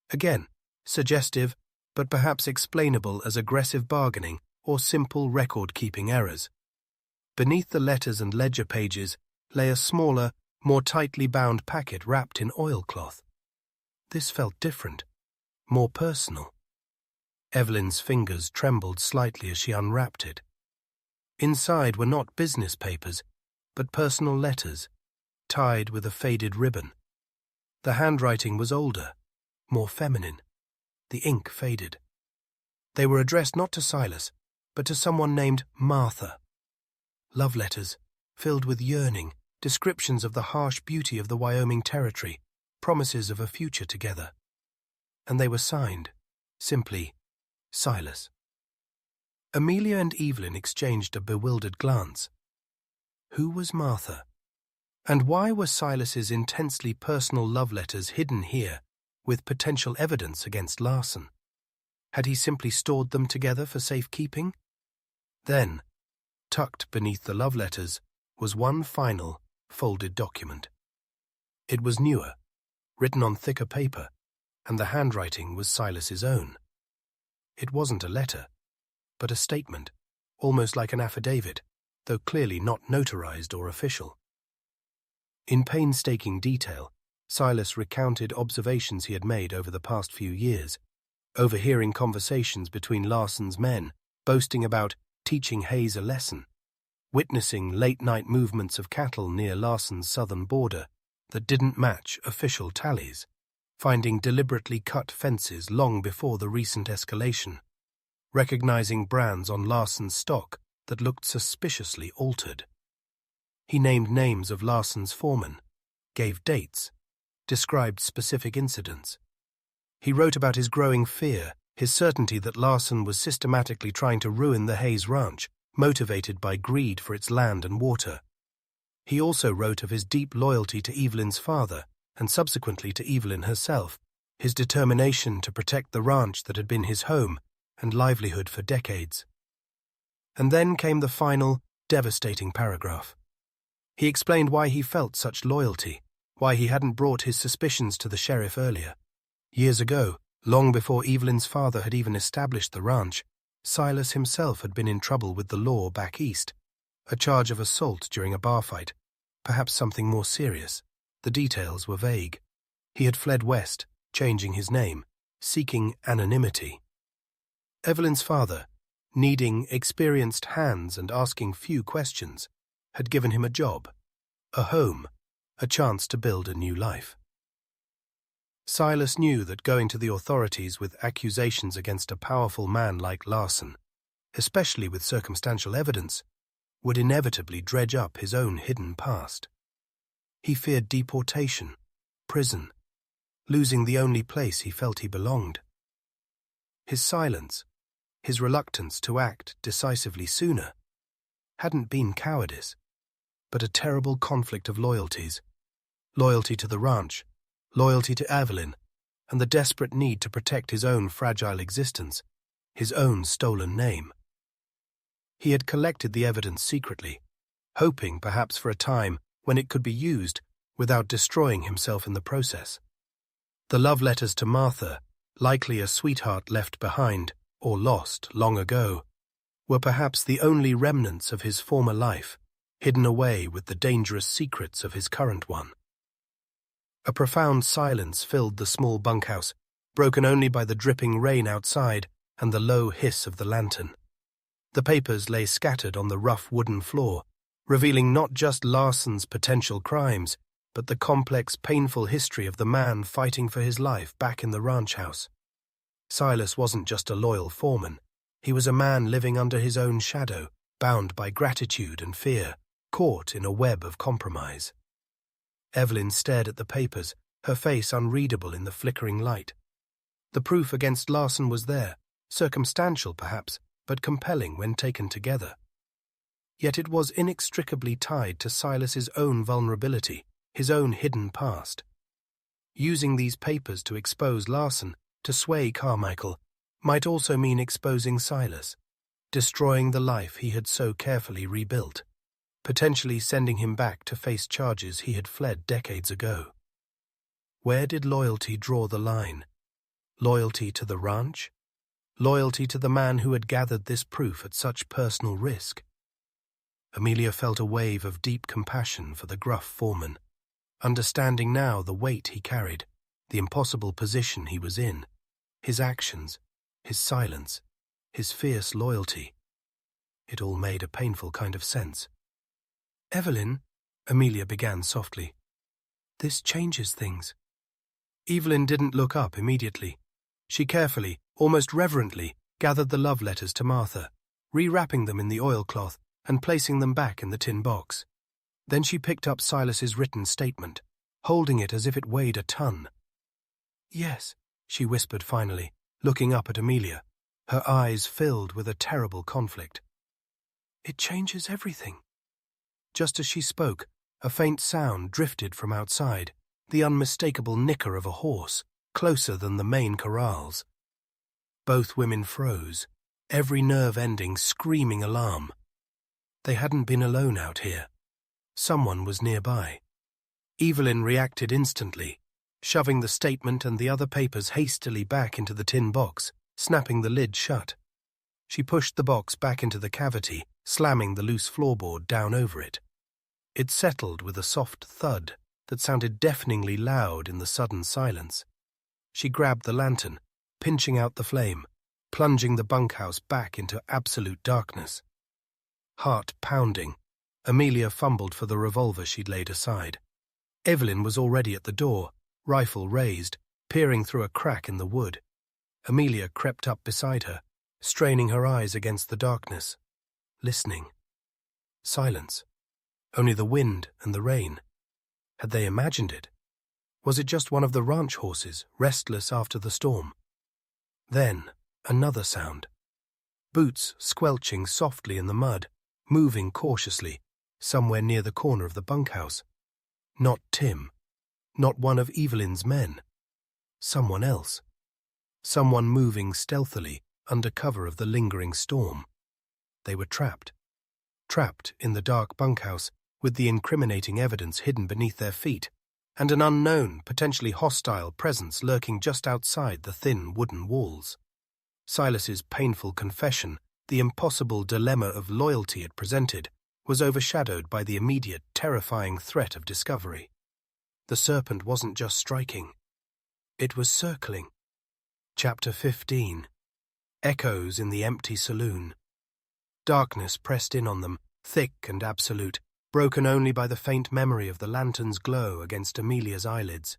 Again, suggestive, but perhaps explainable as aggressive bargaining or simple record-keeping errors. Beneath the letters and ledger pages lay a smaller, more tightly bound packet wrapped in oilcloth. This felt different, more personal. Evelyn's fingers trembled slightly as she unwrapped it. Inside were not business papers, but personal letters, tied with a faded ribbon. The handwriting was older, more feminine. The ink faded. They were addressed not to Silas, but to someone named Martha. Love letters, filled with yearning, descriptions of the harsh beauty of the Wyoming Territory, promises of a future together. And they were signed, simply, Silas. Amelia and Evelyn exchanged a bewildered glance. Who was Martha? And why were Silas's intensely personal love letters hidden here, with potential evidence against Larson? Had he simply stored them together for safekeeping? Then, tucked beneath the love letters, was one final, folded document. It was newer, written on thicker paper, and the handwriting was Silas's own. It wasn't a letter, but a statement, almost like an affidavit, though clearly not notarized or official. In painstaking detail, Silas recounted observations he had made over the past few years, overhearing conversations between Larson's men, boasting about teaching Hayes a lesson, witnessing late-night movements of cattle near Larson's southern border that didn't match official tallies, finding deliberately cut fences long before the recent escalation, recognizing brands on Larson's stock that looked suspiciously altered. He named names of Larson's foremen, gave dates, described specific incidents. He wrote about his growing fear, his certainty that Larson was systematically trying to ruin the Hayes Ranch, motivated by greed for its land and water. He also wrote of his deep loyalty to Evelyn's father, and subsequently to Evelyn herself, his determination to protect the ranch that had been his home and livelihood for decades. And then came the final, devastating paragraph. He explained why he felt such loyalty, why he hadn't brought his suspicions to the sheriff earlier. Years ago, long before Evelyn's father had even established the ranch, Silas himself had been in trouble with the law back east, a charge of assault during a bar fight, perhaps something more serious. The details were vague. He had fled west, changing his name, seeking anonymity. Evelyn's father, needing experienced hands and asking few questions, had given him a job, a home, a chance to build a new life. Silas knew that going to the authorities with accusations against a powerful man like Larson, especially with circumstantial evidence, would inevitably dredge up his own hidden past. He feared deportation, prison, losing the only place he felt he belonged. His silence, his reluctance to act decisively sooner, hadn't been cowardice, but a terrible conflict of loyalties. Loyalty to the ranch, loyalty to Evelyn, and the desperate need to protect his own fragile existence, his own stolen name. He had collected the evidence secretly, hoping perhaps for a time when it could be used without destroying himself in the process. The love letters to Martha, likely a sweetheart left behind or lost long ago, were perhaps the only remnants of his former life, hidden away with the dangerous secrets of his current one. A profound silence filled the small bunkhouse, broken only by the dripping rain outside and the low hiss of the lantern. The papers lay scattered on the rough wooden floor, revealing not just Larson's potential crimes, but the complex, painful history of the man fighting for his life back in the ranch house. Silas wasn't just a loyal foreman. He was a man living under his own shadow, bound by gratitude and fear, caught in a web of compromise. Evelyn stared at the papers, her face unreadable in the flickering light. The proof against Larson was there, circumstantial perhaps, but compelling when taken together. Yet it was inextricably tied to Silas's own vulnerability, his own hidden past. Using these papers to expose Larson, to sway Carmichael, might also mean exposing Silas, destroying the life he had so carefully rebuilt, potentially sending him back to face charges he had fled decades ago. Where did loyalty draw the line? Loyalty to the ranch? Loyalty to the man who had gathered this proof at such personal risk? Amelia felt a wave of deep compassion for the gruff foreman, understanding now the weight he carried, the impossible position he was in, his actions, his silence, his fierce loyalty. It all made a painful kind of sense. "Evelyn," Amelia began softly, "this changes things." Evelyn didn't look up immediately. She carefully, almost reverently, gathered the love letters to Martha, rewrapping them in the oilcloth and placing them back in the tin box. Then she picked up Silas's written statement, holding it as if it weighed a ton. "Yes," she whispered finally, looking up at Amelia, her eyes filled with a terrible conflict. "It changes everything." Just as she spoke, a faint sound drifted from outside, the unmistakable nicker of a horse, closer than the main corrals. Both women froze, every nerve ending screaming alarm. They hadn't been alone out here. Someone was nearby. Evelyn reacted instantly, shoving the statement and the other papers hastily back into the tin box, snapping the lid shut. She pushed the box back into the cavity, slamming the loose floorboard down over it. It settled with a soft thud that sounded deafeningly loud in the sudden silence. She grabbed the lantern, pinching out the flame, plunging the bunkhouse back into absolute darkness. Heart pounding, Amelia fumbled for the revolver she'd laid aside. Evelyn was already at the door, rifle raised, peering through a crack in the wood. Amelia crept up beside her, straining her eyes against the darkness, listening. Silence. Only the wind and the rain. Had they imagined it? Was it just one of the ranch horses, restless after the storm? Then, another sound. Boots squelching softly in the mud, moving cautiously, somewhere near the corner of the bunkhouse. Not Tim. Not one of Evelyn's men. Someone else. Someone moving stealthily under cover of the lingering storm. They were trapped. Trapped in the dark bunkhouse with the incriminating evidence hidden beneath their feet, and an unknown, potentially hostile presence lurking just outside the thin wooden walls. Silas's painful confession, the impossible dilemma of loyalty it presented, was overshadowed by the immediate, terrifying threat of discovery. The serpent wasn't just striking. It was circling. Chapter 15. Echoes in the empty saloon. Darkness pressed in on them, thick and absolute, broken only by the faint memory of the lantern's glow against Amelia's eyelids.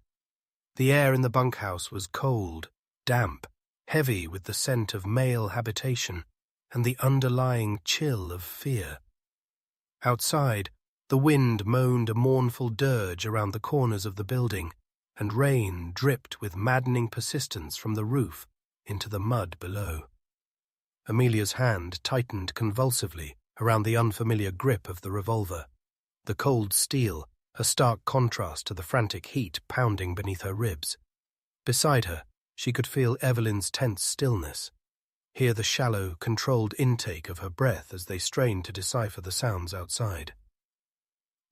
The air in the bunkhouse was cold, damp, heavy with the scent of male habitation and the underlying chill of fear. Outside, the wind moaned a mournful dirge around the corners of the building, and rain dripped with maddening persistence from the roof into the mud below. Amelia's hand tightened convulsively around the unfamiliar grip of the revolver, the cold steel a stark contrast to the frantic heat pounding beneath her ribs. Beside her, she could feel Evelyn's tense stillness, hear the shallow, controlled intake of her breath as they strained to decipher the sounds outside.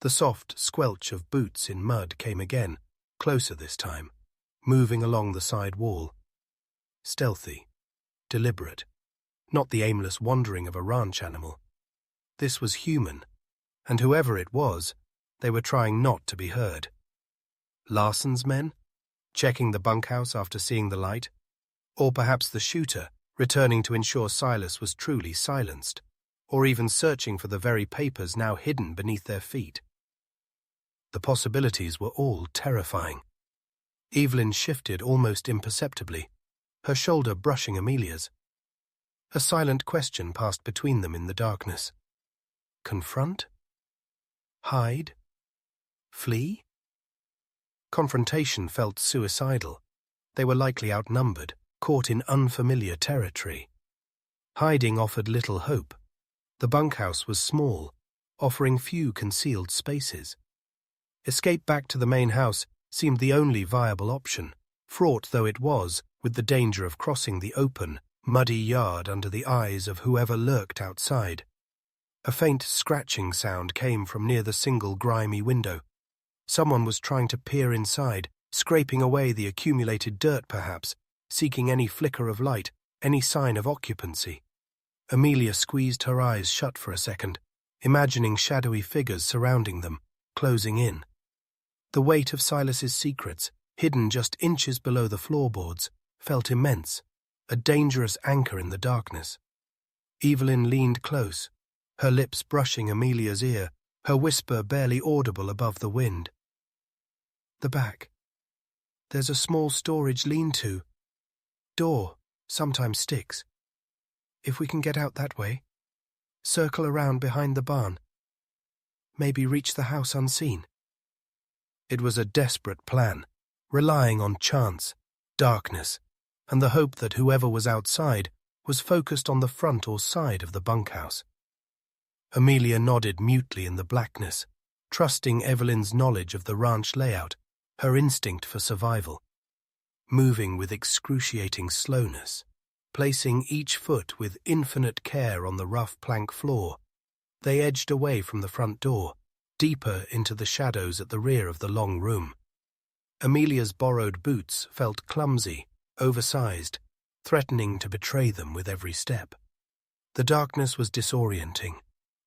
The soft squelch of boots in mud came again, closer this time, moving along the side wall. Stealthy, deliberate, not the aimless wandering of a ranch animal. This was human, and whoever it was, they were trying not to be heard. Larson's men? Checking the bunkhouse after seeing the light? Or perhaps the shooter, returning to ensure Silas was truly silenced, or even searching for the very papers now hidden beneath their feet. The possibilities were all terrifying. Evelyn shifted almost imperceptibly, her shoulder brushing Amelia's. A silent question passed between them in the darkness. Confront? Hide? Flee? Confrontation felt suicidal. They were likely outnumbered, caught in unfamiliar territory. Hiding offered little hope. The bunkhouse was small, offering few concealed spaces. Escape back to the main house seemed the only viable option, fraught though it was with the danger of crossing the open, muddy yard under the eyes of whoever lurked outside. A faint scratching sound came from near the single grimy window. Someone was trying to peer inside, scraping away the accumulated dirt perhaps, seeking any flicker of light, any sign of occupancy. Amelia squeezed her eyes shut for a second, imagining shadowy figures surrounding them, closing in. The weight of Silas's secrets, hidden just inches below the floorboards, felt immense, a dangerous anchor in the darkness. Evelyn leaned close, her lips brushing Amelia's ear, her whisper barely audible above the wind. The back. There's a small storage lean-to. Door sometimes sticks. If we can get out that way, circle around behind the barn, maybe reach the house unseen. It was a desperate plan, relying on chance, darkness, and the hope that whoever was outside was focused on the front or side of the bunkhouse. Amelia nodded mutely in the blackness, trusting Evelyn's knowledge of the ranch layout, her instinct for survival. Moving with excruciating slowness, placing each foot with infinite care on the rough plank floor, they edged away from the front door, deeper into the shadows at the rear of the long room. Amelia's borrowed boots felt clumsy, oversized, threatening to betray them with every step. The darkness was disorienting,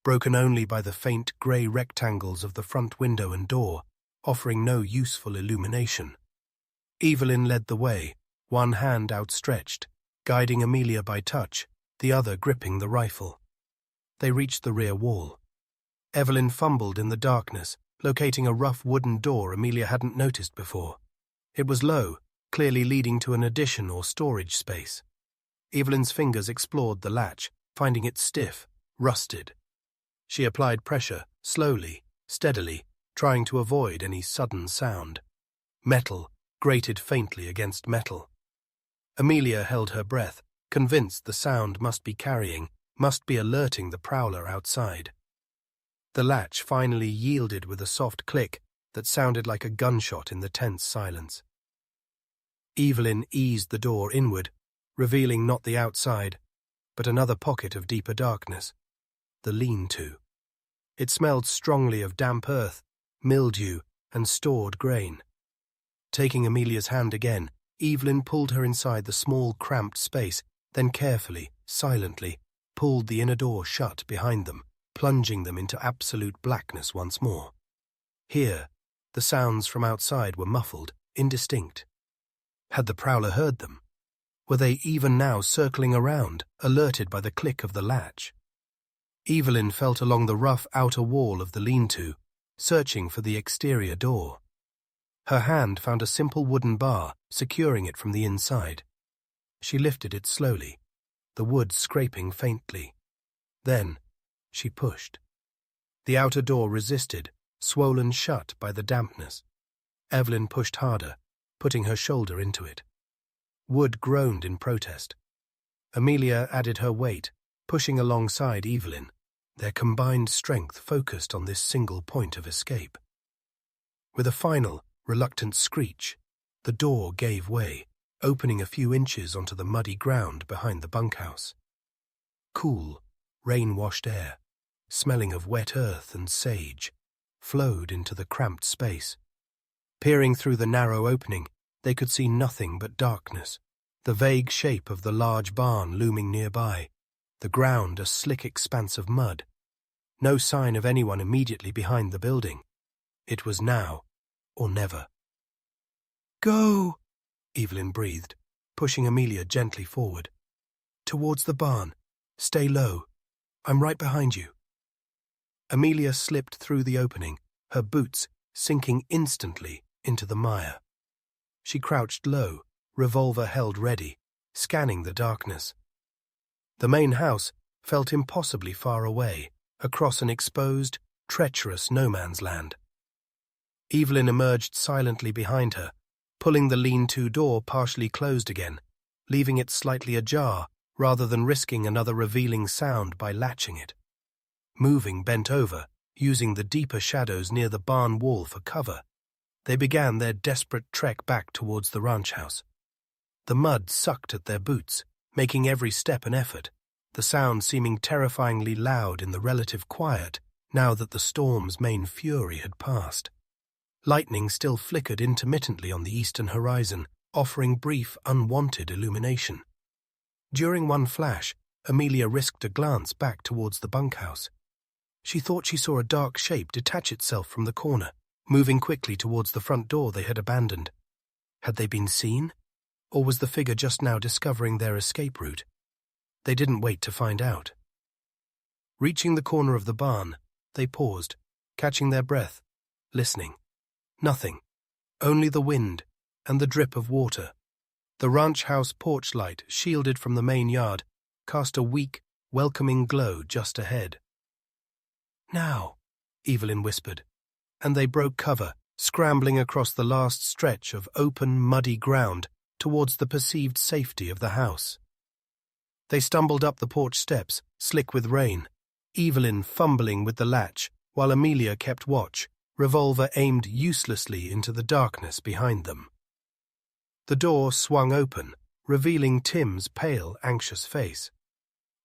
broken only by the faint grey rectangles of the front window and door, offering no useful illumination. Evelyn led the way, one hand outstretched, guiding Amelia by touch, the other gripping the rifle. They reached the rear wall. Evelyn fumbled in the darkness, locating a rough wooden door Amelia hadn't noticed before. It was low, clearly leading to an addition or storage space. Evelyn's fingers explored the latch, finding it stiff, rusted. She applied pressure, slowly, steadily, trying to avoid any sudden sound. Metal grated faintly against metal. Amelia held her breath, convinced the sound must be alerting the prowler outside. The latch finally yielded with a soft click, that sounded like a gunshot in the tense silence. Evelyn eased the door inward, revealing not the outside, but another pocket of deeper darkness, the lean-to. It smelled strongly of damp earth, mildew, and stored grain. Taking Amelia's hand again, Evelyn pulled her inside the small, cramped space, then carefully, silently, pulled the inner door shut behind them, plunging them into absolute blackness once more. Here, the sounds from outside were muffled, indistinct. Had the prowler heard them? Were they even now circling around, alerted by the click of the latch? Evelyn felt along the rough outer wall of the lean-to, searching for the exterior door. Her hand found a simple wooden bar, securing it from the inside. She lifted it slowly, the wood scraping faintly. Then, she pushed. The outer door resisted, swollen shut by the dampness. Evelyn pushed harder, putting her shoulder into it. Wood groaned in protest. Amelia added her weight, pushing alongside Evelyn, their combined strength focused on this single point of escape. With a final, reluctant screech, the door gave way, opening a few inches onto the muddy ground behind the bunkhouse. Cool, rain-washed air, smelling of wet earth and sage, flowed into the cramped space. Peering through the narrow opening, they could see nothing but darkness, the vague shape of the large barn looming nearby, the ground a slick expanse of mud. No sign of anyone immediately behind the building. It was now or never. "Go!" Evelyn breathed, pushing Amelia gently forward. "Towards the barn. Stay low. I'm right behind you." Amelia slipped through the opening, her boots sinking instantly into the mire. She crouched low, revolver held ready, scanning the darkness. The main house felt impossibly far away, across an exposed, treacherous no-man's land. Evelyn emerged silently behind her, pulling the lean-to door partially closed again, leaving it slightly ajar rather than risking another revealing sound by latching it. Moving bent over, using the deeper shadows near the barn wall for cover, they began their desperate trek back towards the ranch house. The mud sucked at their boots, making every step an effort, the sound seeming terrifyingly loud in the relative quiet now that the storm's main fury had passed. Lightning still flickered intermittently on the eastern horizon, offering brief, unwanted illumination. During one flash, Amelia risked a glance back towards the bunkhouse. She thought she saw a dark shape detach itself from the corner, moving quickly towards the front door they had abandoned. Had they been seen? Or was the figure just now discovering their escape route? They didn't wait to find out. Reaching the corner of the barn, they paused, catching their breath, listening. Nothing. Only the wind and the drip of water. The ranch house porch light, shielded from the main yard, cast a weak, welcoming glow just ahead. "Now," Evelyn whispered, and they broke cover, scrambling across the last stretch of open, muddy ground towards the perceived safety of the house. They stumbled up the porch steps, slick with rain, Evelyn fumbling with the latch, while Amelia kept watch, revolver aimed uselessly into the darkness behind them. The door swung open, revealing Tim's pale, anxious face.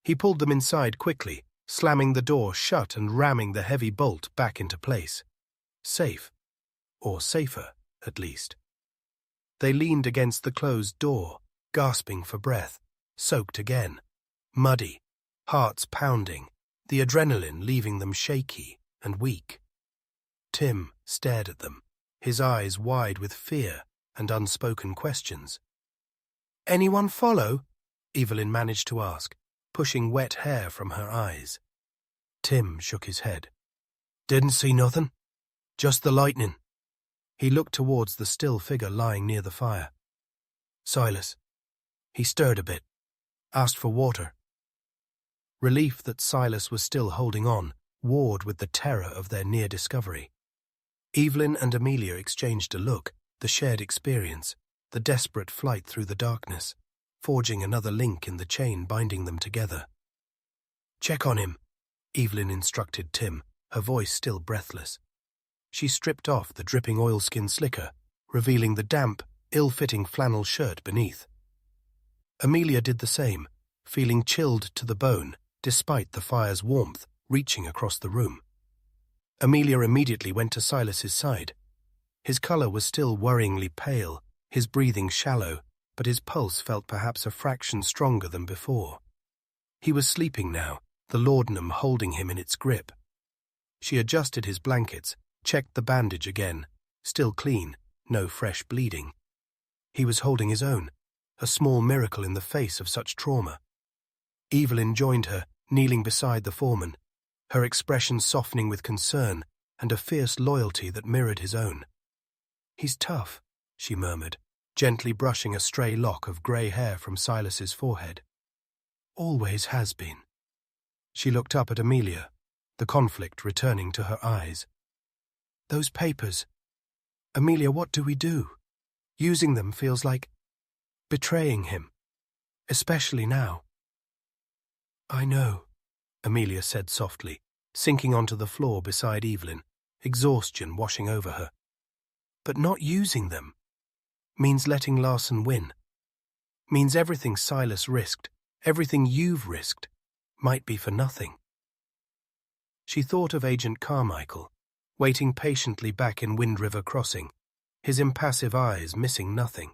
He pulled them inside quickly, slamming the door shut and ramming the heavy bolt back into place. Safe. Or safer, at least. They leaned against the closed door, gasping for breath, soaked again, muddy, hearts pounding, the adrenaline leaving them shaky and weak. Tim stared at them, his eyes wide with fear and unspoken questions. "Anyone follow?" Evelyn managed to ask, pushing wet hair from her eyes. Tim shook his head. "Didn't see nothing. Just the lightning." He looked towards the still figure lying near the fire. "Silas." He stirred a bit, asked for water. Relief that Silas was still holding on warred with the terror of their near discovery. Evelyn and Amelia exchanged a look, the shared experience, the desperate flight through the darkness, forging another link in the chain binding them together. "Check on him," Evelyn instructed Tim, her voice still breathless. She stripped off the dripping oilskin slicker, revealing the damp, ill-fitting flannel shirt beneath. Amelia did the same, feeling chilled to the bone, despite the fire's warmth reaching across the room. Amelia immediately went to Silas's side. His colour was still worryingly pale, his breathing shallow, but his pulse felt perhaps a fraction stronger than before. He was sleeping now, the laudanum holding him in its grip. She adjusted his blankets, checked the bandage again, still clean, no fresh bleeding. He was holding his own, a small miracle in the face of such trauma. Evelyn joined her, kneeling beside the foreman, her expression softening with concern and a fierce loyalty that mirrored his own. "He's tough," she murmured, gently brushing a stray lock of grey hair from Silas's forehead. "Always has been." She looked up at Amelia, the conflict returning to her eyes. "Those papers. Amelia, what do we do? Using them feels like betraying him, especially now." "I know," Amelia said softly, sinking onto the floor beside Evelyn, exhaustion washing over her. "But not using them means letting Larson win. Means everything Silas risked, everything you've risked, might be for nothing." She thought of Agent Carmichael, waiting patiently back in Wind River Crossing, his impassive eyes missing nothing.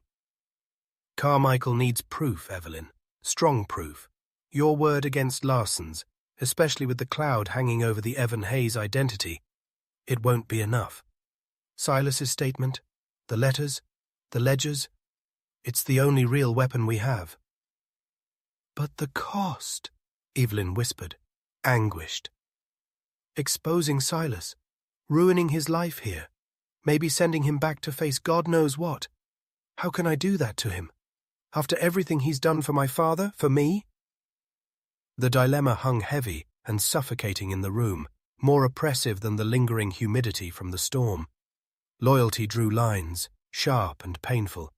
"Carmichael needs proof, Evelyn, strong proof. Your word against Larson's, especially with the cloud hanging over the Evan Hayes identity. It won't be enough. Silas's statement, the letters, the ledgers, it's the only real weapon we have." "But the cost," Evelyn whispered, anguished. "Exposing Silas, ruining his life here, maybe sending him back to face God knows what. How can I do that to him? After everything he's done for my father, for me?" The dilemma hung heavy and suffocating in the room, more oppressive than the lingering humidity from the storm. Loyalty drew lines, sharp and painful.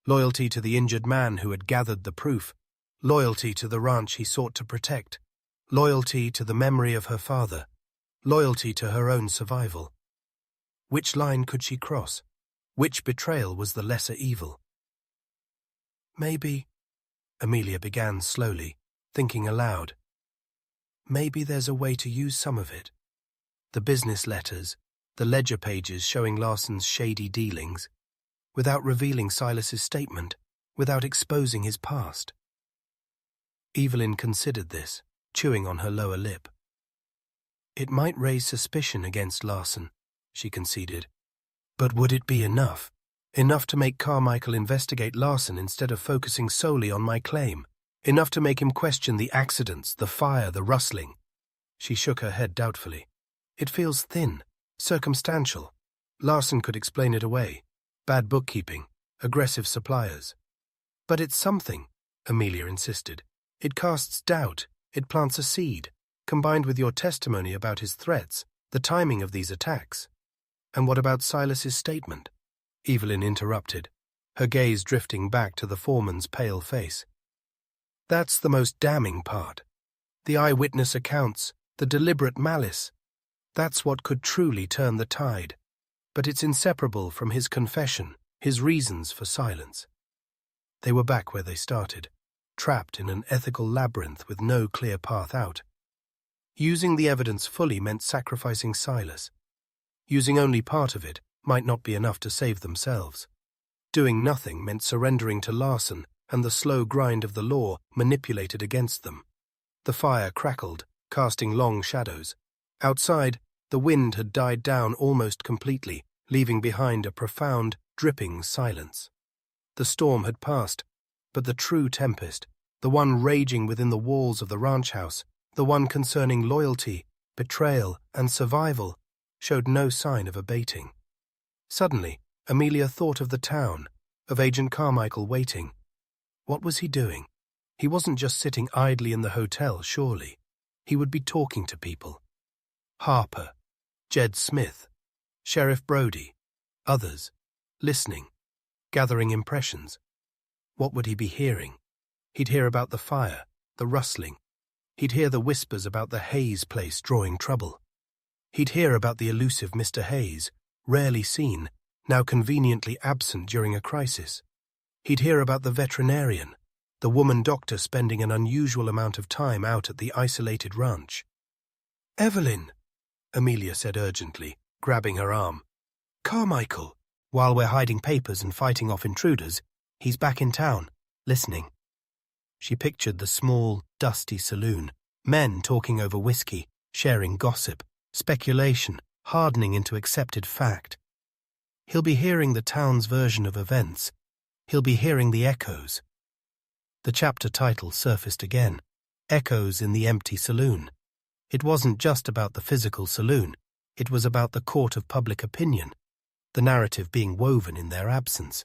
Loyalty to the injured man who had gathered the proof. Loyalty to the ranch he sought to protect. Loyalty to the memory of her father. Loyalty to her own survival. Which line could she cross? Which betrayal was the lesser evil? "Maybe," Amelia began slowly, thinking aloud. "Maybe there's a way to use some of it. The business letters, the ledger pages showing Larson's shady dealings, without revealing Silas's statement, without exposing his past." Evelyn considered this, chewing on her lower lip. "It might raise suspicion against Larson," she conceded. "But would it be enough? Enough to make Carmichael investigate Larson instead of focusing solely on my claim? Enough to make him question the accidents, the fire, the rustling?" She shook her head doubtfully. "It feels thin, circumstantial. Larson could explain it away. Bad bookkeeping, aggressive suppliers." "But it's something," Amelia insisted. "It casts doubt, it plants a seed, combined with your testimony about his threats, the timing of these attacks." "And what about Silas's statement?" Evelyn interrupted, her gaze drifting back to the foreman's pale face. "That's the most damning part. The eyewitness accounts, the deliberate malice. That's what could truly turn the tide. But it's inseparable from his confession, his reasons for silence." They were back where they started, trapped in an ethical labyrinth with no clear path out. Using the evidence fully meant sacrificing Silas. Using only part of it might not be enough to save themselves. Doing nothing meant surrendering to Larson and the slow grind of the law manipulated against them. The fire crackled, casting long shadows. Outside, the wind had died down almost completely, leaving behind a profound, dripping silence. The storm had passed, but the true tempest, the one raging within the walls of the ranch house, the one concerning loyalty, betrayal, and survival, showed no sign of abating. Suddenly, Amelia thought of the town, of Agent Carmichael waiting. What was he doing? He wasn't just sitting idly in the hotel, surely. He would be talking to people. Harper, Jed Smith, Sheriff Brody, others, listening, gathering impressions. What would he be hearing? He'd hear about the fire, the rustling. He'd hear the whispers about the Hayes place drawing trouble. He'd hear about the elusive Mr. Hayes, rarely seen, now conveniently absent during a crisis. He'd hear about the veterinarian, the woman doctor spending an unusual amount of time out at the isolated ranch. "Evelyn," Amelia said urgently, grabbing her arm. "Carmichael. While we're hiding papers and fighting off intruders, he's back in town, listening." She pictured the small, dusty saloon, men talking over whiskey, sharing gossip, speculation, hardening into accepted fact. He'll be hearing the town's version of events. He'll be hearing the echoes. The chapter title surfaced again, Echoes in the Empty Saloon. It wasn't just about the physical saloon, it was about the court of public opinion, the narrative being woven in their absence.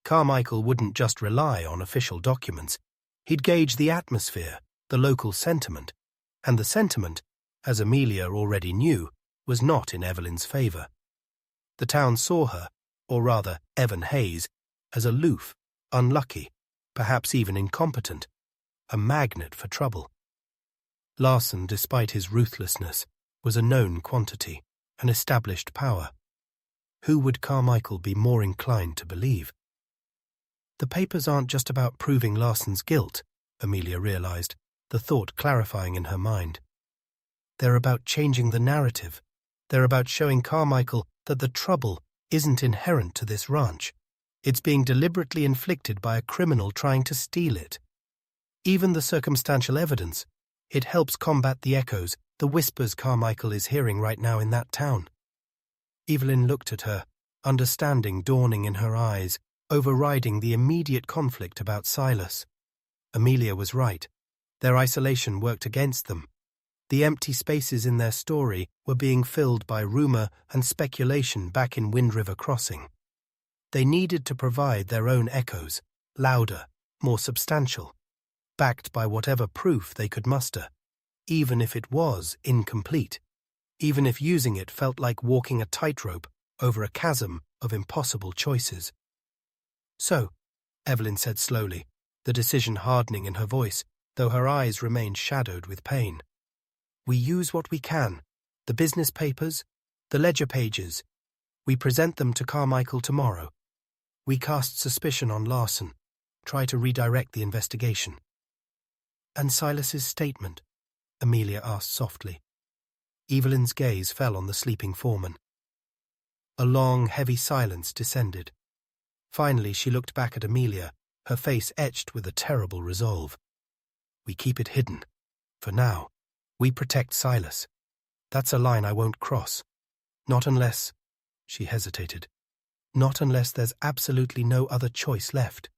Carmichael wouldn't just rely on official documents, he'd gauge the atmosphere, the local sentiment, and the sentiment, as Amelia already knew, was not in Evelyn's favour. The town saw her, or rather Evan Hayes, as aloof, unlucky, perhaps even incompetent, a magnet for trouble. Larson, despite his ruthlessness, was a known quantity, an established power. Who would Carmichael be more inclined to believe? The papers aren't just about proving Larson's guilt, Amelia realized, the thought clarifying in her mind. They're about changing the narrative. They're about showing Carmichael that the trouble isn't inherent to this ranch. It's being deliberately inflicted by a criminal trying to steal it. Even the circumstantial evidence, it helps combat the echoes, the whispers Carmichael is hearing right now in that town. Evelyn looked at her, understanding dawning in her eyes, overriding the immediate conflict about Silas. Amelia was right. Their isolation worked against them. The empty spaces in their story were being filled by rumor and speculation back in Wind River Crossing. They needed to provide their own echoes, louder, more substantial, backed by whatever proof they could muster, even if it was incomplete, even if using it felt like walking a tightrope over a chasm of impossible choices. "So," Evelyn said slowly, the decision hardening in her voice, though her eyes remained shadowed with pain. "We use what we can, the business papers, the ledger pages. We present them to Carmichael tomorrow. We cast suspicion on Larson, try to redirect the investigation." "And Silas's statement?" Amelia asked softly. Evelyn's gaze fell on the sleeping foreman. A long, heavy silence descended. Finally she looked back at Amelia, her face etched with a terrible resolve. "We keep it hidden. For now. We protect Silas. That's a line I won't cross. Not unless—" she hesitated. "Not unless there's absolutely no other choice left."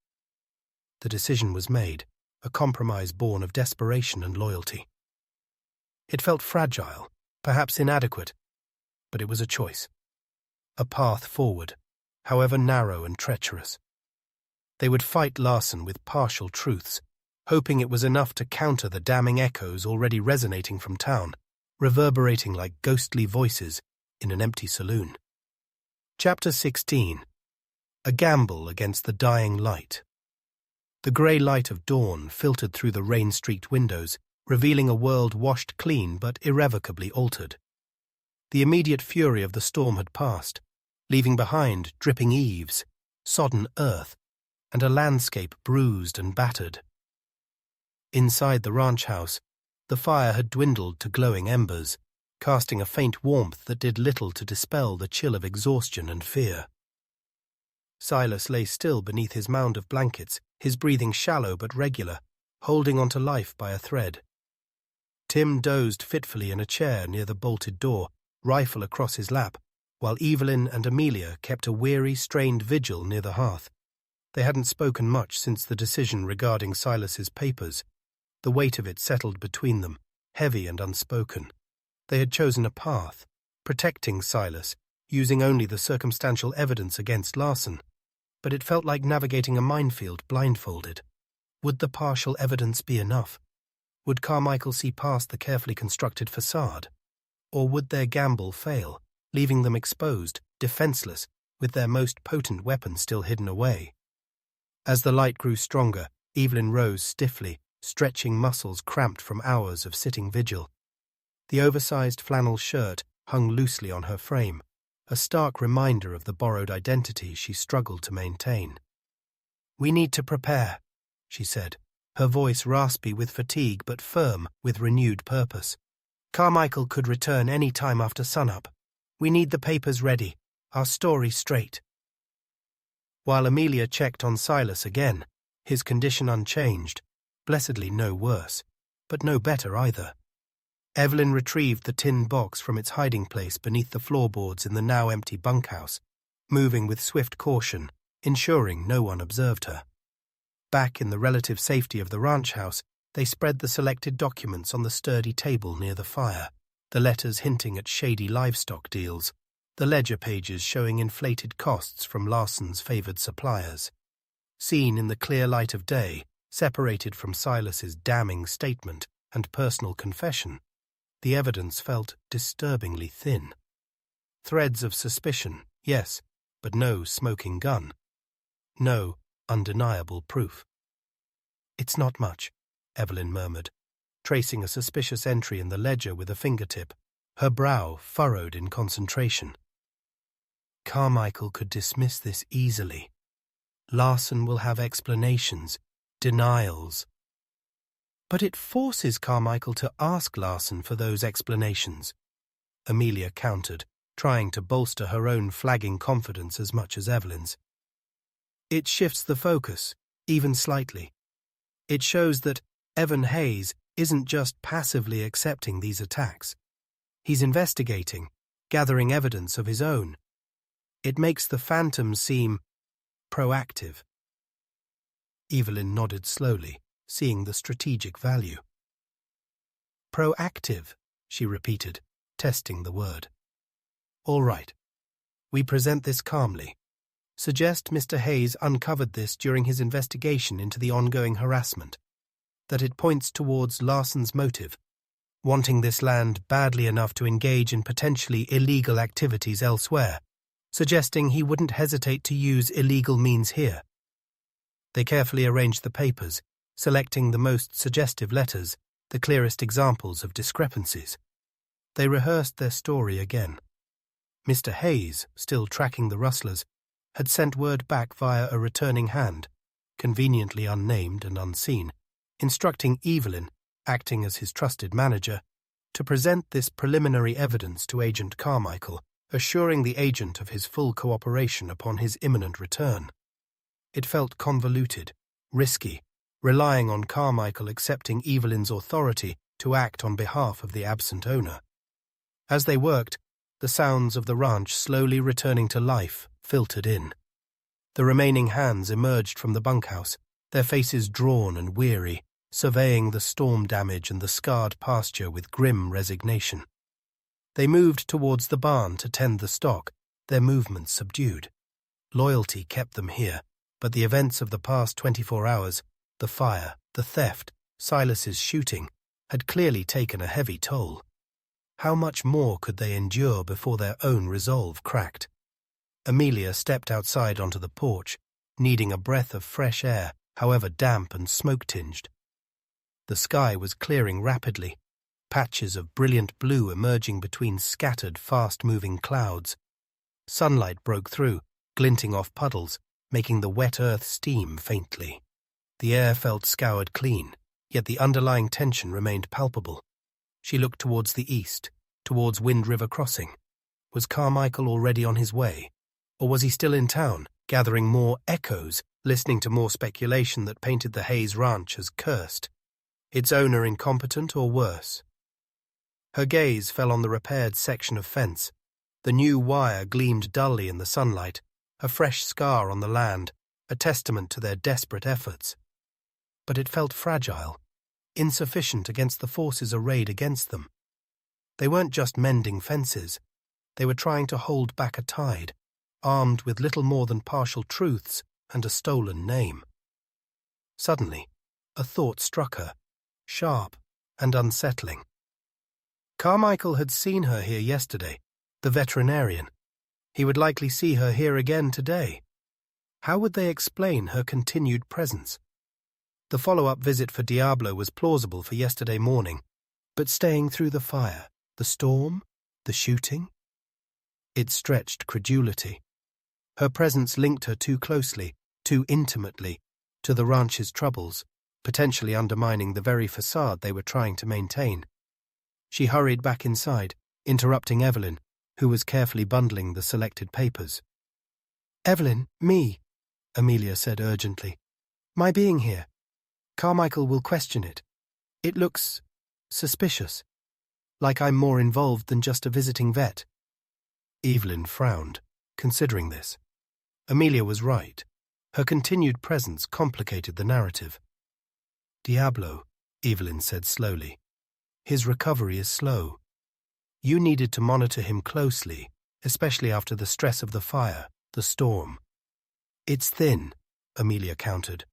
The decision was made, a compromise born of desperation and loyalty. It felt fragile, perhaps inadequate, but it was a choice. A path forward, however narrow and treacherous. They would fight Larson with partial truths, hoping it was enough to counter the damning echoes already resonating from town, reverberating like ghostly voices in an empty saloon. Chapter 16. A Gamble Against the Dying Light. The grey light of dawn filtered through the rain-streaked windows, revealing a world washed clean but irrevocably altered. The immediate fury of the storm had passed, leaving behind dripping eaves, sodden earth, and a landscape bruised and battered. Inside the ranch house, the fire had dwindled to glowing embers, casting a faint warmth that did little to dispel the chill of exhaustion and fear. Silas lay still beneath his mound of blankets, his breathing shallow but regular, holding on to life by a thread. Tim dozed fitfully in a chair near the bolted door, rifle across his lap, while Evelyn and Amelia kept a weary, strained vigil near the hearth. They hadn't spoken much since the decision regarding Silas's papers. The weight of it settled between them, heavy and unspoken. They had chosen a path, protecting Silas, using only the circumstantial evidence against Larson. But it felt like navigating a minefield blindfolded. Would the partial evidence be enough? Would Carmichael see past the carefully constructed facade? Or would their gamble fail, leaving them exposed, defenseless, with their most potent weapon still hidden away? As the light grew stronger, Evelyn rose stiffly, stretching muscles cramped from hours of sitting vigil. The oversized flannel shirt hung loosely on her frame, a stark reminder of the borrowed identity she struggled to maintain. "We need to prepare," she said, her voice raspy with fatigue but firm with renewed purpose. "Carmichael could return any time after sunup. We need the papers ready, our story straight." While Amelia checked on Silas again, his condition unchanged, blessedly no worse, but no better either. Evelyn retrieved the tin box from its hiding place beneath the floorboards in the now empty bunkhouse, moving with swift caution, ensuring no one observed her. Back in the relative safety of the ranch house, they spread the selected documents on the sturdy table near the fire, the letters hinting at shady livestock deals, the ledger pages showing inflated costs from Larson's favored suppliers. Seen in the clear light of day, separated from Silas's damning statement and personal confession, the evidence felt disturbingly thin. Threads of suspicion, yes, but no smoking gun. No undeniable proof. "It's not much," Evelyn murmured, tracing a suspicious entry in the ledger with a fingertip, her brow furrowed in concentration. "Carmichael could dismiss this easily. Larson will have explanations, denials." "But it forces Carmichael to ask Larson for those explanations," Amelia countered, trying to bolster her own flagging confidence as much as Evelyn's. "It shifts the focus, even slightly. It shows that Evan Hayes isn't just passively accepting these attacks. He's investigating, gathering evidence of his own. It makes the Phantom seem proactive." Evelyn nodded slowly, seeing the strategic value. "Proactive," she repeated, testing the word. "All right. We present this calmly. Suggest Mr. Hayes uncovered this during his investigation into the ongoing harassment. That it points towards Larson's motive, wanting this land badly enough to engage in potentially illegal activities elsewhere, suggesting he wouldn't hesitate to use illegal means here." They carefully arranged the papers, selecting the most suggestive letters, the clearest examples of discrepancies. They rehearsed their story again. Mr. Hayes, still tracking the rustlers, had sent word back via a returning hand, conveniently unnamed and unseen, instructing Evelyn, acting as his trusted manager, to present this preliminary evidence to Agent Carmichael, assuring the agent of his full cooperation upon his imminent return. It felt convoluted, risky, relying on Carmichael accepting Evelyn's authority to act on behalf of the absent owner. As they worked, the sounds of the ranch slowly returning to life filtered in. The remaining hands emerged from the bunkhouse, their faces drawn and weary, surveying the storm damage and the scarred pasture with grim resignation. They moved towards the barn to tend the stock, their movements subdued. Loyalty kept them here, but the events of the past 24 hours, the fire, the theft, Silas's shooting, had clearly taken a heavy toll. How much more could they endure before their own resolve cracked? Amelia stepped outside onto the porch, needing a breath of fresh air, however damp and smoke-tinged. The sky was clearing rapidly, patches of brilliant blue emerging between scattered, fast-moving clouds. Sunlight broke through, glinting off puddles, making the wet earth steam faintly. The air felt scoured clean, yet the underlying tension remained palpable. She looked towards the east, towards Wind River Crossing. Was Carmichael already on his way? Or was he still in town, gathering more echoes, listening to more speculation that painted the Hayes Ranch as cursed? Its owner incompetent or worse? Her gaze fell on the repaired section of fence. The new wire gleamed dully in the sunlight, a fresh scar on the land, a testament to their desperate efforts. But it felt fragile, insufficient against the forces arrayed against them. They weren't just mending fences. They were trying to hold back a tide, armed with little more than partial truths and a stolen name. Suddenly, a thought struck her, sharp and unsettling. Carmichael had seen her here yesterday, the veterinarian. He would likely see her here again today. How would they explain her continued presence? The follow-up visit for Diablo was plausible for yesterday morning, but staying through the fire, the storm, the shooting? It stretched credulity. Her presence linked her too closely, too intimately, to the ranch's troubles, potentially undermining the very facade they were trying to maintain. She hurried back inside, interrupting Evelyn, who was carefully bundling the selected papers. "Evelyn, me," Amelia said urgently. "My being here. Carmichael will question it. It looks suspicious, like I'm more involved than just a visiting vet." Evelyn frowned, considering this. Amelia was right. Her continued presence complicated the narrative. "Diablo," Evelyn said slowly. "His recovery is slow. You needed to monitor him closely, especially after the stress of the fire, the storm." "It's thin," Amelia countered.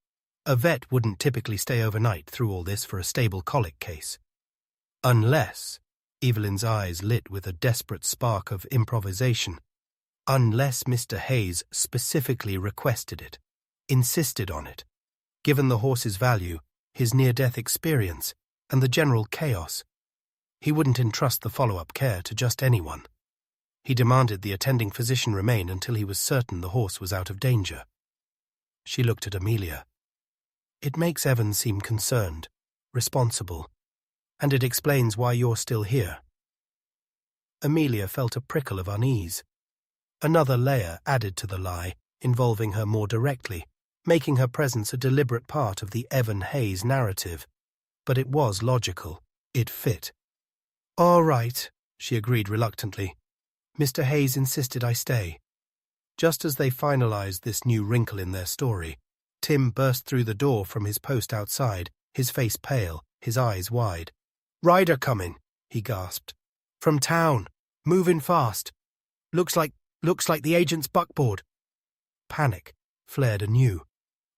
"A vet wouldn't typically stay overnight through all this for a stable colic case. Unless," Evelyn's eyes lit with a desperate spark of improvisation, "unless Mr. Hayes specifically requested it, insisted on it, given the horse's value, his near-death experience, and the general chaos. He wouldn't entrust the follow-up care to just anyone. He demanded the attending physician remain until he was certain the horse was out of danger." She looked at Amelia. "It makes Evan seem concerned, responsible, and it explains why you're still here." Amelia felt a prickle of unease. Another layer added to the lie, involving her more directly, making her presence a deliberate part of the Evan Hayes narrative. But it was logical. It fit. "All right," she agreed reluctantly. "Mr. Hayes insisted I stay." Just as they finalized this new wrinkle in their story, Tim burst through the door from his post outside, his face pale, his eyes wide. "Rider coming," he gasped. "From town. Moving fast. Looks like the agent's buckboard." Panic flared anew.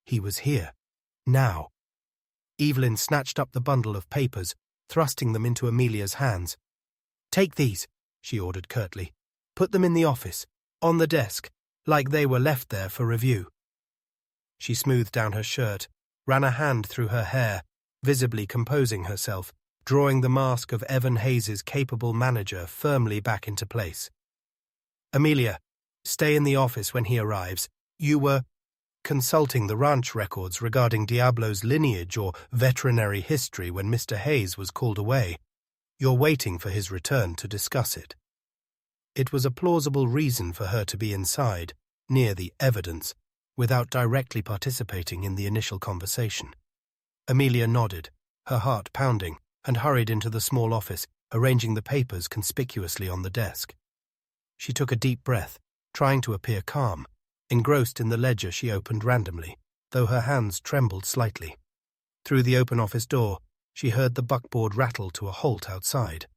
He was here. Now. Evelyn snatched up the bundle of papers, thrusting them into Amelia's hands. "Take these," she ordered curtly. "Put them in the office, on the desk, like they were left there for review." She smoothed down her shirt, ran a hand through her hair, visibly composing herself, drawing the mask of Evan Hayes's capable manager firmly back into place. "Amelia, stay in the office when he arrives. You were consulting the ranch records regarding Diablo's lineage or veterinary history when Mr. Hayes was called away. You're waiting for his return to discuss it." It was a plausible reason for her to be inside, near the evidence, without directly participating in the initial conversation. Amelia nodded, her heart pounding, and hurried into the small office, arranging the papers conspicuously on the desk. She took a deep breath, trying to appear calm, engrossed in the ledger she opened randomly, though her hands trembled slightly. Through the open office door, she heard the buckboard rattle to a halt outside,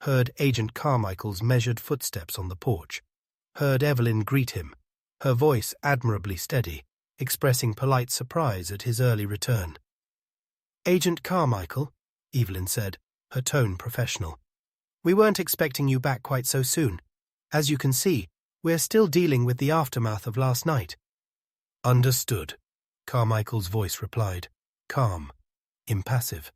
heard Agent Carmichael's measured footsteps on the porch, heard Evelyn greet him, her voice admirably steady, expressing polite surprise at his early return. "Agent Carmichael," Evelyn said, her tone professional. "We weren't expecting you back quite so soon. As you can see, we're still dealing with the aftermath of last night." "Understood," Carmichael's voice replied, calm, impassive.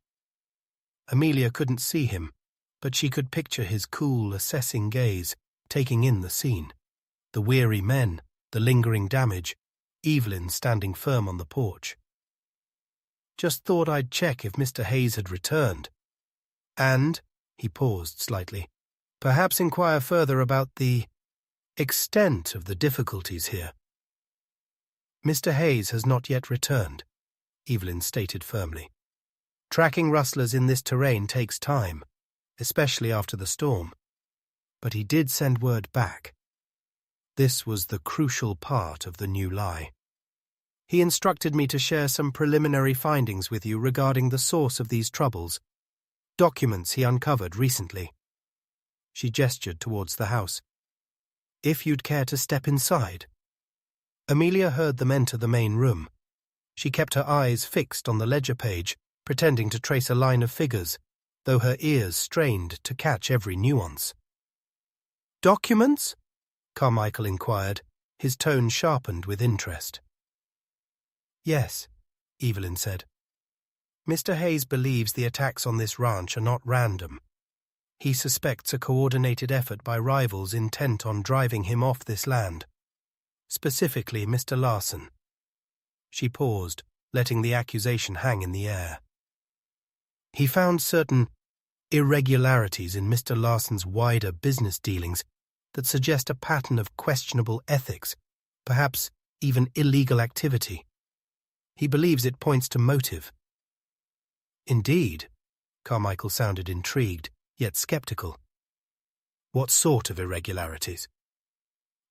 Amelia couldn't see him, but she could picture his cool, assessing gaze, taking in the scene. The weary men, the lingering damage, Evelyn standing firm on the porch. "Just thought I'd check if Mr. Hayes had returned. And," he paused slightly, "perhaps inquire further about the extent of the difficulties here." "Mr. Hayes has not yet returned," Evelyn stated firmly. "Tracking rustlers in this terrain takes time, especially after the storm. But he did send word back." This was the crucial part of the new lie. "He instructed me to share some preliminary findings with you regarding the source of these troubles, documents he uncovered recently." She gestured towards the house. "If you'd care to step inside." Amelia heard them enter the main room. She kept her eyes fixed on the ledger page, pretending to trace a line of figures, though her ears strained to catch every nuance. "Documents?" Carmichael inquired, his tone sharpened with interest. "Yes," Evelyn said. "Mr. Hayes believes the attacks on this ranch are not random. He suspects a coordinated effort by rivals intent on driving him off this land. Specifically, Mr. Larson. She paused, letting the accusation hang in the air. He found certain irregularities in Mr. Larson's wider business dealings that suggest a pattern of questionable ethics, perhaps even illegal activity. He believes it points to motive. Indeed, Carmichael sounded intrigued, yet skeptical. What sort of irregularities?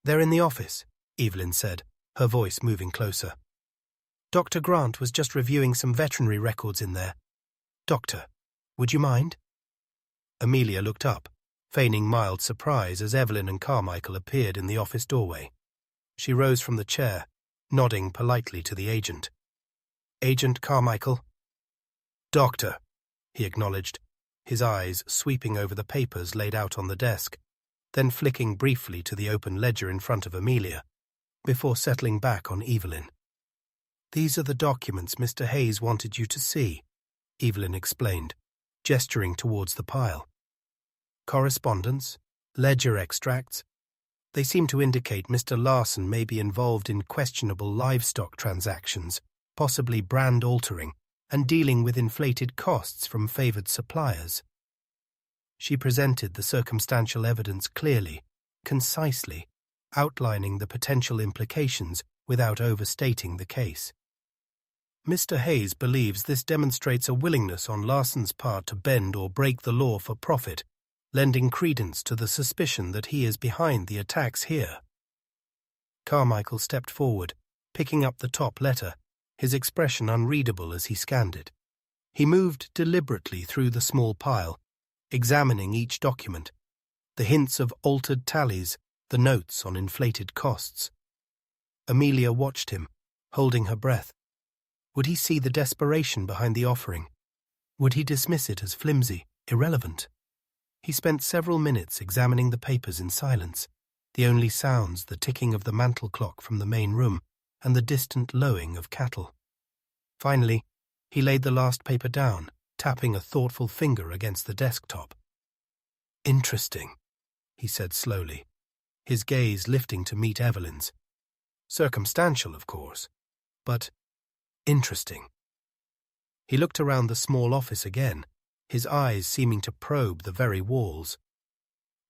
They're in the office, Evelyn said, her voice moving closer. Dr. Grant was just reviewing some veterinary records in there. Doctor, would you mind? Amelia looked up, feigning mild surprise as Evelyn and Carmichael appeared in the office doorway. She rose from the chair, nodding politely to the agent. Agent Carmichael? Doctor, he acknowledged, his eyes sweeping over the papers laid out on the desk, then flicking briefly to the open ledger in front of Amelia, before settling back on Evelyn. These are the documents Mr. Hayes wanted you to see, Evelyn explained, gesturing towards the pile. Correspondence, ledger extracts. They seem to indicate Mr. Larson may be involved in questionable livestock transactions, possibly brand altering, and dealing with inflated costs from favored suppliers. She presented the circumstantial evidence clearly, concisely, outlining the potential implications without overstating the case. Mr. Hayes believes this demonstrates a willingness on Larson's part to bend or break the law for profit, lending credence to the suspicion that he is behind the attacks here. Carmichael stepped forward, picking up the top letter, his expression unreadable as he scanned it. He moved deliberately through the small pile, examining each document, the hints of altered tallies, the notes on inflated costs. Amelia watched him, holding her breath. Would he see the desperation behind the offering? Would he dismiss it as flimsy, irrelevant? He spent several minutes examining the papers in silence, the only sounds the ticking of the mantel clock from the main room and the distant lowing of cattle. Finally, he laid the last paper down, tapping a thoughtful finger against the desktop. Interesting, he said slowly, his gaze lifting to meet Evelyn's. Circumstantial, of course, but interesting. He looked around the small office again, his eyes seeming to probe the very walls.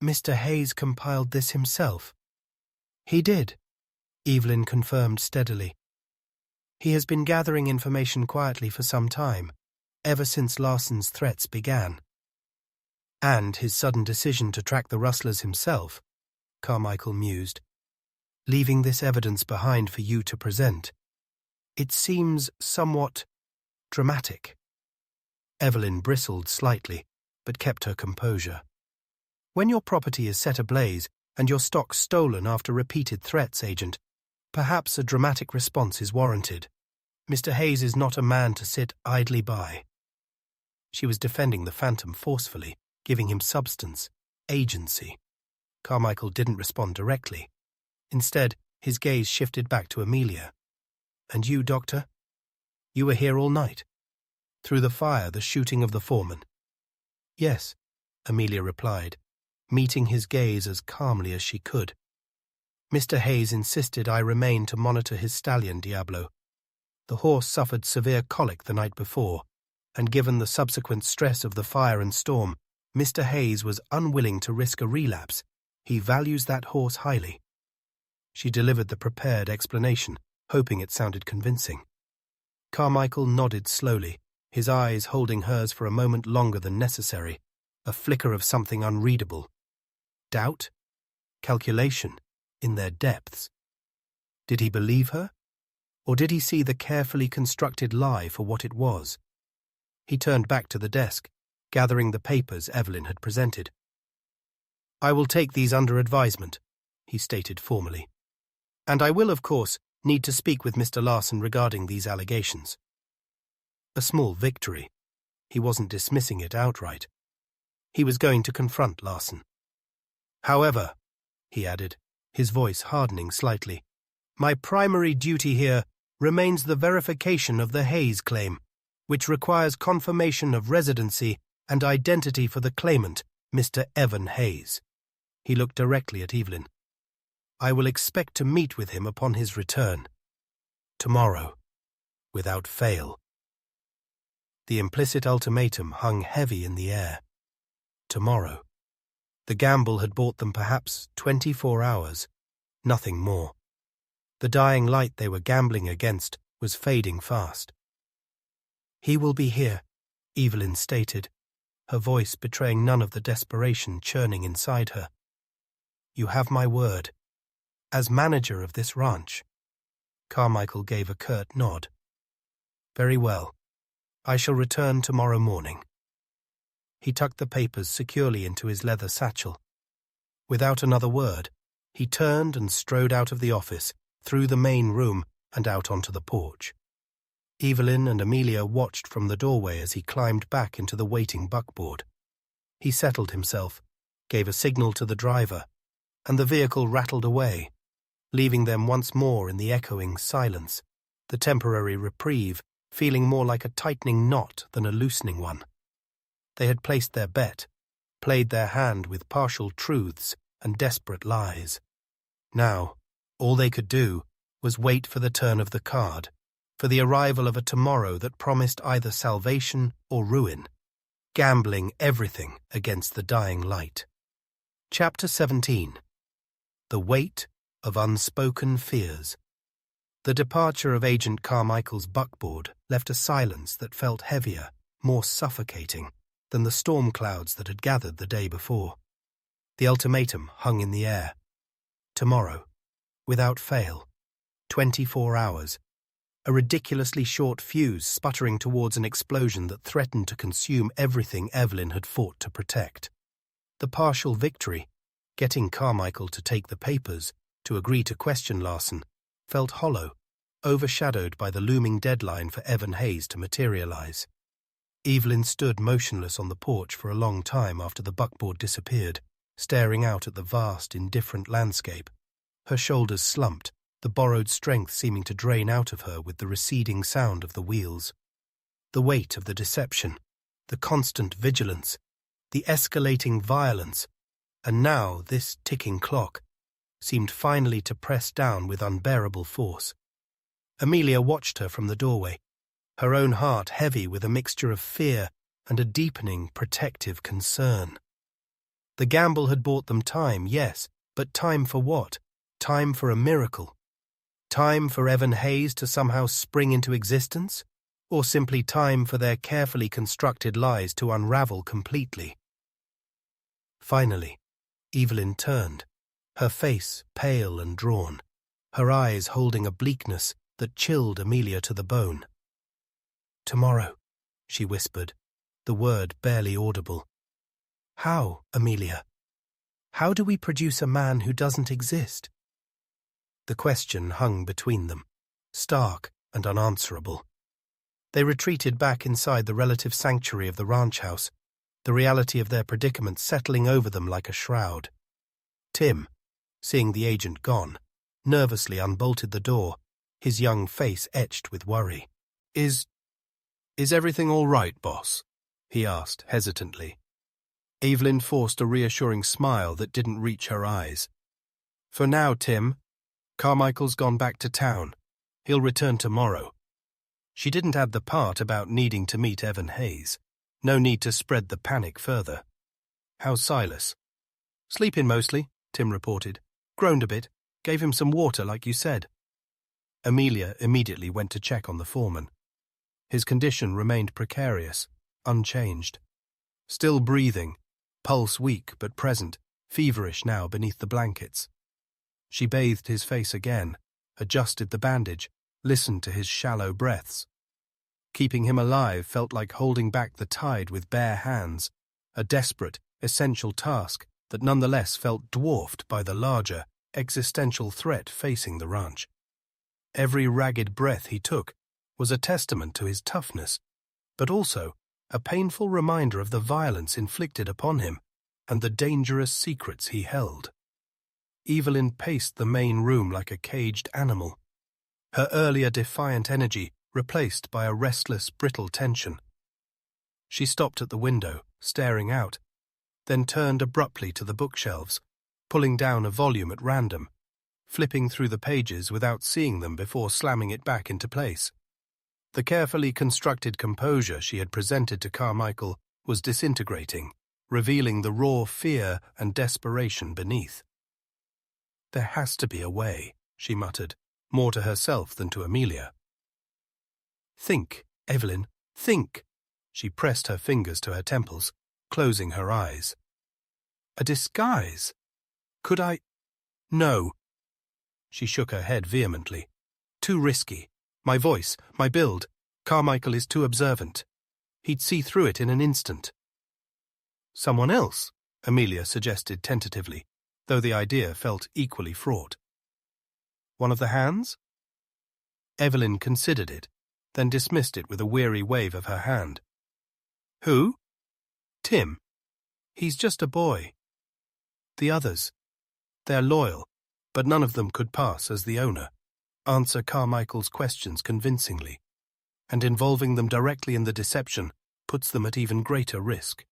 Mr. Hayes compiled this himself. He did, Evelyn confirmed steadily. He has been gathering information quietly for some time, ever since Larson's threats began. And his sudden decision to track the rustlers himself, Carmichael mused, leaving this evidence behind for you to present. It seems somewhat dramatic. Evelyn bristled slightly, but kept her composure. When your property is set ablaze and your stock stolen after repeated threats, Agent, perhaps a dramatic response is warranted. Mr. Hayes is not a man to sit idly by. She was defending the phantom forcefully, giving him substance, agency. Carmichael didn't respond directly. Instead, his gaze shifted back to Amelia. And you, Doctor? You were here all night? Through the fire, the shooting of the foreman? Yes, Amelia replied, meeting his gaze as calmly as she could. Mr. Hayes insisted I remain to monitor his stallion, Diablo. The horse suffered severe colic the night before, and given the subsequent stress of the fire and storm, Mr. Hayes was unwilling to risk a relapse. He values that horse highly. She delivered the prepared explanation, hoping it sounded convincing. Carmichael nodded slowly, his eyes holding hers for a moment longer than necessary, a flicker of something unreadable. Doubt? Calculation? In their depths. Did he believe her? Or did he see the carefully constructed lie for what it was? He turned back to the desk, gathering the papers Evelyn had presented. I will take these under advisement, he stated formally. And I will, of course, need to speak with Mr. Larson regarding these allegations. A small victory. He wasn't dismissing it outright. He was going to confront Larson. However, he added, his voice hardening slightly, my primary duty here remains the verification of the Hayes claim, which requires confirmation of residency and identity for the claimant Mr. Evan Hayes. He looked directly at Evelyn. I will expect to meet with him upon his return. Tomorrow, without fail. The implicit ultimatum hung heavy in the air. Tomorrow. The gamble had bought them perhaps 24 hours, nothing more. The dying light they were gambling against was fading fast. He will be here, Evelyn stated, her voice betraying none of the desperation churning inside her. You have my word. As manager of this ranch. Carmichael gave a curt nod. Very well. I shall return tomorrow morning. He tucked the papers securely into his leather satchel. Without another word, he turned and strode out of the office, through the main room and out onto the porch. Evelyn and Amelia watched from the doorway as he climbed back into the waiting buckboard. He settled himself, gave a signal to the driver, and the vehicle rattled away, leaving them once more in the echoing silence, the temporary reprieve feeling more like a tightening knot than a loosening one. They had placed their bet, played their hand with partial truths and desperate lies. Now, all they could do was wait for the turn of the card, for the arrival of a tomorrow that promised either salvation or ruin, gambling everything against the dying light. Chapter 17. The Weight of Unspoken Fears. The departure of Agent Carmichael's buckboard left a silence that felt heavier, more suffocating, than the storm clouds that had gathered the day before. The ultimatum hung in the air. Tomorrow, without fail, 24 hours, a ridiculously short fuse sputtering towards an explosion that threatened to consume everything Evelyn had fought to protect. The partial victory, getting Carmichael to take the papers, to agree to question Larson, felt hollow, overshadowed by the looming deadline for Evan Hayes to materialize. Evelyn stood motionless on the porch for a long time after the buckboard disappeared, staring out at the vast, indifferent landscape. Her shoulders slumped, the borrowed strength seeming to drain out of her with the receding sound of the wheels. The weight of the deception, the constant vigilance, the escalating violence, and now this ticking clock, seemed finally to press down with unbearable force. Amelia watched her from the doorway, her own heart heavy with a mixture of fear and a deepening protective concern. The gamble had bought them time, yes, but time for what? Time for a miracle? Time for Evan Hayes to somehow spring into existence? Or simply time for their carefully constructed lies to unravel completely? Finally, Evelyn turned, her face pale and drawn, her eyes holding a bleakness that chilled Amelia to the bone. Tomorrow, she whispered, the word barely audible. How, Amelia? How do we produce a man who doesn't exist? The question hung between them, stark and unanswerable. They retreated back inside the relative sanctuary of the ranch house, the reality of their predicament settling over them like a shroud. Tim, seeing the agent gone, nervously unbolted the door, his young face etched with worry. Is everything all right, boss? He asked hesitantly. Evelyn forced a reassuring smile that didn't reach her eyes. For now, Tim. Carmichael's gone back to town. He'll return tomorrow. She didn't add the part about needing to meet Evan Hayes. No need to spread the panic further. How's Silas? Sleeping mostly, Tim reported. Groaned a bit. Gave him some water like you said. Amelia immediately went to check on the foreman. His condition remained precarious, unchanged. Still breathing, pulse weak but present, feverish now beneath the blankets. She bathed his face again, adjusted the bandage, listened to his shallow breaths. Keeping him alive felt like holding back the tide with bare hands, a desperate, essential task that nonetheless felt dwarfed by the larger, existential threat facing the ranch. Every ragged breath he took was a testament to his toughness, but also a painful reminder of the violence inflicted upon him and the dangerous secrets he held. Evelyn paced the main room like a caged animal, her earlier defiant energy replaced by a restless, brittle tension. She stopped at the window, staring out, then turned abruptly to the bookshelves, pulling down a volume at random, flipping through the pages without seeing them before slamming it back into place. The carefully constructed composure she had presented to Carmichael was disintegrating, revealing the raw fear and desperation beneath. "There has to be a way," she muttered, more to herself than to Amelia. "Think, Evelyn, think!" She pressed her fingers to her temples, closing her eyes. "A disguise? Could I—" "No." She shook her head vehemently. "Too risky. My voice, my build. Carmichael is too observant. He'd see through it in an instant." "Someone else?" Amelia suggested tentatively, though the idea felt equally fraught. "One of the hands?" Evelyn considered it, then dismissed it with a weary wave of her hand. "Who?" "Tim. He's just a boy. The others, they're loyal, but none of them could pass as the owner, answer Carmichael's questions convincingly, and involving them directly in the deception puts them at even greater risk."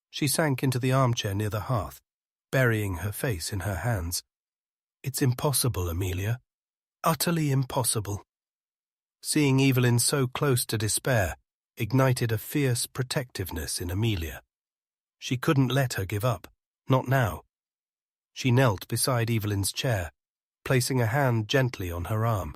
She sank into the armchair near the hearth, burying her face in her hands. "It's impossible, Amelia. Utterly impossible." Seeing Evelyn so close to despair ignited a fierce protectiveness in Amelia. She couldn't let her give up, not now. She knelt beside Evelyn's chair, placing a hand gently on her arm.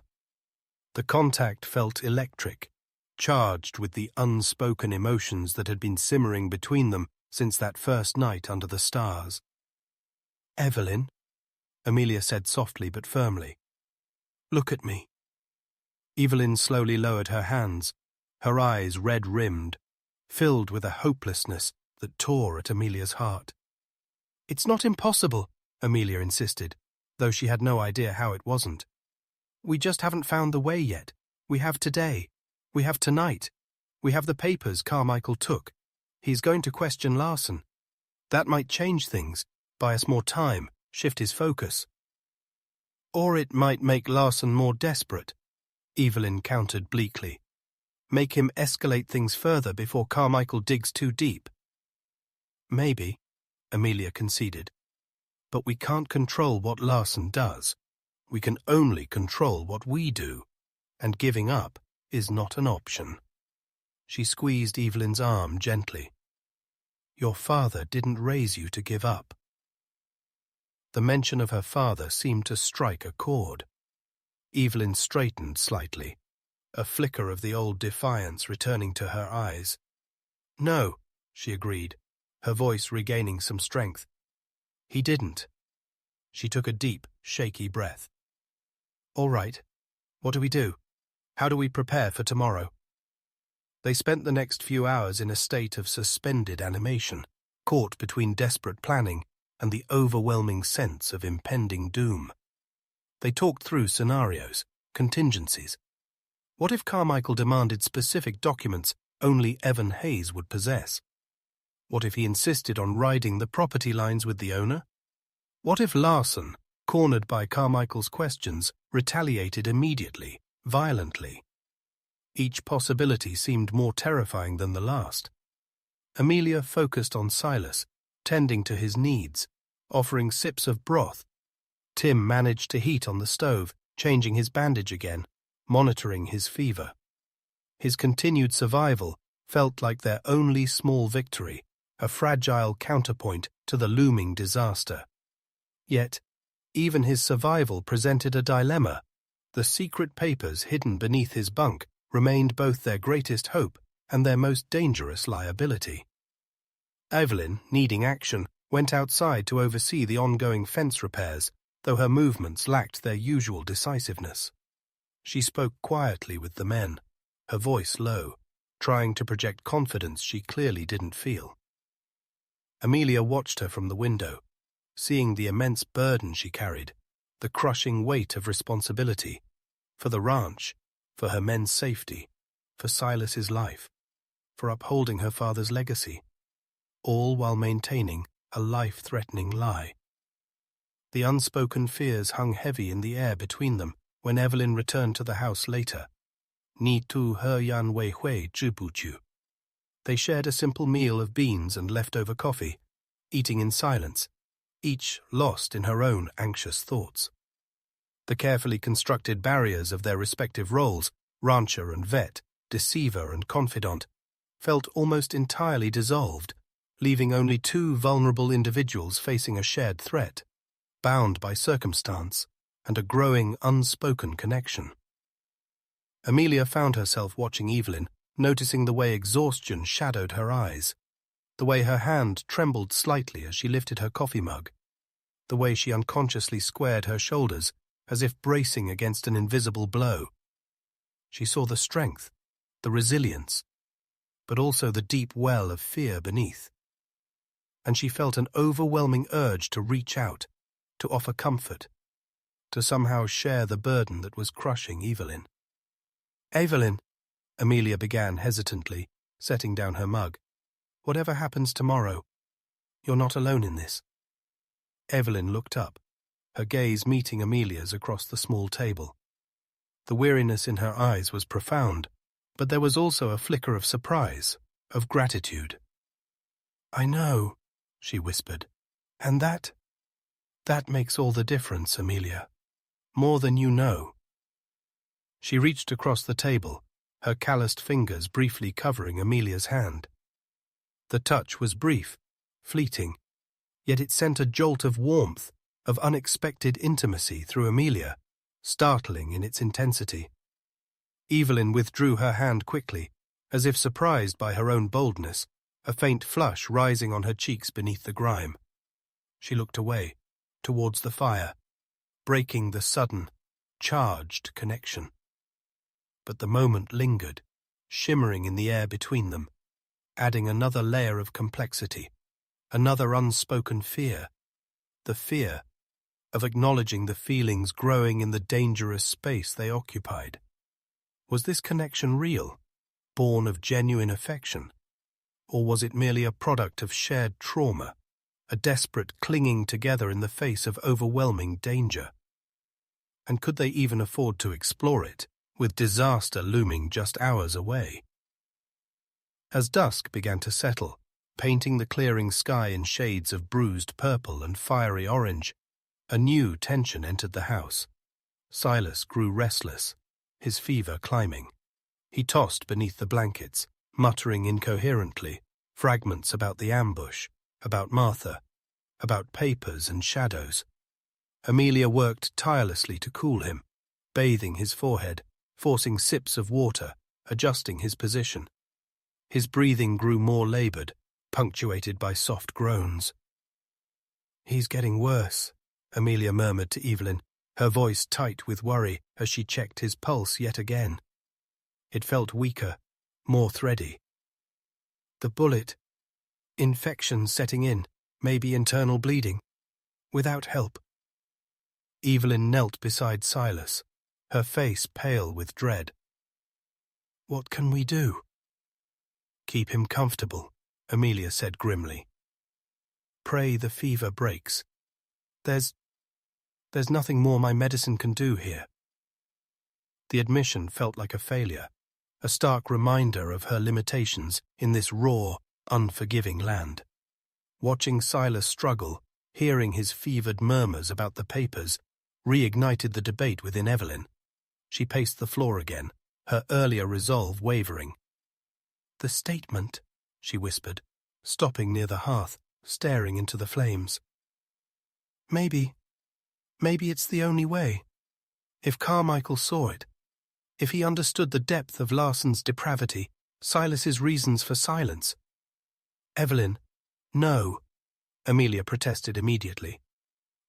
The contact felt electric, charged with the unspoken emotions that had been simmering between them since that first night under the stars. "Evelyn," Amelia said softly but firmly, "look at me." Evelyn slowly lowered her hands, her eyes red-rimmed, filled with a hopelessness that tore at Amelia's heart. "It's not impossible," Amelia insisted, though she had no idea how it wasn't. "We just haven't found the way yet. We have today. We have tonight. We have the papers Carmichael took. He's going to question Larson. That might change things, buy us more time, shift his focus." "Or it might make Larson more desperate," Evelyn countered bleakly. "Make him escalate things further before Carmichael digs too deep." "Maybe," Amelia conceded. "But we can't control what Larson does. We can only control what we do, and giving up is not an option." She squeezed Evelyn's arm gently. "Your father didn't raise you to give up." The mention of her father seemed to strike a chord. Evelyn straightened slightly, a flicker of the old defiance returning to her eyes. "No," she agreed, her voice regaining some strength. "He didn't." She took a deep, shaky breath. "All right. What do we do? How do we prepare for tomorrow?" They spent the next few hours in a state of suspended animation, caught between desperate planning and the overwhelming sense of impending doom. They talked through scenarios, contingencies. What if Carmichael demanded specific documents only Evan Hayes would possess? What if he insisted on riding the property lines with the owner? What if Larson, cornered by Carmichael's questions, retaliated immediately, violently? Each possibility seemed more terrifying than the last. Amelia focused on Silas, tending to his needs, offering sips of broth. Tim managed to heat on the stove, changing his bandage again, monitoring his fever. His continued survival felt like their only small victory, a fragile counterpoint to the looming disaster. Yet, even his survival presented a dilemma. The secret papers hidden beneath his bunk remained both their greatest hope and their most dangerous liability. Evelyn, needing action, went outside to oversee the ongoing fence repairs, though her movements lacked their usual decisiveness. She spoke quietly with the men, her voice low, trying to project confidence she clearly didn't feel. Amelia watched her from the window, seeing the immense burden she carried, the crushing weight of responsibility, for the ranch, for her men's safety, for Silas's life, for upholding her father's legacy, all while maintaining a life-threatening lie. The unspoken fears hung heavy in the air between them when Evelyn returned to the house later. Ni tu he yan wei hui zhi bu ju. They shared a simple meal of beans and leftover coffee, eating in silence, each lost in her own anxious thoughts. The carefully constructed barriers of their respective roles, rancher and vet, deceiver and confidant, felt almost entirely dissolved, leaving only two vulnerable individuals facing a shared threat, bound by circumstance and a growing unspoken connection. Amelia found herself watching Evelyn, noticing the way exhaustion shadowed her eyes, the way her hand trembled slightly as she lifted her coffee mug, the way she unconsciously squared her shoulders as if bracing against an invisible blow. She saw the strength, the resilience, but also the deep well of fear beneath. And she felt an overwhelming urge to reach out, to offer comfort, to somehow share the burden that was crushing Evelyn. "Evelyn," Amelia began hesitantly, setting down her mug, "whatever happens tomorrow, you're not alone in this." Evelyn looked up, her gaze meeting Amelia's across the small table. The weariness in her eyes was profound, but there was also a flicker of surprise, of gratitude. "I know," she whispered, "and that makes all the difference, Amelia. More than you know." She reached across the table, her calloused fingers briefly covering Amelia's hand. The touch was brief, fleeting, yet it sent a jolt of warmth, of unexpected intimacy through Amelia, startling in its intensity. Evelyn withdrew her hand quickly, as if surprised by her own boldness, a faint flush rising on her cheeks beneath the grime. She looked away, towards the fire, breaking the sudden, charged connection. But the moment lingered, shimmering in the air between them, adding another layer of complexity, another unspoken fear, the fear of acknowledging the feelings growing in the dangerous space they occupied. Was this connection real, born of genuine affection, or was it merely a product of shared trauma, a desperate clinging together in the face of overwhelming danger? And could they even afford to explore it, with disaster looming just hours away? As dusk began to settle, painting the clearing sky in shades of bruised purple and fiery orange, a new tension entered the house. Silas grew restless, his fever climbing. He tossed beneath the blankets, muttering incoherently, fragments about the ambush, about Martha, about papers and shadows. Amelia worked tirelessly to cool him, bathing his forehead, forcing sips of water, adjusting his position. His breathing grew more labored, punctuated by soft groans. "He's getting worse," Amelia murmured to Evelyn, her voice tight with worry as she checked his pulse yet again. It felt weaker, more thready. "The bullet. Infection setting in, maybe internal bleeding. Without help." Evelyn knelt beside Silas, her face pale with dread. "What can we do?" "Keep him comfortable," Amelia said grimly. "Pray the fever breaks. There's nothing more my medicine can do here." The admission felt like a failure, a stark reminder of her limitations in this raw, unforgiving land. Watching Silas struggle, hearing his fevered murmurs about the papers, reignited the debate within Evelyn. She paced the floor again, her earlier resolve wavering. "The statement," she whispered, stopping near the hearth, staring into the flames. Maybe it's the only way. If Carmichael saw it, if he understood the depth of Larson's depravity, Silas's reasons for silence. "Evelyn, no," Amelia protested immediately.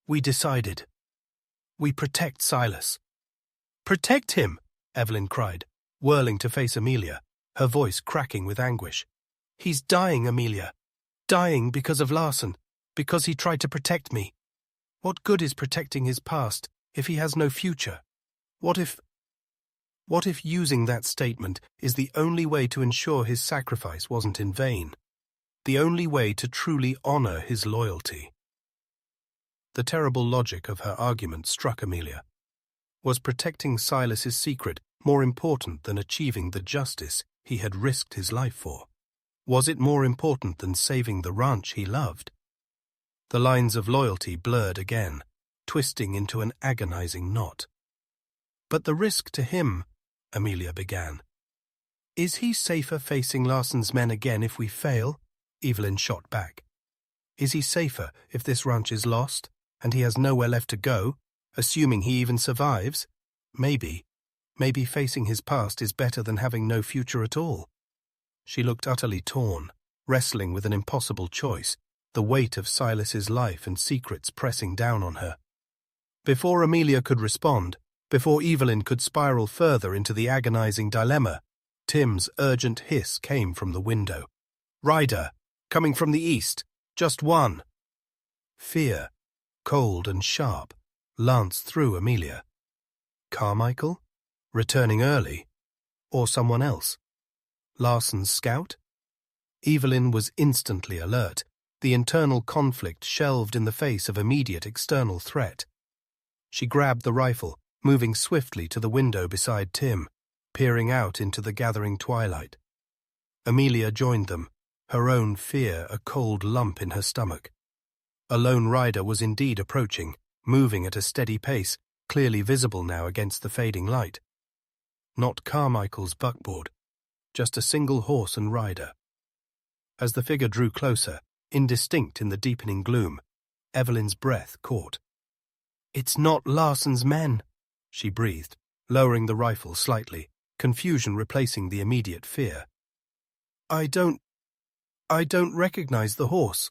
"We decided. We protect Silas." "Protect him!" Evelyn cried, whirling to face Amelia, her voice cracking with anguish. "He's dying, Amelia. Dying because of Larson, because he tried to protect me. What good is protecting his past if he has no future? What if using that statement is the only way to ensure his sacrifice wasn't in vain? The only way to truly honor his loyalty?" The terrible logic of her argument struck Amelia. Was protecting Silas's secret more important than achieving the justice he had risked his life for? Was it more important than saving the ranch he loved? The lines of loyalty blurred again, twisting into an agonizing knot. "But the risk to him," Amelia began. "Is he safer facing Larsen's men again if we fail?" Evelyn shot back. "Is he safer if this ranch is lost, and he has nowhere left to go, assuming he even survives? Maybe facing his past is better than having no future at all." She looked utterly torn, wrestling with an impossible choice, the weight of Silas's life and secrets pressing down on her. Before Amelia could respond, before Evelyn could spiral further into the agonizing dilemma, Tim's urgent hiss came from the window. "Rider, coming from the east, just one." Fear, cold and sharp, lanced through Amelia. Carmichael? Returning early? Or someone else? Larsen's scout? Evelyn was instantly alert, the internal conflict shelved in the face of immediate external threat. She grabbed the rifle, moving swiftly to the window beside Tim, peering out into the gathering twilight. Amelia joined them, her own fear a cold lump in her stomach. A lone rider was indeed approaching, moving at a steady pace, clearly visible now against the fading light. Not Carmichael's buckboard, just a single horse and rider. As the figure drew closer, indistinct in the deepening gloom, Evelyn's breath caught. "It's not Larsen's men," she breathed, lowering the rifle slightly, confusion replacing the immediate fear. I don't recognize the horse."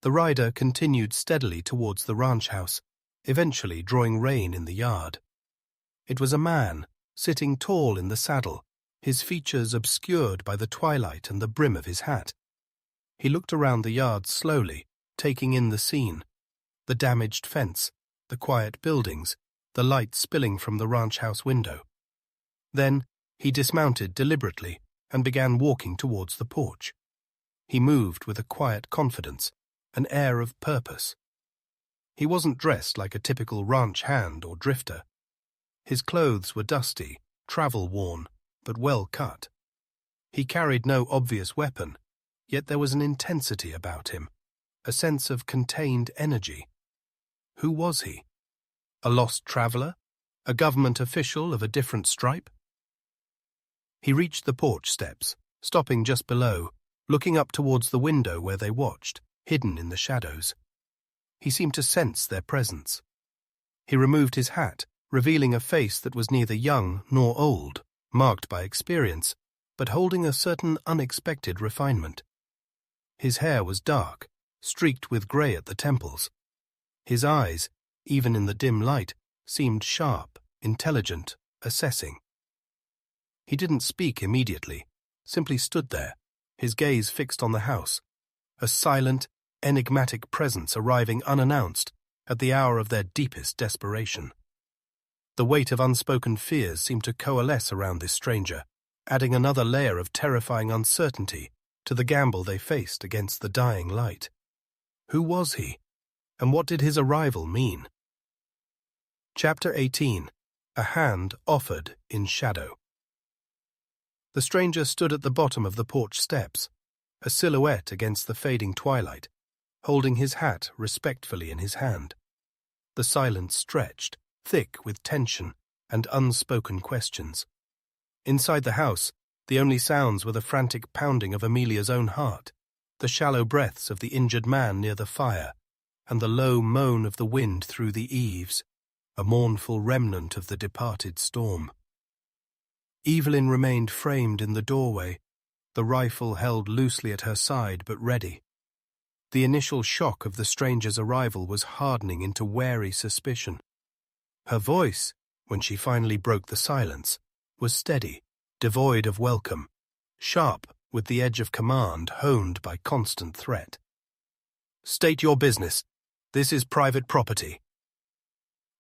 The rider continued steadily towards the ranch house, eventually drawing rein in the yard. It was a man, sitting tall in the saddle, his features obscured by the twilight and the brim of his hat. He looked around the yard slowly, taking in the scene, the damaged fence, the quiet buildings, the light spilling from the ranch house window. Then he dismounted deliberately and began walking towards the porch. He moved with a quiet confidence, an air of purpose. He wasn't dressed like a typical ranch hand or drifter. His clothes were dusty, travel-worn, but well cut. He carried no obvious weapon, yet there was an intensity about him, a sense of contained energy. Who was he? A lost traveler? A government official of a different stripe? He reached the porch steps, stopping just below, looking up towards the window where they watched, hidden in the shadows. He seemed to sense their presence. He removed his hat, revealing a face that was neither young nor old, marked by experience, but holding a certain unexpected refinement. His hair was dark, streaked with grey at the temples. His eyes, even in the dim light, seemed sharp, intelligent, assessing. He didn't speak immediately, simply stood there, his gaze fixed on the house, a silent, enigmatic presence arriving unannounced at the hour of their deepest desperation. The weight of unspoken fears seemed to coalesce around this stranger, adding another layer of terrifying uncertainty to the gamble they faced against the dying light. Who was he, and what did his arrival mean? Chapter 18. A Hand Offered in Shadow. The stranger stood at the bottom of the porch steps, a silhouette against the fading twilight, holding his hat respectfully in his hand. The silence stretched, thick with tension and unspoken questions. Inside the house, the only sounds were the frantic pounding of Amelia's own heart, the shallow breaths of the injured man near the fire, and the low moan of the wind through the eaves, a mournful remnant of the departed storm. Evelyn remained framed in the doorway, the rifle held loosely at her side but ready. The initial shock of the stranger's arrival was hardening into wary suspicion. Her voice, when she finally broke the silence, was steady, devoid of welcome, sharp with the edge of command honed by constant threat. "State your business. This is private property."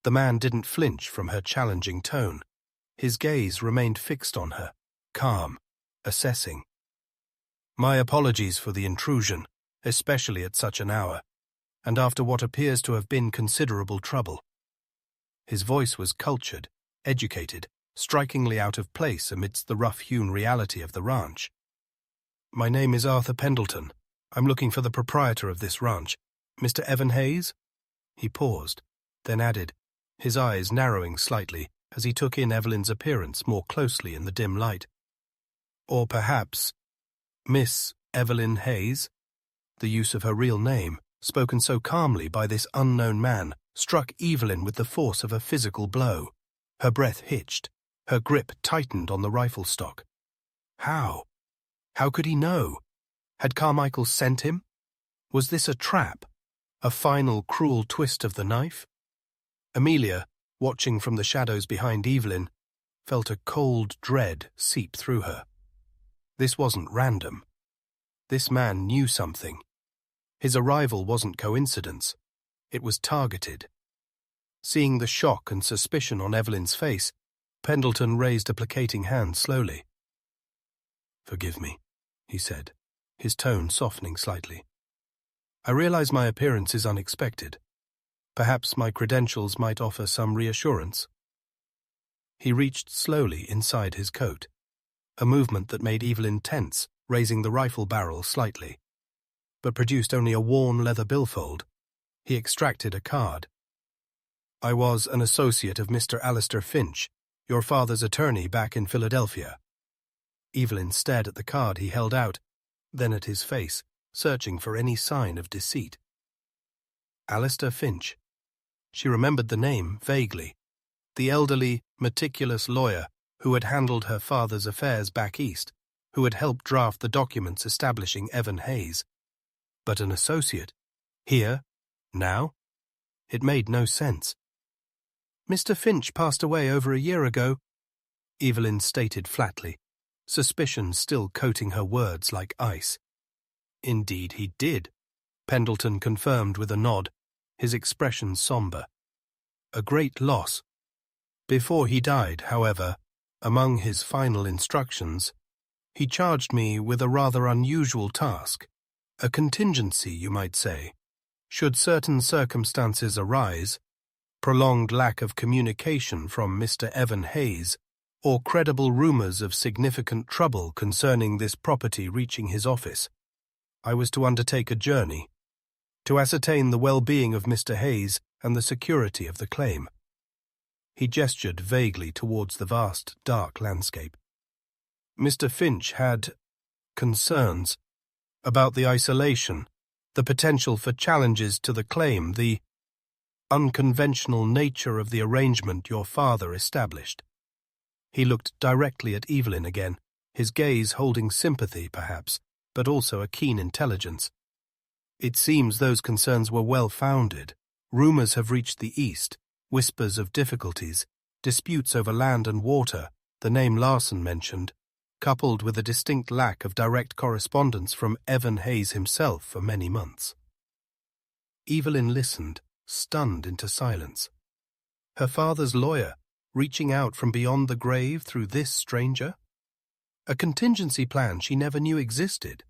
The man didn't flinch from her challenging tone. His gaze remained fixed on her, calm, assessing. "My apologies for the intrusion, especially at such an hour, and after what appears to have been considerable trouble." His voice was cultured, educated, strikingly out of place amidst the rough-hewn reality of the ranch. "My name is Arthur Pendleton, I'm looking for the proprietor of this ranch. Mr. Evan Hayes?" He paused, then added, his eyes narrowing slightly as he took in Evelyn's appearance more closely in the dim light. "Or perhaps Miss Evelyn Hayes?" The use of her real name, spoken so calmly by this unknown man, struck Evelyn with the force of a physical blow. Her breath hitched, her grip tightened on the rifle stock. How? How could he know? Had Carmichael sent him? Was this a trap? A final cruel twist of the knife? Amelia, watching from the shadows behind Evelyn, felt a cold dread seep through her. This wasn't random. This man knew something. His arrival wasn't coincidence. It was targeted. Seeing the shock and suspicion on Evelyn's face, Pendleton raised a placating hand slowly. "Forgive me," he said, his tone softening slightly. "I realize my appearance is unexpected. Perhaps my credentials might offer some reassurance." He reached slowly inside his coat, a movement that made Evelyn tense, raising the rifle barrel slightly, but produced only a worn leather billfold. He extracted a card. "I was an associate of Mr. Alistair Finch, your father's attorney back in Philadelphia." Evelyn stared at the card he held out, then at his face, searching for any sign of deceit. Alistair Finch. She remembered the name vaguely. The elderly, meticulous lawyer who had handled her father's affairs back east, who had helped draft the documents establishing Evan Hayes. But an associate? Here? Now? It made no sense. "Mr. Finch passed away over a year ago," Evelyn stated flatly, suspicion still coating her words like ice. "Indeed he did," Pendleton confirmed with a nod, his expression somber. "A great loss. Before he died, however, among his final instructions, he charged me with a rather unusual task, a contingency, you might say. Should certain circumstances arise, prolonged lack of communication from Mr. Evan Hayes, or credible rumors of significant trouble concerning this property reaching his office, I was to undertake a journey, to ascertain the well-being of Mr. Hayes and the security of the claim." He gestured vaguely towards the vast, dark landscape. "Mr. Finch had concerns about the isolation, the potential for challenges to the claim, the unconventional nature of the arrangement your father established." He looked directly at Evelyn again, his gaze holding sympathy, perhaps, but also a keen intelligence. "It seems those concerns were well-founded. Rumors have reached the east, whispers of difficulties, disputes over land and water, the name Larson mentioned, coupled with a distinct lack of direct correspondence from Evan Hayes himself for many months." Evelyn listened, stunned into silence. Her father's lawyer, reaching out from beyond the grave through this stranger? A contingency plan she never knew existed.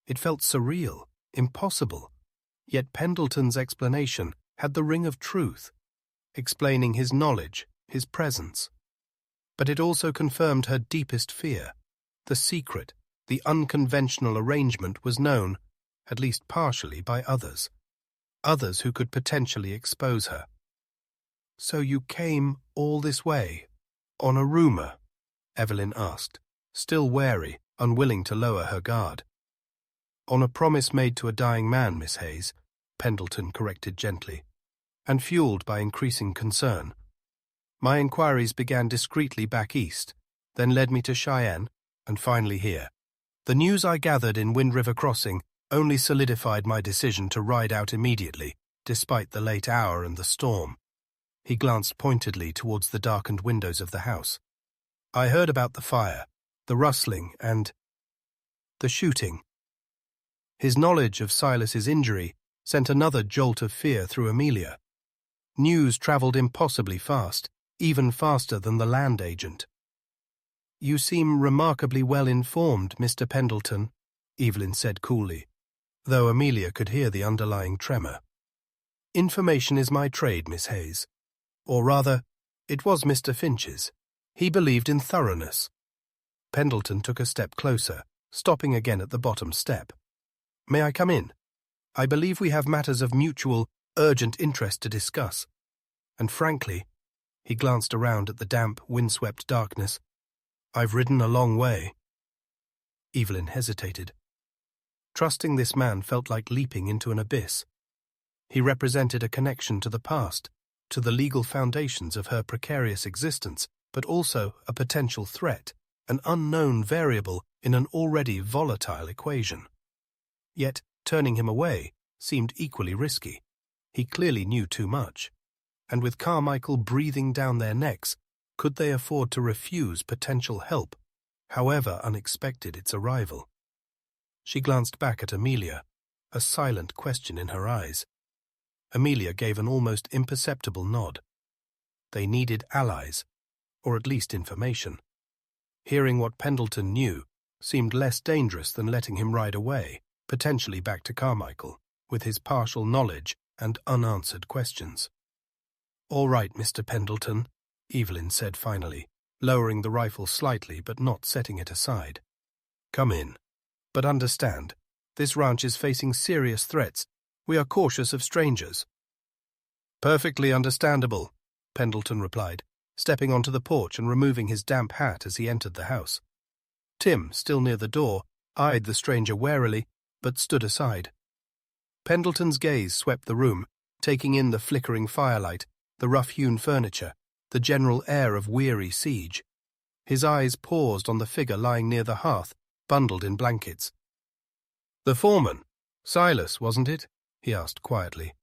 It felt surreal, impossible, yet Pendleton's explanation had the ring of truth, explaining his knowledge, his presence. But it also confirmed her deepest fear. The secret, the unconventional arrangement was known, at least partially, by others who could potentially expose her. "So you came all this way, on a rumor?" Evelyn asked, still wary, unwilling to lower her guard. "On a promise made to a dying man, Miss Hayes," Pendleton corrected gently, "and fueled by increasing concern. My inquiries began discreetly back east, then led me to Cheyenne, and finally here. The news I gathered in Wind River Crossing only solidified my decision to ride out immediately, despite the late hour and the storm." He glanced pointedly towards the darkened windows of the house. "I heard about the fire, the rustling, and the shooting." His knowledge of Silas's injury sent another jolt of fear through Amelia. News traveled impossibly fast, even faster than the land agent. "You seem remarkably well informed, Mr. Pendleton," Evelyn said coolly, though Amelia could hear the underlying tremor. "Information is my trade, Miss Hayes. Or rather, it was Mr. Finch's. He believed in thoroughness." Pendleton took a step closer, stopping again at the bottom step. May I come in? I believe we have matters of mutual, urgent interest to discuss. And frankly, he glanced around at the damp, windswept darkness, I've ridden a long way. Evelyn hesitated. Trusting this man felt like leaping into an abyss. He represented a connection to the past, to the legal foundations of her precarious existence, but also a potential threat, an unknown variable in an already volatile equation. Yet, turning him away seemed equally risky. He clearly knew too much. And with Carmichael breathing down their necks, could they afford to refuse potential help, however unexpected its arrival? She glanced back at Amelia, a silent question in her eyes. Amelia gave an almost imperceptible nod. They needed allies, or at least information. Hearing what Pendleton knew seemed less dangerous than letting him ride away, potentially back to Carmichael, with his partial knowledge and unanswered questions. "All right, Mr. Pendleton," Evelyn said finally, lowering the rifle slightly but not setting it aside. "Come in. But understand, this ranch is facing serious threats. We are cautious of strangers." "Perfectly understandable," Pendleton replied, stepping onto the porch and removing his damp hat as he entered the house. Tim, still near the door, eyed the stranger warily, but stood aside. Pendleton's gaze swept the room, taking in the flickering firelight, the rough-hewn furniture, the general air of weary siege. His eyes paused on the figure lying near the hearth, bundled in blankets. "The foreman, Silas, wasn't it?" he asked quietly,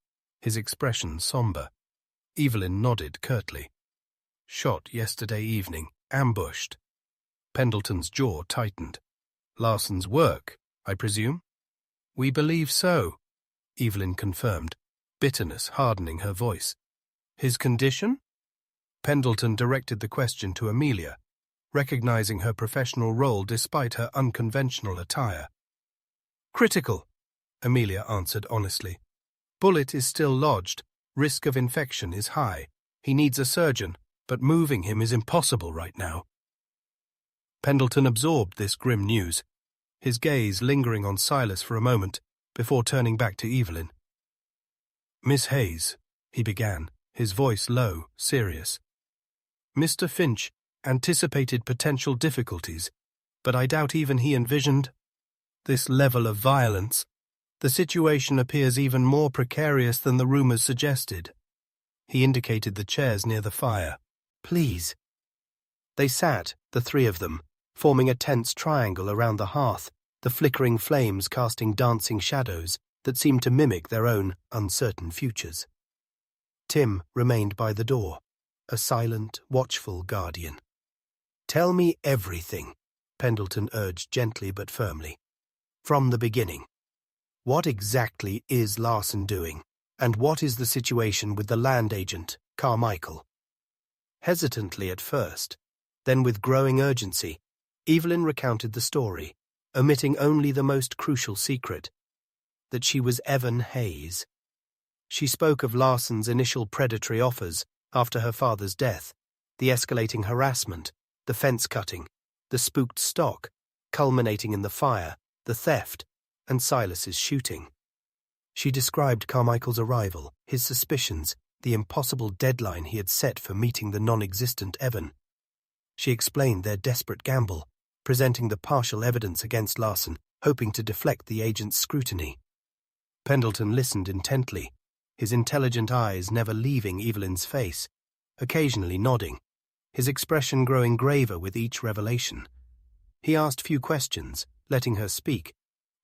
his expression somber. Evelyn nodded curtly. "Shot yesterday evening, ambushed." Pendleton's jaw tightened. "Larson's work, I presume?" "We believe so," Evelyn confirmed, bitterness hardening her voice. "His condition?" Pendleton directed the question to Amelia, recognizing her professional role despite her unconventional attire. "Critical," Amelia answered honestly. "Bullet is still lodged. Risk of infection is high. He needs a surgeon, but moving him is impossible right now." Pendleton absorbed this grim news, his gaze lingering on Silas for a moment before turning back to Evelyn. "Miss Hayes," he began, his voice low, serious. "Mr. Finch anticipated potential difficulties, but I doubt even he envisioned this level of violence. The situation appears even more precarious than the rumors suggested." He indicated the chairs near the fire. "Please." They sat, the three of them, forming a tense triangle around the hearth, the flickering flames casting dancing shadows that seemed to mimic their own uncertain futures. Tim remained by the door, a silent, watchful guardian. "Tell me everything," Pendleton urged gently but firmly. "From the beginning. What exactly is Larson doing, and what is the situation with the land agent, Carmichael?" Hesitantly at first, then with growing urgency, Evelyn recounted the story, omitting only the most crucial secret, that she was Evan Hayes. She spoke of Larson's initial predatory offers after her father's death, the escalating harassment, the fence-cutting, the spooked stock, culminating in the fire, the theft, and Silas's shooting. She described Carmichael's arrival, his suspicions, the impossible deadline he had set for meeting the non-existent Evan. She explained their desperate gamble, presenting the partial evidence against Larson, hoping to deflect the agent's scrutiny. Pendleton listened intently, his intelligent eyes never leaving Evelyn's face, occasionally nodding, his expression growing graver with each revelation. He asked few questions, letting her speak,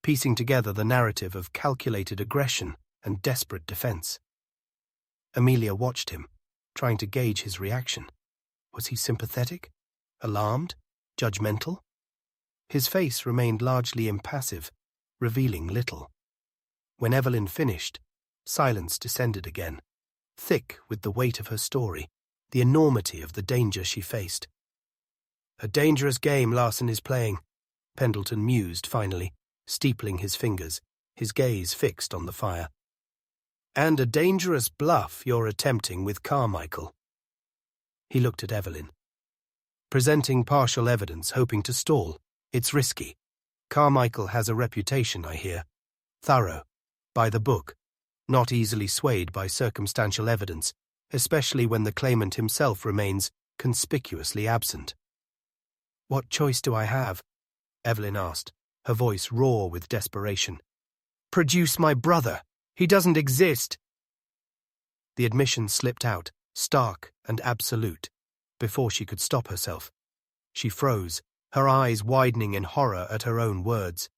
piecing together the narrative of calculated aggression and desperate defense. Amelia watched him, trying to gauge his reaction. Was he sympathetic? Alarmed? Judgmental? His face remained largely impassive, revealing little. When Evelyn finished, silence descended again, thick with the weight of her story, the enormity of the danger she faced. "A dangerous game Larson is playing," Pendleton mused finally, steepling his fingers, his gaze fixed on the fire. "And a dangerous bluff you're attempting with Carmichael." He looked at Evelyn. "Presenting partial evidence, hoping to stall. It's risky. Carmichael has a reputation, I hear. thorough, by the book, not easily swayed by circumstantial evidence, especially when the claimant himself remains conspicuously absent. "What choice do I have?" Evelyn asked, her voice raw with desperation. "Produce my brother. He doesn't exist." The admission slipped out, stark and absolute, before she could stop herself. She froze, her eyes widening in horror at her own words.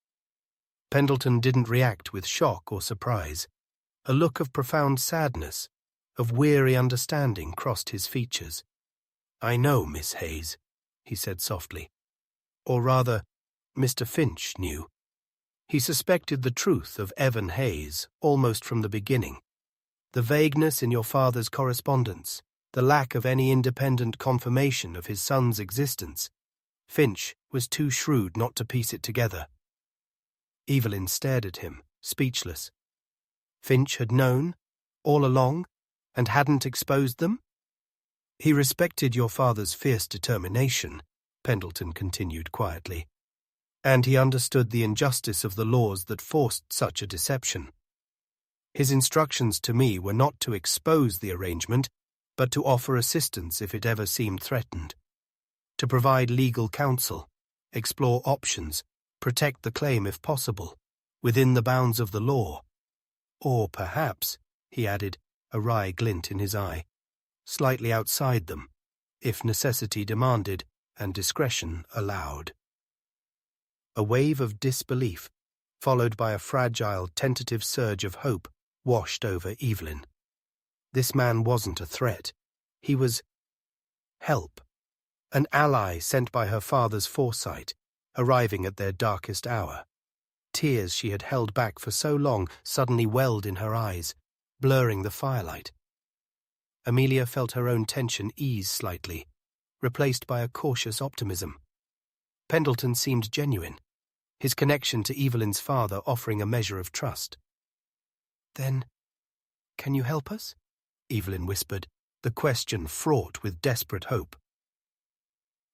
Pendleton didn't react with shock or surprise. A look of profound sadness, of weary understanding crossed his features. "I know, Miss Hayes," he said softly. Or rather, Mr. Finch knew. He suspected the truth of Evan Hayes almost from the beginning. The vagueness in your father's correspondence, the lack of any independent confirmation of his son's existence. Finch was too shrewd not to piece it together. Evelyn stared at him, speechless. Finch had known, all along, and hadn't exposed them? "He respected your father's fierce determination," Pendleton continued quietly, "and he understood the injustice of the laws that forced such a deception. His instructions to me were not to expose the arrangement, but to offer assistance if it ever seemed threatened, to provide legal counsel, explore options, protect the claim if possible, within the bounds of the law. Or perhaps," he added, a wry glint in his eye, "slightly outside them, if necessity demanded and discretion allowed." A wave of disbelief, followed by a fragile, tentative surge of hope, washed over Evelyn. This man wasn't a threat. He was help, an ally sent by her father's foresight, arriving at their darkest hour. Tears she had held back for so long suddenly welled in her eyes, blurring the firelight. Amelia felt her own tension ease slightly, replaced by a cautious optimism. Pendleton seemed genuine, his connection to Evelyn's father offering a measure of trust. "Then, can you help us?" Evelyn whispered, the question fraught with desperate hope.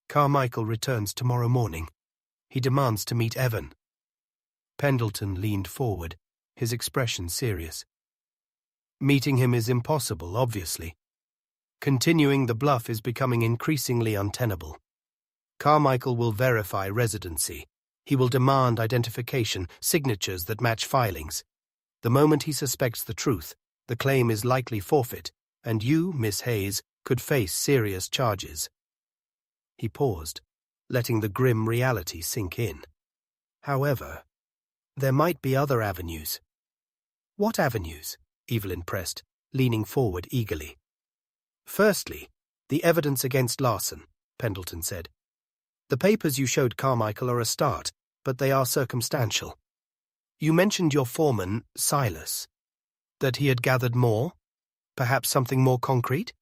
"Carmichael returns tomorrow morning. He demands to meet Evan." Pendleton leaned forward, his expression serious. "Meeting him is impossible, obviously. Continuing the bluff is becoming increasingly untenable. Carmichael will verify residency. He will demand identification, signatures that match filings. The moment he suspects the truth, the claim is likely forfeit, and you, Miss Hayes, could face serious charges." He paused, letting the grim reality sink in. "However, there might be other avenues." "What avenues?" Evelyn pressed, leaning forward eagerly. "Firstly, the evidence against Larson," Pendleton said. "The papers you showed Carmichael are a start, but they are circumstantial. You mentioned your foreman, Silas. That he had gathered more? Perhaps something more concrete?"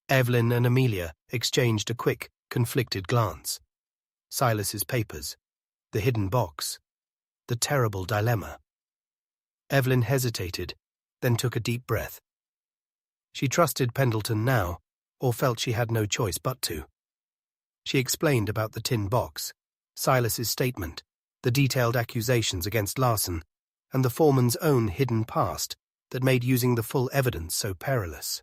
Evelyn and Amelia exchanged a quick, conflicted glance. Silas's papers, the hidden box, the terrible dilemma. Evelyn hesitated, then took a deep breath. She trusted Pendleton now, or felt she had no choice but to. She explained about the tin box, Silas's statement, the detailed accusations against Larson, and the foreman's own hidden past that made using the full evidence so perilous.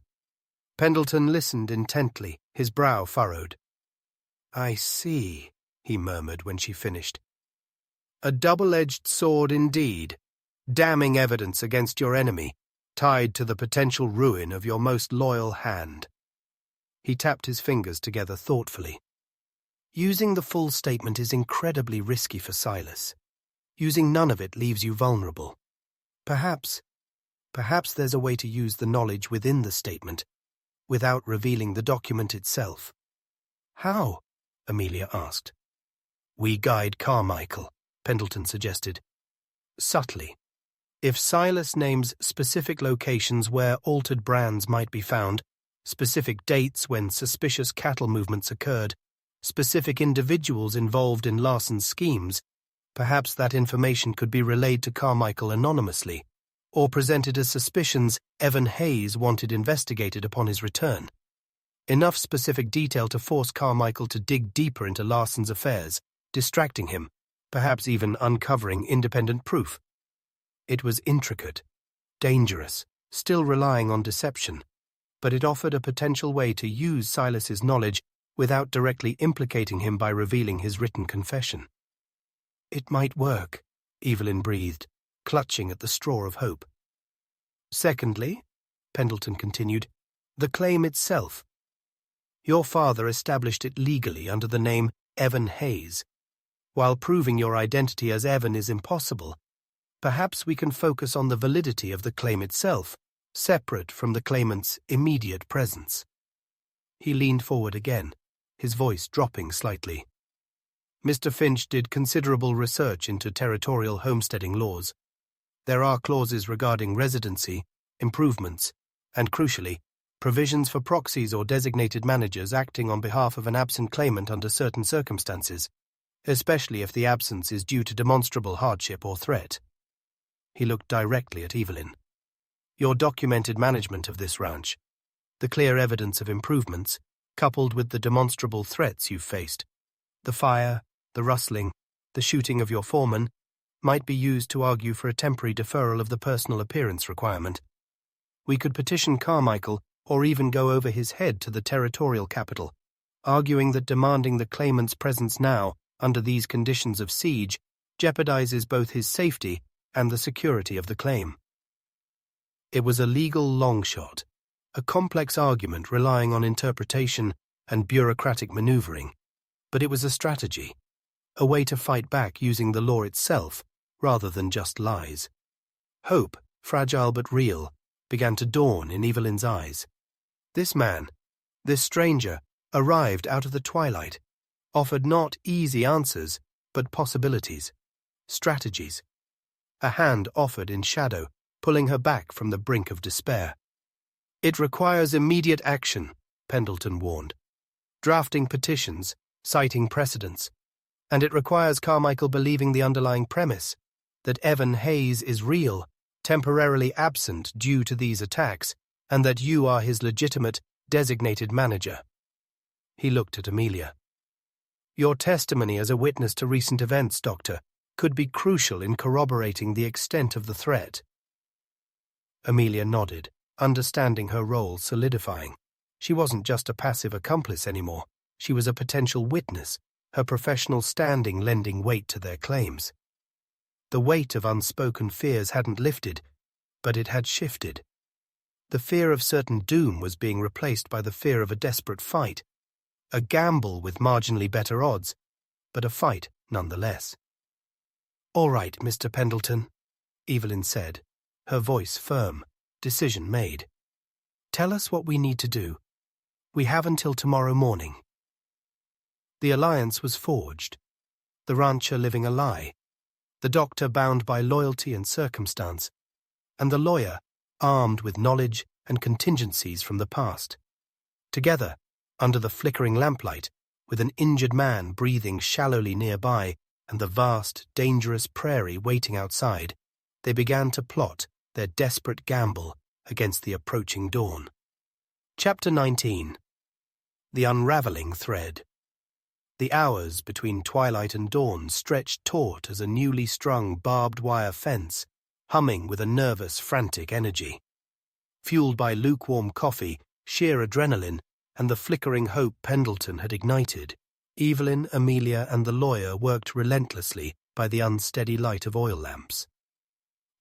Pendleton listened intently, his brow furrowed. "I see," he murmured when she finished. "A double-edged sword indeed, damning evidence against your enemy, tied to the potential ruin of your most loyal hand." He tapped his fingers together thoughtfully. "Using the full statement is incredibly risky for Silas. Using none of it leaves you vulnerable. Perhaps there's a way to use the knowledge within the statement, without revealing the document itself." "How?" Amelia asked. "We guide Carmichael," Pendleton suggested. "Subtly. If Silas names specific locations where altered brands might be found, specific dates when suspicious cattle movements occurred, specific individuals involved in Larson's schemes, perhaps that information could be relayed to Carmichael anonymously, or presented as suspicions Evan Hayes wanted investigated upon his return. Enough specific detail to force Carmichael to dig deeper into Larson's affairs, distracting him, perhaps even uncovering independent proof. It was intricate, dangerous, still relying on deception, but it offered a potential way to use Silas's knowledge without directly implicating him by revealing his written confession. It might work, Evelyn breathed, clutching at the straw of hope. Secondly, Pendleton continued, the claim itself. Your father established it legally under the name Evan Hayes. While proving your identity as Evan is impossible, perhaps we can focus on the validity of the claim itself, separate from the claimant's immediate presence. He leaned forward again, his voice dropping slightly. Mr. Finch did considerable research into territorial homesteading laws. There are clauses regarding residency, improvements, and, crucially, provisions for proxies or designated managers acting on behalf of an absent claimant under certain circumstances, especially if the absence is due to demonstrable hardship or threat. He looked directly at Evelyn. Your documented management of this ranch, the clear evidence of improvements, coupled with the demonstrable threats you've faced, the fire, the rustling, the shooting of your foreman, might be used to argue for a temporary deferral of the personal appearance requirement. We could petition Carmichael or even go over his head to the territorial capital, arguing that demanding the claimant's presence now, under these conditions of siege, jeopardizes both his safety and the security of the claim. It was a legal long shot, a complex argument relying on interpretation and bureaucratic maneuvering, but it was a strategy, a way to fight back using the law itself rather than just lies. Hope, fragile but real, began to dawn in Evelyn's eyes. This man, this stranger, arrived out of the twilight, offered not easy answers, but possibilities, strategies. A hand offered in shadow, pulling her back from the brink of despair. It requires immediate action, Pendleton warned. Drafting petitions, citing precedents. And it requires Carmichael believing the underlying premise, that Evan Hayes is real, temporarily absent due to these attacks, and that you are his legitimate, designated manager. He looked at Amelia. Your testimony as a witness to recent events, Doctor, could be crucial in corroborating the extent of the threat. Amelia nodded, understanding her role solidifying. She wasn't just a passive accomplice anymore. She was a potential witness, her professional standing lending weight to their claims. The weight of unspoken fears hadn't lifted, but it had shifted. The fear of certain doom was being replaced by the fear of a desperate fight, a gamble with marginally better odds, but a fight nonetheless. "All right, Mr. Pendleton," Evelyn said, her voice firm, decision made. "Tell us what we need to do. We have until tomorrow morning." The alliance was forged, the rancher living a lie, the doctor bound by loyalty and circumstance, and the lawyer armed with knowledge and contingencies from the past. Together, under the flickering lamplight, with an injured man breathing shallowly nearby and the vast, dangerous prairie waiting outside, they began to plot their desperate gamble against the approaching dawn. Chapter 19. The Unraveling Thread. The hours between twilight and dawn stretched taut as a newly strung barbed wire fence, humming with a nervous, frantic energy. Fueled by lukewarm coffee, sheer adrenaline, and the flickering hope Pendleton had ignited, Evelyn, Amelia, and the lawyer worked relentlessly by the unsteady light of oil lamps.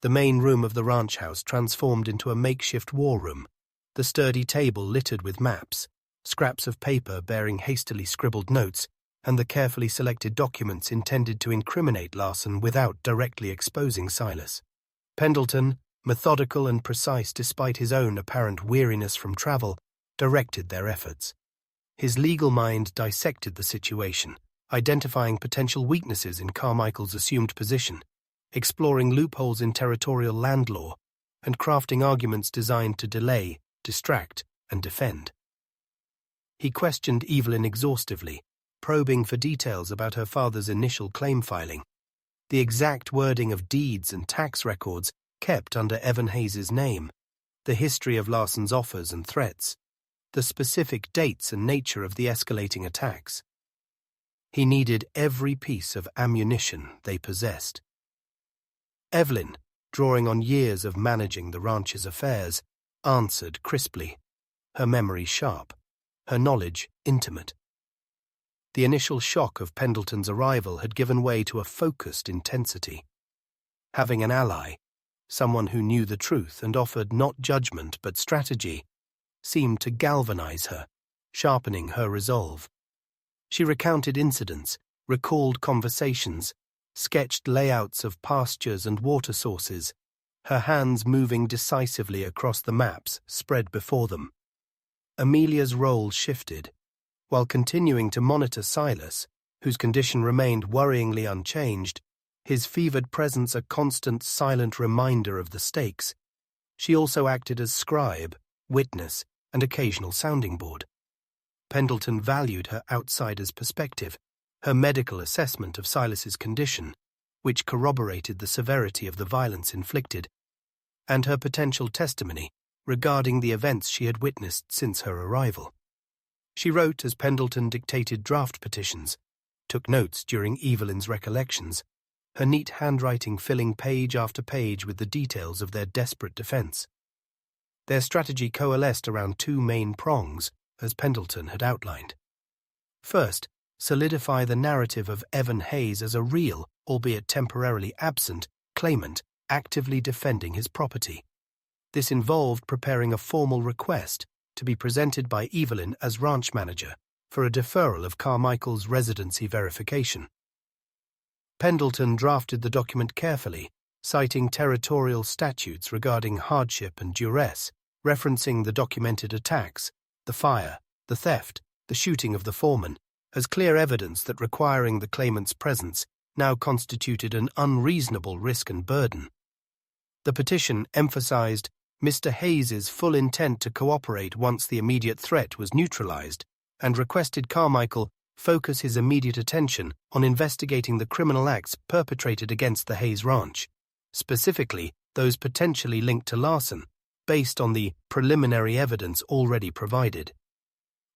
The main room of the ranch house transformed into a makeshift war room, the sturdy table littered with maps, scraps of paper bearing hastily scribbled notes, and the carefully selected documents intended to incriminate Larson without directly exposing Silas. Pendleton, methodical and precise despite his own apparent weariness from travel, directed their efforts. His legal mind dissected the situation, identifying potential weaknesses in Carmichael's assumed position, exploring loopholes in territorial land law, and crafting arguments designed to delay, distract, and defend. He questioned Evelyn exhaustively, probing for details about her father's initial claim filing, the exact wording of deeds and tax records kept under Evan Hayes's name, the history of Larson's offers and threats, the specific dates and nature of the escalating attacks. He needed every piece of ammunition they possessed. Evelyn, drawing on years of managing the ranch's affairs, answered crisply, her memory sharp, her knowledge intimate. The initial shock of Pendleton's arrival had given way to a focused intensity. Having an ally, someone who knew the truth and offered not judgment but strategy, seemed to galvanize her, sharpening her resolve. She recounted incidents, recalled conversations, sketched layouts of pastures and water sources, her hands moving decisively across the maps spread before them. Amelia's role shifted. While continuing to monitor Silas, whose condition remained worryingly unchanged, his fevered presence a constant silent reminder of the stakes, she also acted as scribe, witness, and occasional sounding board. Pendleton valued her outsider's perspective, her medical assessment of Silas's condition, which corroborated the severity of the violence inflicted, and her potential testimony regarding the events she had witnessed since her arrival. She wrote as Pendleton dictated draft petitions, took notes during Evelyn's recollections, her neat handwriting filling page after page with the details of their desperate defense. Their strategy coalesced around two main prongs, as Pendleton had outlined. First, solidify the narrative of Evan Hayes as a real, albeit temporarily absent, claimant actively defending his property. This involved preparing a formal request to be presented by Evelyn as ranch manager for a deferral of Carmichael's residency verification. Pendleton drafted the document carefully, citing territorial statutes regarding hardship and duress, referencing the documented attacks, the fire, the theft, the shooting of the foreman, as clear evidence that requiring the claimant's presence now constituted an unreasonable risk and burden. The petition emphasized Mr. Hayes's full intent to cooperate once the immediate threat was neutralized, and requested Carmichael focus his immediate attention on investigating the criminal acts perpetrated against the Hayes Ranch, specifically those potentially linked to larceny, based on the preliminary evidence already provided.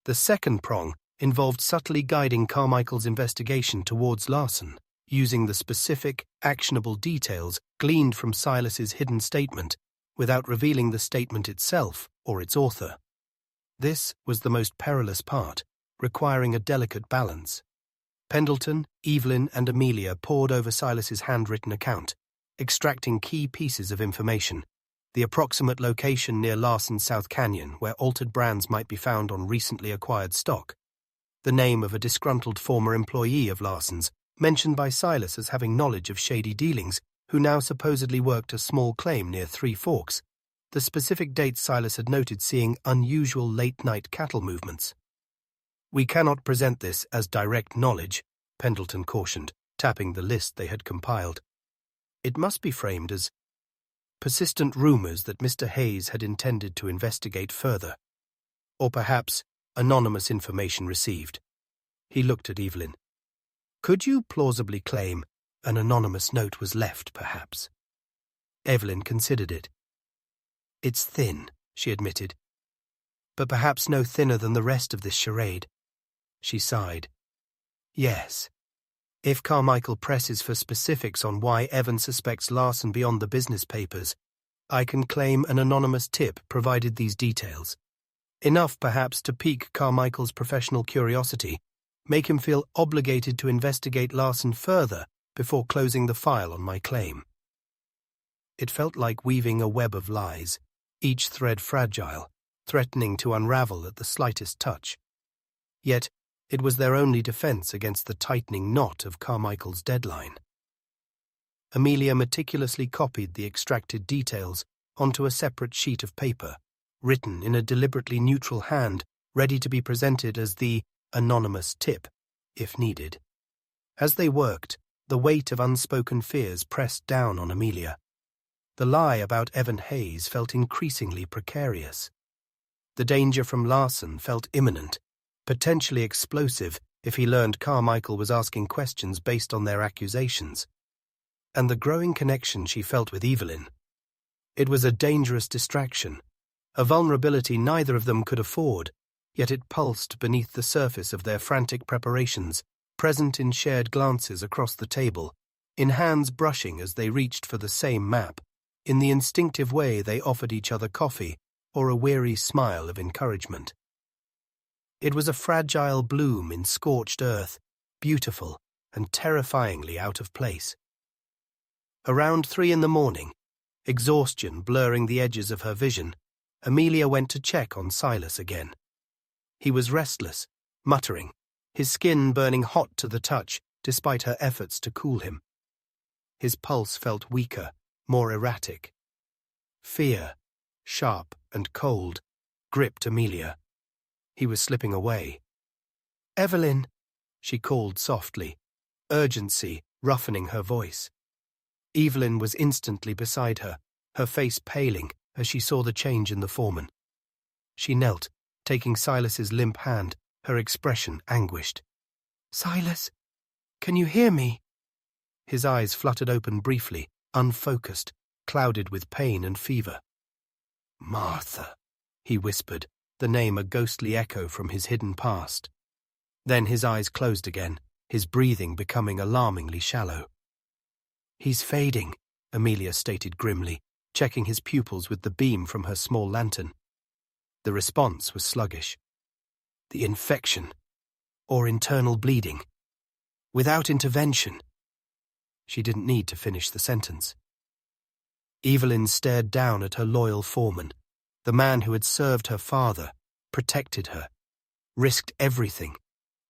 The second prong involved subtly guiding Carmichael's investigation towards larceny, using the specific, actionable details gleaned from Silas's hidden statement, without revealing the statement itself or its author. This was the most perilous part, requiring a delicate balance. Pendleton, Evelyn, and Amelia pored over Silas's handwritten account, extracting key pieces of information: the approximate location near Larson's South Canyon where altered brands might be found on recently acquired stock, the name of a disgruntled former employee of Larson's, mentioned by Silas as having knowledge of shady dealings, who now supposedly worked a small claim near Three Forks, the specific dates Silas had noted seeing unusual late-night cattle movements. "We cannot present this as direct knowledge," Pendleton cautioned, tapping the list they had compiled. "It must be framed as persistent rumors that Mr. Hayes had intended to investigate further, or perhaps anonymous information received." He looked at Evelyn. "Could you plausibly claim an anonymous note was left, perhaps?" Evelyn considered it. "It's thin," she admitted, "but perhaps no thinner than the rest of this charade." She sighed. "Yes. If Carmichael presses for specifics on why Evan suspects Larson beyond the business papers, I can claim an anonymous tip provided these details. Enough, perhaps, to pique Carmichael's professional curiosity, make him feel obligated to investigate Larson further before closing the file on my claim." It felt like weaving a web of lies, each thread fragile, threatening to unravel at the slightest touch. Yet it was their only defense against the tightening knot of Carmichael's deadline. Amelia meticulously copied the extracted details onto a separate sheet of paper, written in a deliberately neutral hand, ready to be presented as the anonymous tip, if needed. As they worked, the weight of unspoken fears pressed down on Amelia. The lie about Evan Hayes felt increasingly precarious. The danger from Larson felt imminent, potentially explosive if he learned Carmichael was asking questions based on their accusations. And the growing connection she felt with Evelyn. It was a dangerous distraction, a vulnerability neither of them could afford, yet it pulsed beneath the surface of their frantic preparations, present in shared glances across the table, in hands brushing as they reached for the same map, In the instinctive way they offered each other coffee or a weary smile of encouragement. It was a fragile bloom in scorched earth, beautiful and terrifyingly out of place. Around 3 a.m, exhaustion blurring the edges of her vision, Amelia went to check on Silas again. He was restless, muttering, his skin burning hot to the touch despite her efforts to cool him. His pulse felt weaker, more erratic. Fear, sharp and cold, gripped Amelia. He was slipping away. "Evelyn," she called softly, urgency roughening her voice. Evelyn was instantly beside her, her face paling as she saw the change in the foreman. She knelt, taking Silas's limp hand, her expression anguished. "Silas, can you hear me?" His eyes fluttered open briefly, unfocused, clouded with pain and fever. "Martha," he whispered, the name a ghostly echo from his hidden past. Then his eyes closed again, his breathing becoming alarmingly shallow. "He's fading," Amelia stated grimly, checking his pupils with the beam from her small lantern. The response was sluggish. "The infection, or internal bleeding. Without intervention." She didn't need to finish the sentence. Evelyn stared down at her loyal foreman, the man who had served her father, protected her, risked everything,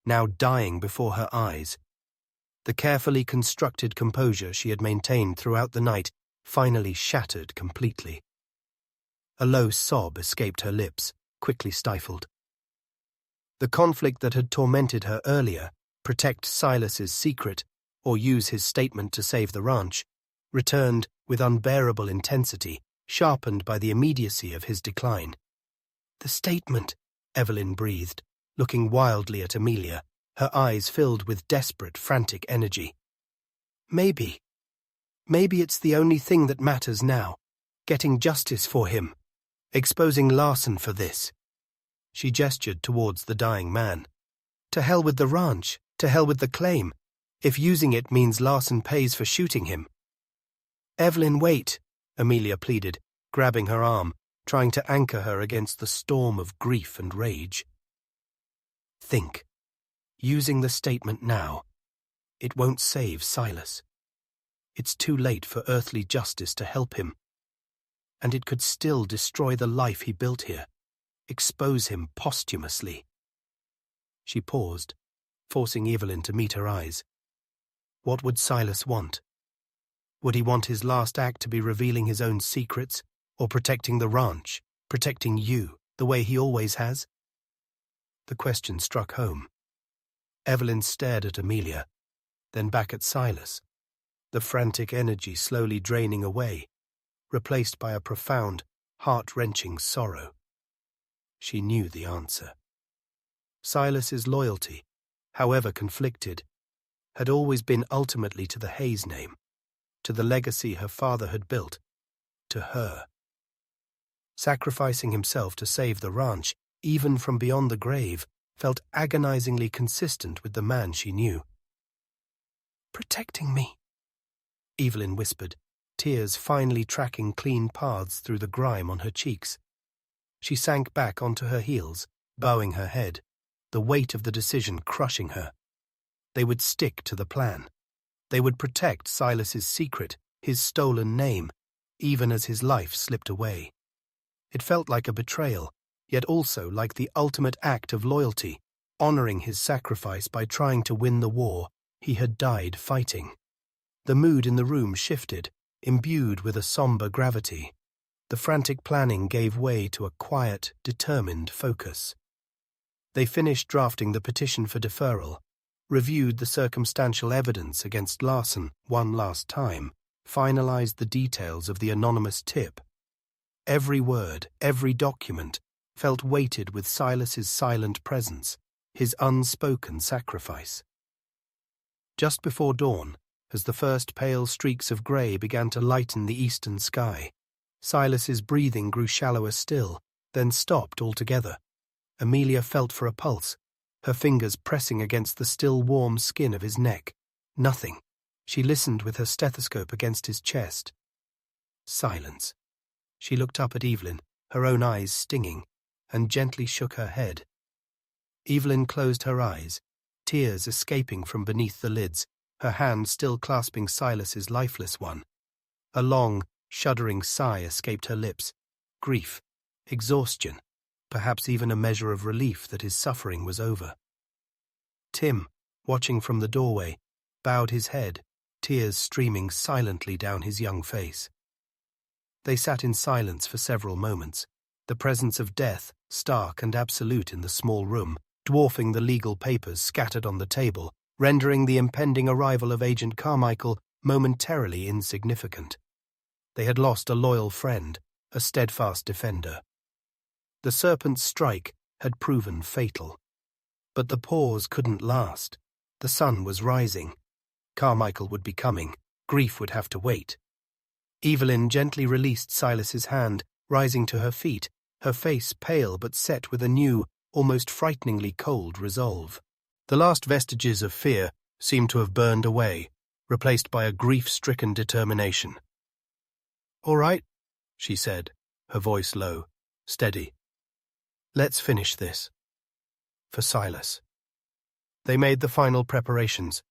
now dying before her eyes. The carefully constructed composure she had maintained throughout the night finally shattered completely. A low sob escaped her lips, quickly stifled. The conflict that had tormented her earlier, protect Silas's secret or use his statement to save the ranch, returned with unbearable intensity, sharpened by the immediacy of his decline. "The statement," Evelyn breathed, looking wildly at Amelia, her eyes filled with desperate, frantic energy. Maybe it's the only thing that matters now, getting justice for him, exposing Larson for this." She gestured towards the dying man. "To hell with the ranch, to hell with the claim, if using it means Larson pays for shooting him." "Evelyn, wait," Amelia pleaded, grabbing her arm, trying to anchor her against the storm of grief and rage. "Think. Using the statement now, it won't save Silas. It's too late for earthly justice to help him. And it could still destroy the life he built here, expose him posthumously." She paused, forcing Evelyn to meet her eyes. What would Silas want? Would he want his last act to be revealing his own secrets, or protecting the ranch, protecting you, the way he always has? The question struck home. Evelyn stared at Amelia, then back at Silas, the frantic energy slowly draining away, replaced by a profound, heart-wrenching sorrow. She knew the answer. Silas's loyalty, however conflicted, had always been ultimately to the Hayes name, to the legacy her father had built, to her. Sacrificing himself to save the ranch, even from beyond the grave, felt agonizingly consistent with the man she knew. "Protecting me," Evelyn whispered, tears finally tracking clean paths through the grime on her cheeks. She sank back onto her heels, bowing her head, the weight of the decision crushing her. They would stick to the plan. They would protect Silas's secret, his stolen name, even as his life slipped away. It felt like a betrayal, yet also like the ultimate act of loyalty, honoring his sacrifice by trying to win the war he had died fighting. The mood in the room shifted, imbued with a somber gravity. The frantic planning gave way to a quiet, determined focus. They finished drafting the petition for deferral, reviewed the circumstantial evidence against Larson one last time, finalized the details of the anonymous tip. Every word, every document, felt weighted with Silas's silent presence, his unspoken sacrifice. Just before dawn, as the first pale streaks of grey began to lighten the eastern sky, Silas's breathing grew shallower still, then stopped altogether. Amelia felt for a pulse, her fingers pressing against the still warm skin of his neck. Nothing. She listened with her stethoscope against his chest. Silence. She looked up at Evelyn, her own eyes stinging, and gently shook her head. Evelyn closed her eyes, tears escaping from beneath the lids, her hand still clasping Silas's lifeless one. A long, shuddering sigh escaped her lips. Grief, exhaustion, perhaps even a measure of relief that his suffering was over. Tim, watching from the doorway, bowed his head, tears streaming silently down his young face. They sat in silence for several moments, the presence of death stark and absolute in the small room, dwarfing the legal papers scattered on the table, rendering the impending arrival of Agent Carmichael momentarily insignificant. They had lost a loyal friend, a steadfast defender. The serpent's strike had proven fatal. But the pause couldn't last. The sun was rising. Carmichael would be coming. Grief would have to wait. Evelyn gently released Silas's hand, rising to her feet, her face pale but set with a new, almost frighteningly cold resolve. The last vestiges of fear seemed to have burned away, replaced by a grief-stricken determination. "All right," she said, her voice low, steady. "Let's finish this. For Silas." They made the final preparations.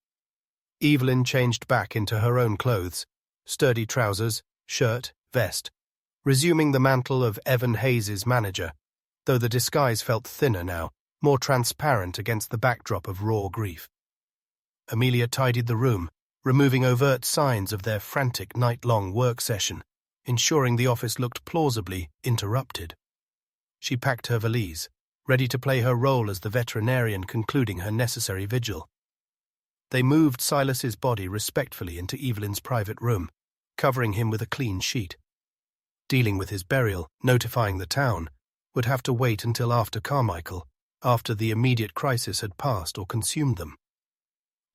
Evelyn changed back into her own clothes, sturdy trousers, shirt, vest, resuming the mantle of Evan Hayes's manager, though the disguise felt thinner now, more transparent against the backdrop of raw grief. Amelia tidied the room, removing overt signs of their frantic night-long work session, ensuring the office looked plausibly interrupted. She packed her valise, ready to play her role as the veterinarian concluding her necessary vigil. They moved Silas's body respectfully into Evelyn's private room, covering him with a clean sheet. Dealing with his burial, notifying the town, would have to wait until after Carmichael, after the immediate crisis had passed or consumed them.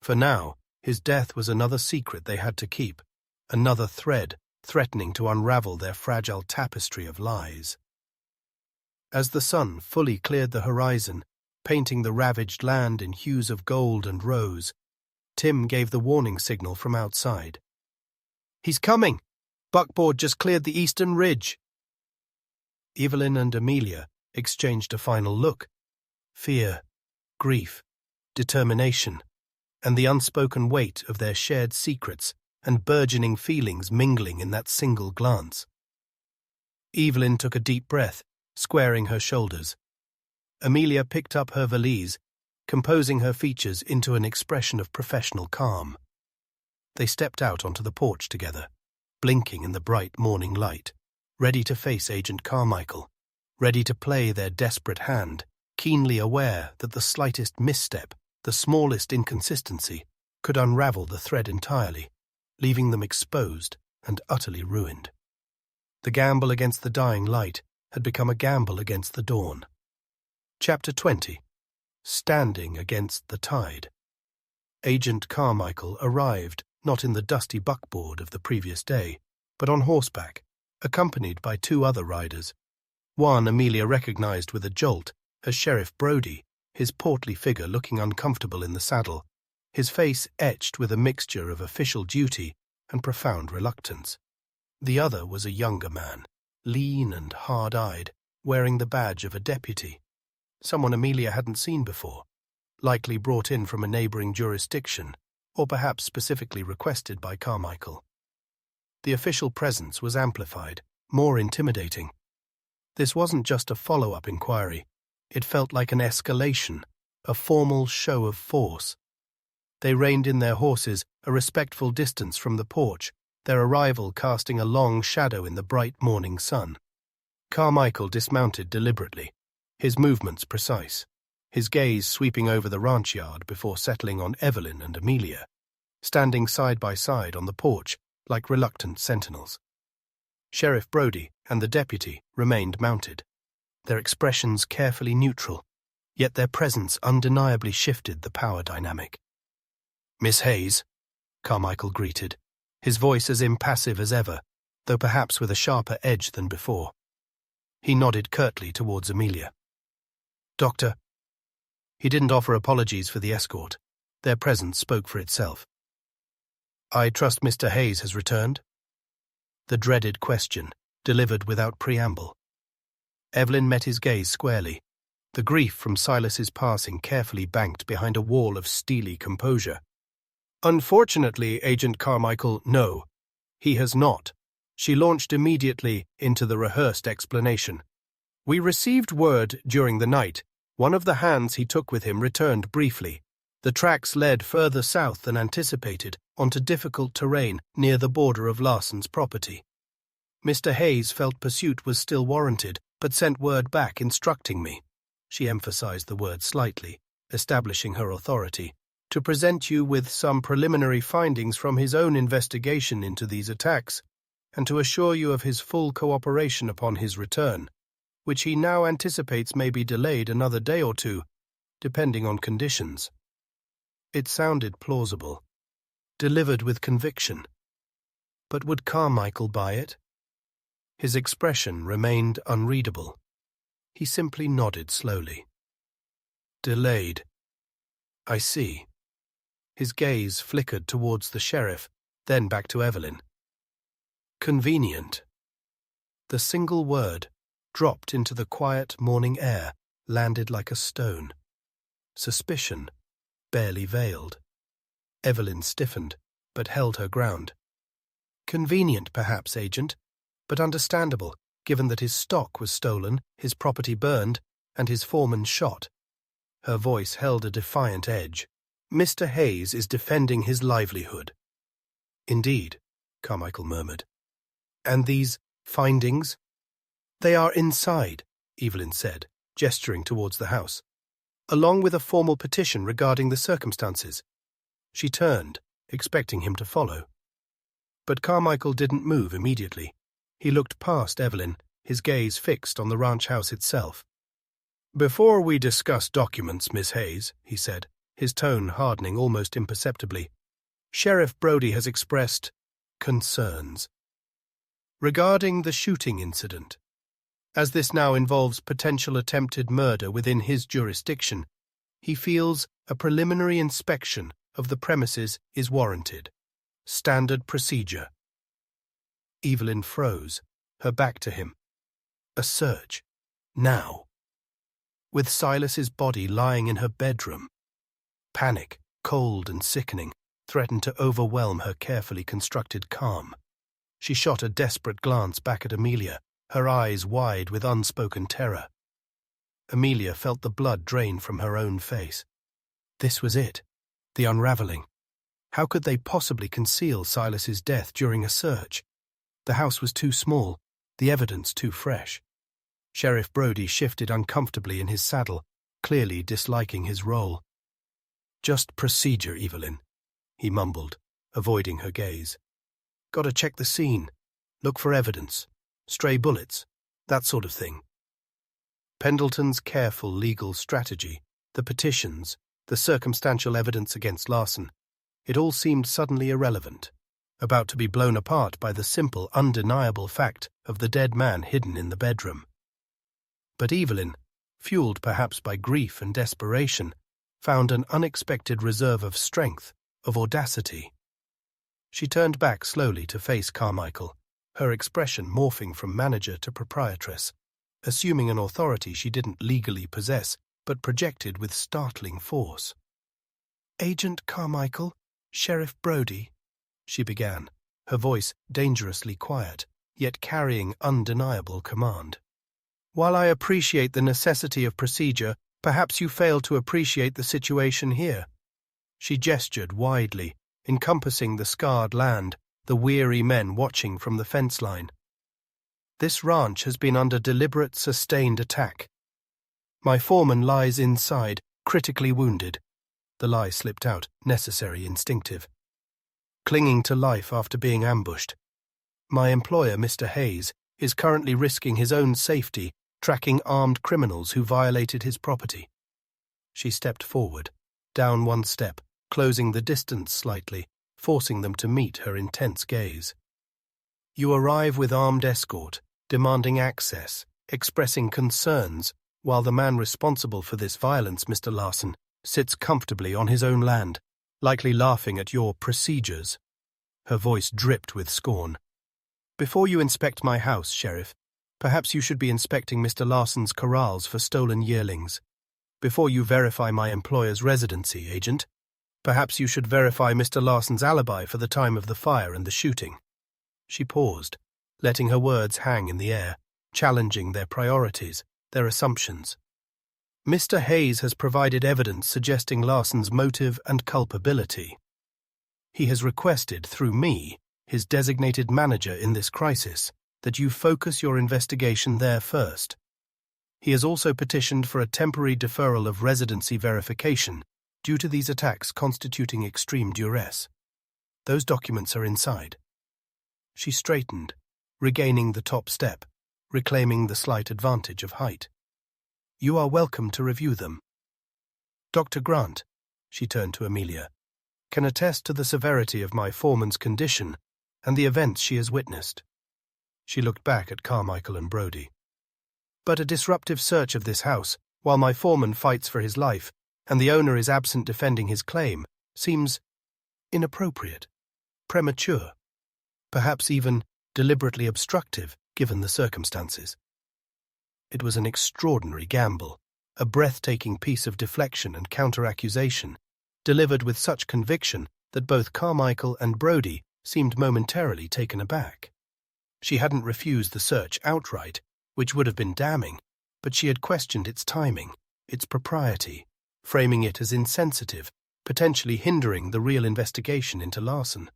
For now, his death was another secret they had to keep, another thread threatening to unravel their fragile tapestry of lies. As the sun fully cleared the horizon, painting the ravaged land in hues of gold and rose, Tim gave the warning signal from outside. "He's coming! Buckboard just cleared the eastern ridge." Evelyn and Amelia exchanged a final look. Fear, grief, determination, and the unspoken weight of their shared secrets and burgeoning feelings mingling in that single glance. Evelyn took a deep breath, squaring her shoulders. Amelia picked up her valise, composing her features into an expression of professional calm. They stepped out onto the porch together, blinking in the bright morning light, ready to face Agent Carmichael, ready to play their desperate hand, keenly aware that the slightest misstep, the smallest inconsistency, could unravel the thread entirely, leaving them exposed and utterly ruined. The gamble against the dying light had become a gamble against the dawn. Chapter 20. Standing Against the Tide. Agent Carmichael arrived not in the dusty buckboard of the previous day, but on horseback, accompanied by two other riders. One Amelia recognized with a jolt as Sheriff Brody, his portly figure looking uncomfortable in the saddle, his face etched with a mixture of official duty and profound reluctance. The other was a younger man, lean and hard-eyed, wearing the badge of a deputy, someone Amelia hadn't seen before, likely brought in from a neighboring jurisdiction, or perhaps specifically requested by Carmichael. The official presence was amplified, more intimidating. This wasn't just a follow-up inquiry. It felt like an escalation, a formal show of force. They reined in their horses a respectful distance from the porch, their arrival casting a long shadow in the bright morning sun. Carmichael dismounted deliberately, his movements precise, his gaze sweeping over the ranch yard before settling on Evelyn and Amelia, standing side by side on the porch like reluctant sentinels. Sheriff Brody and the deputy remained mounted, their expressions carefully neutral, yet their presence undeniably shifted the power dynamic. "Miss Hayes," Carmichael greeted, his voice as impassive as ever, though perhaps with a sharper edge than before. He nodded curtly towards Amelia. "Doctor." He didn't offer apologies for the escort. Their presence spoke for itself. "I trust Mr. Hayes has returned?" the dreaded question, delivered without preamble. Evelyn met his gaze squarely, the grief from Silas's passing carefully banked behind a wall of steely composure. "Unfortunately, Agent Carmichael, no. He has not." She launched immediately into the rehearsed explanation. "We received word during the night. One of the hands he took with him returned briefly. The tracks led further south than anticipated, onto difficult terrain near the border of Larson's property. Mr. Hayes felt pursuit was still warranted, but sent word back instructing me," she emphasized the word slightly, establishing her authority, "to present you with some preliminary findings from his own investigation into these attacks, and to assure you of his full cooperation upon his return, which he now anticipates may be delayed another day or two, depending on conditions." It sounded plausible, delivered with conviction. But would Carmichael buy it? His expression remained unreadable. He simply nodded slowly. "Delayed. I see." His gaze flickered towards the sheriff, then back to Evelyn. "Convenient." The single word, dropped into the quiet morning air, landed like a stone. Suspicion, barely veiled. Evelyn stiffened, but held her ground. "Convenient, perhaps, Agent, but understandable, given that his stock was stolen, his property burned, and his foreman shot." Her voice held a defiant edge. "Mr. Hayes is defending his livelihood." "Indeed," Carmichael murmured. "And these findings?" "They are inside," Evelyn said, gesturing towards the house, "along with a formal petition regarding the circumstances." She turned, expecting him to follow. But Carmichael didn't move immediately. He looked past Evelyn, his gaze fixed on the ranch house itself. "Before we discuss documents, Miss Hayes," he said, his tone hardening almost imperceptibly, "Sheriff Brody has expressed concerns regarding the shooting incident. As this now involves potential attempted murder within his jurisdiction, he feels a preliminary inspection of the premises is warranted. Standard procedure." Evelyn froze, her back to him. A search. Now. With Silas's body lying in her bedroom. Panic, cold and sickening, threatened to overwhelm her carefully constructed calm. She shot a desperate glance back at Amelia, her eyes wide with unspoken terror. Amelia felt the blood drain from her own face. This was it, the unraveling. How could they possibly conceal Silas's death during a search? The house was too small, the evidence too fresh. Sheriff Brody shifted uncomfortably in his saddle, clearly disliking his role. "Just procedure, Evelyn," he mumbled, avoiding her gaze. "Gotta check the scene, look for evidence, stray bullets, that sort of thing." Pendleton's careful legal strategy, the petitions, the circumstantial evidence against Larson, it all seemed suddenly irrelevant, about to be blown apart by the simple, undeniable fact of the dead man hidden in the bedroom. But Evelyn, fueled perhaps by grief and desperation, found an unexpected reserve of strength, of audacity. She turned back slowly to face Carmichael, her expression morphing from manager to proprietress, assuming an authority she didn't legally possess, but projected with startling force. "Agent Carmichael, Sheriff Brody," she began, her voice dangerously quiet, yet carrying undeniable command. "While I appreciate the necessity of procedure, perhaps you fail to appreciate the situation here." She gestured widely, encompassing the scarred land, the weary men watching from the fence line. "This ranch has been under deliberate, sustained attack. My foreman lies inside, critically wounded." The lie slipped out, necessary, instinctive. "Clinging to life after being ambushed. My employer, Mr. Hayes, is currently risking his own safety, tracking armed criminals who violated his property." She stepped forward, down one step, closing the distance slightly, forcing them to meet her intense gaze. "You arrive with armed escort, demanding access, expressing concerns, while the man responsible for this violence, Mr. Larson, sits comfortably on his own land, likely laughing at your procedures." Her voice dripped with scorn. Before you inspect my house, Sheriff, perhaps you should be inspecting Mr. Larson's corrals for stolen yearlings. Before you verify my employer's residency, Agent, perhaps you should verify Mr. Larson's alibi for the time of the fire and the shooting. She paused, letting her words hang in the air, challenging their priorities, their assumptions. Mr. Hayes has provided evidence suggesting Larson's motive and culpability. He has requested, through me, his designated manager in this crisis, that you focus your investigation there first. He has also petitioned for a temporary deferral of residency verification due to these attacks constituting extreme duress. Those documents are inside. She straightened, regaining the top step, reclaiming the slight advantage of height. You are welcome to review them. Dr. Grant, she turned to Amelia, can attest to the severity of my foreman's condition and the events she has witnessed. She looked back at Carmichael and Brody. But a disruptive search of this house, while my foreman fights for his life and the owner is absent defending his claim, seems inappropriate, premature, perhaps even deliberately obstructive given the circumstances. It was an extraordinary gamble, a breathtaking piece of deflection and counter-accusation, delivered with such conviction that both Carmichael and Brody seemed momentarily taken aback. She hadn't refused the search outright, which would have been damning, but she had questioned its timing, its propriety, framing it as insensitive, potentially hindering the real investigation into Larson.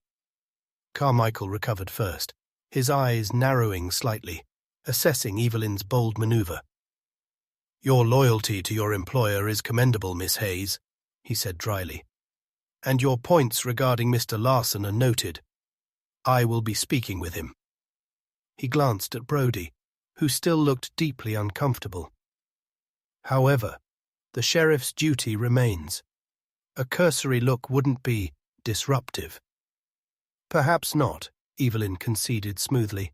Carmichael recovered first, his eyes narrowing slightly, assessing Evelyn's bold maneuver. Your loyalty to your employer is commendable, Miss Hayes, he said dryly. And your points regarding Mr. Larson are noted. I will be speaking with him. He glanced at Brody, who still looked deeply uncomfortable. However, the sheriff's duty remains. A cursory look wouldn't be disruptive. Perhaps not, Evelyn conceded smoothly.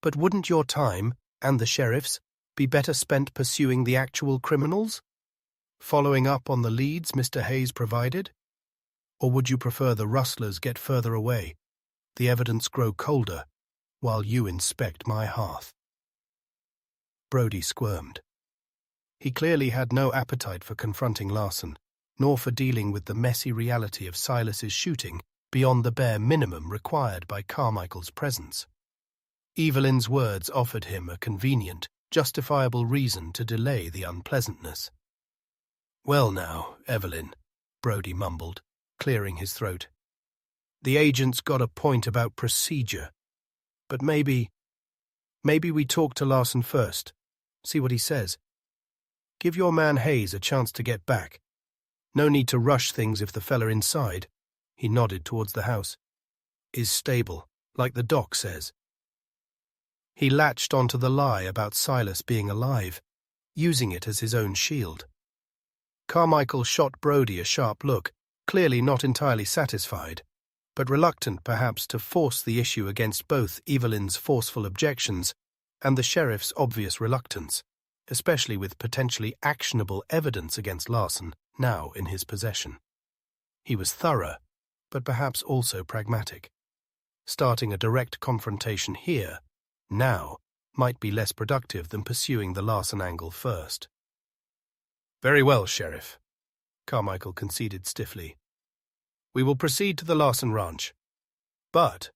But wouldn't your time, and the sheriff's, be better spent pursuing the actual criminals? Following up on the leads Mr. Hayes provided? Or would you prefer the rustlers get further away, the evidence grow colder, while you inspect my hearth? Brody squirmed. He clearly had no appetite for confronting Larson, nor for dealing with the messy reality of Silas's shooting beyond the bare minimum required by Carmichael's presence. Evelyn's words offered him a convenient, justifiable reason to delay the unpleasantness. Well now, Evelyn, Brody mumbled, clearing his throat. The agent's got a point about procedure. But maybe we talk to Larson first, see what he says. Give your man Hayes a chance to get back. No need to rush things if the fella inside, he nodded towards the house, is stable, like the doc says. He latched onto the lie about Silas being alive, using it as his own shield. Carmichael shot Brody a sharp look, clearly not entirely satisfied, but reluctant perhaps to force the issue against both Evelyn's forceful objections and the sheriff's obvious reluctance, especially with potentially actionable evidence against Larson now in his possession. He was thorough, but perhaps also pragmatic. Starting a direct confrontation here, now, might be less productive than pursuing the Larson angle first. Very well, Sheriff, Carmichael conceded stiffly. We will proceed to the Larson ranch. But,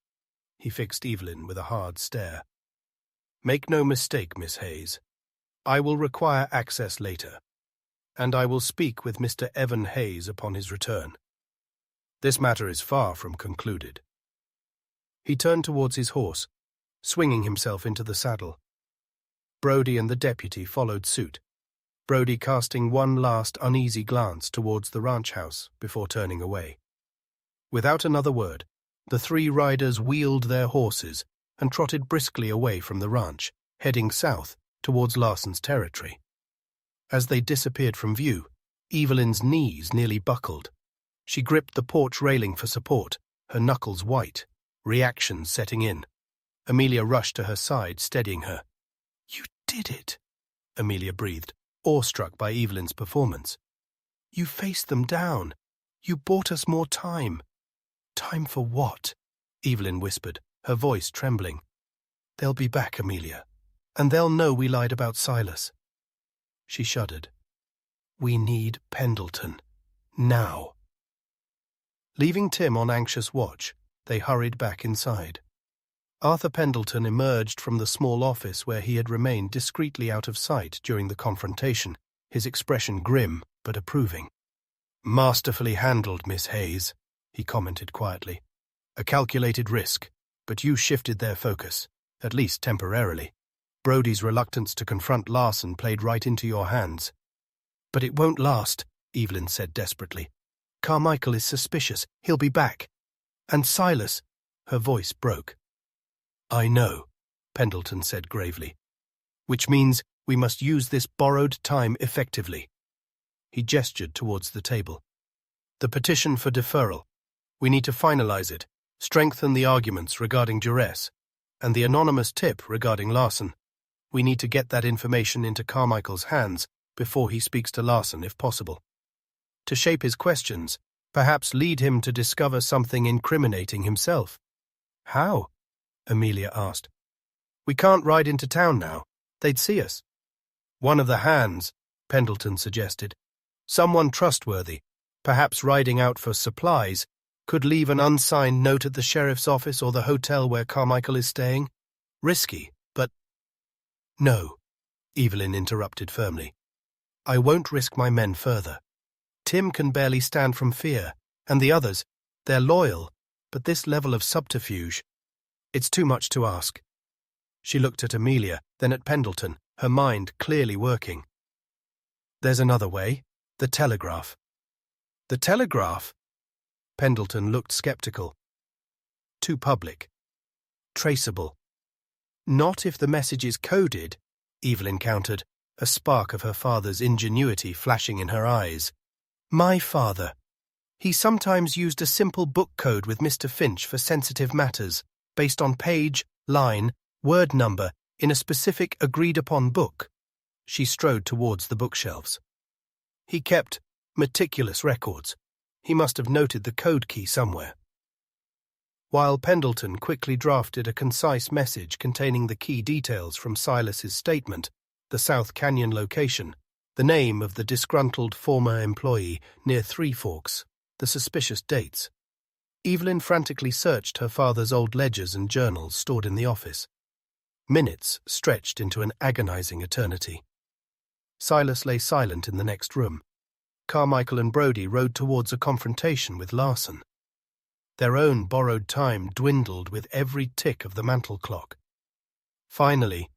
he fixed Evelyn with a hard stare, make no mistake, Miss Hayes. I will require access later, and I will speak with Mr. Evan Hayes upon his return. This matter is far from concluded. He turned towards his horse, swinging himself into the saddle. Brody and the deputy followed suit, Brody casting one last uneasy glance towards the ranch house before turning away. Without another word, the three riders wheeled their horses and trotted briskly away from the ranch, heading south towards Larson's territory. As they disappeared from view, Evelyn's knees nearly buckled. She gripped the porch railing for support, her knuckles white, reaction setting in. Amelia rushed to her side, steadying her. You did it, Amelia breathed, awestruck by Evelyn's performance. You faced them down. You bought us more time. Time for what? Evelyn whispered, her voice trembling. They'll be back, Amelia, and they'll know we lied about Silas. She shuddered. We need Pendleton. Now. Leaving Tim on anxious watch, they hurried back inside. Arthur Pendleton emerged from the small office where he had remained discreetly out of sight during the confrontation, his expression grim but approving. Masterfully handled, Miss Hayes, he commented quietly. A calculated risk, but you shifted their focus, at least temporarily. Brody's reluctance to confront Larson played right into your hands. But it won't last, Evelyn said desperately. Carmichael is suspicious. He'll be back. And Silas, her voice broke. I know, Pendleton said gravely. Which means we must use this borrowed time effectively. He gestured towards the table. The petition for deferral. We need to finalize it, strengthen the arguments regarding duress, and the anonymous tip regarding Larson. We need to get that information into Carmichael's hands before he speaks to Larson if possible. To shape his questions, perhaps lead him to discover something incriminating himself. How? Amelia asked. We can't ride into town now. They'd see us. One of the hands, Pendleton suggested. Someone trustworthy, perhaps riding out for supplies, could leave an unsigned note at the sheriff's office or the hotel where Carmichael is staying. Risky, but... No, Evelyn interrupted firmly. I won't risk my men further. Tim can barely stand from fear, and the others, they're loyal, but this level of subterfuge, it's too much to ask. She looked at Amelia, then at Pendleton, her mind clearly working. There's another way, the telegraph. The telegraph? Pendleton looked skeptical. Too public. Traceable. Not if the message is coded, Evelyn countered, a spark of her father's ingenuity flashing in her eyes. My father. He sometimes used a simple book code with Mr. Finch for sensitive matters, based on page, line, word number, in a specific agreed-upon book. She strode towards the bookshelves. He kept meticulous records. He must have noted the code key somewhere. While Pendleton quickly drafted a concise message containing the key details from Silas's statement, the South Canyon location, the name of the disgruntled former employee near Three Forks, the suspicious dates, Evelyn frantically searched her father's old ledgers and journals stored in the office. Minutes stretched into an agonizing eternity. Silas lay silent in the next room. Carmichael and Brody rode towards a confrontation with Larson. Their own borrowed time dwindled with every tick of the mantel clock. Finally,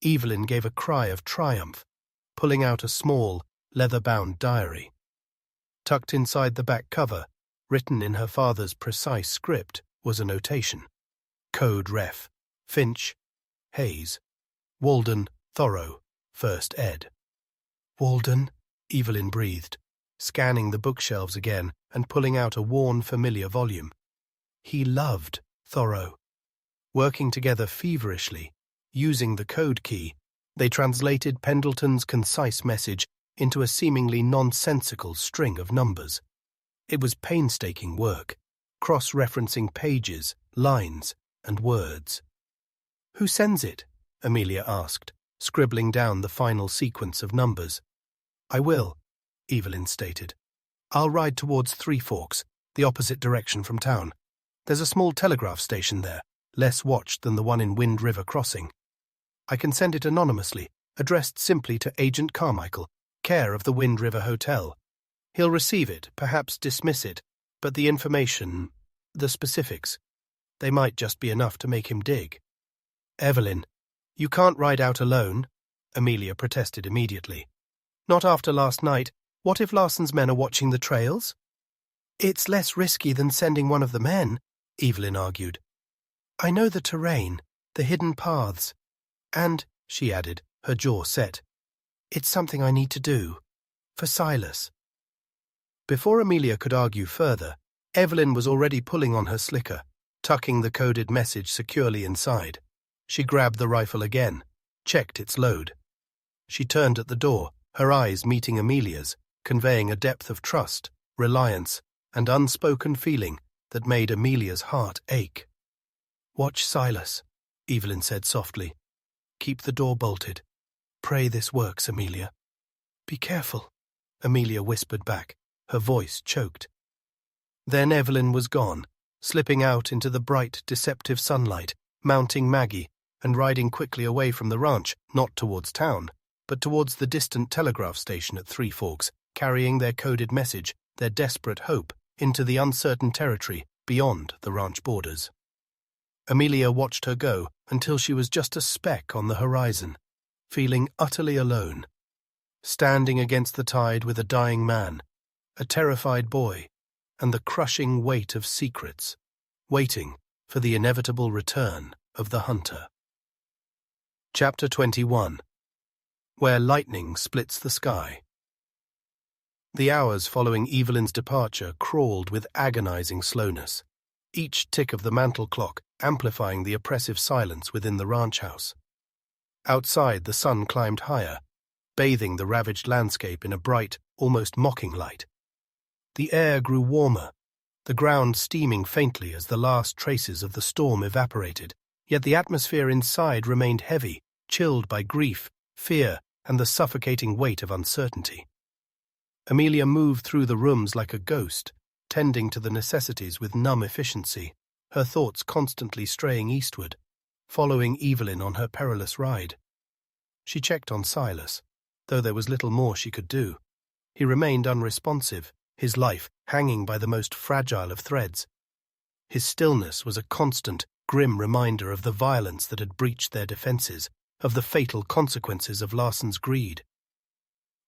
Evelyn gave a cry of triumph, pulling out a small, leather-bound diary. Tucked inside the back cover, written in her father's precise script, was a notation. Code Ref. Finch. Hayes. Walden. Thoreau. First Ed. Walden, Evelyn breathed, scanning the bookshelves again and pulling out a worn, familiar volume. He loved Thoreau. Working together feverishly, using the code key, they translated Pendleton's concise message into a seemingly nonsensical string of numbers. It was painstaking work, cross-referencing pages, lines, and words. Who sends it? Amelia asked, scribbling down the final sequence of numbers. I will, Evelyn stated. I'll ride towards Three Forks, the opposite direction from town. There's a small telegraph station there, less watched than the one in Wind River Crossing. I can send it anonymously, addressed simply to Agent Carmichael, care of the Wind River Hotel. He'll receive it, perhaps dismiss it, but the information, the specifics, they might just be enough to make him dig. Evelyn, you can't ride out alone, Amelia protested immediately. Not after last night. What if Larson's men are watching the trails? It's less risky than sending one of the men, Evelyn argued. I know the terrain, the hidden paths, and, she added, her jaw set, it's something I need to do. For Silas. Before Amelia could argue further, Evelyn was already pulling on her slicker, tucking the coded message securely inside. She grabbed the rifle again, checked its load. She turned at the door, her eyes meeting Amelia's, conveying a depth of trust, reliance, and unspoken feeling that made Amelia's heart ache. Watch Silas, Evelyn said softly. "Keep the door bolted. Pray this works, Amelia." "Be careful," Amelia whispered back, her voice choked. Then Evelyn was gone, slipping out into the bright, deceptive sunlight, mounting Maggie, and riding quickly away from the ranch, not towards town, but towards the distant telegraph station at Three Forks, carrying their coded message, their desperate hope, into the uncertain territory beyond the ranch borders. Amelia watched her go until she was just a speck on the horizon, feeling utterly alone, standing against the tide with a dying man, a terrified boy, and the crushing weight of secrets, waiting for the inevitable return of the hunter. Chapter 21. Where Lightning Splits the Sky. The hours following Evelyn's departure crawled with agonizing slowness, each tick of the mantel clock amplifying the oppressive silence within the ranch house. Outside, the sun climbed higher, bathing the ravaged landscape in a bright, almost mocking light. The air grew warmer, the ground steaming faintly as the last traces of the storm evaporated, yet the atmosphere inside remained heavy, chilled by grief, fear, and the suffocating weight of uncertainty. Amelia moved through the rooms like a ghost, tending to the necessities with numb efficiency, her thoughts constantly straying eastward, following Evelyn on her perilous ride. She checked on Silas, though there was little more she could do. He remained unresponsive, his life hanging by the most fragile of threads. His stillness was a constant, grim reminder of the violence that had breached their defenses, of the fatal consequences of Larson's greed.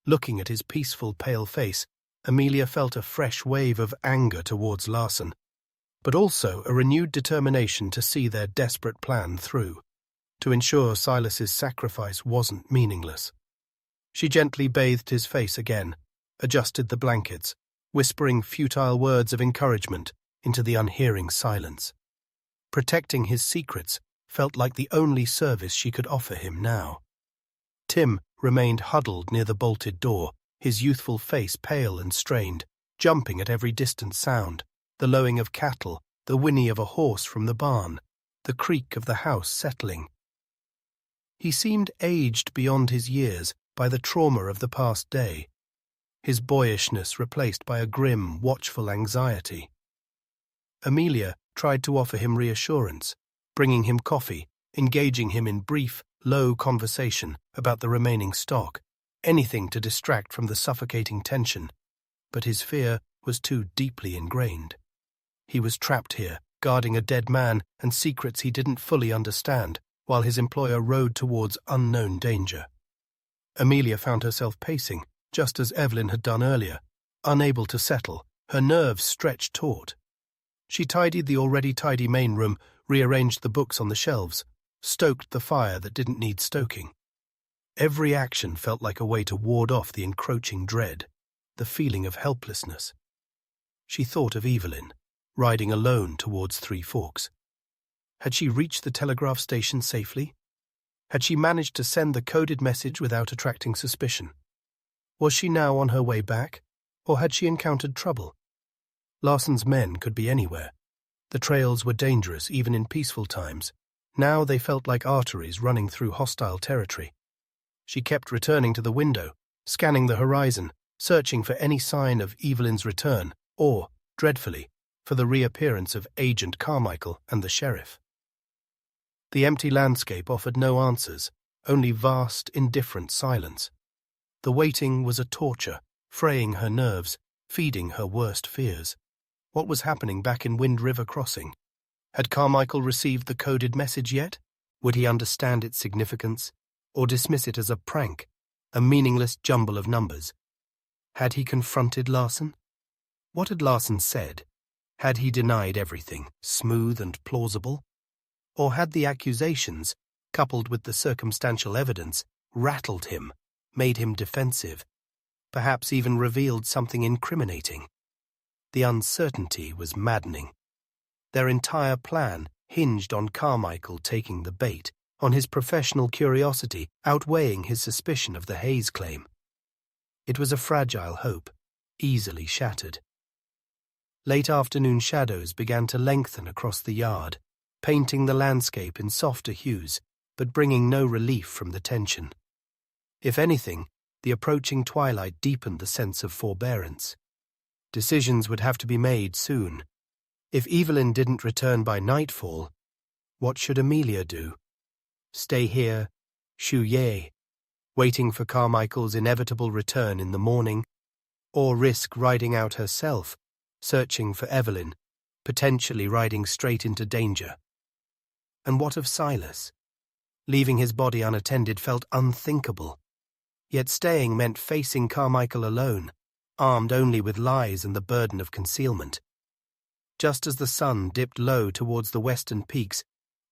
Looking at his peaceful, pale face, Amelia felt a fresh wave of anger towards Larson, but also a renewed determination to see their desperate plan through, to ensure Silas's sacrifice wasn't meaningless. She gently bathed his face again, adjusted the blankets, whispering futile words of encouragement into the unhearing silence. Protecting his secrets felt like the only service she could offer him now. Tim remained huddled near the bolted door, his youthful face pale and strained, jumping at every distant sound, the lowing of cattle, the whinny of a horse from the barn, the creak of the house settling. He seemed aged beyond his years by the trauma of the past day, his boyishness replaced by a grim, watchful anxiety. Amelia tried to offer him reassurance, bringing him coffee, engaging him in brief, low conversation about the remaining stock, anything to distract from the suffocating tension, but his fear was too deeply ingrained. He was trapped here, guarding a dead man and secrets he didn't fully understand, while his employer rode towards unknown danger. Amelia found herself pacing, just as Evelyn had done earlier, unable to settle, her nerves stretched taut. She tidied the already tidy main room, rearranged the books on the shelves, stoked the fire that didn't need stoking. Every action felt like a way to ward off the encroaching dread, the feeling of helplessness. She thought of Evelyn, riding alone towards Three Forks. Had she reached the telegraph station safely? Had she managed to send the coded message without attracting suspicion? Was she now on her way back, or had she encountered trouble? Larson's men could be anywhere. The trails were dangerous even in peaceful times. Now they felt like arteries running through hostile territory. She kept returning to the window, scanning the horizon, searching for any sign of Evelyn's return, or, dreadfully, for the reappearance of Agent Carmichael and the sheriff. The empty landscape offered no answers, only vast, indifferent silence. The waiting was a torture, fraying her nerves, feeding her worst fears. What was happening back in Wind River Crossing? Had Carmichael received the coded message yet? Would he understand its significance, or dismiss it as a prank, a meaningless jumble of numbers? Had he confronted Larson? What had Larson said? Had he denied everything, smooth and plausible? Or had the accusations, coupled with the circumstantial evidence, rattled him, made him defensive, perhaps even revealed something incriminating? The uncertainty was maddening. Their entire plan hinged on Carmichael taking the bait, on his professional curiosity outweighing his suspicion of the Hayes claim. It was a fragile hope, easily shattered. Late afternoon shadows began to lengthen across the yard, painting the landscape in softer hues, but bringing no relief from the tension. If anything, the approaching twilight deepened the sense of forbearance. Decisions would have to be made soon. If Evelyn didn't return by nightfall, what should Amelia do? Stay here, shoo-yay, waiting for Carmichael's inevitable return in the morning, or risk riding out herself, searching for Evelyn, potentially riding straight into danger? And what of Silas? Leaving his body unattended felt unthinkable. Yet staying meant facing Carmichael alone, armed only with lies and the burden of concealment. Just as the sun dipped low towards the western peaks,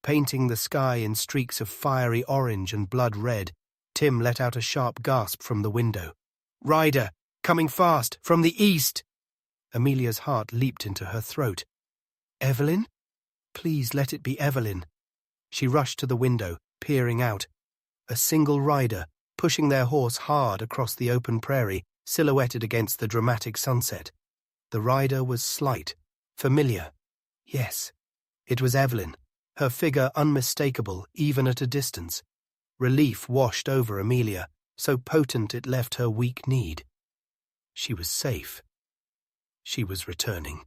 painting the sky in streaks of fiery orange and blood red, Tim let out a sharp gasp from the window. "Rider! Coming fast! From the east!" Amelia's heart leaped into her throat. "Evelyn? Please let it be Evelyn." She rushed to the window, peering out. A single rider, pushing their horse hard across the open prairie, silhouetted against the dramatic sunset. The rider was slight, familiar. Yes, it was Evelyn, her figure unmistakable even at a distance. Relief washed over Amelia, so potent it left her weak-kneed. She was safe. She was returning.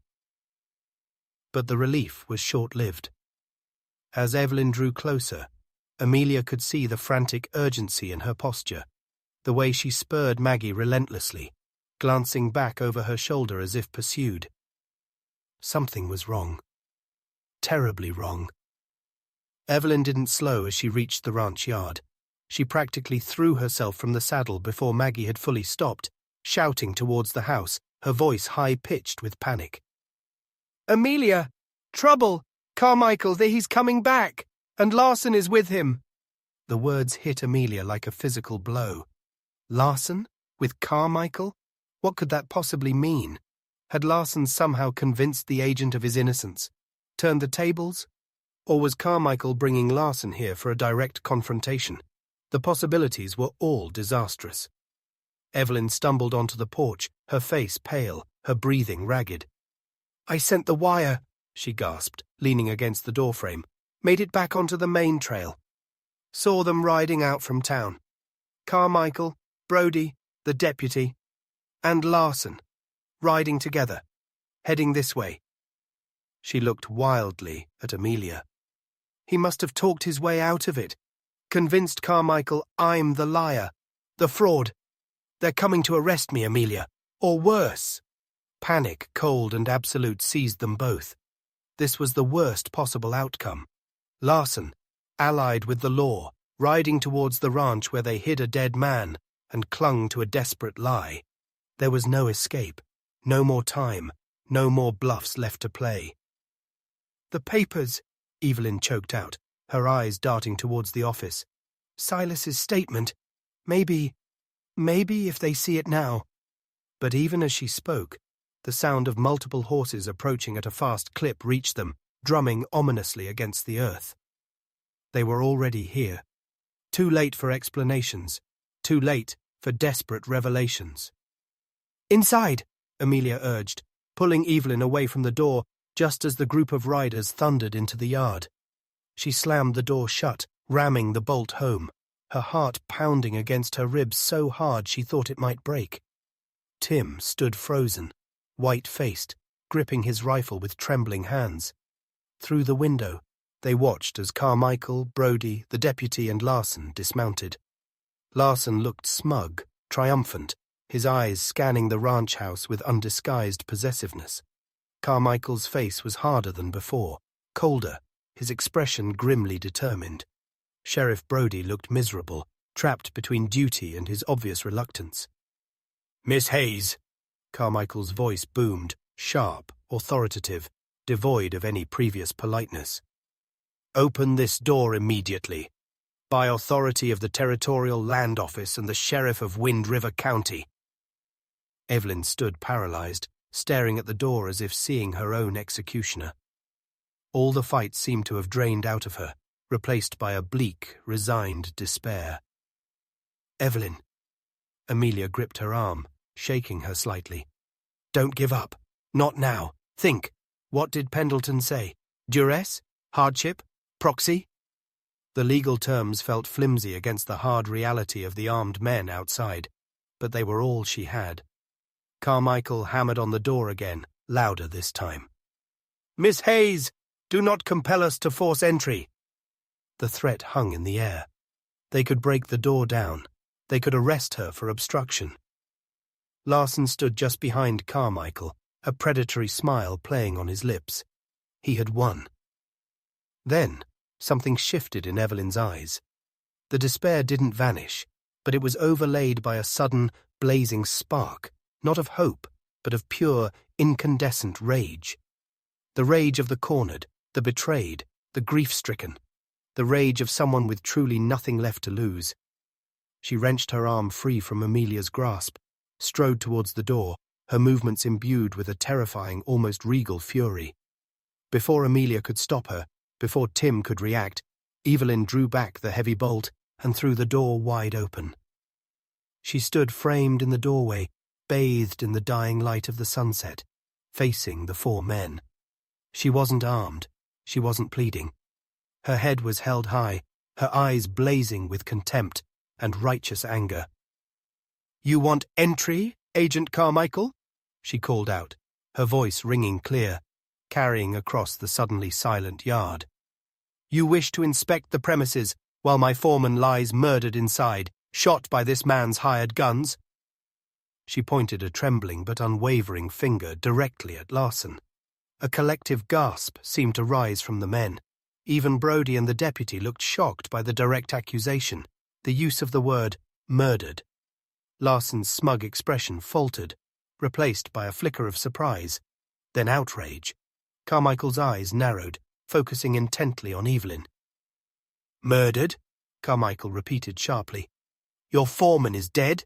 But the relief was short-lived. As Evelyn drew closer, Amelia could see the frantic urgency in her posture, the way she spurred Maggie relentlessly, glancing back over her shoulder as if pursued. Something was wrong. Terribly wrong. Evelyn didn't slow as she reached the ranch yard. She practically threw herself from the saddle before Maggie had fully stopped, shouting towards the house, her voice high-pitched with panic. "Amelia! Trouble! Carmichael, he's coming back! And Larson is with him!" The words hit Amelia like a physical blow. Larson? With Carmichael? What could that possibly mean? Had Larson somehow convinced the agent of his innocence? Turned the tables? Or was Carmichael bringing Larson here for a direct confrontation? The possibilities were all disastrous. Evelyn stumbled onto the porch, her face pale, her breathing ragged. "I sent the wire," she gasped, leaning against the doorframe. "Made it back onto the main trail. Saw them riding out from town. Carmichael, Brody, the deputy, and Larson, riding together, heading this way." She looked wildly at Amelia. "He must have talked his way out of it. Convinced Carmichael I'm the liar, the fraud. They're coming to arrest me, Amelia. Or worse." Panic, cold and absolute, seized them both. This was the worst possible outcome. Larson, allied with the law, riding towards the ranch where they hid a dead man and clung to a desperate lie. There was no escape, no more time, no more bluffs left to play. "The papers," Evelyn choked out, her eyes darting towards the office. "Silas's statement. Maybe if they see it now." But even as she spoke, the sound of multiple horses approaching at a fast clip reached them, drumming ominously against the earth. They were already here. Too late for explanations. Too late for desperate revelations. "Inside," Amelia urged, pulling Evelyn away from the door just as the group of riders thundered into the yard. She slammed the door shut, ramming the bolt home, her heart pounding against her ribs so hard she thought it might break. Tim stood frozen, white-faced, gripping his rifle with trembling hands. Through the window, they watched as Carmichael, Brody, the deputy, and Larson dismounted. Larson looked smug, triumphant, his eyes scanning the ranch house with undisguised possessiveness. Carmichael's face was harder than before, colder, his expression grimly determined. Sheriff Brody looked miserable, trapped between duty and his obvious reluctance. "Miss Hayes," Carmichael's voice boomed, sharp, authoritative, devoid of any previous politeness. "Open this door immediately. By authority of the Territorial Land Office and the Sheriff of Wind River County." Evelyn stood paralyzed, staring at the door as if seeing her own executioner. All the fight seemed to have drained out of her, replaced by a bleak, resigned despair. "Evelyn." Amelia gripped her arm, shaking her slightly. "Don't give up. Not now. Think. What did Pendleton say? Duress? Hardship? Proxy? The legal terms felt flimsy against the hard reality of the armed men outside, but they were all she had. Carmichael hammered on the door again, louder this time. "Miss Hayes, do not compel us to force entry." The threat hung in the air. They could break the door down. They could arrest her for obstruction. Larson stood just behind Carmichael, a predatory smile playing on his lips. He had won. Then, something shifted in Evelyn's eyes. The despair didn't vanish, but it was overlaid by a sudden, blazing spark, not of hope, but of pure, incandescent rage. The rage of the cornered, the betrayed, the grief-stricken. The rage of someone with truly nothing left to lose. She wrenched her arm free from Amelia's grasp, strode towards the door, her movements imbued with a terrifying, almost regal fury. Before Amelia could stop her, before Tim could react, Evelyn drew back the heavy bolt and threw the door wide open. She stood framed in the doorway, bathed in the dying light of the sunset, facing the four men. She wasn't armed. She wasn't pleading. Her head was held high, her eyes blazing with contempt and righteous anger. "You want entry, Agent Carmichael?" she called out, her voice ringing clear, carrying across the suddenly silent yard. "You wish to inspect the premises while my foreman lies murdered inside, shot by this man's hired guns?" She pointed a trembling but unwavering finger directly at Larson. A collective gasp seemed to rise from the men. Even Brody and the deputy looked shocked by the direct accusation, the use of the word murdered. Larson's smug expression faltered, replaced by a flicker of surprise, then outrage. Carmichael's eyes narrowed, focusing intently on Evelyn. "Murdered?" Carmichael repeated sharply. "Your foreman is dead?"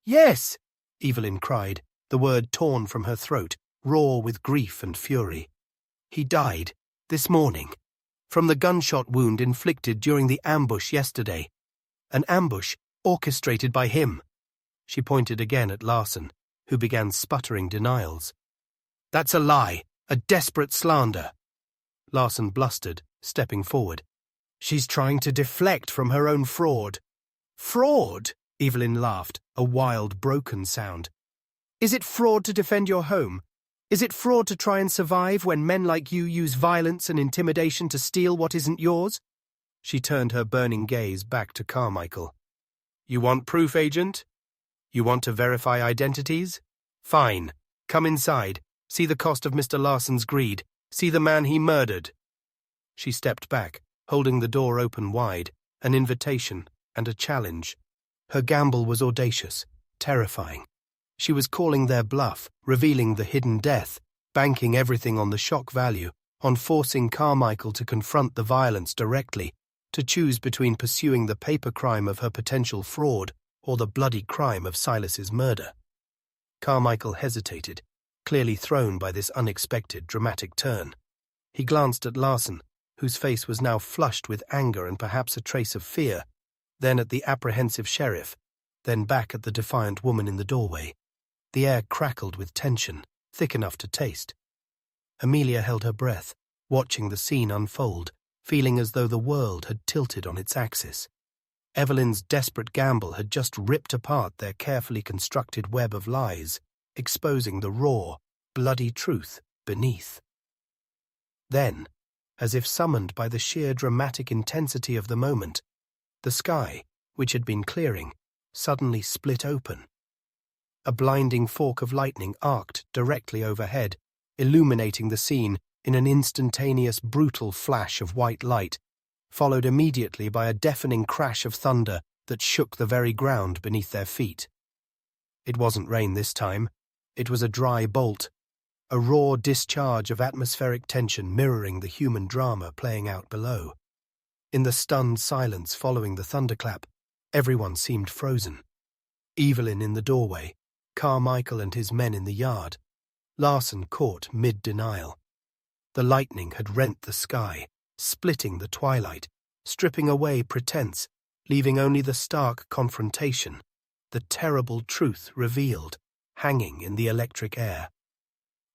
"Yes!" Evelyn cried, the word torn from her throat, raw with grief and fury. "He died, this morning, from the gunshot wound inflicted during the ambush yesterday. An ambush orchestrated by him." She pointed again at Larson, who began sputtering denials. "That's a lie, a desperate slander." Larson blustered, stepping forward. "She's trying to deflect from her own fraud." "Fraud?" Evelyn laughed, a wild, broken sound. "Is it fraud to defend your home? Is it fraud to try and survive when men like you use violence and intimidation to steal what isn't yours?" She turned her burning gaze back to Carmichael. "You want proof, Agent? You want to verify identities? Fine. Come inside. See the cost of Mr. Larson's greed. See the man he murdered." She stepped back, holding the door open wide, an invitation and a challenge. Her gamble was audacious, terrifying. She was calling their bluff, revealing the hidden death, banking everything on the shock value, on forcing Carmichael to confront the violence directly, to choose between pursuing the paper crime of her potential fraud or the bloody crime of Silas's murder. Carmichael hesitated, clearly thrown by this unexpected dramatic turn. He glanced at Larson, whose face was now flushed with anger and perhaps a trace of fear, then at the apprehensive sheriff, then back at the defiant woman in the doorway. The air crackled with tension, thick enough to taste. Amelia held her breath, watching the scene unfold, feeling as though the world had tilted on its axis. Evelyn's desperate gamble had just ripped apart their carefully constructed web of lies, exposing the raw, bloody truth beneath. Then, as if summoned by the sheer dramatic intensity of the moment, the sky, which had been clearing, suddenly split open. A blinding fork of lightning arced directly overhead, illuminating the scene in an instantaneous, brutal flash of white light, followed immediately by a deafening crash of thunder that shook the very ground beneath their feet. It wasn't rain this time. It was a dry bolt, a raw discharge of atmospheric tension mirroring the human drama playing out below. In the stunned silence following the thunderclap, everyone seemed frozen. Evelyn in the doorway, Carmichael and his men in the yard, Larson caught mid-denial. The lightning had rent the sky, splitting the twilight, stripping away pretense, leaving only the stark confrontation, the terrible truth revealed, hanging in the electric air.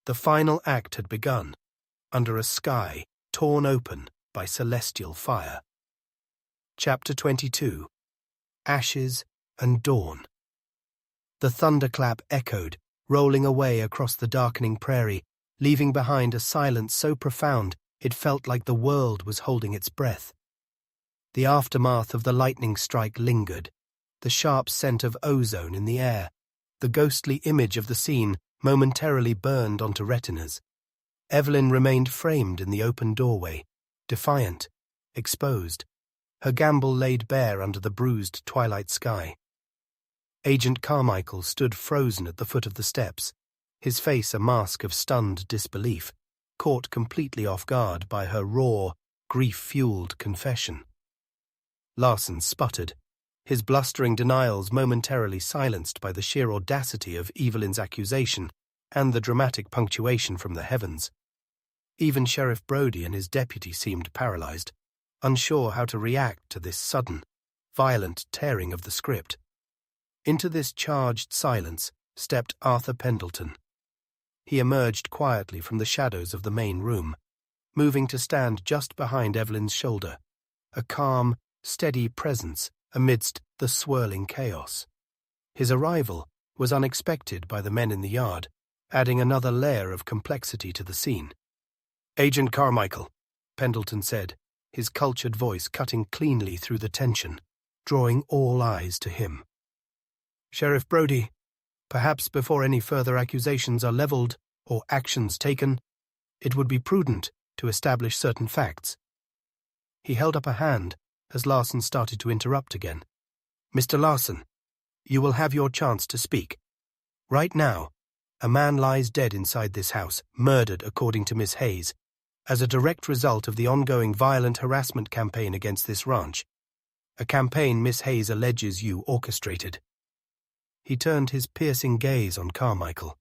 The final act had begun, under a sky torn open by celestial fire. Chapter 22. Ashes and Dawn. The thunderclap echoed, rolling away across the darkening prairie, leaving behind a silence so profound it felt like the world was holding its breath. The aftermath of the lightning strike lingered, the sharp scent of ozone in the air, the ghostly image of the scene momentarily burned onto retinas. Evelyn remained framed in the open doorway, defiant, exposed, her gamble laid bare under the bruised twilight sky. Agent Carmichael stood frozen at the foot of the steps, his face a mask of stunned disbelief, caught completely off guard by her raw, grief-fueled confession. Larson sputtered, his blustering denials momentarily silenced by the sheer audacity of Evelyn's accusation and the dramatic punctuation from the heavens. Even Sheriff Brody and his deputy seemed paralyzed, unsure how to react to this sudden, violent tearing of the script. Into this charged silence stepped Arthur Pendleton. He emerged quietly from the shadows of the main room, moving to stand just behind Evelyn's shoulder, a calm, steady presence amidst the swirling chaos. His arrival was unexpected by the men in the yard, adding another layer of complexity to the scene. "Agent Carmichael," Pendleton said, his cultured voice cutting cleanly through the tension, drawing all eyes to him. "Sheriff Brody, perhaps before any further accusations are leveled or actions taken, it would be prudent to establish certain facts." He held up a hand as Larson started to interrupt again. "Mr. Larson, you will have your chance to speak. Right now, a man lies dead inside this house, murdered according to Miss Hayes, as a direct result of the ongoing violent harassment campaign against this ranch, a campaign Miss Hayes alleges you orchestrated." He turned his piercing gaze on Carmichael.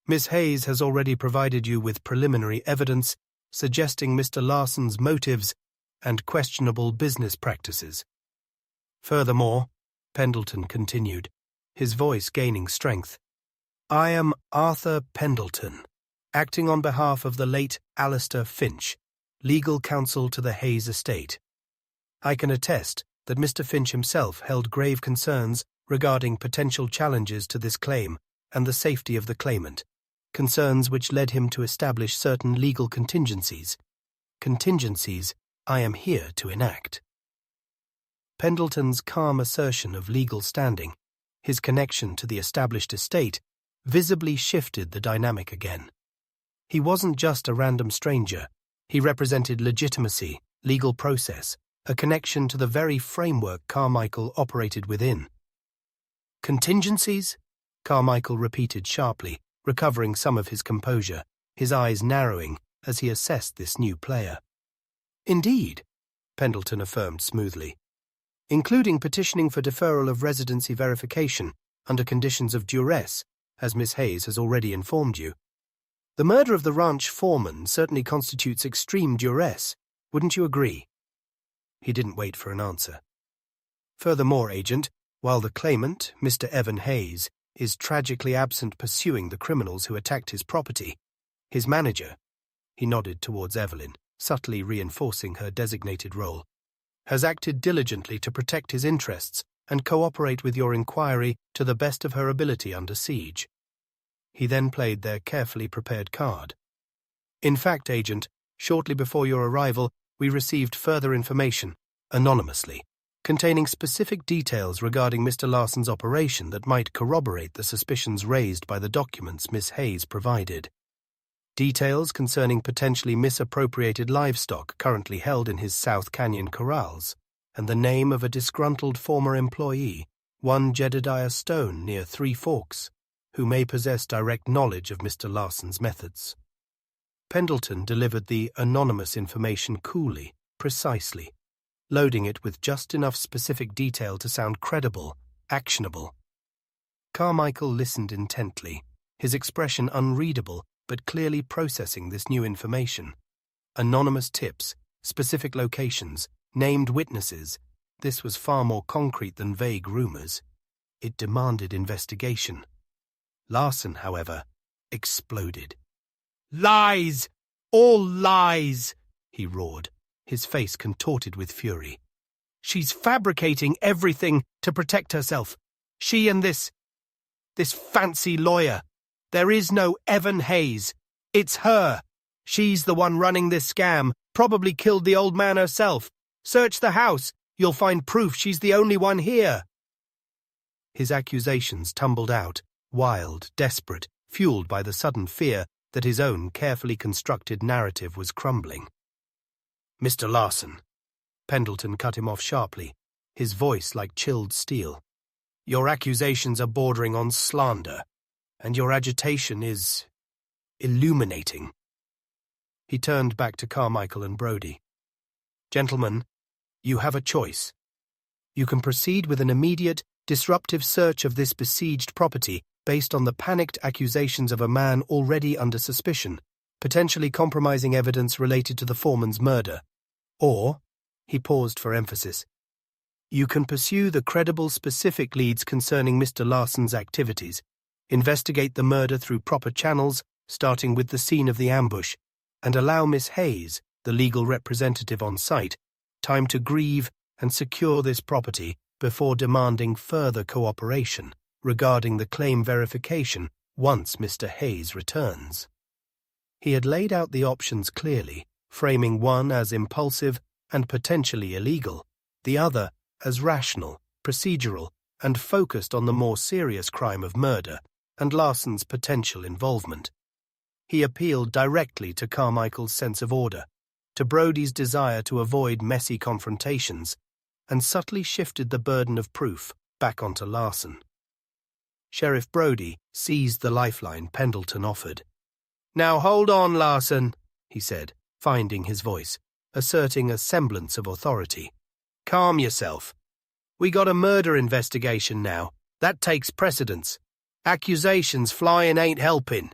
"Miss Hayes has already provided you with preliminary evidence suggesting Mr. Larson's motives and questionable business practices. Furthermore," Pendleton continued, his voice gaining strength, "I am Arthur Pendleton, acting on behalf of the late Alistair Finch, legal counsel to the Hayes estate. I can attest that Mr. Finch himself held grave concerns regarding potential challenges to this claim and the safety of the claimant, concerns which led him to establish certain legal contingencies I am here to enact." Pendleton's calm assertion of legal standing, his connection to the established estate, visibly shifted the dynamic again. He wasn't just a random stranger, he represented legitimacy, legal process, a connection to the very framework Carmichael operated within. "Contingencies?" Carmichael repeated sharply, recovering some of his composure, his eyes narrowing as he assessed this new player. "Indeed," Pendleton affirmed smoothly, "including petitioning for deferral of residency verification under conditions of duress, as Miss Hayes has already informed you. The murder of the ranch foreman certainly constitutes extreme duress, wouldn't you agree?" He didn't wait for an answer. "Furthermore, Agent, while the claimant, Mr. Evan Hayes, is tragically absent pursuing the criminals who attacked his property, his manager," he nodded towards Evelyn, subtly reinforcing her designated role, "has acted diligently to protect his interests and cooperate with your inquiry to the best of her ability under siege." He then played their carefully prepared card. "In fact, Agent, shortly before your arrival, we received further information, anonymously, containing specific details regarding Mr. Larson's operation that might corroborate the suspicions raised by the documents Miss Hayes provided. Details concerning potentially misappropriated livestock currently held in his South Canyon corrals, and the name of a disgruntled former employee, one Jedediah Stone near Three Forks, who may possess direct knowledge of Mr. Larson's methods." Pendleton delivered the anonymous information coolly, precisely, loading it with just enough specific detail to sound credible, actionable. Carmichael listened intently, his expression unreadable but clearly processing this new information. Anonymous tips, specific locations, named witnesses. This was far more concrete than vague rumors. It demanded investigation. Larson, however, exploded. "Lies! All lies!" he roared, his face contorted with fury. "She's fabricating everything to protect herself. She and this fancy lawyer. There is no Evan Hayes. It's her. She's the one running this scam, probably killed the old man herself. Search the house. You'll find proof she's the only one here." His accusations tumbled out, wild, desperate, fueled by the sudden fear that his own carefully constructed narrative was crumbling. "Mr. Larson," Pendleton cut him off sharply, his voice like chilled steel. "Your accusations are bordering on slander, and your agitation is illuminating." He turned back to Carmichael and Brody. "Gentlemen, you have a choice. You can proceed with an immediate, disruptive search of this besieged property based on the panicked accusations of a man already under suspicion, potentially compromising evidence related to the foreman's murder. Or," he paused for emphasis, "you can pursue the credible specific leads concerning Mr. Larson's activities, investigate the murder through proper channels, starting with the scene of the ambush, and allow Miss Hayes, the legal representative on site, time to grieve and secure this property before demanding further cooperation regarding the claim verification once Mr. Hayes returns." He had laid out the options clearly, framing one as impulsive and potentially illegal, the other as rational, procedural, and focused on the more serious crime of murder and Larson's potential involvement. He appealed directly to Carmichael's sense of order, to Brody's desire to avoid messy confrontations, and subtly shifted the burden of proof back onto Larson. Sheriff Brody seized the lifeline Pendleton offered. "Now hold on, Larson," he said, finding his voice, asserting a semblance of authority. "Calm yourself. We got a murder investigation now. That takes precedence. Accusations flying ain't helping."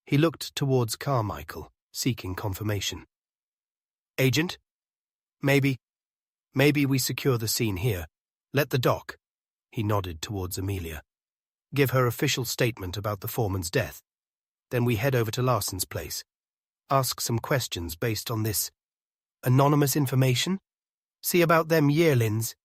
He looked towards Carmichael, seeking confirmation. "Agent? Maybe we secure the scene here. Let the doc," he nodded towards Amelia, "give her official statement about the foreman's death. Then we head over to Larson's place. Ask some questions based on this anonymous information. See about them yearlings."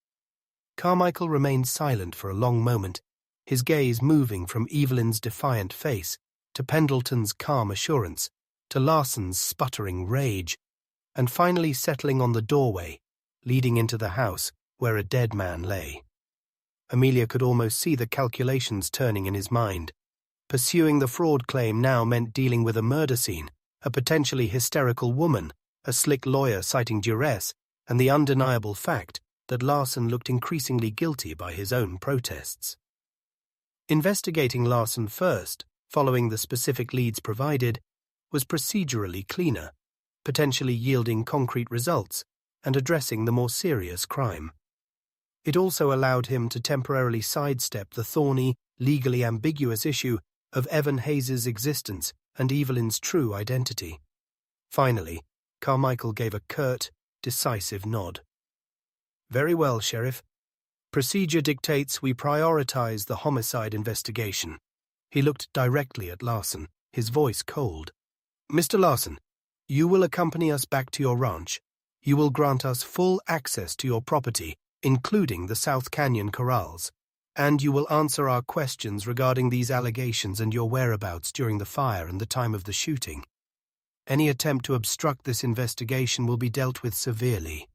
Carmichael remained silent for a long moment, his gaze moving from Evelyn's defiant face to Pendleton's calm assurance, to Larson's sputtering rage, and finally settling on the doorway, leading into the house where a dead man lay. Amelia could almost see the calculations turning in his mind. Pursuing the fraud claim now meant dealing with a murder scene, a potentially hysterical woman, a slick lawyer citing duress, and the undeniable fact that Larson looked increasingly guilty by his own protests. Investigating Larson first, following the specific leads provided, was procedurally cleaner, potentially yielding concrete results and addressing the more serious crime. It also allowed him to temporarily sidestep the thorny, legally ambiguous issue of Evan Hayes's existence and Evelyn's true identity. Finally, Carmichael gave a curt, decisive nod. "Very well, Sheriff. Procedure dictates we prioritize the homicide investigation." He looked directly at Larson, his voice cold. "Mr. Larson, you will accompany us back to your ranch. You will grant us full access to your property, including the South Canyon corrals, and you will answer our questions regarding these allegations and your whereabouts during the fire and the time of the shooting. Any attempt to obstruct this investigation will be dealt with severely."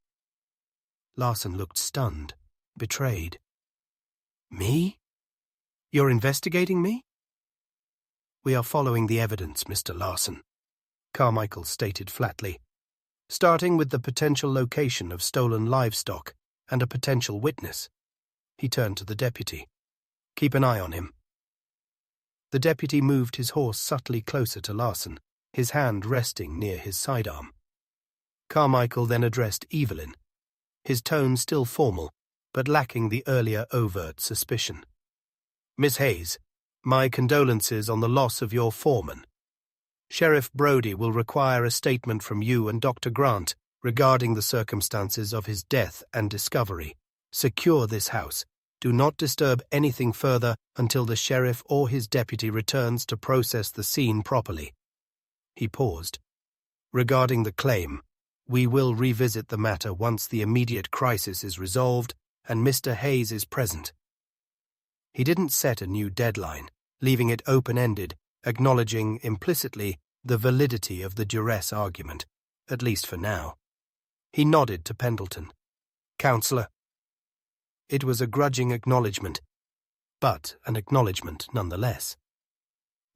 Larson looked stunned, betrayed. "Me? You're investigating me?" "We are following the evidence, Mr. Larson," Carmichael stated flatly, "starting with the potential location of stolen livestock and a potential witness." He turned to the deputy. "Keep an eye on him." The deputy moved his horse subtly closer to Larson, his hand resting near his sidearm. Carmichael then addressed Evelyn, his tone still formal, but lacking the earlier overt suspicion. "Miss Hayes, my condolences on the loss of your foreman. Sheriff Brody will require a statement from you and Dr. Grant regarding the circumstances of his death and discovery. Secure this house. Do not disturb anything further until the sheriff or his deputy returns to process the scene properly." He paused. "Regarding the claim, We will revisit the matter once the immediate crisis is resolved and Mr. Hayes is present. He didn't set a new deadline, leaving it open-ended, acknowledging implicitly the validity of the duress argument, at least for now. He nodded to Pendleton. "Counselor." It was a grudging acknowledgement, but an acknowledgement nonetheless.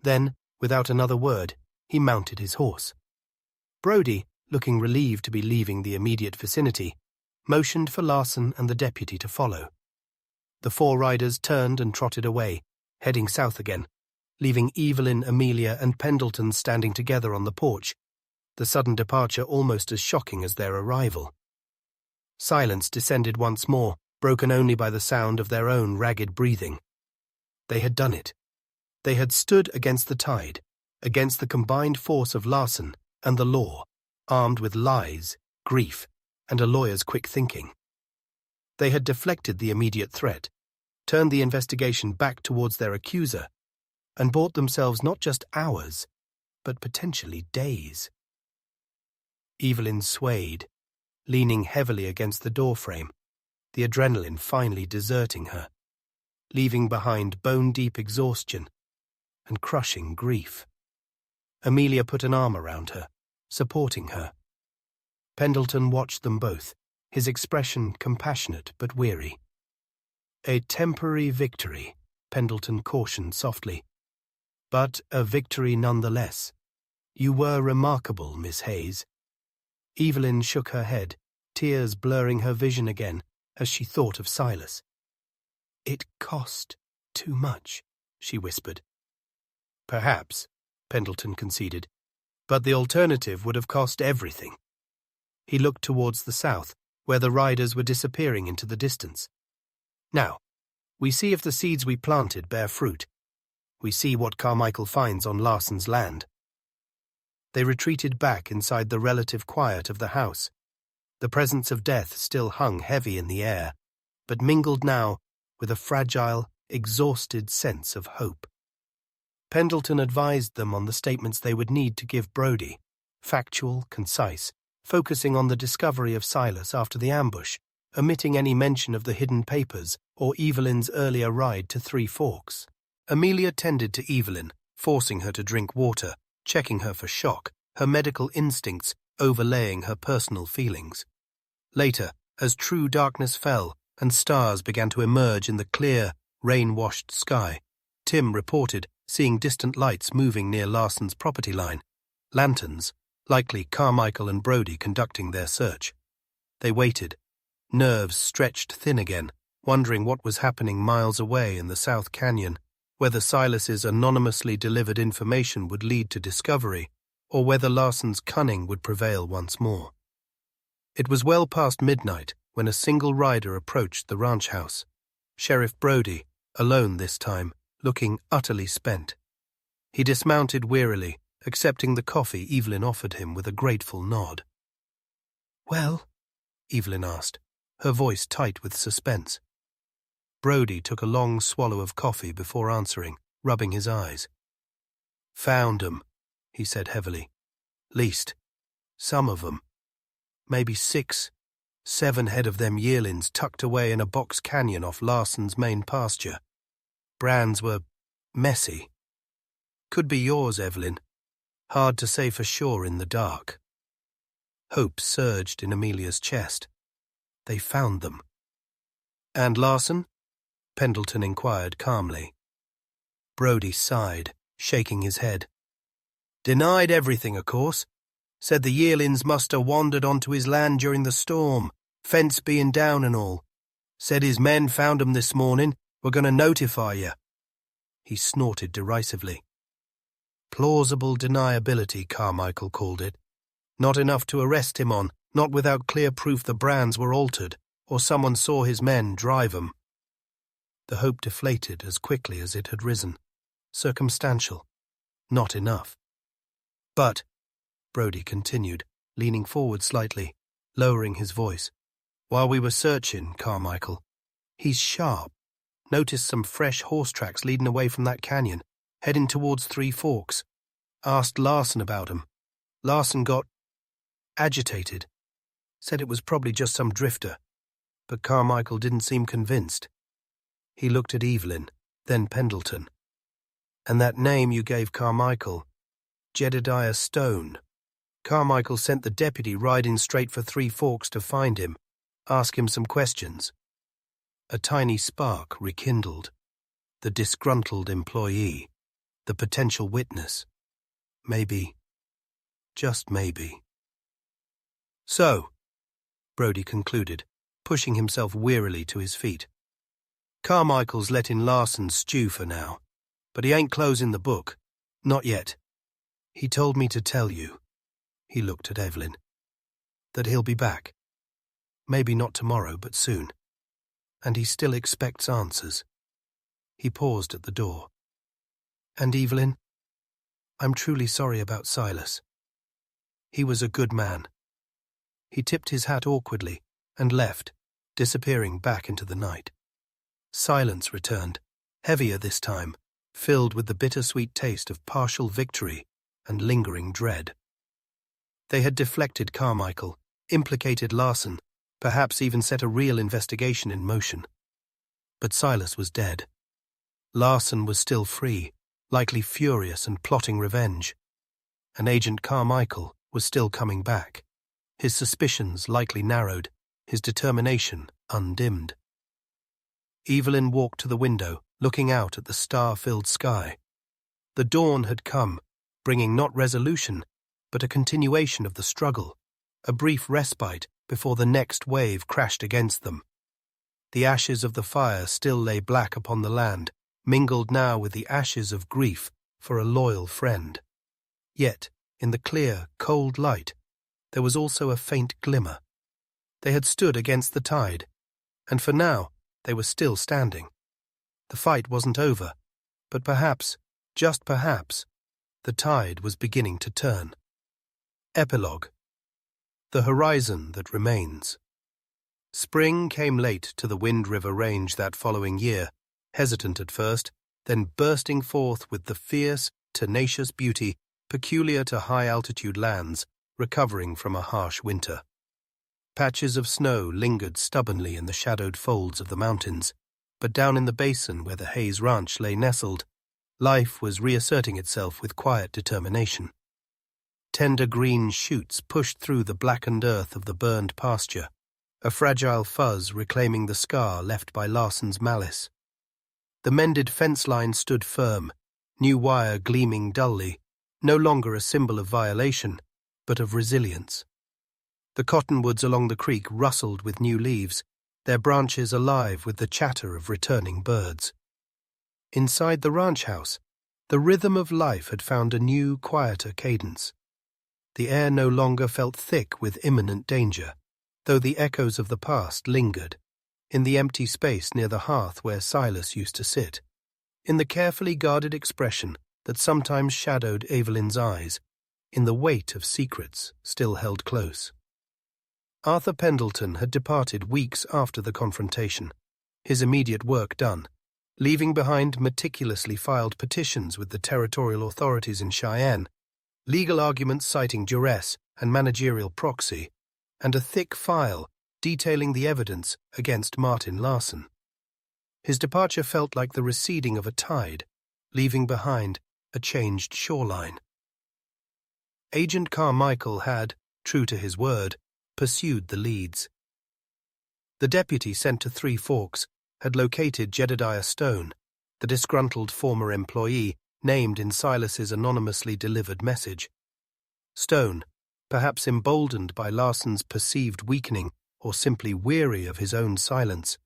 Then, without another word, he mounted his horse. Brodie, looking relieved to be leaving the immediate vicinity, motioned for Larson and the deputy to follow. The four riders turned and trotted away, heading south again, leaving Evelyn, Amelia, and Pendleton standing together on the porch, the sudden departure almost as shocking as their arrival. Silence descended once more, broken only by the sound of their own ragged breathing. They had done it. They had stood against the tide, against the combined force of Larson and the law, armed with lies, grief, and a lawyer's quick thinking. They had deflected the immediate threat, turned the investigation back towards their accuser, and bought themselves not just hours, but potentially days. Evelyn swayed, leaning heavily against the doorframe, the adrenaline finally deserting her, leaving behind bone-deep exhaustion and crushing grief. Amelia put an arm around her, supporting her. Pendleton watched them both, his expression compassionate but weary. "A temporary victory," Pendleton cautioned softly, "but a victory nonetheless. You were remarkable, Miss Hayes." Evelyn shook her head, tears blurring her vision again as she thought of Silas. "It cost too much," she whispered. "Perhaps," Pendleton conceded, "but the alternative would have cost everything." He looked towards the south, where the riders were disappearing into the distance. "Now, we see if the seeds we planted bear fruit. We see what Carmichael finds on Larson's land." They retreated back inside the relative quiet of the house. The presence of death still hung heavy in the air, but mingled now with a fragile, exhausted sense of hope. Pendleton advised them on the statements they would need to give Brodie, factual, concise, focusing on the discovery of Silas after the ambush, omitting any mention of the hidden papers or Evelyn's earlier ride to Three Forks. Amelia tended to Evelyn, forcing her to drink water, checking her for shock, her medical instincts overlaying her personal feelings. Later, as true darkness fell and stars began to emerge in the clear, rain-washed sky, Tim reported seeing distant lights moving near Larson's property line, lanterns, likely Carmichael and Brodie conducting their search. They waited, nerves stretched thin again, wondering what was happening miles away in the South Canyon, whether Silas's anonymously delivered information would lead to discovery, or whether Larson's cunning would prevail once more. It was well past midnight when a single rider approached the ranch house. Sheriff Brodie, alone this time, looking utterly spent. He dismounted wearily, accepting the coffee Evelyn offered him with a grateful nod. "Well?" Evelyn asked, her voice tight with suspense. Brodie took a long swallow of coffee before answering, rubbing his eyes. "Found 'em," he said heavily. "Least. Some of 'em. Maybe 6, 7 head of them yearlings tucked away in a box canyon off Larson's main pasture. Brands were messy. Could be yours, Evelyn. Hard to say for sure in the dark." Hope surged in Amelia's chest. They found them. "And Larson?" Pendleton inquired calmly. Brodie sighed, shaking his head. "Denied everything, of course. Said the yearlings must have wandered onto his land during the storm, fence being down and all. Said his men found 'em this morning, were going to notify you." He snorted derisively. Plausible deniability, Carmichael called it. Not enough to arrest him on, not without clear proof the brands were altered, or someone saw his men drive 'em. The hope deflated as quickly as it had risen. Circumstantial. Not enough. "But," Brodie continued, leaning forward slightly, lowering his voice, "while we were searching, Carmichael, he's sharp. Noticed some fresh horse tracks leading away from that canyon, heading towards Three Forks. Asked Larson about 'em. Larson got agitated, said it was probably just some drifter, but Carmichael didn't seem convinced. He looked at Evelyn, then Pendleton. And that name you gave Carmichael, Jedediah Stone. Carmichael sent the deputy riding straight for Three Forks to find him, ask him some questions. A tiny spark rekindled. The disgruntled employee, the potential witness. Maybe, just maybe. So, Brody concluded, pushing himself wearily to his feet. Carmichael's letting Larson stew for now, but he ain't closing the book. Not yet. He told me to tell you, he looked at Evelyn, that he'll be back. Maybe not tomorrow, but soon. And he still expects answers. He paused at the door. And Evelyn, I'm truly sorry about Silas. He was a good man. He tipped his hat awkwardly and left, disappearing back into the night. Silence returned, heavier this time, filled with the bittersweet taste of partial victory and lingering dread. They had deflected Carmichael, implicated Larson, perhaps even set a real investigation in motion. But Silas was dead. Larson was still free, likely furious and plotting revenge. And Agent Carmichael was still coming back, his suspicions likely narrowed, his determination undimmed. Evelyn walked to the window, looking out at the star-filled sky. The dawn had come, bringing not resolution, but a continuation of the struggle, a brief respite before the next wave crashed against them. The ashes of the fire still lay black upon the land, mingled now with the ashes of grief for a loyal friend. Yet, in the clear, cold light, there was also a faint glimmer. They had stood against the tide, and for now they were still standing. The fight wasn't over, but perhaps, just perhaps, the tide was beginning to turn. Epilogue. The horizon that remains. Spring came late to the Wind River Range that following year, hesitant at first, then bursting forth with the fierce, tenacious beauty peculiar to high-altitude lands recovering from a harsh winter. Patches of snow lingered stubbornly in the shadowed folds of the mountains, but down in the basin where the Hayes Ranch lay nestled, life was reasserting itself with quiet determination. Tender green shoots pushed through the blackened earth of the burned pasture, a fragile fuzz reclaiming the scar left by Larson's malice. The mended fence line stood firm, new wire gleaming dully, no longer a symbol of violation, but of resilience. The cottonwoods along the creek rustled with new leaves, their branches alive with the chatter of returning birds. Inside the ranch house, the rhythm of life had found a new, quieter cadence. The air no longer felt thick with imminent danger, though the echoes of the past lingered, in the empty space near the hearth where Silas used to sit, in the carefully guarded expression that sometimes shadowed Evelyn's eyes, in the weight of secrets still held close. Arthur Pendleton had departed weeks after the confrontation, his immediate work done, leaving behind meticulously filed petitions with the territorial authorities in Cheyenne, legal arguments citing duress and managerial proxy, and a thick file detailing the evidence against Martin Larson. His departure felt like the receding of a tide, leaving behind a changed shoreline. Agent Carmichael had, true to his word, pursued the leads. The deputy sent to Three Forks had located Jedediah Stone, the disgruntled former employee named in Silas's anonymously delivered message. Stone, perhaps emboldened by Larson's perceived weakening or simply weary of his own silence,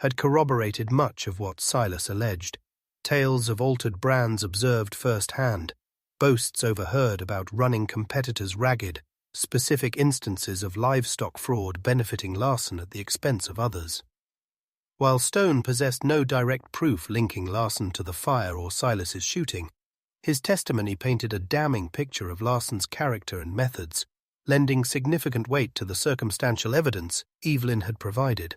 had corroborated much of what Silas alleged, tales of altered brands observed firsthand, boasts overheard about running competitors ragged, specific instances of livestock fraud benefiting Larson at the expense of others. While Stone possessed no direct proof linking Larson to the fire or Silas's shooting, his testimony painted a damning picture of Larson's character and methods, lending significant weight to the circumstantial evidence Evelyn had provided.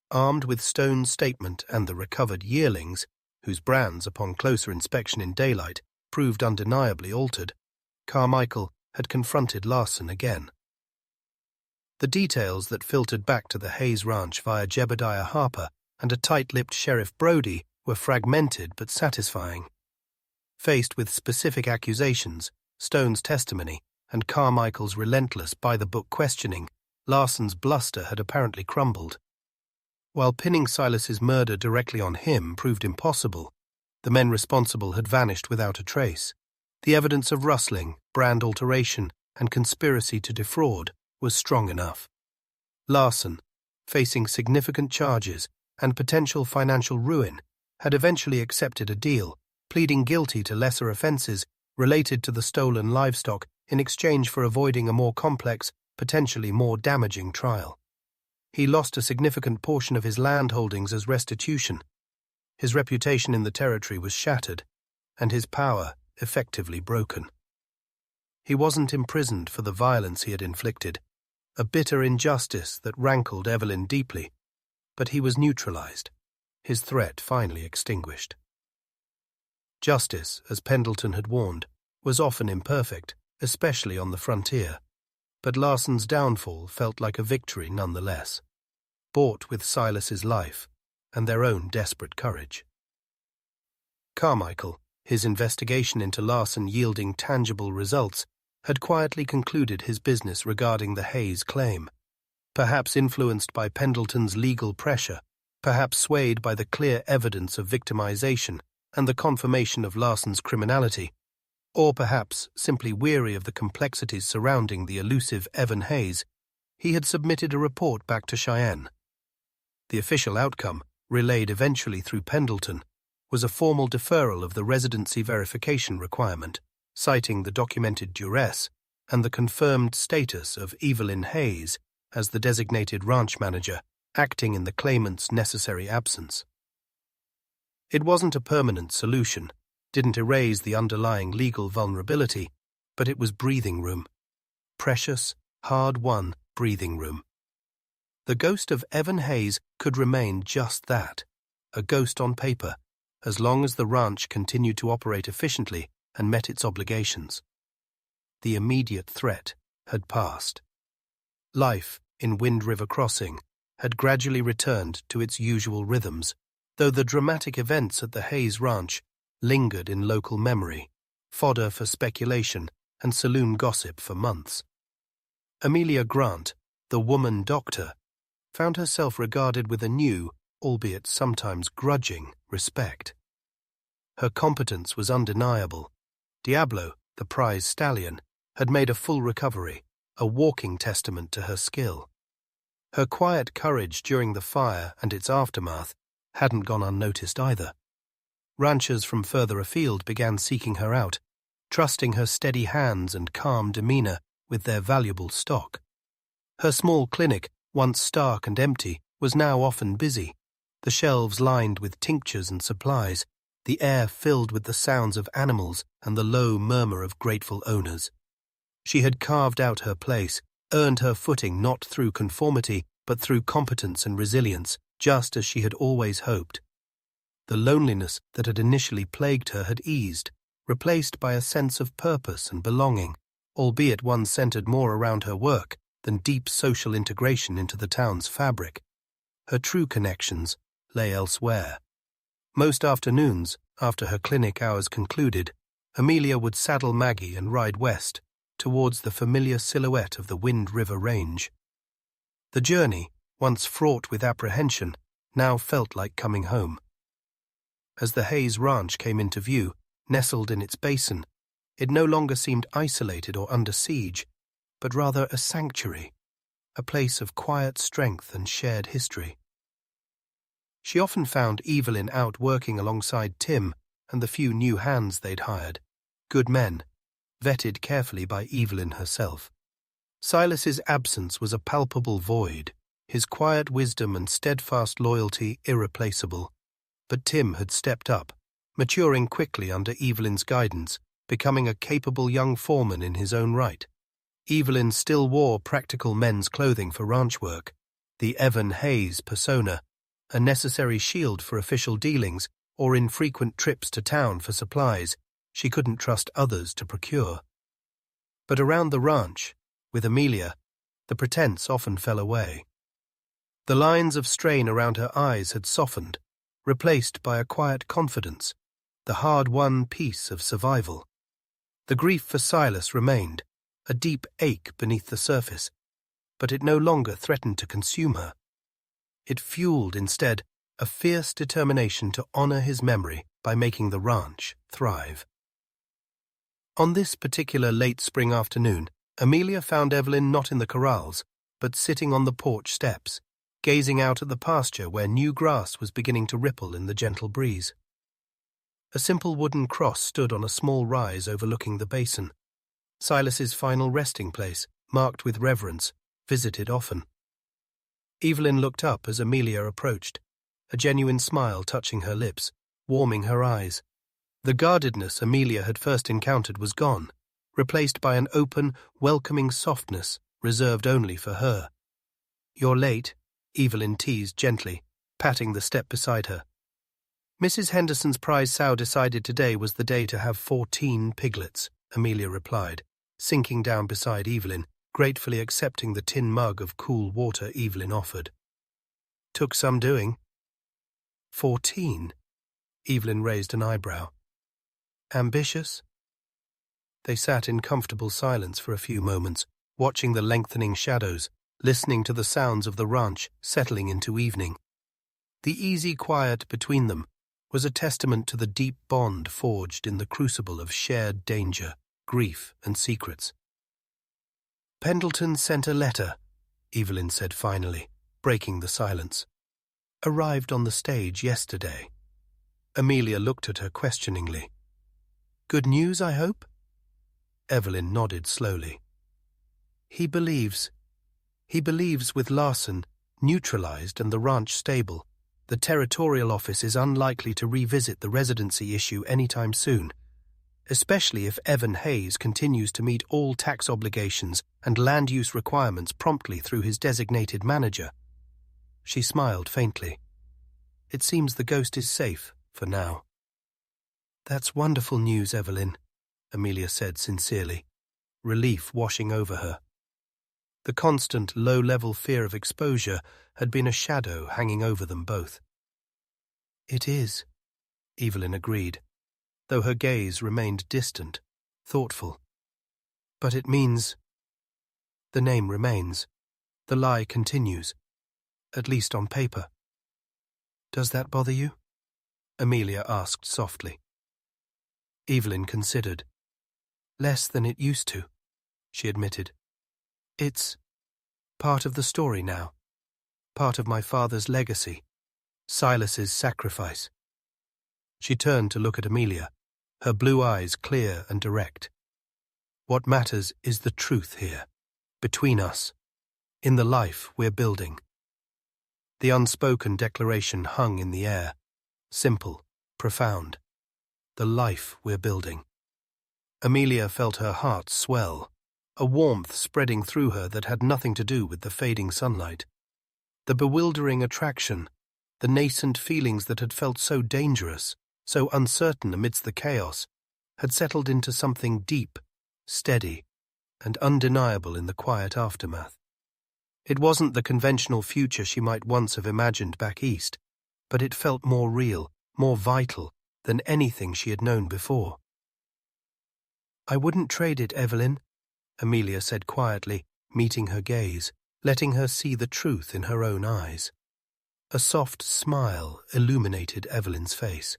Armed with Stone's statement and the recovered yearlings, whose brands upon closer inspection in daylight proved undeniably altered, Carmichael had confronted Larson again. The details that filtered back to the Hayes Ranch via Jebediah Harper and a tight-lipped Sheriff Brody were fragmented but satisfying. Faced with specific accusations, Stone's testimony, and Carmichael's relentless by-the-book questioning, Larson's bluster had apparently crumbled. While pinning Silas's murder directly on him proved impossible, the men responsible had vanished without a trace. The evidence of rustling, brand alteration, and conspiracy to defraud was strong enough. Larson, facing significant charges and potential financial ruin, had eventually accepted a deal, pleading guilty to lesser offences related to the stolen livestock in exchange for avoiding a more complex, potentially more damaging trial. He lost a significant portion of his land holdings as restitution. His reputation in the territory was shattered, and his power effectively broken. He wasn't imprisoned for the violence he had inflicted, a bitter injustice that rankled Evelyn deeply, but he was neutralized, his threat finally extinguished. Justice, as Pendleton had warned, was often imperfect, especially on the frontier, but Larson's downfall felt like a victory nonetheless, bought with Silas's life and their own desperate courage. Carmichael, his investigation into Larson yielding tangible results, had quietly concluded his business regarding the Hayes claim. Perhaps influenced by Pendleton's legal pressure, perhaps swayed by the clear evidence of victimization and the confirmation of Larson's criminality, or perhaps simply weary of the complexities surrounding the elusive Evan Hayes, he had submitted a report back to Cheyenne. The official outcome, relayed eventually through Pendleton, was a formal deferral of the residency verification requirement, citing the documented duress and the confirmed status of Evelyn Hayes as the designated ranch manager, acting in the claimant's necessary absence. It wasn't a permanent solution, didn't erase the underlying legal vulnerability, but it was breathing room. Precious, hard-won breathing room. The ghost of Evan Hayes could remain just that, a ghost on paper, as long as the ranch continued to operate efficiently and met its obligations. The immediate threat had passed. Life in Wind River Crossing had gradually returned to its usual rhythms, though the dramatic events at the Hayes Ranch lingered in local memory, fodder for speculation and saloon gossip for months. Amelia Grant, the woman doctor, found herself regarded with a new, albeit sometimes grudging, respect. Her competence was undeniable. Diablo, the prize stallion, had made a full recovery, a walking testament to her skill. Her quiet courage during the fire and its aftermath hadn't gone unnoticed either. Ranchers from further afield began seeking her out, trusting her steady hands and calm demeanor with their valuable stock. Her small clinic, once stark and empty, was now often busy, the shelves lined with tinctures and supplies, the air filled with the sounds of animals and the low murmur of grateful owners. She had carved out her place, earned her footing not through conformity, but through competence and resilience, just as she had always hoped. The loneliness that had initially plagued her had eased, replaced by a sense of purpose and belonging, albeit one centered more around her work than deep social integration into the town's fabric. Her true connections lay elsewhere. Most afternoons, after her clinic hours concluded, Amelia would saddle Maggie and ride west, towards the familiar silhouette of the Wind River Range. The journey, once fraught with apprehension, now felt like coming home. As the Hayes Ranch came into view, nestled in its basin, it no longer seemed isolated or under siege, but rather a sanctuary, a place of quiet strength and shared history. She often found Evelyn out working alongside Tim and the few new hands they'd hired, good men, vetted carefully by Evelyn herself. Silas's absence was a palpable void, his quiet wisdom and steadfast loyalty irreplaceable. But Tim had stepped up, maturing quickly under Evelyn's guidance, becoming a capable young foreman in his own right. Evelyn still wore practical men's clothing for ranch work, the Evan Hayes persona, a necessary shield for official dealings or infrequent trips to town for supplies she couldn't trust others to procure. But around the ranch, with Amelia, The pretense often fell away. The lines of strain around her eyes had softened, replaced by a quiet confidence, the hard-won peace of survival. The grief for Silas remained, a deep ache beneath the surface, but it no longer threatened to consume her. It fueled, instead, a fierce determination to honor his memory by making the ranch thrive. On this particular late spring afternoon, Amelia found Evelyn not in the corrals, but sitting on the porch steps, gazing out at the pasture where new grass was beginning to ripple in the gentle breeze. A simple wooden cross stood on a small rise overlooking the basin, Silas's final resting place, marked with reverence, visited often. Evelyn looked up as Amelia approached, a genuine smile touching her lips, warming her eyes. The guardedness Amelia had first encountered was gone, replaced by an open, welcoming softness reserved only for her. "You're late," Evelyn teased gently, patting the step beside her. "Mrs. Henderson's prize sow decided today was the day to have 14 piglets," Amelia replied, sinking down beside Evelyn, gratefully accepting the tin mug of cool water Evelyn offered. "Took some doing." 14? Evelyn raised an eyebrow. "Ambitious?" They sat in comfortable silence for a few moments, watching the lengthening shadows, listening to the sounds of the ranch settling into evening. The easy quiet between them was a testament to the deep bond forged in the crucible of shared danger, grief, and secrets. "Pendleton sent a letter," Evelyn said finally, breaking the silence. "Arrived on the stage yesterday." Amelia looked at her questioningly. "Good news, I hope?" Evelyn nodded slowly. He believes with Larson neutralized and the ranch stable, the territorial office is unlikely to revisit the residency issue anytime soon, especially if Evan Hayes continues to meet all tax obligations and land use requirements promptly through his designated manager. She smiled faintly. "It seems the ghost is safe, for now." "That's wonderful news, Evelyn," Amelia said sincerely, relief washing over her. The constant, low-level fear of exposure had been a shadow hanging over them both. "It is," Evelyn agreed, though her gaze remained distant, thoughtful. "But it means—" The name remains. The lie continues, at least on paper. "Does that bother you?" Amelia asked softly. Evelyn considered. "Less than it used to," she admitted. "It's part of the story now, part of my father's legacy, Silas's sacrifice." She turned to look at Amelia, her blue eyes clear and direct. "What matters is the truth here, between us, in the life we're building." The unspoken declaration hung in the air, simple, profound. The life we're building. Amelia felt her heart swell, a warmth spreading through her that had nothing to do with the fading sunlight. The bewildering attraction, the nascent feelings that had felt so dangerous, so uncertain amidst the chaos, had settled into something deep, steady, and undeniable in the quiet aftermath. It wasn't the conventional future she might once have imagined back east, but it felt more real, more vital than anything she had known before. "I wouldn't trade it, Evelyn," Amelia said quietly, meeting her gaze, letting her see the truth in her own eyes. A soft smile illuminated Evelyn's face.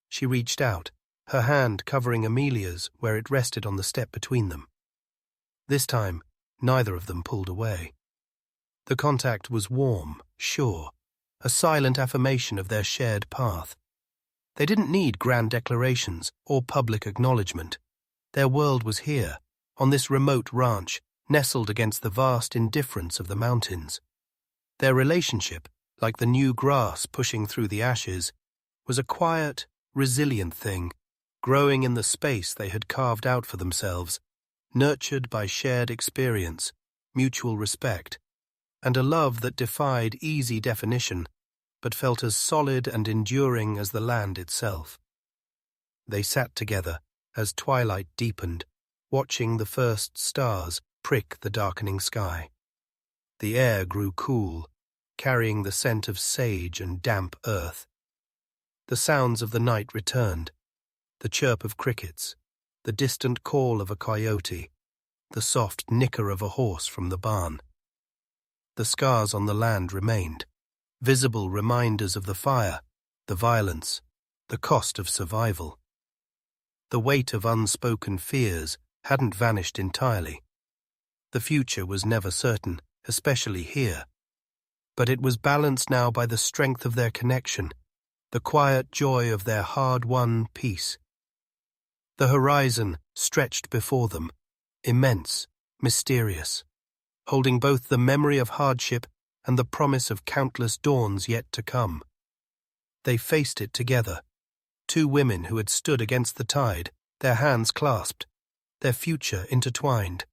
She reached out, her hand covering Amelia's where it rested on the step between them. This time, neither of them pulled away. The contact was warm, sure, a silent affirmation of their shared path. They didn't need grand declarations or public acknowledgement. Their world was here, on this remote ranch, nestled against the vast indifference of the mountains. Their relationship, like the new grass pushing through the ashes, was a quiet, resilient thing, growing in the space they had carved out for themselves, nurtured by shared experience, mutual respect, and a love that defied easy definition, but felt as solid and enduring as the land itself. They sat together as twilight deepened, watching the first stars prick the darkening sky. The air grew cool, carrying the scent of sage and damp earth. The sounds of the night returned, the chirp of crickets, the distant call of a coyote, the soft nicker of a horse from the barn. The scars on the land remained, visible reminders of the fire, the violence, the cost of survival. The weight of unspoken fears hadn't vanished entirely. The future was never certain, especially here. But it was balanced now by the strength of their connection, the quiet joy of their hard-won peace. The horizon stretched before them, immense, mysterious, holding both the memory of hardship and the promise of countless dawns yet to come. They faced it together, two women who had stood against the tide, their hands clasped, their future intertwined,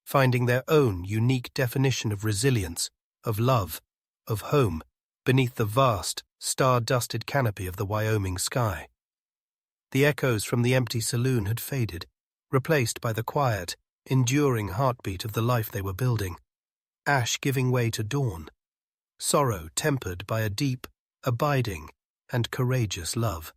finding their own unique definition of resilience, of love, of home, beneath the vast, star-dusted canopy of the Wyoming sky. The echoes from the empty saloon had faded, replaced by the quiet, enduring heartbeat of the life they were building, ash giving way to dawn, sorrow tempered by a deep, abiding, and courageous love.